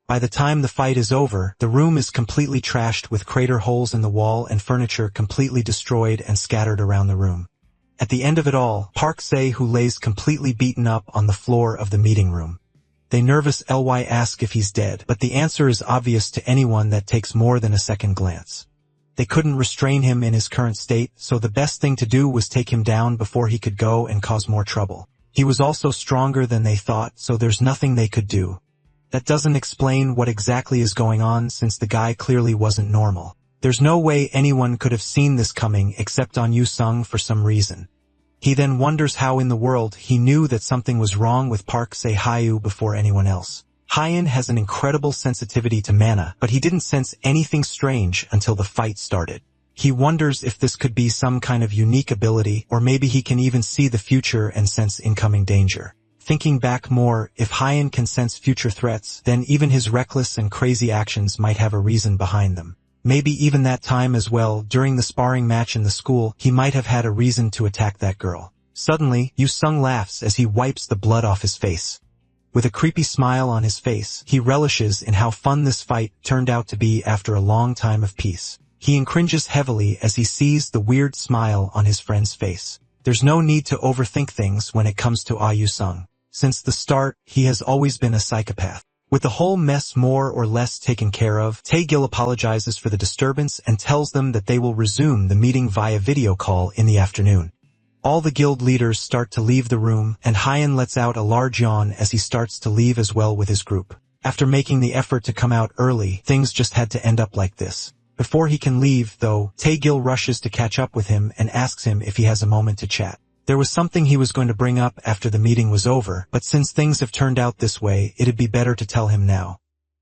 By the time the fight is over, the room is completely trashed with crater holes in the wall and furniture completely destroyed and scattered around the room. At the end of it all, Park Se-hyu lays completely beaten up on the floor of the meeting room. They nervously ask if he's dead, but the answer is obvious to anyone that takes more than a second glance. They couldn't restrain him in his current state, so the best thing to do was take him down before he could go and cause more trouble. He was also stronger than they thought, so there's nothing they could do. That doesn't explain what exactly is going on, since the guy clearly wasn't normal. There's no way anyone could have seen this coming except on Yu Sung for some reason. He then wonders how in the world he knew that something was wrong with Park Se-hyu before anyone else. Hyun has an incredible sensitivity to mana, but he didn't sense anything strange until the fight started. He wonders if this could be some kind of unique ability, or maybe he can even see the future and sense incoming danger. Thinking back more, if Hyun can sense future threats, then even his reckless and crazy actions might have a reason behind them. Maybe even that time as well, during the sparring match in the school, he might have had a reason to attack that girl. Suddenly, Yu Sung laughs as he wipes the blood off his face. With a creepy smile on his face, he relishes in how fun this fight turned out to be after a long time of peace. He cringes heavily as he sees the weird smile on his friend's face. There's no need to overthink things when it comes to Yu Sung. Since the start, he has always been a psychopath. With the whole mess more or less taken care of, Taegil apologizes for the disturbance and tells them that they will resume the meeting via video call in the afternoon. All the guild leaders start to leave the room, and Hyun lets out a large yawn as he starts to leave as well with his group. After making the effort to come out early, things just had to end up like this. Before he can leave, though, Taegil rushes to catch up with him and asks him if he has a moment to chat. There was something he was going to bring up after the meeting was over, but since things have turned out this way, it'd be better to tell him now.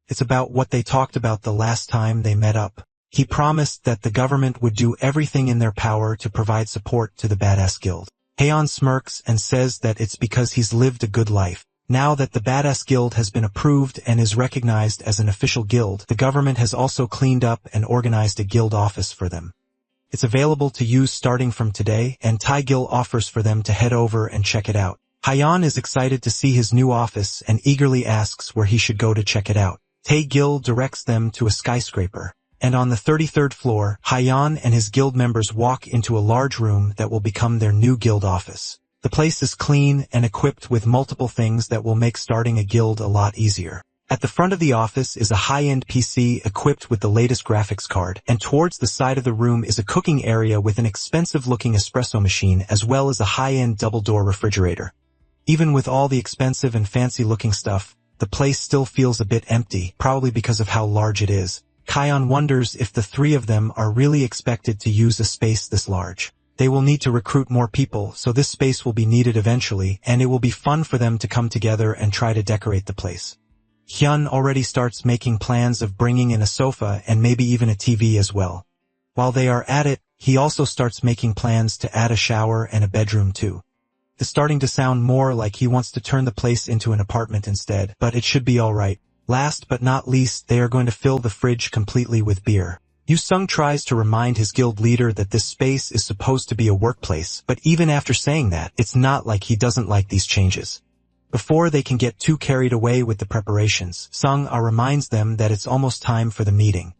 It's about what they talked about the last time they met up. He promised that the government would do everything in their power to provide support to the Badass Guild. Haeon smirks and says that it's because he's lived a good life. Now that the Badass Guild has been approved and is recognized as an official guild, the government has also cleaned up and organized a guild office for them. It's available to use starting from today, and Tae-gil offers for them to head over and check it out. Hyeon is excited to see his new office and eagerly asks where he should go to check it out. Tae-gil directs them to a skyscraper, and on the 33rd floor, Hyeon and his guild members walk into a large room that will become their new guild office. The place is clean and equipped with multiple things that will make starting a guild a lot easier. At the front of the office is a high-end PC equipped with the latest graphics card, and towards the side of the room is a cooking area with an expensive-looking espresso machine as well as a high-end double-door refrigerator. Even with all the expensive and fancy-looking stuff, the place still feels a bit empty, probably because of how large it is. Kion wonders if the three of them are really expected to use a space this large. They will need to recruit more people, so this space will be needed eventually, and it will be fun for them to come together and try to decorate the place. Hyun already starts making plans of bringing in a sofa and maybe even a TV as well. While they are at it, he also starts making plans to add a shower and a bedroom too. It's starting to sound more like he wants to turn the place into an apartment instead, but it should be alright. Last but not least, they are going to fill the fridge completely with beer. Yu-sung tries to remind his guild leader that this space is supposed to be a workplace, but even after saying that, it's not like he doesn't like these changes. Before they can get too carried away with the preparations, Sung-ah reminds them that it's almost time for the meeting.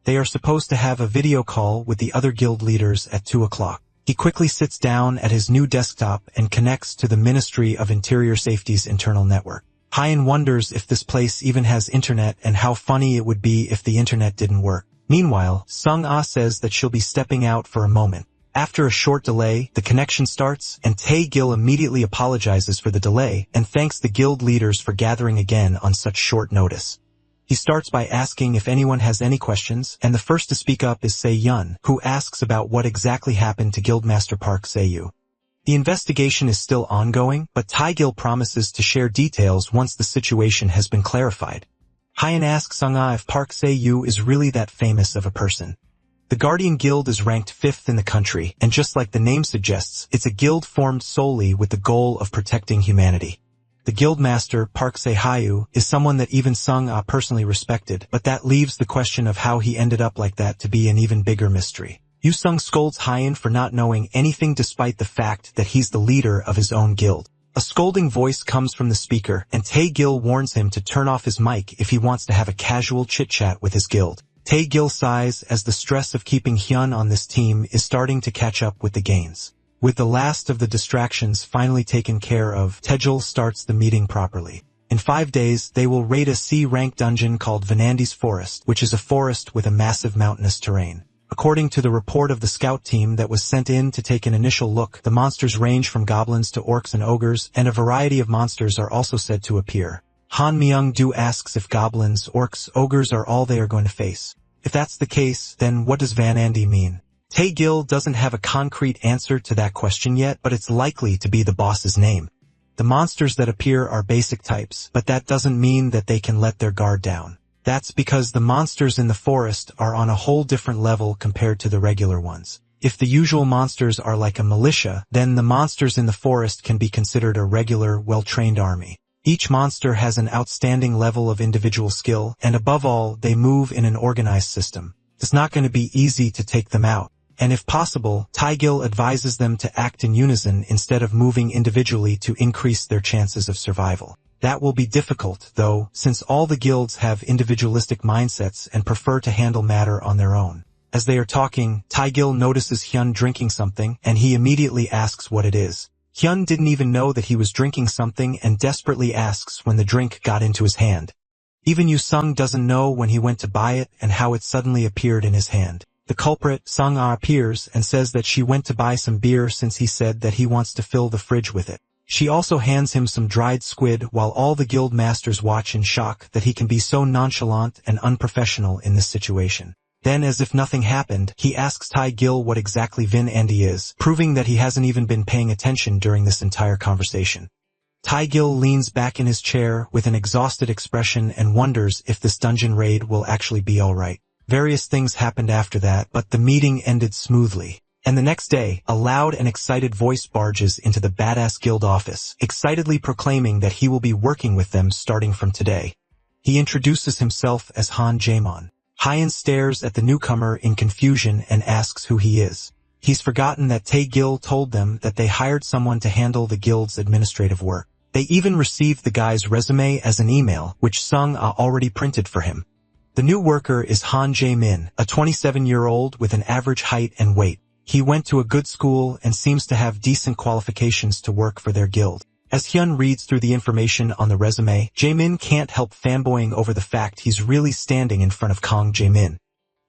They are supposed to have a video call with the other guild leaders at 2 o'clock. He quickly sits down at his new desktop and connects to the Ministry of Interior Safety's internal network. Hyeon wonders if this place even has internet and how funny it would be if the internet didn't work. Meanwhile, Sung-ah says that she'll be stepping out for a moment. After a short delay, the connection starts, and Tae-gil immediately apologizes for the delay and thanks the guild leaders for gathering again on such short notice. He starts by asking if anyone has any questions, and the first to speak up is Se-yeon, who asks about what exactly happened to Guildmaster Park Se-yu. The investigation is still ongoing, but Tae-gil promises to share details once the situation has been clarified. Hyeon asks Sung-ah if Park Se-yu is really that famous of a person. The Guardian Guild is ranked 5th in the country, and just like the name suggests, it's a guild formed solely with the goal of protecting humanity. The guildmaster, Park Se-hyu, is someone that even Sung-ah personally respected, but that leaves the question of how he ended up like that to be an even bigger mystery. Yu-sung scolds Hyeon for not knowing anything despite the fact that he's the leader of his own guild. A scolding voice comes from the speaker, and Tae-gil warns him to turn off his mic if he wants to have a casual chit-chat with his guild. Tae-gil sighs as the stress of keeping Hyun on this team is starting to catch up with the gains. With the last of the distractions finally taken care of, Tae-gil starts the meeting properly. In 5 days, they will raid a C-rank dungeon called Vanandi's Forest, which is a forest with a massive mountainous terrain. According to the report of the scout team that was sent in to take an initial look, the monsters range from goblins to orcs and ogres, and a variety of monsters are also said to appear. Han Myung-do asks if goblins, orcs, ogres are all they are going to face. If that's the case, then what does Vanandi mean? Tae-gil doesn't have a concrete answer to that question yet, but it's likely to be the boss's name. The monsters that appear are basic types, but that doesn't mean that they can let their guard down. That's because the monsters in the forest are on a whole different level compared to the regular ones. If the usual monsters are like a militia, then the monsters in the forest can be considered a regular, well-trained army. Each monster has an outstanding level of individual skill, and above all, they move in an organized system. It's not going to be easy to take them out, and if possible, Tae-gil advises them to act in unison instead of moving individually to increase their chances of survival. That will be difficult, though, since all the guilds have individualistic mindsets and prefer to handle matter on their own. As they are talking, Tae-gil notices Hyun drinking something, and he immediately asks what it is. Hyun didn't even know that he was drinking something and desperately asks when the drink got into his hand. Even Yu-sung doesn't know when he went to buy it and how it suddenly appeared in his hand. The culprit, Sung-ah, appears and says that she went to buy some beer since he said that he wants to fill the fridge with it. She also hands him some dried squid while all the guild masters watch in shock that he can be so nonchalant and unprofessional in this situation. Then, as if nothing happened, he asks Tae-gil what exactly Vanandi is, proving that he hasn't even been paying attention during this entire conversation. Tae-gil leans back in his chair with an exhausted expression and wonders if this dungeon raid will actually be alright. Various things happened after that, but the meeting ended smoothly. And the next day, a loud and excited voice barges into the badass guild office, excitedly proclaiming that he will be working with them starting from today. He introduces himself as Han Jaemon. Hyun stares at the newcomer in confusion and asks who he is. He's forgotten that Tae-gil told them that they hired someone to handle the guild's administrative work. They even received the guy's resume as an email, which Sung-ah already printed for him. The new worker is Han Jae-min, a 27-year-old with an average height and weight. He went to a good school and seems to have decent qualifications to work for their guild. As Hyun reads through the information on the resume, Jae-min can't help fanboying over the fact he's really standing in front of Kang Jae-min.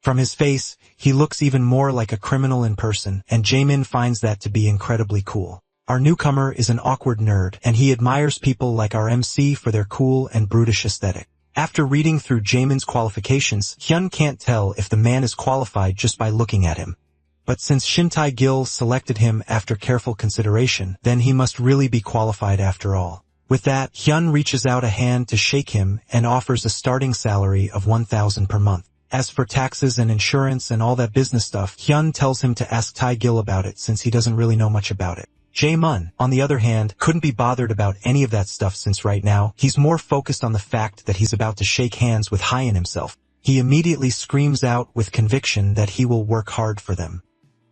From his face, he looks even more like a criminal in person, and Jae-min finds that to be incredibly cool. Our newcomer is an awkward nerd, and he admires people like our MC for their cool and brutish aesthetic. After reading through Jae-min's qualifications, Hyun can't tell if the man is qualified just by looking at him. But since Shin Tae-gil selected him after careful consideration, then he must really be qualified after all. With that, Hyun reaches out a hand to shake him and offers a starting salary of 1,000 per month. As for taxes and insurance and all that business stuff, Hyun tells him to ask Tae-gil about it since he doesn't really know much about it. Jae-min, on the other hand, couldn't be bothered about any of that stuff since right now, he's more focused on the fact that he's about to shake hands with Hyun himself. He immediately screams out with conviction that he will work hard for them.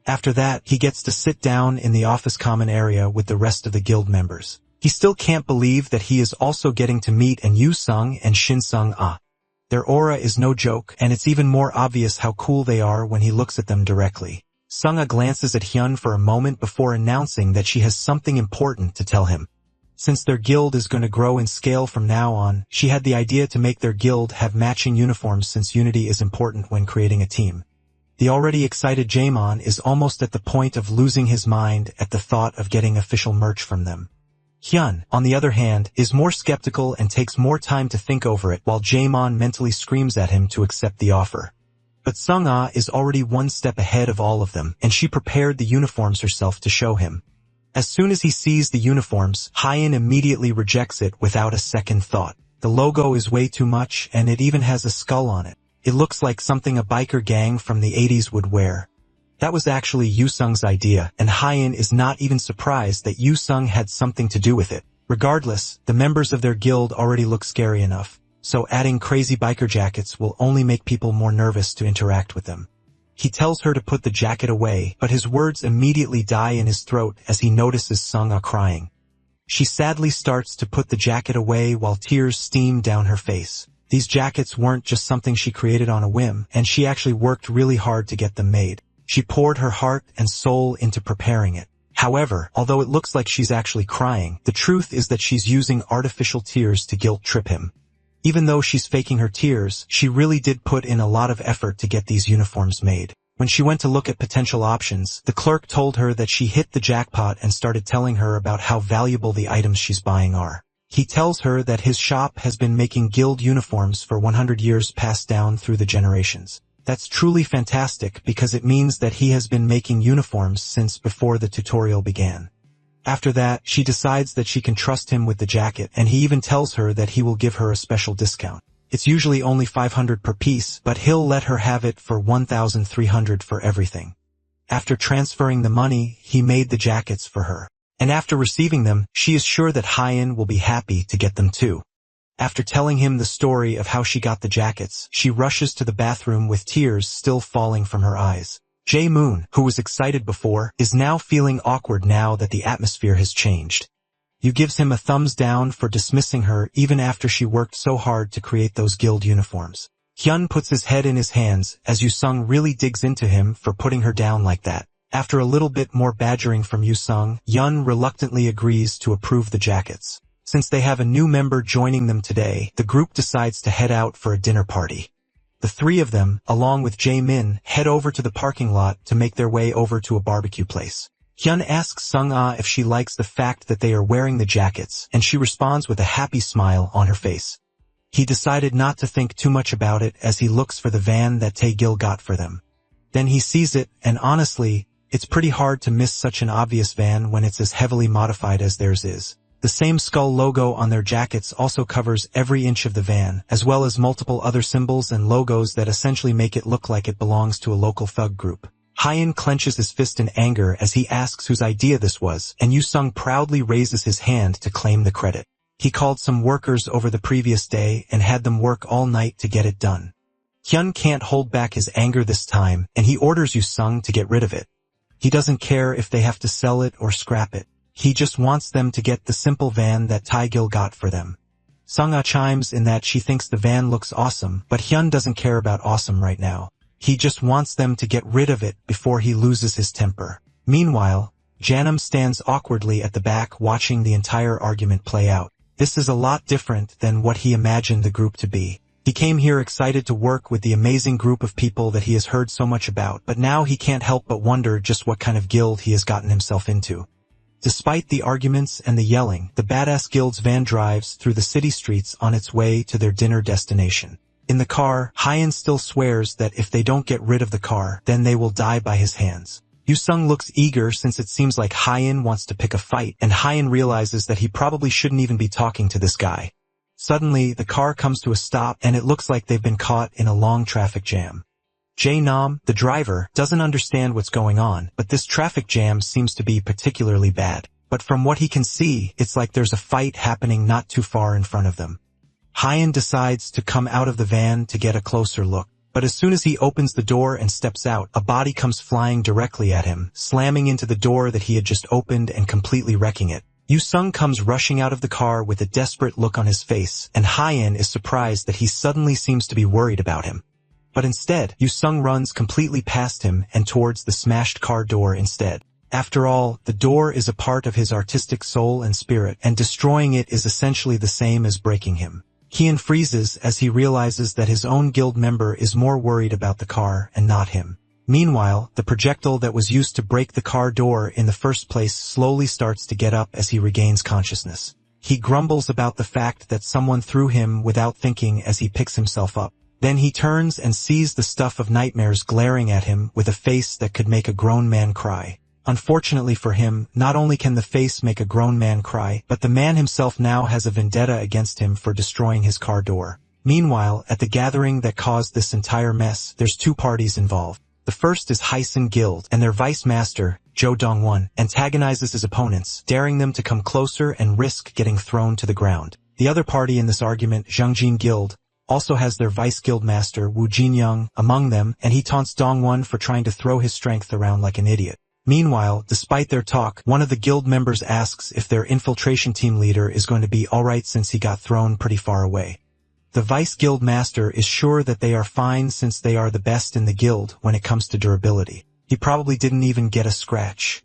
After that, he gets to sit down in the office common area with the rest of the guild members. He still can't believe that he is also getting to meet Yu Sung and Shin Sung-ah. Their aura is no joke, and it's even more obvious how cool they are when he looks at them directly. Sung-ah glances at Hyun for a moment before announcing that she has something important to tell him. Since their guild is going to grow in scale from now on, she had the idea to make their guild have matching uniforms since unity is important when creating a team. The already excited Jae-min is almost at the point of losing his mind at the thought of getting official merch from them. Hyun, on the other hand, is more skeptical and takes more time to think over it while Jae-min mentally screams at him to accept the offer. But Sung-ah is already one step ahead of all of them, and she prepared the uniforms herself to show him. As soon as he sees the uniforms, Hyun immediately rejects it without a second thought. The logo is way too much, and it even has a skull on it. It looks like something a biker gang from the 80s would wear. That was actually Yu Sung's idea, and Hyun is not even surprised that Yu Sung had something to do with it. Regardless, the members of their guild already look scary enough, so adding crazy biker jackets will only make people more nervous to interact with them. He tells her to put the jacket away, but his words immediately die in his throat as he notices Sung-ah crying. She sadly starts to put the jacket away while tears steam down her face. These jackets weren't just something she created on a whim, and she actually worked really hard to get them made. She poured her heart and soul into preparing it. However, although it looks like she's actually crying, the truth is that she's using artificial tears to guilt-trip him. Even though she's faking her tears, she really did put in a lot of effort to get these uniforms made. When she went to look at potential options, the clerk told her that she hit the jackpot and started telling her about how valuable the items she's buying are. He tells her that his shop has been making guild uniforms for 100 years passed down through the generations. That's truly fantastic because it means that he has been making uniforms since before the tutorial began. After that, she decides that she can trust him with the jacket, and he even tells her that he will give her a special discount. It's usually only 500 per piece, but he'll let her have it for 1,300 for everything. After transferring the money, he made the jackets for her. And after receiving them, she is sure that Hyun will be happy to get them too. After telling him the story of how she got the jackets, she rushes to the bathroom with tears still falling from her eyes. Jae-moon, who was excited before, is now feeling awkward now that the atmosphere has changed. Yu gives him a thumbs down for dismissing her even after she worked so hard to create those guild uniforms. Hyun puts his head in his hands as Yu Sung really digs into him for putting her down like that. After a little bit more badgering from Yu Sung, Hyun reluctantly agrees to approve the jackets. Since they have a new member joining them today, the group decides to head out for a dinner party. The three of them, along with Jae-min, head over to the parking lot to make their way over to a barbecue place. Hyun asks Sung-ah if she likes the fact that they are wearing the jackets, and she responds with a happy smile on her face. He decided not to think too much about it as he looks for the van that Tae-gil got for them. Then he sees it, and honestly, it's pretty hard to miss such an obvious van when it's as heavily modified as theirs is. The same skull logo on their jackets also covers every inch of the van, as well as multiple other symbols and logos that essentially make it look like it belongs to a local thug group. Hyun clenches his fist in anger as he asks whose idea this was, and Yu Sung proudly raises his hand to claim the credit. He called some workers over the previous day and had them work all night to get it done. Hyun can't hold back his anger this time, and he orders Yu-sung to get rid of it. He doesn't care if they have to sell it or scrap it. He just wants them to get the simple van that Taegil got for them. Sung-ah chimes in that she thinks the van looks awesome, but Hyun doesn't care about awesome right now. He just wants them to get rid of it before he loses his temper. Meanwhile, Janam stands awkwardly at the back watching the entire argument play out. This is a lot different than what he imagined the group to be. He came here excited to work with the amazing group of people that he has heard so much about, but now he can't help but wonder just what kind of guild he has gotten himself into. Despite the arguments and the yelling, the Badass Guild's van drives through the city streets on its way to their dinner destination. In the car, Hyun still swears that if they don't get rid of the car, then they will die by his hands. Yu-sung looks eager since it seems like Hyun wants to pick a fight, and Hyun realizes that he probably shouldn't even be talking to this guy. Suddenly, the car comes to a stop and it looks like they've been caught in a long traffic jam. Jae-nam, the driver, doesn't understand what's going on, but this traffic jam seems to be particularly bad. But from what he can see, it's like there's a fight happening not too far in front of them. Hyun decides to come out of the van to get a closer look. But as soon as he opens the door and steps out, a body comes flying directly at him, slamming into the door that he had just opened and completely wrecking it. Yu-sung comes rushing out of the car with a desperate look on his face, and Hyun is surprised that he suddenly seems to be worried about him. But instead, Yu-sung runs completely past him and towards the smashed car door instead. After all, the door is a part of his artistic soul and spirit, and destroying it is essentially the same as breaking him. Hyun freezes as he realizes that his own guild member is more worried about the car and not him. Meanwhile, the projectile that was used to break the car door in the first place slowly starts to get up as he regains consciousness. He grumbles about the fact that someone threw him without thinking as he picks himself up. Then he turns and sees the stuff of nightmares glaring at him with a face that could make a grown man cry. Unfortunately for him, not only can the face make a grown man cry, but the man himself now has a vendetta against him for destroying his car door. Meanwhile, at the gathering that caused this entire mess, there's two parties involved. The first is Hysan Guild, and their vice master, Jo Dong-won, antagonizes his opponents, daring them to come closer and risk getting thrown to the ground. The other party in this argument, Jeongjin Guild, also has their vice guild master, Woo Jin-young, among them, and he taunts Dong-won for trying to throw his strength around like an idiot. Meanwhile, despite their talk, one of the guild members asks if their infiltration team leader is going to be alright since he got thrown pretty far away. The vice guild master is sure that they are fine since they are the best in the guild when it comes to durability. He probably didn't even get a scratch.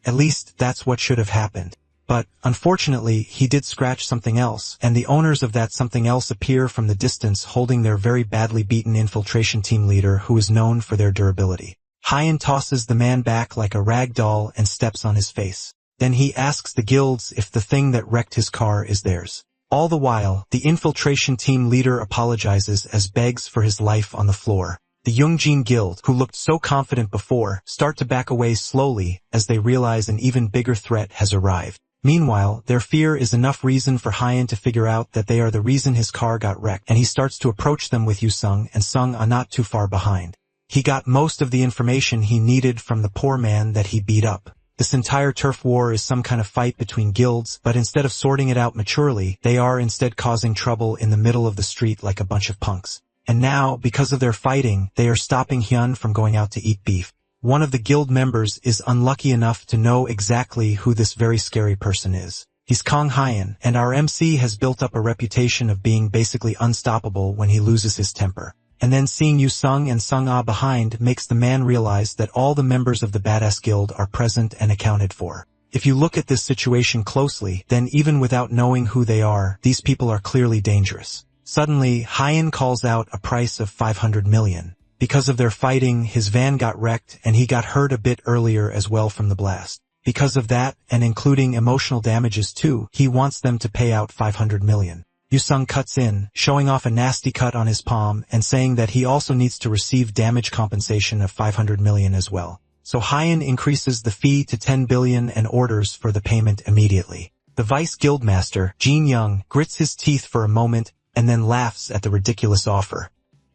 At least, that's what should have happened. But, unfortunately, he did scratch something else, and the owners of that something else appear from the distance holding their very badly beaten infiltration team leader who is known for their durability. Hyun tosses the man back like a rag doll and steps on his face. Then he asks the guilds if the thing that wrecked his car is theirs. All the while, the infiltration team leader apologizes as begs for his life on the floor. The Yoongjin Guild, who looked so confident before, start to back away slowly as they realize an even bigger threat has arrived. Meanwhile, their fear is enough reason for Hyun to figure out that they are the reason his car got wrecked, and he starts to approach them with Yu-sung and Sung are not too far behind. He got most of the information he needed from the poor man that he beat up. This entire turf war is some kind of fight between guilds, but instead of sorting it out maturely, they are instead causing trouble in the middle of the street like a bunch of punks. And now, because of their fighting, they are stopping Hyun from going out to eat beef. One of the guild members is unlucky enough to know exactly who this very scary person is. He's Kong Hyun, and our MC has built up a reputation of being basically unstoppable when he loses his temper. And then seeing Yu-sung and Sung-ah behind makes the man realize that all the members of the Badass Guild are present and accounted for. If you look at this situation closely, then even without knowing who they are, these people are clearly dangerous. Suddenly, Hyun calls out a price of 500 million. Because of their fighting, his van got wrecked and he got hurt a bit earlier as well from the blast. Because of that, and including emotional damages too, he wants them to pay out 500 million. Yu-sung cuts in, showing off a nasty cut on his palm and saying that he also needs to receive damage compensation of 500 million as well. So Hyun increases the fee to 10 billion and orders for the payment immediately. The vice guildmaster, Jin-young, grits his teeth for a moment and then laughs at the ridiculous offer.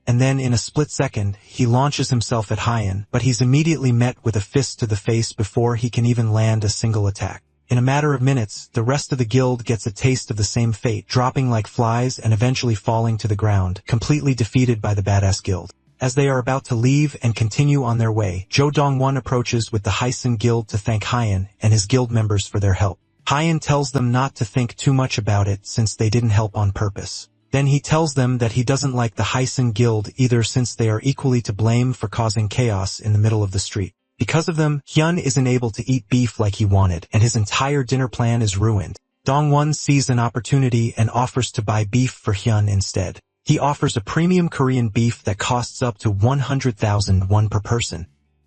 And then in a split second, he launches himself at Hyun, but he's immediately met with a fist to the face before he can even land a single attack. In a matter of minutes, the rest of the guild gets a taste of the same fate, dropping like flies and eventually falling to the ground, completely defeated by the badass guild. As they are about to leave and continue on their way, Jo Dong-won approaches with the Hysan guild to thank Hyan and his guild members for their help. Hyan tells them not to think too much about it since they didn't help on purpose. Then he tells them that he doesn't like the Hysan guild either since they are equally to blame for causing chaos in the middle of the street. Because of them, Hyun isn't able to eat beef like he wanted, and his entire dinner plan is ruined. Dong-won sees an opportunity and offers to buy beef for Hyun instead. He offers a premium Korean beef that costs up to 100,000 won per person.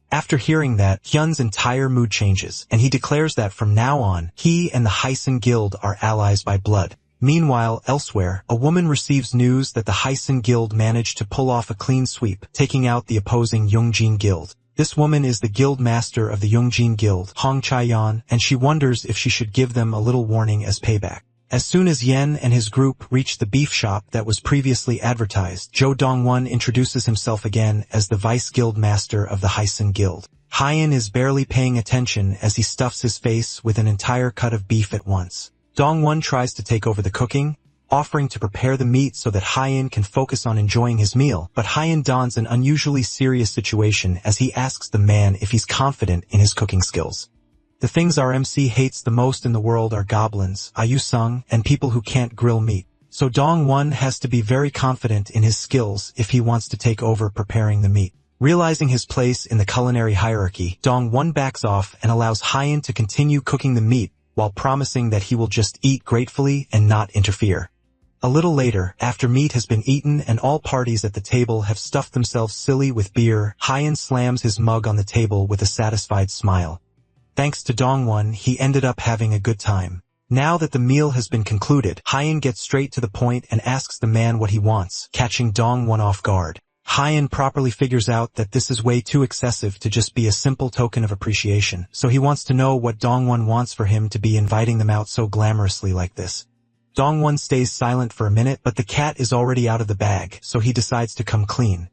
After hearing that, Hyun's entire mood changes, and he declares that from now on, he and the Hysan guild are allies by blood. Meanwhile, elsewhere, a woman receives news that the Hysan guild managed to pull off a clean sweep, taking out the opposing Yongjin guild. This woman is the guild master of the Yongjin guild, Hong Chaeyeon, and she wonders if she should give them a little warning as payback. As soon as Yen and his group reach the beef shop that was previously advertised, Jo Dong-won introduces himself again as the vice guild master of the Hysan guild. Hyan is barely paying attention as he stuffs his face with an entire cut of beef at once. Dong-won tries to take over the cooking, offering to prepare the meat so that Hyan can focus on enjoying his meal, but Hyan dons an unusually serious situation as he asks the man if he's confident in his cooking skills. The things our MC hates the most in the world are goblins, Ayusung, and people who can't grill meat. So Dong-won has to be very confident in his skills if he wants to take over preparing the meat. Realizing his place in the culinary hierarchy, Dong-won backs off and allows Hyan to continue cooking the meat while promising that he will just eat gratefully and not interfere. A little later, after meat has been eaten and all parties at the table have stuffed themselves silly with beer, Hyan slams his mug on the table with a satisfied smile. Thanks to Dong-won, he ended up having a good time. Now that the meal has been concluded, Hyan gets straight to the point and asks the man what he wants, catching Dong-won off guard. Hyan properly figures out that this is way too excessive to just be a simple token of appreciation, so he wants to know what Dong-won wants for him to be inviting them out so glamorously like this. Dong-won stays silent for a minute, but the cat is already out of the bag, so he decides to come clean.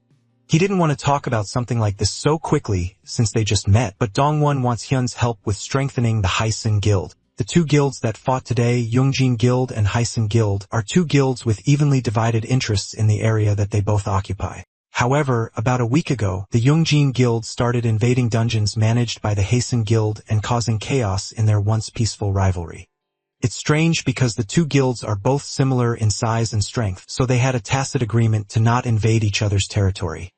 He didn't want to talk about something like this so quickly, since they just met, but Dong-won wants Hyun's help with strengthening the Hysan guild. The two guilds that fought today, Yongjin Guild and Hysan Guild, are two guilds with evenly divided interests in the area that they both occupy. However, about a week ago, the Yongjin Guild started invading dungeons managed by the Hysan Guild and causing chaos in their once peaceful rivalry. It's strange because the two guilds are both similar in size and strength, so they had a tacit agreement to not invade each other's territory.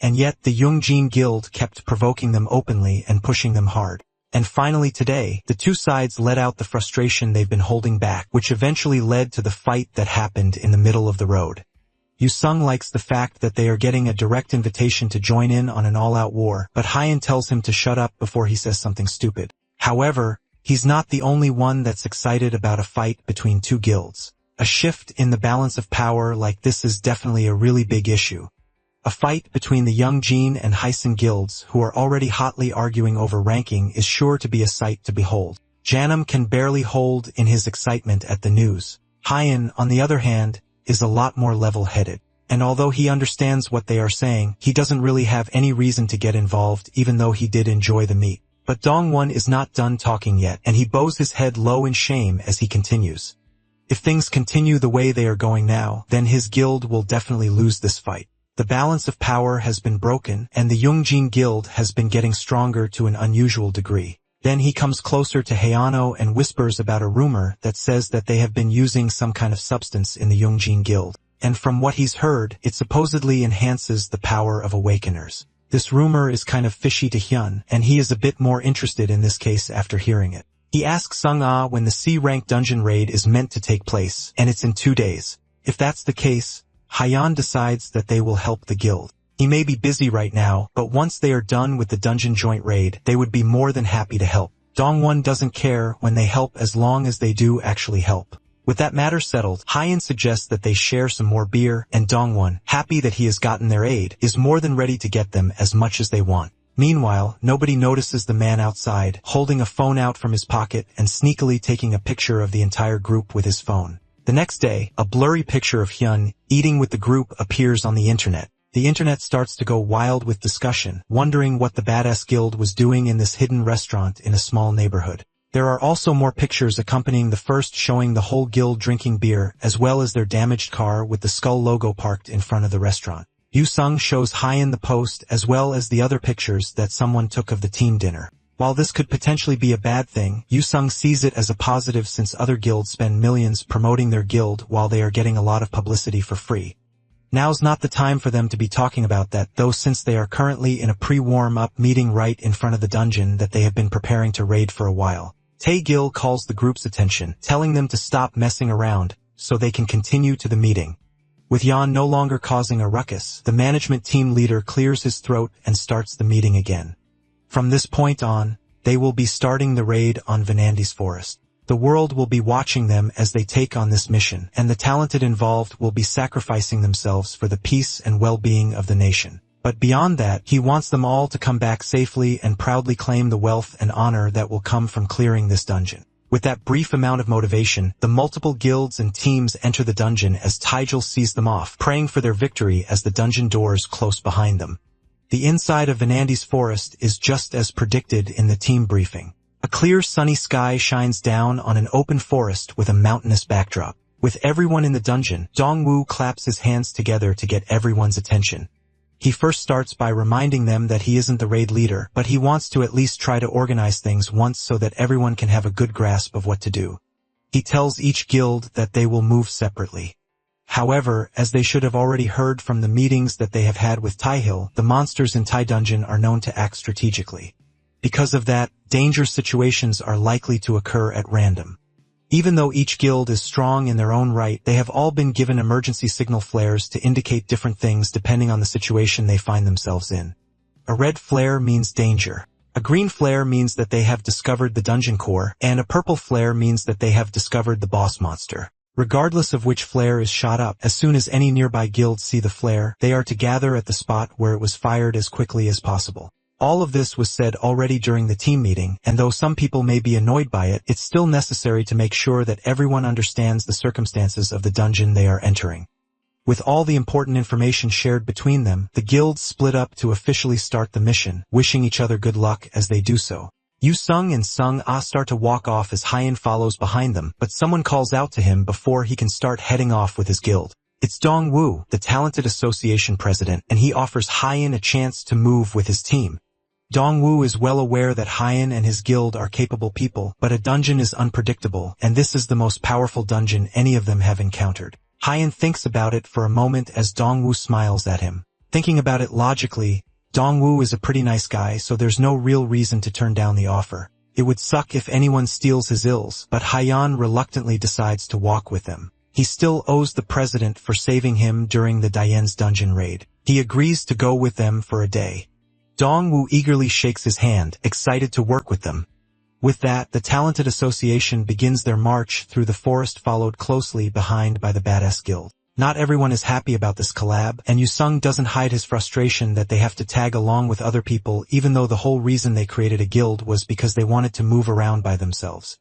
And yet the Yongjin Guild kept provoking them openly and pushing them hard. And finally today, the two sides let out the frustration they've been holding back, which eventually led to the fight that happened in the middle of the road. Yusung likes the fact that they are getting a direct invitation to join in on an all-out war, but Hyan tells him to shut up before he says something stupid. However, he's not the only one that's excited about a fight between two guilds. A shift in the balance of power like this is definitely a really big issue. A fight between the Yongjin and Hysan guilds, who are already hotly arguing over ranking, is sure to be a sight to behold. Janum can barely hold in his excitement at the news. Hyan, on the other hand, is a lot more level-headed. And although he understands what they are saying, he doesn't really have any reason to get involved even though he did enjoy the meat. But Dong-won is not done talking yet, and he bows his head low in shame as he continues. If things continue the way they are going now, then his guild will definitely lose this fight. The balance of power has been broken, and the Yongjin Guild has been getting stronger to an unusual degree. Then he comes closer to Heiano and whispers about a rumor that says that they have been using some kind of substance in the Yongjin Guild. And from what he's heard, it supposedly enhances the power of awakeners. This rumor is kind of fishy to Hyun, and he is a bit more interested in this case after hearing it. He asks Sung-ah when the C-rank dungeon raid is meant to take place, and it's in 2 days. If that's the case, Hyan decides that they will help the guild. He may be busy right now, but once they are done with the dungeon joint raid, they would be more than happy to help. Dong-won doesn't care when they help as long as they do actually help. With that matter settled, Hyan suggests that they share some more beer, and Dong-won, happy that he has gotten their aid, is more than ready to get them as much as they want. Meanwhile, nobody notices the man outside, holding a phone out from his pocket and sneakily taking a picture of the entire group with his phone. The next day, a blurry picture of Hyun eating with the group appears on the internet. The internet starts to go wild with discussion, wondering what the badass guild was doing in this hidden restaurant in a small neighborhood. There are also more pictures accompanying the first showing the whole guild drinking beer as well as their damaged car with the skull logo parked in front of the restaurant. Yu-sung shows Hyen the post as well as the other pictures that someone took of the team dinner. While this could potentially be a bad thing, Yu-sung sees it as a positive since other guilds spend millions promoting their guild while they are getting a lot of publicity for free. Now's not the time for them to be talking about that though, since they are currently in a pre-warm-up meeting right in front of the dungeon that they have been preparing to raid for a while. Tae-gil calls the group's attention, telling them to stop messing around so they can continue to the meeting. With Yan no longer causing a ruckus, the management team leader clears his throat and starts the meeting again. From this point on, they will be starting the raid on Venandy's forest. The world will be watching them as they take on this mission, and the talented involved will be sacrificing themselves for the peace and well-being of the nation. But beyond that, he wants them all to come back safely and proudly claim the wealth and honor that will come from clearing this dungeon. With that brief amount of motivation, the multiple guilds and teams enter the dungeon as Tae-gil sees them off, praying for their victory as the dungeon doors close behind them. The inside of Venandy's forest is just as predicted in the team briefing. A clear sunny sky shines down on an open forest with a mountainous backdrop. With everyone in the dungeon, Dongwoo claps his hands together to get everyone's attention. He first starts by reminding them that he isn't the raid leader, but he wants to at least try to organize things once so that everyone can have a good grasp of what to do. He tells each guild that they will move separately. However, as they should have already heard from the meetings that they have had with Tae-gil, the monsters in Tai Dungeon are known to act strategically. Because of that, danger situations are likely to occur at random. Even though each guild is strong in their own right, they have all been given emergency signal flares to indicate different things depending on the situation they find themselves in. A red flare means danger. A green flare means that they have discovered the dungeon core, and a purple flare means that they have discovered the boss monster. Regardless of which flare is shot up, as soon as any nearby guilds see the flare, they are to gather at the spot where it was fired as quickly as possible. All of this was said already during the team meeting, and though some people may be annoyed by it, it's still necessary to make sure that everyone understands the circumstances of the dungeon they are entering. With all the important information shared between them, the guilds split up to officially start the mission, wishing each other good luck as they do so. Yu-sung and Sung-ah start to walk off as Hyen follows behind them, but someone calls out to him before he can start heading off with his guild. It's Dongwoo, the talented association president, and he offers Hyen a chance to move with his team. Dongwoo is well aware that Hyen and his guild are capable people, but a dungeon is unpredictable, and this is the most powerful dungeon any of them have encountered. Hyen thinks about it for a moment as Dongwoo smiles at him. Thinking about it logically, Dongwoo is a pretty nice guy, so there's no real reason to turn down the offer. It would suck if anyone steals his ills, but Hyen reluctantly decides to walk with them. He still owes the president for saving him during the Diane's dungeon raid. He agrees to go with them for a day. Dongwoo eagerly shakes his hand, excited to work with them. With that, the talented association begins their march through the forest, followed closely behind by the badass guild. Not everyone is happy about this collab, and Yu-sung doesn't hide his frustration that they have to tag along with other people even though the whole reason they created a guild was because they wanted to move around by themselves.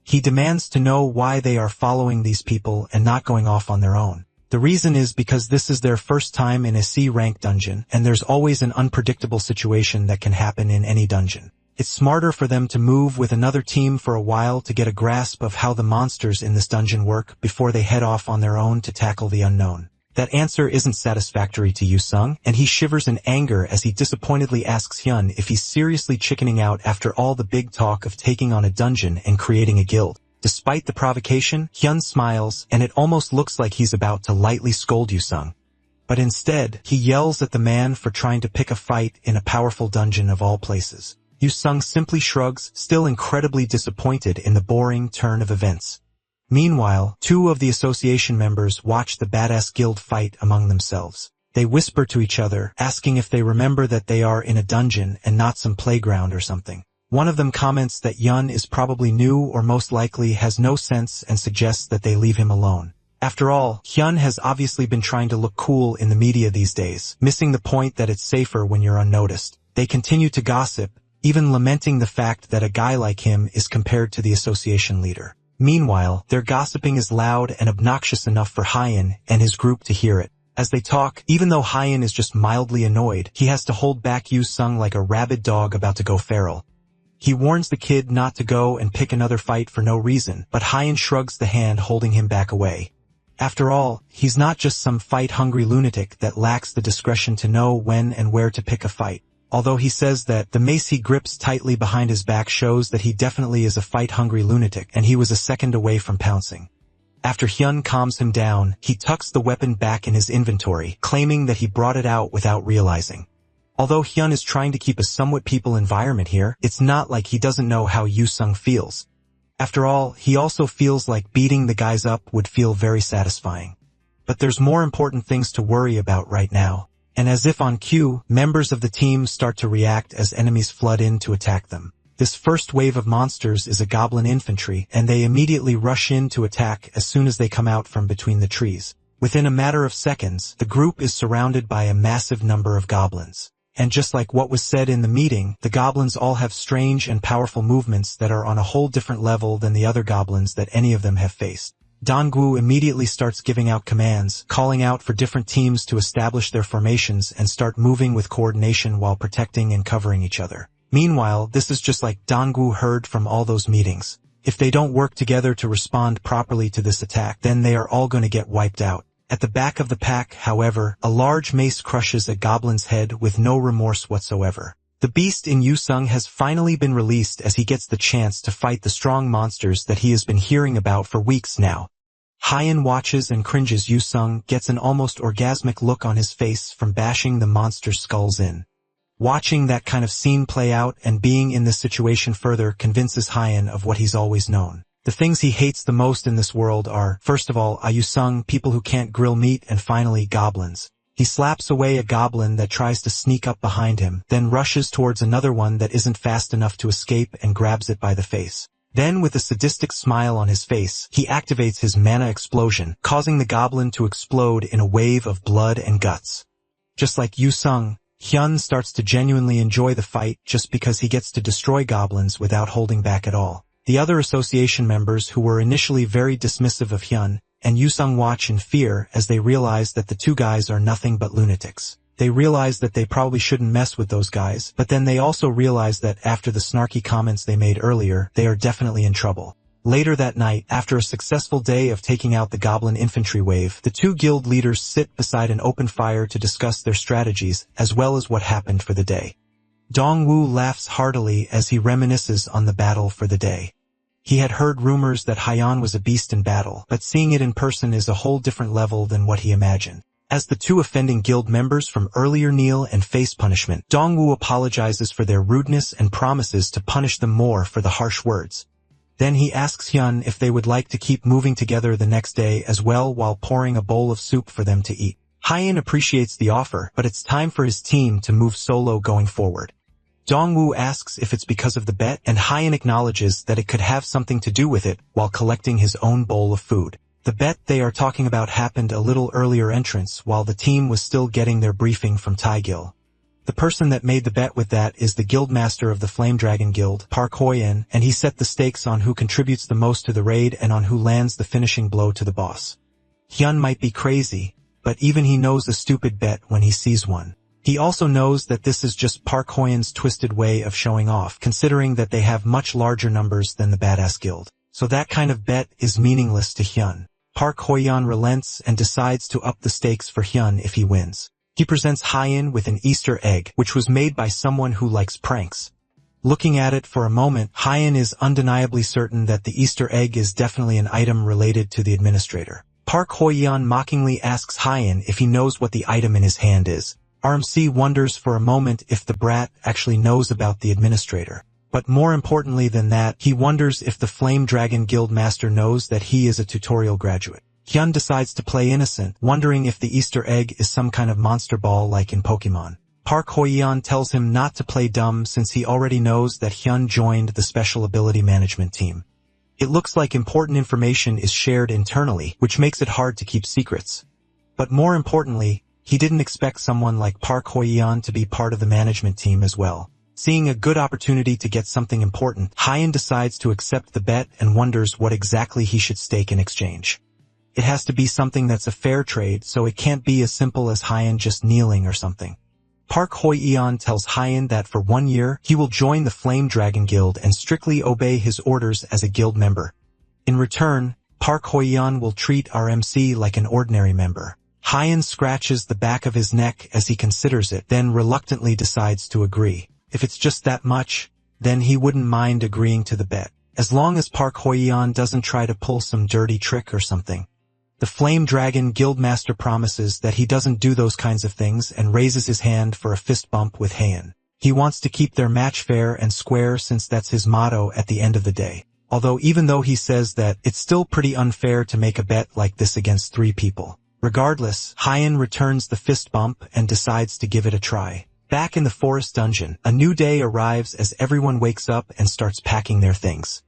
He demands to know why they are following these people and not going off on their own. The reason is because this is their first time in a C-rank dungeon, and there's always an unpredictable situation that can happen in any dungeon. It's smarter for them to move with another team for a while to get a grasp of how the monsters in this dungeon work before they head off on their own to tackle the unknown. That answer isn't satisfactory to Yu-sung, and he shivers in anger as he disappointedly asks Hyun if he's seriously chickening out after all the big talk of taking on a dungeon and creating a guild. Despite the provocation, Hyun smiles, and it almost looks like he's about to lightly scold Yu-sung. But instead, he yells at the man for trying to pick a fight in a powerful dungeon of all places. Yu-sung simply shrugs, still incredibly disappointed in the boring turn of events. Meanwhile, two of the association members watch the badass guild fight among themselves. They whisper to each other, asking if they remember that they are in a dungeon and not some playground or something. One of them comments that Hyun is probably new or most likely has no sense and suggests that they leave him alone. After all, Hyun has obviously been trying to look cool in the media these days, missing the point that it's safer when you're unnoticed. They continue to gossip, even lamenting the fact that a guy like him is compared to the association leader. Meanwhile, their gossiping is loud and obnoxious enough for Hyen and his group to hear it. As they talk, even though Hyen is just mildly annoyed, he has to hold back Yu-sung like a rabid dog about to go feral. He warns the kid not to go and pick another fight for no reason, but Hyan shrugs the hand holding him back away. After all, he's not just some fight-hungry lunatic that lacks the discretion to know when and where to pick a fight. Although he says that the mace he grips tightly behind his back shows that he definitely is a fight-hungry lunatic, and he was a second away from pouncing. After Hyun calms him down, he tucks the weapon back in his inventory, claiming that he brought it out without realizing. Although Hyun is trying to keep a somewhat peaceful environment here, it's not like he doesn't know how Yu-sung feels. After all, he also feels like beating the guys up would feel very satisfying. But there's more important things to worry about right now. And as if on cue, members of the team start to react as enemies flood in to attack them. This first wave of monsters is a goblin infantry, and they immediately rush in to attack as soon as they come out from between the trees. Within a matter of seconds, the group is surrounded by a massive number of goblins. And just like what was said in the meeting, the goblins all have strange and powerful movements that are on a whole different level than the other goblins that any of them have faced. Donggu immediately starts giving out commands, calling out for different teams to establish their formations and start moving with coordination while protecting and covering each other. Meanwhile, this is just like Donggu heard from all those meetings. If they don't work together to respond properly to this attack, then they are all going to get wiped out. At the back of the pack, however, a large mace crushes a goblin's head with no remorse whatsoever. The beast in Yu-sung has finally been released as he gets the chance to fight the strong monsters that he has been hearing about for weeks now. Hyan watches and cringes. Yu-sung gets an almost orgasmic look on his face from bashing the monster's skulls in. Watching that kind of scene play out and being in this situation further convinces Hyan of what he's always known. The things he hates the most in this world are, first of all, Yu-sung, people who can't grill meat, and finally, goblins. He slaps away a goblin that tries to sneak up behind him, then rushes towards another one that isn't fast enough to escape and grabs it by the face. Then, with a sadistic smile on his face, he activates his mana explosion, causing the goblin to explode in a wave of blood and guts. Just like Yu-sung, Hyun starts to genuinely enjoy the fight just because he gets to destroy goblins without holding back at all. The other association members who were initially very dismissive of Hyun and Yu-sung watch in fear as they realize that the two guys are nothing but lunatics. They realize that they probably shouldn't mess with those guys, but then they also realize that after the snarky comments they made earlier, they are definitely in trouble. Later that night, after a successful day of taking out the goblin infantry wave, the two guild leaders sit beside an open fire to discuss their strategies as well as what happened for the day. Dongwu laughs heartily as he reminisces on the battle for the day. He had heard rumors that Hyan was a beast in battle, but seeing it in person is a whole different level than what he imagined. As the two offending guild members from earlier kneel and face punishment, Dongwu apologizes for their rudeness and promises to punish them more for the harsh words. Then he asks Hyun if they would like to keep moving together the next day as well while pouring a bowl of soup for them to eat. Hyan appreciates the offer, but it's time for his team to move solo going forward. Dongwu asks if it's because of the bet, and Hyan acknowledges that it could have something to do with it while collecting his own bowl of food. The bet they are talking about happened a little earlier entrance while the team was still getting their briefing from Taegil. The person that made the bet with that is the guildmaster of the Flame Dragon Guild, Park Hoyen, and he set the stakes on who contributes the most to the raid and on who lands the finishing blow to the boss. Hyun might be crazy, but even he knows a stupid bet when he sees one. He also knows that this is just Park Hoyen's twisted way of showing off, considering that they have much larger numbers than the Badass Guild. So that kind of bet is meaningless to Hyun. Park Hoyen relents and decides to up the stakes for Hyun if he wins. He presents Hyan with an Easter egg, which was made by someone who likes pranks. Looking at it for a moment, Hyan is undeniably certain that the Easter egg is definitely an item related to the administrator. Park Hoyen mockingly asks Hyan if he knows what the item in his hand is. RMC wonders for a moment if the brat actually knows about the administrator. But more importantly than that, he wonders if the Flame Dragon Guild Master knows that he is a tutorial graduate. Hyun decides to play innocent, wondering if the Easter egg is some kind of monster ball like in Pokemon. Park Hoyen tells him not to play dumb since he already knows that Hyun joined the Special Ability Management team. It looks like important information is shared internally, which makes it hard to keep secrets. But more importantly, he didn't expect someone like Park Hoyen to be part of the management team as well. Seeing a good opportunity to get something important, Hyan decides to accept the bet and wonders what exactly he should stake in exchange. It has to be something that's a fair trade, so it can't be as simple as Hyan just kneeling or something. Park Hoi-eon tells Hyeon that for 1 year, he will join the Flame Dragon Guild and strictly obey his orders as a guild member. In return, Park Hoi-eon will treat our MC like an ordinary member. Hyeon scratches the back of his neck as he considers it, then reluctantly decides to agree. If it's just that much, then he wouldn't mind agreeing to the bet, as long as Park Hoi-eon doesn't try to pull some dirty trick or something. The Flame Dragon Guildmaster promises that he doesn't do those kinds of things and raises his hand for a fist bump with Hyeon. He wants to keep their match fair and square since that's his motto at the end of the day. Although even though he says that, it's still pretty unfair to make a bet like this against 3 people. Regardless, Hyeon returns the fist bump and decides to give it a try. Back in the forest dungeon, a new day arrives as everyone wakes up and starts packing their things.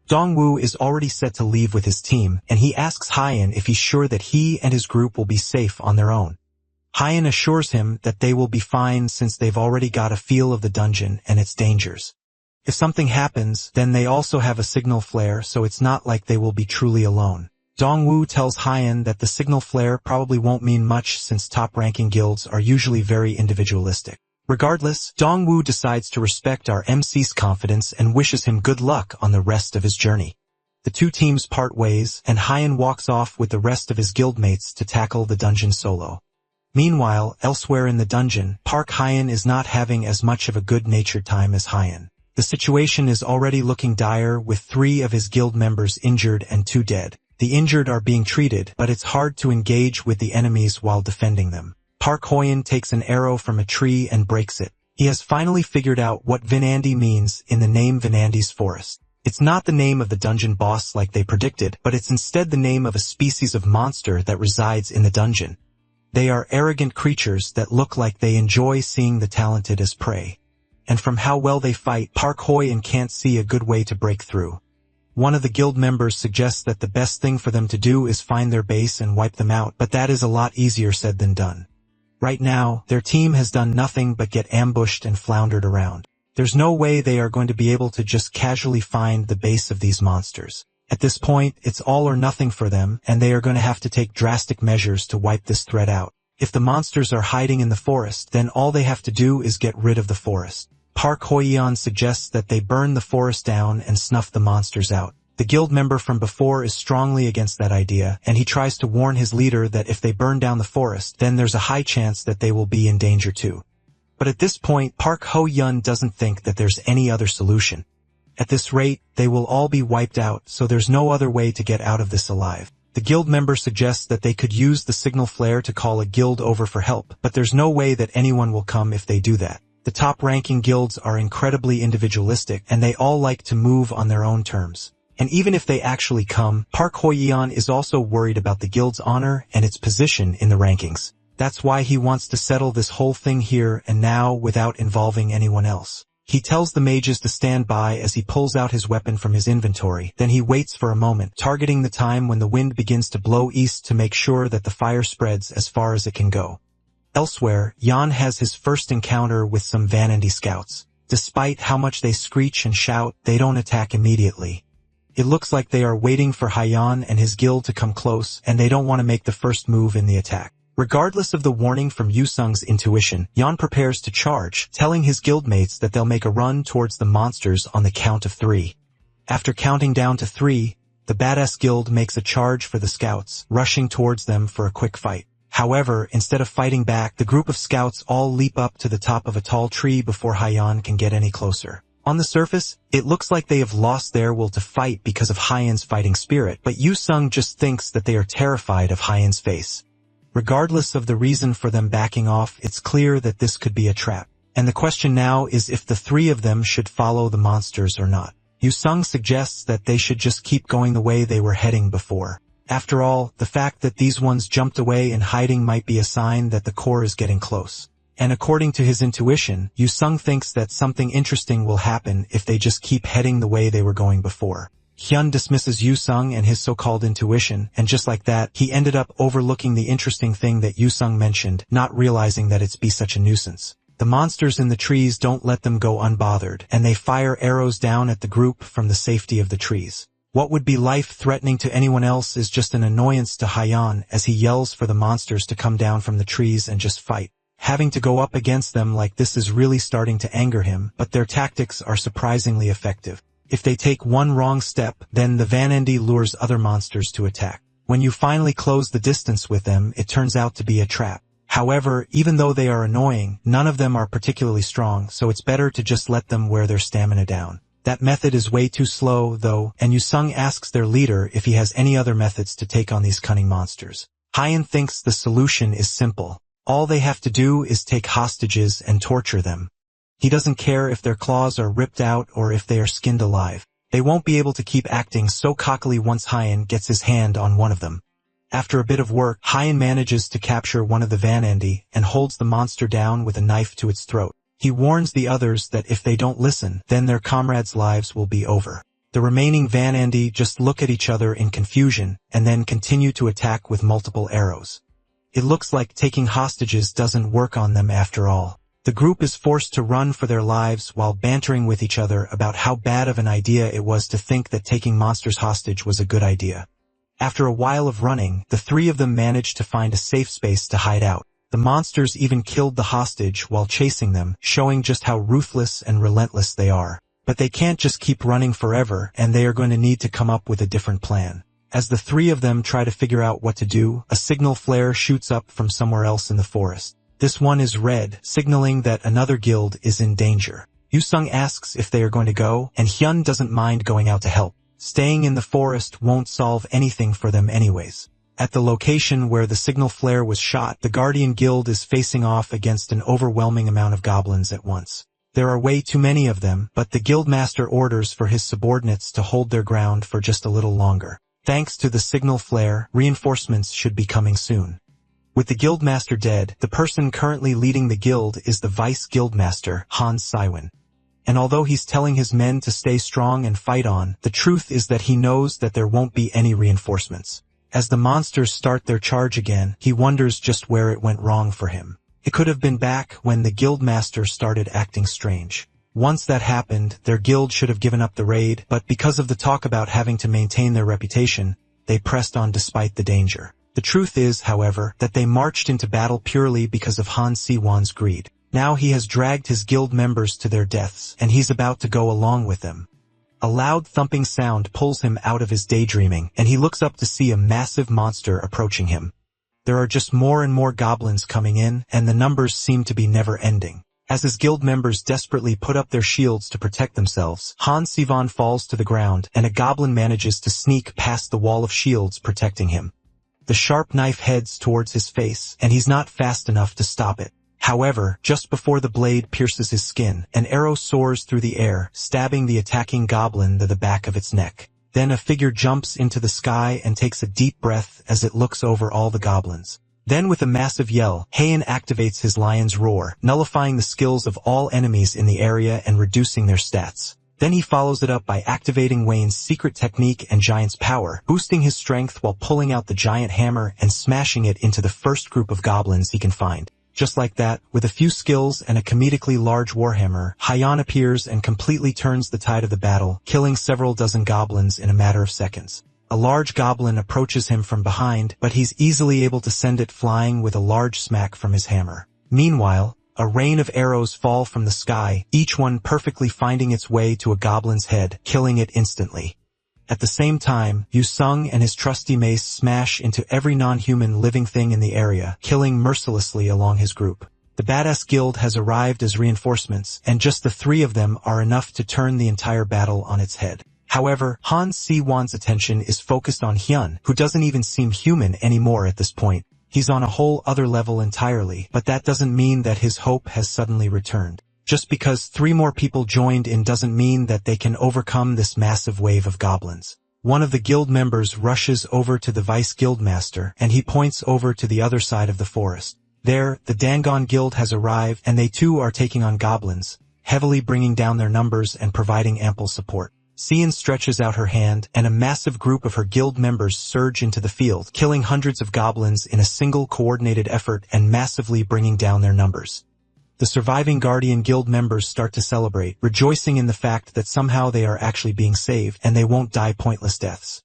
Dongwoo is already set to leave with his team, and he asks Hyeon if he's sure that he and his group will be safe on their own. Hyeon assures him that they will be fine since they've already got a feel of the dungeon and its dangers. If something happens, then they also have a signal flare, so it's not like they will be truly alone. Dongwoo tells Hyeon that the signal flare probably won't mean much since top-ranking guilds are usually very individualistic. Regardless, Dongwoo decides to respect our MC's confidence and wishes him good luck on the rest of his journey. The 2 teams part ways, and Hyeon walks off with the rest of his guildmates to tackle the dungeon solo. Meanwhile, elsewhere in the dungeon, Park Hyeon is not having as much of a good-natured time as Hyeon. The situation is already looking dire, with 3 of his guild members injured and 2 dead. The injured are being treated, but it's hard to engage with the enemies while defending them. Park Hyeon takes an arrow from a tree and breaks it. He has finally figured out what Vinandi means in the name Vinandi's Forest. It's not the name of the dungeon boss like they predicted, but it's instead the name of a species of monster that resides in the dungeon. They are arrogant creatures that look like they enjoy seeing the talented as prey. And from how well they fight, Park Hyeon can't see a good way to break through. One of the guild members suggests that the best thing for them to do is find their base and wipe them out, but that is a lot easier said than done. Right now, their team has done nothing but get ambushed and floundered around. There's no way they are going to be able to just casually find the base of these monsters. At this point, it's all or nothing for them, and they are going to have to take drastic measures to wipe this threat out. If the monsters are hiding in the forest, then all they have to do is get rid of the forest. Park Hoi-eon suggests that they burn the forest down and snuff the monsters out. The guild member from before is strongly against that idea, and he tries to warn his leader that if they burn down the forest, then there's a high chance that they will be in danger too. But at this point, Park Ho-yeon doesn't think that there's any other solution. At this rate, they will all be wiped out, so there's no other way to get out of this alive. The guild member suggests that they could use the signal flare to call a guild over for help, but there's no way that anyone will come if they do that. The top-ranking guilds are incredibly individualistic, and they all like to move on their own terms. And even if they actually come, Park Hoi-eon is also worried about the guild's honor and its position in the rankings. That's why he wants to settle this whole thing here and now without involving anyone else. He tells the mages to stand by as he pulls out his weapon from his inventory. Then he waits for a moment, targeting the time when the wind begins to blow east to make sure that the fire spreads as far as it can go. Elsewhere, Yan has his first encounter with some Vanandi scouts. Despite how much they screech and shout, they don't attack immediately. It looks like they are waiting for Hyeon and his guild to come close, and they don't want to make the first move in the attack. Regardless of the warning from Yu-sung's intuition, Yan prepares to charge, telling his guildmates that they'll make a run towards the monsters on the count of 3. After counting down to 3, the badass guild makes a charge for the scouts, rushing towards them for a quick fight. However, instead of fighting back, the group of scouts all leap up to the top of a tall tree before Hyeon can get any closer. On the surface, it looks like they have lost their will to fight because of Hyeon's fighting spirit, but Yu-sung just thinks that they are terrified of Hyeon's face. Regardless of the reason for them backing off, it's clear that this could be a trap. And the question now is if the 3 of them should follow the monsters or not. Yu-sung suggests that they should just keep going the way they were heading before. After all, the fact that these ones jumped away in hiding might be a sign that the core is getting close. And according to his intuition, Yu-sung thinks that something interesting will happen if they just keep heading the way they were going before. Hyun dismisses Yu-sung and his so-called intuition, and just like that, he ended up overlooking the interesting thing that Yu-sung mentioned, not realizing that it's be such a nuisance. The monsters in the trees don't let them go unbothered, and they fire arrows down at the group from the safety of the trees. What would be life-threatening to anyone else is just an annoyance to Hyeon as he yells for the monsters to come down from the trees and just fight. Having to go up against them like this is really starting to anger him, but their tactics are surprisingly effective. If they take one wrong step, then the Vanandi lures other monsters to attack. When you finally close the distance with them, it turns out to be a trap. However, even though they are annoying, none of them are particularly strong, so it's better to just let them wear their stamina down. That method is way too slow, though, and Yusung asks their leader if he has any other methods to take on these cunning monsters. Hyan thinks the solution is simple. All they have to do is take hostages and torture them. He doesn't care if their claws are ripped out or if they are skinned alive. They won't be able to keep acting so cockily once Hyan gets his hand on one of them. After a bit of work, Hyan manages to capture one of the Vanandi and holds the monster down with a knife to its throat. He warns the others that if they don't listen, then their comrades' lives will be over. The remaining Vanandi just look at each other in confusion and then continue to attack with multiple arrows. It looks like taking hostages doesn't work on them after all. The group is forced to run for their lives while bantering with each other about how bad of an idea it was to think that taking monsters hostage was a good idea. After a while of running, the three of them managed to find a safe space to hide out. The monsters even killed the hostage while chasing them, showing just how ruthless and relentless they are. But they can't just keep running forever, and they are going to need to come up with a different plan. As the three of them try to figure out what to do, a signal flare shoots up from somewhere else in the forest. This one is red, signaling that another guild is in danger. Yusung asks if they are going to go, and Hyun doesn't mind going out to help. Staying in the forest won't solve anything for them anyways. At the location where the signal flare was shot, the Guardian Guild is facing off against an overwhelming amount of goblins at once. There are way too many of them, but the guildmaster orders for his subordinates to hold their ground for just a little longer. Thanks to the signal flare, reinforcements should be coming soon. With the guildmaster dead, the person currently leading the guild is the vice guildmaster, Han Saiwon. And although he's telling his men to stay strong and fight on, the truth is that he knows that there won't be any reinforcements. As the monsters start their charge again, he wonders just where it went wrong for him. It could have been back when the guildmaster started acting strange. Once that happened, their guild should have given up the raid, but because of the talk about having to maintain their reputation, they pressed on despite the danger. The truth is, however, that they marched into battle purely because of Han Siwon's greed. Now he has dragged his guild members to their deaths, and he's about to go along with them. A loud thumping sound pulls him out of his daydreaming, and he looks up to see a massive monster approaching him. There are just more and more goblins coming in, and the numbers seem to be never ending. As his guild members desperately put up their shields to protect themselves, Han Siwon falls to the ground, and a goblin manages to sneak past the wall of shields protecting him. The sharp knife heads towards his face, and he's not fast enough to stop it. However, just before the blade pierces his skin, an arrow soars through the air, stabbing the attacking goblin to the back of its neck. Then a figure jumps into the sky and takes a deep breath as it looks over all the goblins. Then with a massive yell, Heian activates his lion's roar, nullifying the skills of all enemies in the area and reducing their stats. Then he follows it up by activating Wayne's secret technique and Giant's power, boosting his strength while pulling out the giant hammer and smashing it into the first group of goblins he can find. Just like that, with a few skills and a comedically large warhammer, Hyan appears and completely turns the tide of the battle, killing several dozen goblins in a matter of seconds. A large goblin approaches him from behind, but he's easily able to send it flying with a large smack from his hammer. Meanwhile, a rain of arrows fall from the sky, each one perfectly finding its way to a goblin's head, killing it instantly. At the same time, Yusung and his trusty mace smash into every non-human living thing in the area, killing mercilessly along his group. The badass guild has arrived as reinforcements, and just the three of them are enough to turn the entire battle on its head. However, Han Si-won's attention is focused on Hyun, who doesn't even seem human anymore at this point. He's on a whole other level entirely, but that doesn't mean that his hope has suddenly returned. Just because 3 more people joined in doesn't mean that they can overcome this massive wave of goblins. One of the guild members rushes over to the vice guildmaster, and he points over to the other side of the forest. There, the Dangon guild has arrived, and they too are taking on goblins, heavily bringing down their numbers and providing ample support. Xian stretches out her hand, and a massive group of her guild members surge into the field, killing hundreds of goblins in a single coordinated effort and massively bringing down their numbers. The surviving Guardian Guild members start to celebrate, rejoicing in the fact that somehow they are actually being saved and they won't die pointless deaths.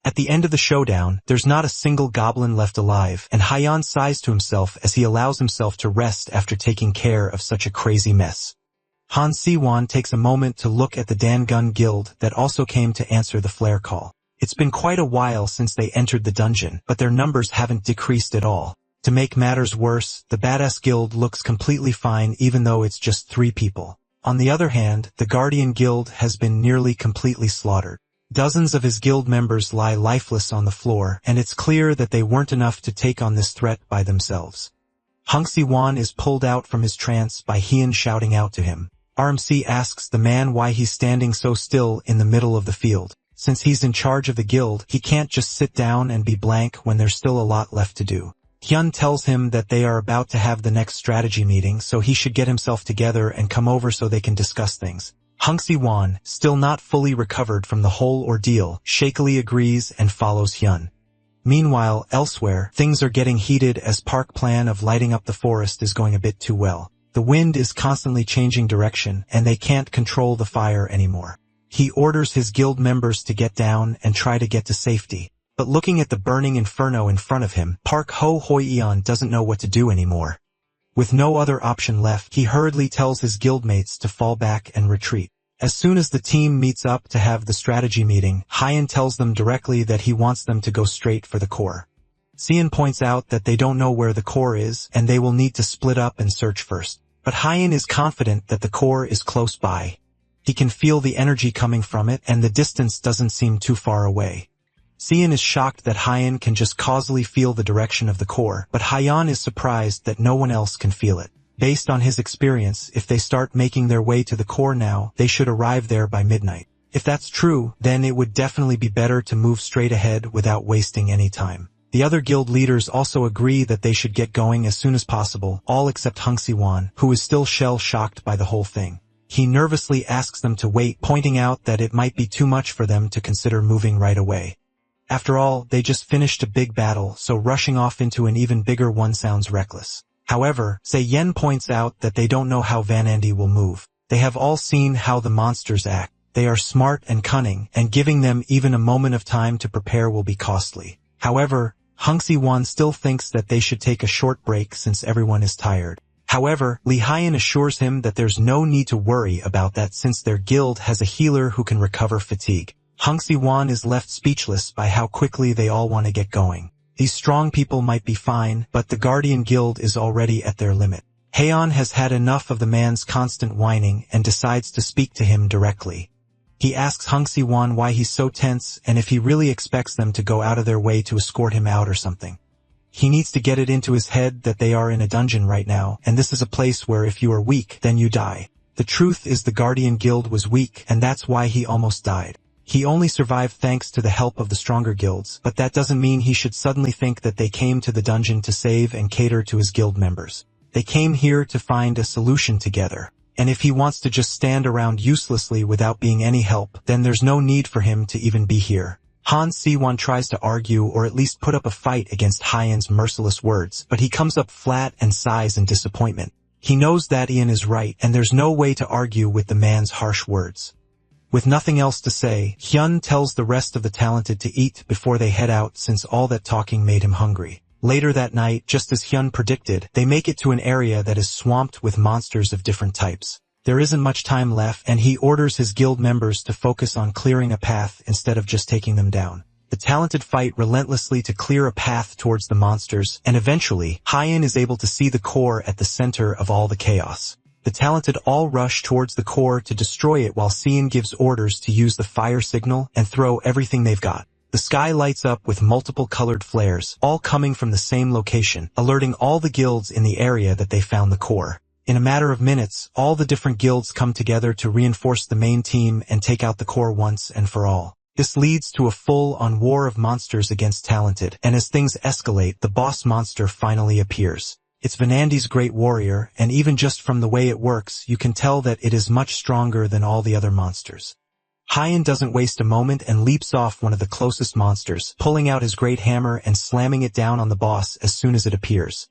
At the end of the showdown, there's not a single goblin left alive, and Hyan sighs to himself as he allows himself to rest after taking care of such a crazy mess. Han Siwon takes a moment to look at the Dangun Guild that also came to answer the flare call. It's been quite a while since they entered the dungeon, but their numbers haven't decreased at all. To make matters worse, the Badass Guild looks completely fine even though it's just 3 people. On the other hand, the Guardian Guild has been nearly completely slaughtered. Dozens of his guild members lie lifeless on the floor, and it's clear that they weren't enough to take on this threat by themselves. Hung Si-won is pulled out from his trance by Hien shouting out to him. RMC asks the man why he's standing so still in the middle of the field. Since he's in charge of the guild, he can't just sit down and be blank when there's still a lot left to do. Hyun tells him that they are about to have the next strategy meeting, so he should get himself together and come over so they can discuss things. Hung Si-won, still not fully recovered from the whole ordeal, shakily agrees and follows Hyun. Meanwhile, elsewhere, things are getting heated as Park's plan of lighting up the forest is going a bit too well. The wind is constantly changing direction, and they can't control the fire anymore. He orders his guild members to get down and try to get to safety. But looking at the burning inferno in front of him, Park Ho-hoi-eon doesn't know what to do anymore. With no other option left, he hurriedly tells his guildmates to fall back and retreat. As soon as the team meets up to have the strategy meeting, Hyan tells them directly that he wants them to go straight for the core. Sien points out that they don't know where the core is, and they will need to split up and search first. But Hyan is confident that the core is close by. He can feel the energy coming from it, and the distance doesn't seem too far away. Sien is shocked that Hyan can just causally feel the direction of the core, but Hyan is surprised that no one else can feel it. Based on his experience, if they start making their way to the core now, they should arrive there by midnight. If that's true, then it would definitely be better to move straight ahead without wasting any time. The other guild leaders also agree that they should get going as soon as possible, all except Hung Si-won, who is still shell-shocked by the whole thing. He nervously asks them to wait, pointing out that it might be too much for them to consider moving right away. After all, they just finished a big battle, so rushing off into an even bigger one sounds reckless. However, Se-yen points out that they don't know how Van Andy will move. They have all seen how the monsters act. They are smart and cunning, and giving them even a moment of time to prepare will be costly. However, Hung Si-won still thinks that they should take a short break since everyone is tired. However, Lee Hyan assures him that there's no need to worry about that since their guild has a healer who can recover fatigue. Hung Si-won is left speechless by how quickly they all want to get going. These strong people might be fine, but the Guardian Guild is already at their limit. Haeon has had enough of the man's constant whining and decides to speak to him directly. He asks Hung Si-won why he's so tense and if he really expects them to go out of their way to escort him out or something. He needs to get it into his head that they are in a dungeon right now, and this is a place where if you are weak, then you die. The truth is the Guardian Guild was weak, and that's why he almost died. He only survived thanks to the help of the stronger guilds, but that doesn't mean he should suddenly think that they came to the dungeon to save and cater to his guild members. They came here to find a solution together. And if he wants to just stand around uselessly without being any help, then there's no need for him to even be here. Han Si-won tries to argue or at least put up a fight against Hyan's merciless words, but he comes up flat and sighs in disappointment. He knows that Ian is right, and there's no way to argue with the man's harsh words. With nothing else to say, Hyun tells the rest of the talented to eat before they head out since all that talking made him hungry. Later that night, just as Hyun predicted, they make it to an area that is swamped with monsters of different types. There isn't much time left, and he orders his guild members to focus on clearing a path instead of just taking them down. The talented fight relentlessly to clear a path towards the monsters, and eventually, Hyan is able to see the core at the center of all the chaos. The talented all rush towards the core to destroy it while Sien gives orders to use the fire signal and throw everything they've got. The sky lights up with multiple colored flares, all coming from the same location, alerting all the guilds in the area that they found the core. In a matter of minutes, all the different guilds come together to reinforce the main team and take out the core once and for all. This leads to a full-on war of monsters against talented, and as things escalate, the boss monster finally appears. It's Van Andy's great warrior, and even just from the way it works, you can tell that it is much stronger than all the other monsters. Hyan doesn't waste a moment and leaps off one of the closest monsters, pulling out his great hammer and slamming it down on the boss as soon as it appears.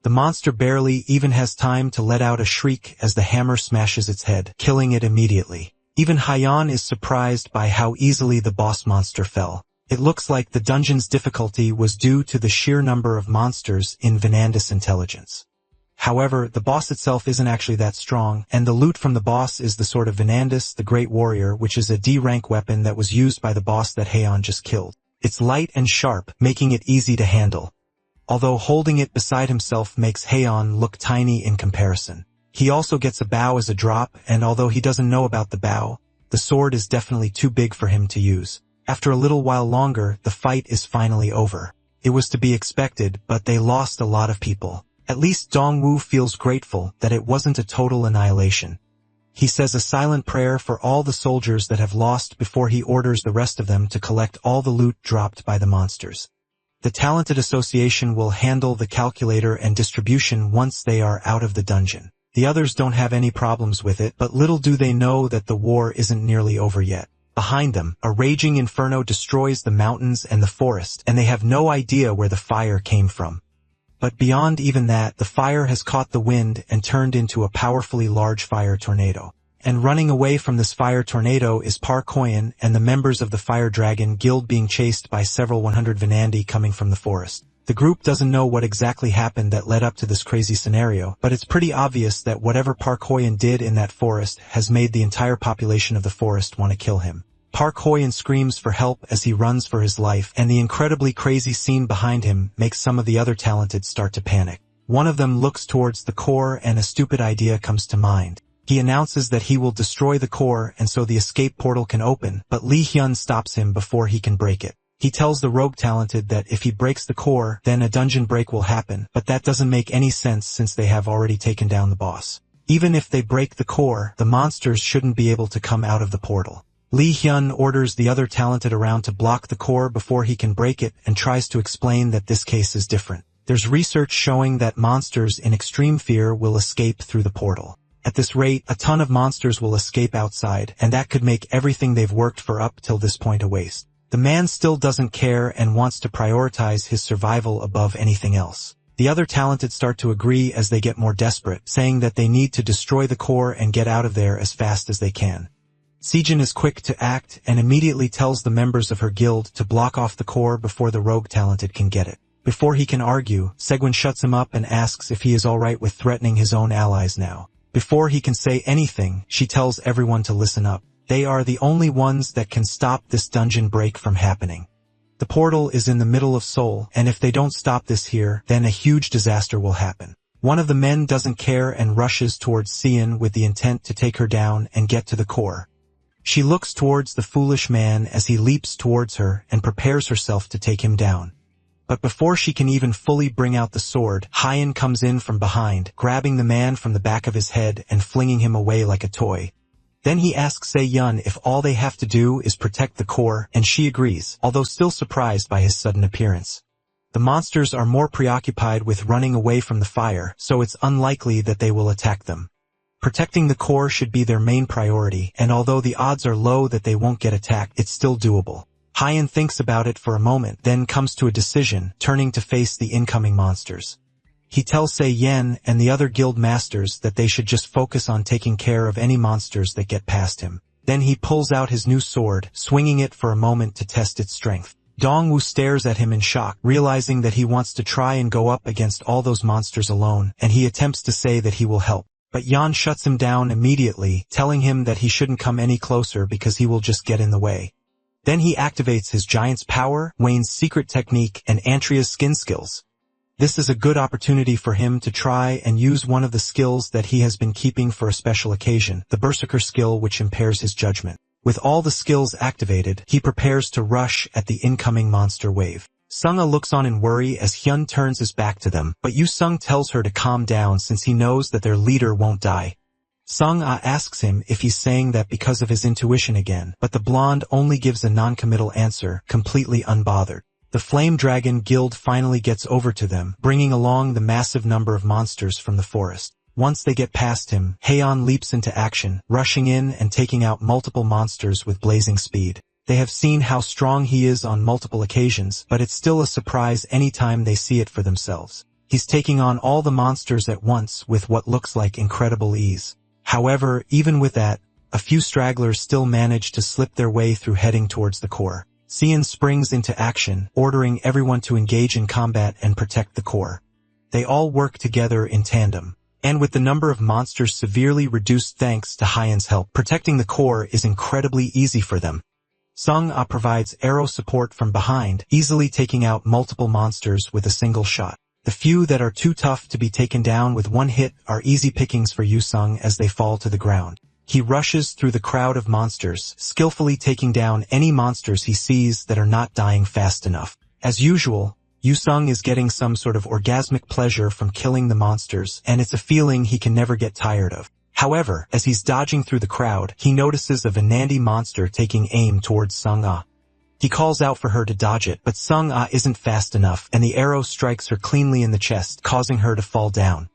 The monster barely even has time to let out a shriek as the hammer smashes its head, killing it immediately. Even Hyan is surprised by how easily the boss monster fell. It looks like the dungeon's difficulty was due to the sheer number of monsters in Vanandis intelligence. However, the boss itself isn't actually that strong, and the loot from the boss is the sword of Vanandis, the Great Warrior, which is a D-rank weapon that was used by the boss that Heian just killed. It's light and sharp, making it easy to handle. Although holding it beside himself makes Heian look tiny in comparison. He also gets a bow as a drop, and although he doesn't know about the bow, the sword is definitely too big for him to use. After a little while longer, the fight is finally over. It was to be expected, but they lost a lot of people. At least Dongwu feels grateful that it wasn't a total annihilation. He says a silent prayer for all the soldiers that have lost before he orders the rest of them to collect all the loot dropped by the monsters. The Talented Association will handle the calculator and distribution once they are out of the dungeon. The others don't have any problems with it, but little do they know that the war isn't nearly over yet. Behind them, a raging inferno destroys the mountains and the forest, and they have no idea where the fire came from. But beyond even that, the fire has caught the wind and turned into a powerfully large fire tornado. And running away from this fire tornado is Parkoyan and the members of the Fire Dragon Guild being chased by several 100 Vanandi coming from the forest. The group doesn't know what exactly happened that led up to this crazy scenario, but it's pretty obvious that whatever Parkoyan did in that forest has made the entire population of the forest want to kill him. Parkoyan screams for help as he runs for his life, and the incredibly crazy scene behind him makes some of the other talented start to panic. One of them looks towards the core and a stupid idea comes to mind. He announces that he will destroy the core and so the escape portal can open, but Lee Hyun stops him before he can break it. He tells the rogue talented that if he breaks the core, then a dungeon break will happen, but that doesn't make any sense since they have already taken down the boss. Even if they break the core, the monsters shouldn't be able to come out of the portal. Lee Hyun orders the other talented around to block the core before he can break it and tries to explain that this case is different. There's research showing that monsters in extreme fear will escape through the portal. At this rate, a ton of monsters will escape outside, and that could make everything they've worked for up till this point a waste. The man still doesn't care and wants to prioritize his survival above anything else. The other talented start to agree as they get more desperate, saying that they need to destroy the core and get out of there as fast as they can. Sejin is quick to act and immediately tells the members of her guild to block off the core before the rogue talented can get it. Before he can argue, Segwin shuts him up and asks if he is alright with threatening his own allies now. Before he can say anything, she tells everyone to listen up. They are the only ones that can stop this dungeon break from happening. The portal is in the middle of Seoul, and if they don't stop this here, then a huge disaster will happen. One of the men doesn't care and rushes towards Seon with the intent to take her down and get to the core. She looks towards the foolish man as he leaps towards her and prepares herself to take him down. But before she can even fully bring out the sword, Hyan comes in from behind, grabbing the man from the back of his head and flinging him away like a toy. Then he asks Se-yun if all they have to do is protect the core, and she agrees, although still surprised by his sudden appearance. The monsters are more preoccupied with running away from the fire, so it's unlikely that they will attack them. Protecting the core should be their main priority, and although the odds are low that they won't get attacked, it's still doable. Hyan thinks about it for a moment, then comes to a decision, turning to face the incoming monsters. He tells Se-yen and the other guild masters that they should just focus on taking care of any monsters that get past him. Then he pulls out his new sword, swinging it for a moment to test its strength. Dongwu stares at him in shock, realizing that he wants to try and go up against all those monsters alone, and he attempts to say that he will help. But Yan shuts him down immediately, telling him that he shouldn't come any closer because he will just get in the way. Then he activates his giant's power, Wayne's secret technique, and Antria's skin skills. This is a good opportunity for him to try and use one of the skills that he has been keeping for a special occasion, the Berserker skill which impairs his judgment. With all the skills activated, he prepares to rush at the incoming monster wave. Sung-a looks on in worry as Hyun turns his back to them, but Yu-sung tells her to calm down since he knows that their leader won't die. Sung-a asks him if he's saying that because of his intuition again, but the blonde only gives a non-committal answer, completely unbothered. The Flame Dragon Guild finally gets over to them, bringing along the massive number of monsters from the forest. Once they get past him, Heian leaps into action, rushing in and taking out multiple monsters with blazing speed. They have seen how strong he is on multiple occasions, but it's still a surprise anytime they see it for themselves. He's taking on all the monsters at once with what looks like incredible ease. However, even with that, a few stragglers still manage to slip their way through heading towards the core. Sion springs into action, ordering everyone to engage in combat and protect the core. They all work together in tandem. And with the number of monsters severely reduced thanks to Hyen's help, protecting the core is incredibly easy for them. Sung-ah provides arrow support from behind, easily taking out multiple monsters with a single shot. The few that are too tough to be taken down with one hit are easy pickings for Yu-sung as they fall to the ground. He rushes through the crowd of monsters, skillfully taking down any monsters he sees that are not dying fast enough. As usual, Yu-sung is getting some sort of orgasmic pleasure from killing the monsters, and it's a feeling he can never get tired of. However, as he's dodging through the crowd, he notices a Vanandi monster taking aim towards Sung-ah. He calls out for her to dodge it, but Sung-ah isn't fast enough, and the arrow strikes her cleanly in the chest, causing her to fall down.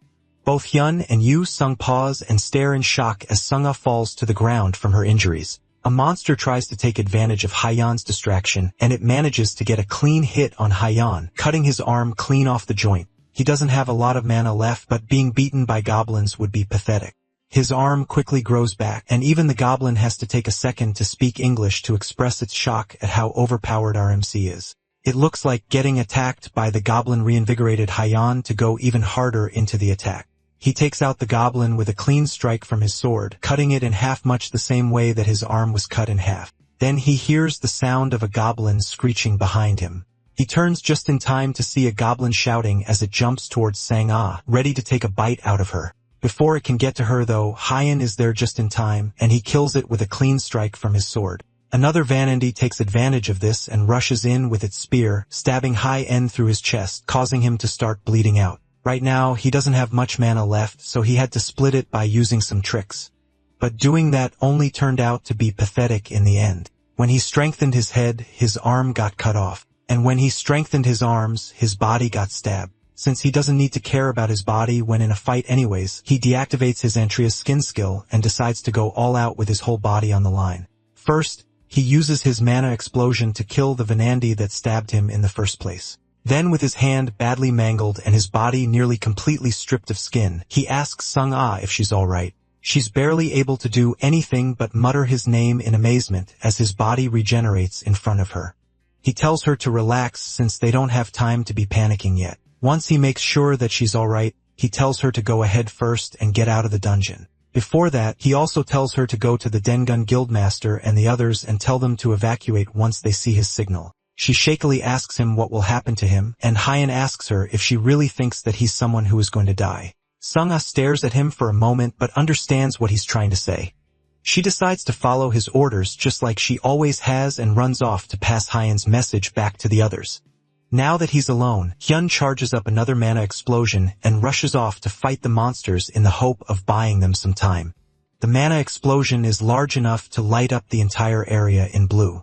Both Hyun and Yu-sung pause and stare in shock as Sung-ah falls to the ground from her injuries. A monster tries to take advantage of Hyen's distraction, and it manages to get a clean hit on Hyen, cutting his arm clean off the joint. He doesn't have a lot of mana left, but being beaten by goblins would be pathetic. His arm quickly grows back, and even the goblin has to take a second to speak English to express its shock at how overpowered our MC is. It looks like getting attacked by the goblin reinvigorated Hyen to go even harder into the attack. He takes out the goblin with a clean strike from his sword, cutting it in half much the same way that his arm was cut in half. Then he hears the sound of a goblin screeching behind him. He turns just in time to see a goblin shouting as it jumps towards Sang-ah, ready to take a bite out of her. Before it can get to her though, Hyen is there just in time, and he kills it with a clean strike from his sword. Another Vanandi takes advantage of this and rushes in with its spear, stabbing Hyen through his chest, causing him to start bleeding out. Right now, he doesn't have much mana left, so he had to split it by using some tricks. But doing that only turned out to be pathetic in the end. When he strengthened his head, his arm got cut off. And when he strengthened his arms, his body got stabbed. Since he doesn't need to care about his body when in a fight anyways, he deactivates his Antria's skin skill and decides to go all out with his whole body on the line. First, he uses his mana explosion to kill the Vanandi that stabbed him in the first place. Then with his hand badly mangled and his body nearly completely stripped of skin, he asks Sung-ah if she's alright. She's barely able to do anything but mutter his name in amazement as his body regenerates in front of her. He tells her to relax since they don't have time to be panicking yet. Once he makes sure that she's alright, he tells her to go ahead first and get out of the dungeon. Before that, he also tells her to go to the Dengun Guildmaster and the others and tell them to evacuate once they see his signal. She shakily asks him what will happen to him, and Hyen asks her if she really thinks that he's someone who is going to die. Sung-ah stares at him for a moment but understands what he's trying to say. She decides to follow his orders just like she always has and runs off to pass Hyen's message back to the others. Now that he's alone, Hyun charges up another mana explosion and rushes off to fight the monsters in the hope of buying them some time. The mana explosion is large enough to light up the entire area in blue.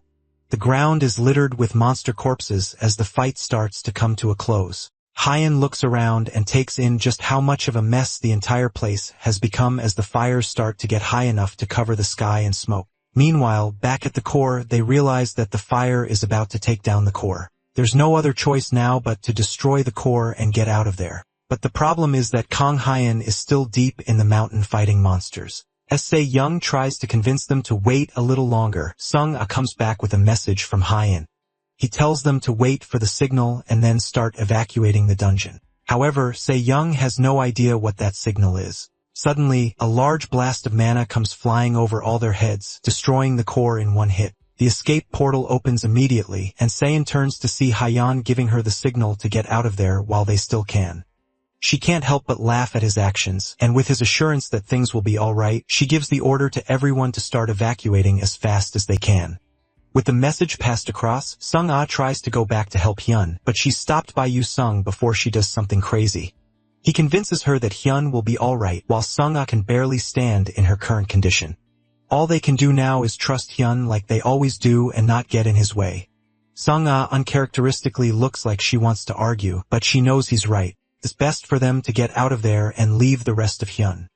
The ground is littered with monster corpses as the fight starts to come to a close. Hyen looks around and takes in just how much of a mess the entire place has become as the fires start to get high enough to cover the sky in smoke. Meanwhile, back at the core, they realize that the fire is about to take down the core. There's no other choice now but to destroy the core and get out of there. But the problem is that Kong Hyen is still deep in the mountain fighting monsters. As Se-young tries to convince them to wait a little longer, Sung-ah comes back with a message from Hyen. He tells them to wait for the signal and then start evacuating the dungeon. However, Se-young has no idea what that signal is. Suddenly, a large blast of mana comes flying over all their heads, destroying the core in one hit. The escape portal opens immediately, and Se-in turns to see Hyen giving her the signal to get out of there while they still can. She can't help but laugh at his actions, and with his assurance that things will be alright, she gives the order to everyone to start evacuating as fast as they can. With the message passed across, Sung-ah tries to go back to help Hyun, but she's stopped by Yu-sung before she does something crazy. He convinces her that Hyun will be alright, while Sung-ah can barely stand in her current condition. All they can do now is trust Hyun like they always do and not get in his way. Sung-ah uncharacteristically looks like she wants to argue, but she knows he's right. It's best for them to get out of there and leave the rest of Hyun.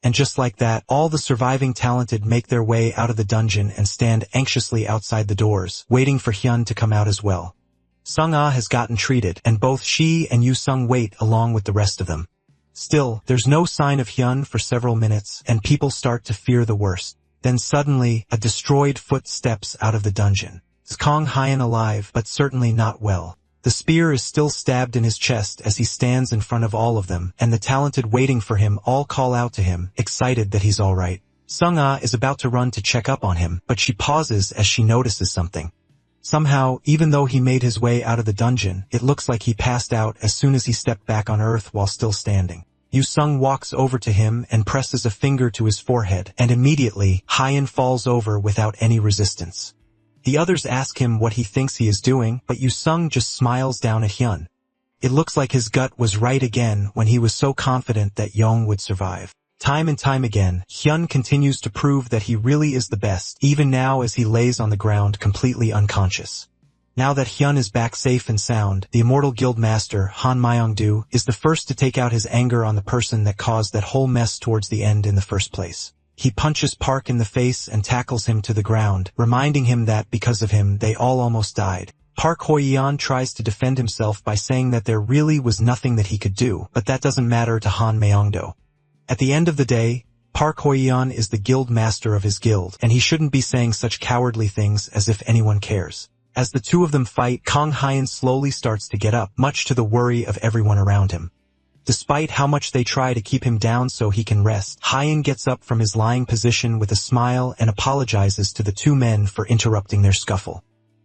And just like that, all the surviving talented make their way out of the dungeon and stand anxiously outside the doors, waiting for Hyun to come out as well. Sung-ah has gotten treated, and both she and Yu-sung wait along with the rest of them. Still, there's no sign of Hyun for several minutes, and people start to fear the worst. Then suddenly, a destroyed foot steps out of the dungeon. Is Kong Hyun alive, but certainly not well. The spear is still stabbed in his chest as he stands in front of all of them, and the talented waiting for him all call out to him, excited that he's alright. Sung-ah is about to run to check up on him, but she pauses as she notices something. Somehow, even though he made his way out of the dungeon, it looks like he passed out as soon as he stepped back on Earth while still standing. Yu-sung walks over to him and presses a finger to his forehead, and immediately, Hyun falls over without any resistance. The others ask him what he thinks he is doing, but Yu-sung just smiles down at Hyun. It looks like his gut was right again when he was so confident that Yong would survive. Time and time again, Hyun continues to prove that he really is the best, even now as he lays on the ground completely unconscious. Now that Hyun is back safe and sound, the immortal guild master, Han Myong-do, is the first to take out his anger on the person that caused that whole mess towards the end in the first place. He punches Park in the face and tackles him to the ground, reminding him that because of him they all almost died. Park Hoi-yeon tries to defend himself by saying that there really was nothing that he could do, but that doesn't matter to Han Myong-do. At the end of the day, Park Hoi-yeon is the guild master of his guild, and he shouldn't be saying such cowardly things as if anyone cares. As the two of them fight, Kong Hyun slowly starts to get up, much to the worry of everyone around him. Despite how much they try to keep him down so he can rest, Hyun gets up from his lying position with a smile and apologizes to the two men for interrupting their scuffle.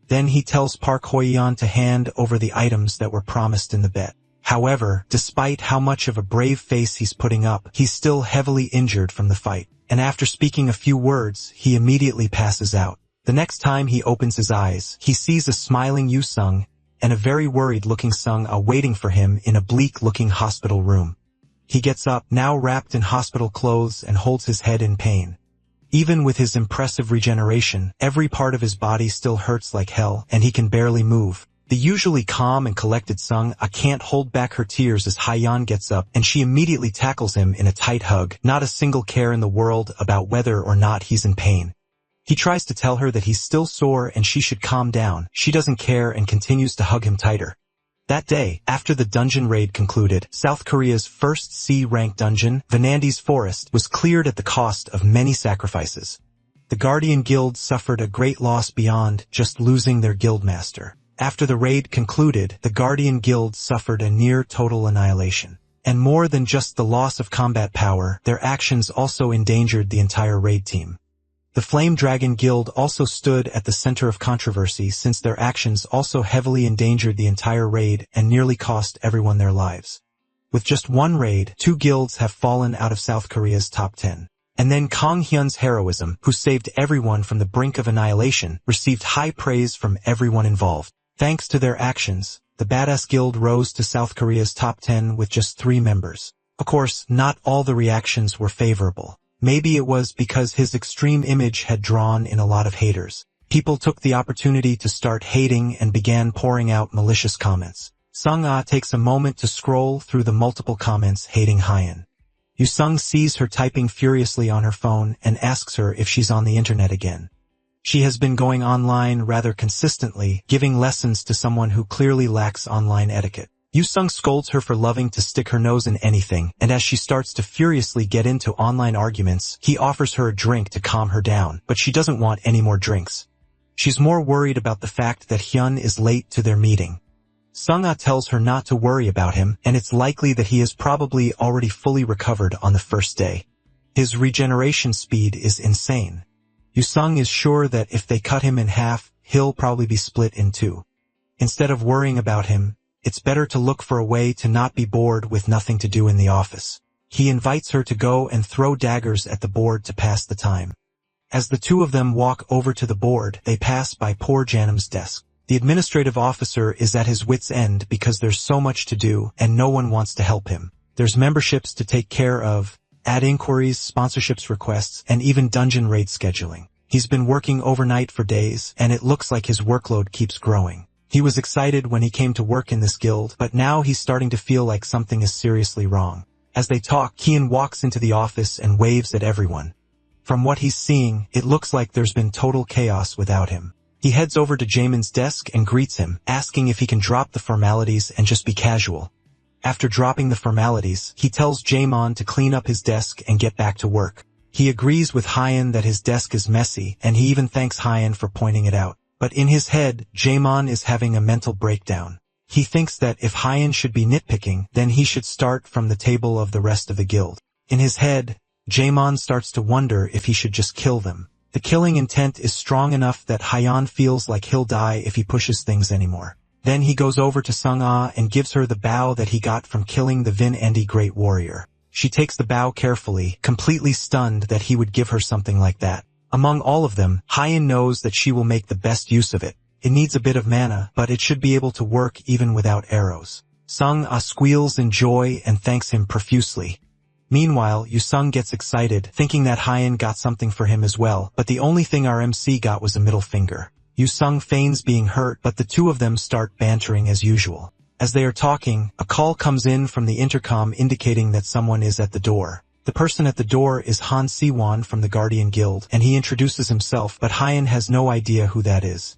Then he tells Park Hoi-yeon to hand over the items that were promised in the bet. However, despite how much of a brave face he's putting up, he's still heavily injured from the fight, and after speaking a few words, he immediately passes out. The next time he opens his eyes, he sees a smiling Yu-sung and a very worried-looking Sung-ah waiting for him in a bleak-looking hospital room. He gets up, now wrapped in hospital clothes, and holds his head in pain. Even with his impressive regeneration, every part of his body still hurts like hell, and he can barely move. The usually calm and collected Sung-ah can't hold back her tears as Hyun gets up, and she immediately tackles him in a tight hug, not a single care in the world about whether or not he's in pain. He tries to tell her that he's still sore and she should calm down. She doesn't care and continues to hug him tighter. That day, after the dungeon raid concluded, South Korea's first C-rank dungeon, Vanandi's Forest, was cleared at the cost of many sacrifices. The Guardian Guild suffered a great loss beyond just losing their guildmaster. After the raid concluded, the Guardian Guild suffered a near-total annihilation. And more than just the loss of combat power, their actions also endangered the entire raid team. The Flame Dragon Guild also stood at the center of controversy since their actions also heavily endangered the entire raid and nearly cost everyone their lives. With just one raid, 2 guilds have fallen out of South Korea's top 10. And then Kong Hyun's heroism, who saved everyone from the brink of annihilation, received high praise from everyone involved. Thanks to their actions, the Badass Guild rose to South Korea's top 10 with just 3 members. Of course, not all the reactions were favorable. Maybe it was because his extreme image had drawn in a lot of haters. People took the opportunity to start hating and began pouring out malicious comments. Sung-ah takes a moment to scroll through the multiple comments hating Hyun. Yu-sung sees her typing furiously on her phone and asks her if she's on the internet again. She has been going online rather consistently, giving lessons to someone who clearly lacks online etiquette. Yu-sung scolds her for loving to stick her nose in anything, and as she starts to furiously get into online arguments, he offers her a drink to calm her down, but she doesn't want any more drinks. She's more worried about the fact that Hyun is late to their meeting. Sung-ah tells her not to worry about him, and it's likely that he is probably already fully recovered on the first day. His regeneration speed is insane. Yu-sung is sure that if they cut him in half, he'll probably be split in 2. Instead of worrying about him, it's better to look for a way to not be bored with nothing to do in the office. He invites her to go and throw daggers at the board to pass the time. As the two of them walk over to the board, they pass by poor Janim's desk. The administrative officer is at his wit's end because there's so much to do and no one wants to help him. There's memberships to take care of, ad inquiries, sponsorships requests, and even dungeon raid scheduling. He's been working overnight for days, and it looks like his workload keeps growing. He was excited when he came to work in this guild, but now he's starting to feel like something is seriously wrong. As they talk, Kian walks into the office and waves at everyone. From what he's seeing, it looks like there's been total chaos without him. He heads over to Jaemin's desk and greets him, asking if he can drop the formalities and just be casual. After dropping the formalities, he tells Jaemon to clean up his desk and get back to work. He agrees with Hyun that his desk is messy, and he even thanks Hyun for pointing it out. But in his head, Jaemon is having a mental breakdown. He thinks that if Hyen should be nitpicking, then he should start from the table of the rest of the guild. In his head, Jaemon starts to wonder if he should just kill them. The killing intent is strong enough that Hyen feels like he'll die if he pushes things anymore. Then he goes over to Sung-ah and gives her the bow that he got from killing the Vin Endi Great Warrior. She takes the bow carefully, completely stunned that he would give her something like that. Among all of them, Hyen knows that she will make the best use of it. It needs a bit of mana, but it should be able to work even without arrows. Sung-ah squeals in joy and thanks him profusely. Meanwhile, Yu-sung gets excited, thinking that Hyen got something for him as well, but the only thing our MC got was a middle finger. Yu-sung feigns being hurt, but the two of them start bantering as usual. As they are talking, a call comes in from the intercom indicating that someone is at the door. The person at the door is Han Si-won from the Guardian Guild, and he introduces himself, but Hyen has no idea who that is.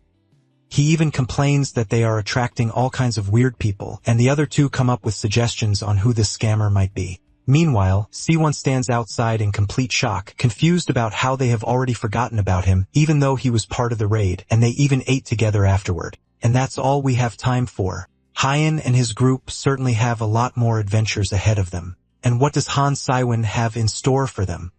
He even complains that they are attracting all kinds of weird people, and the other two come up with suggestions on who this scammer might be. Meanwhile, Si-won stands outside in complete shock, confused about how they have already forgotten about him, even though he was part of the raid, and they even ate together afterward. And that's all we have time for. Hyen and his group certainly have a lot more adventures ahead of them. And what does Han Si-won have in store for them?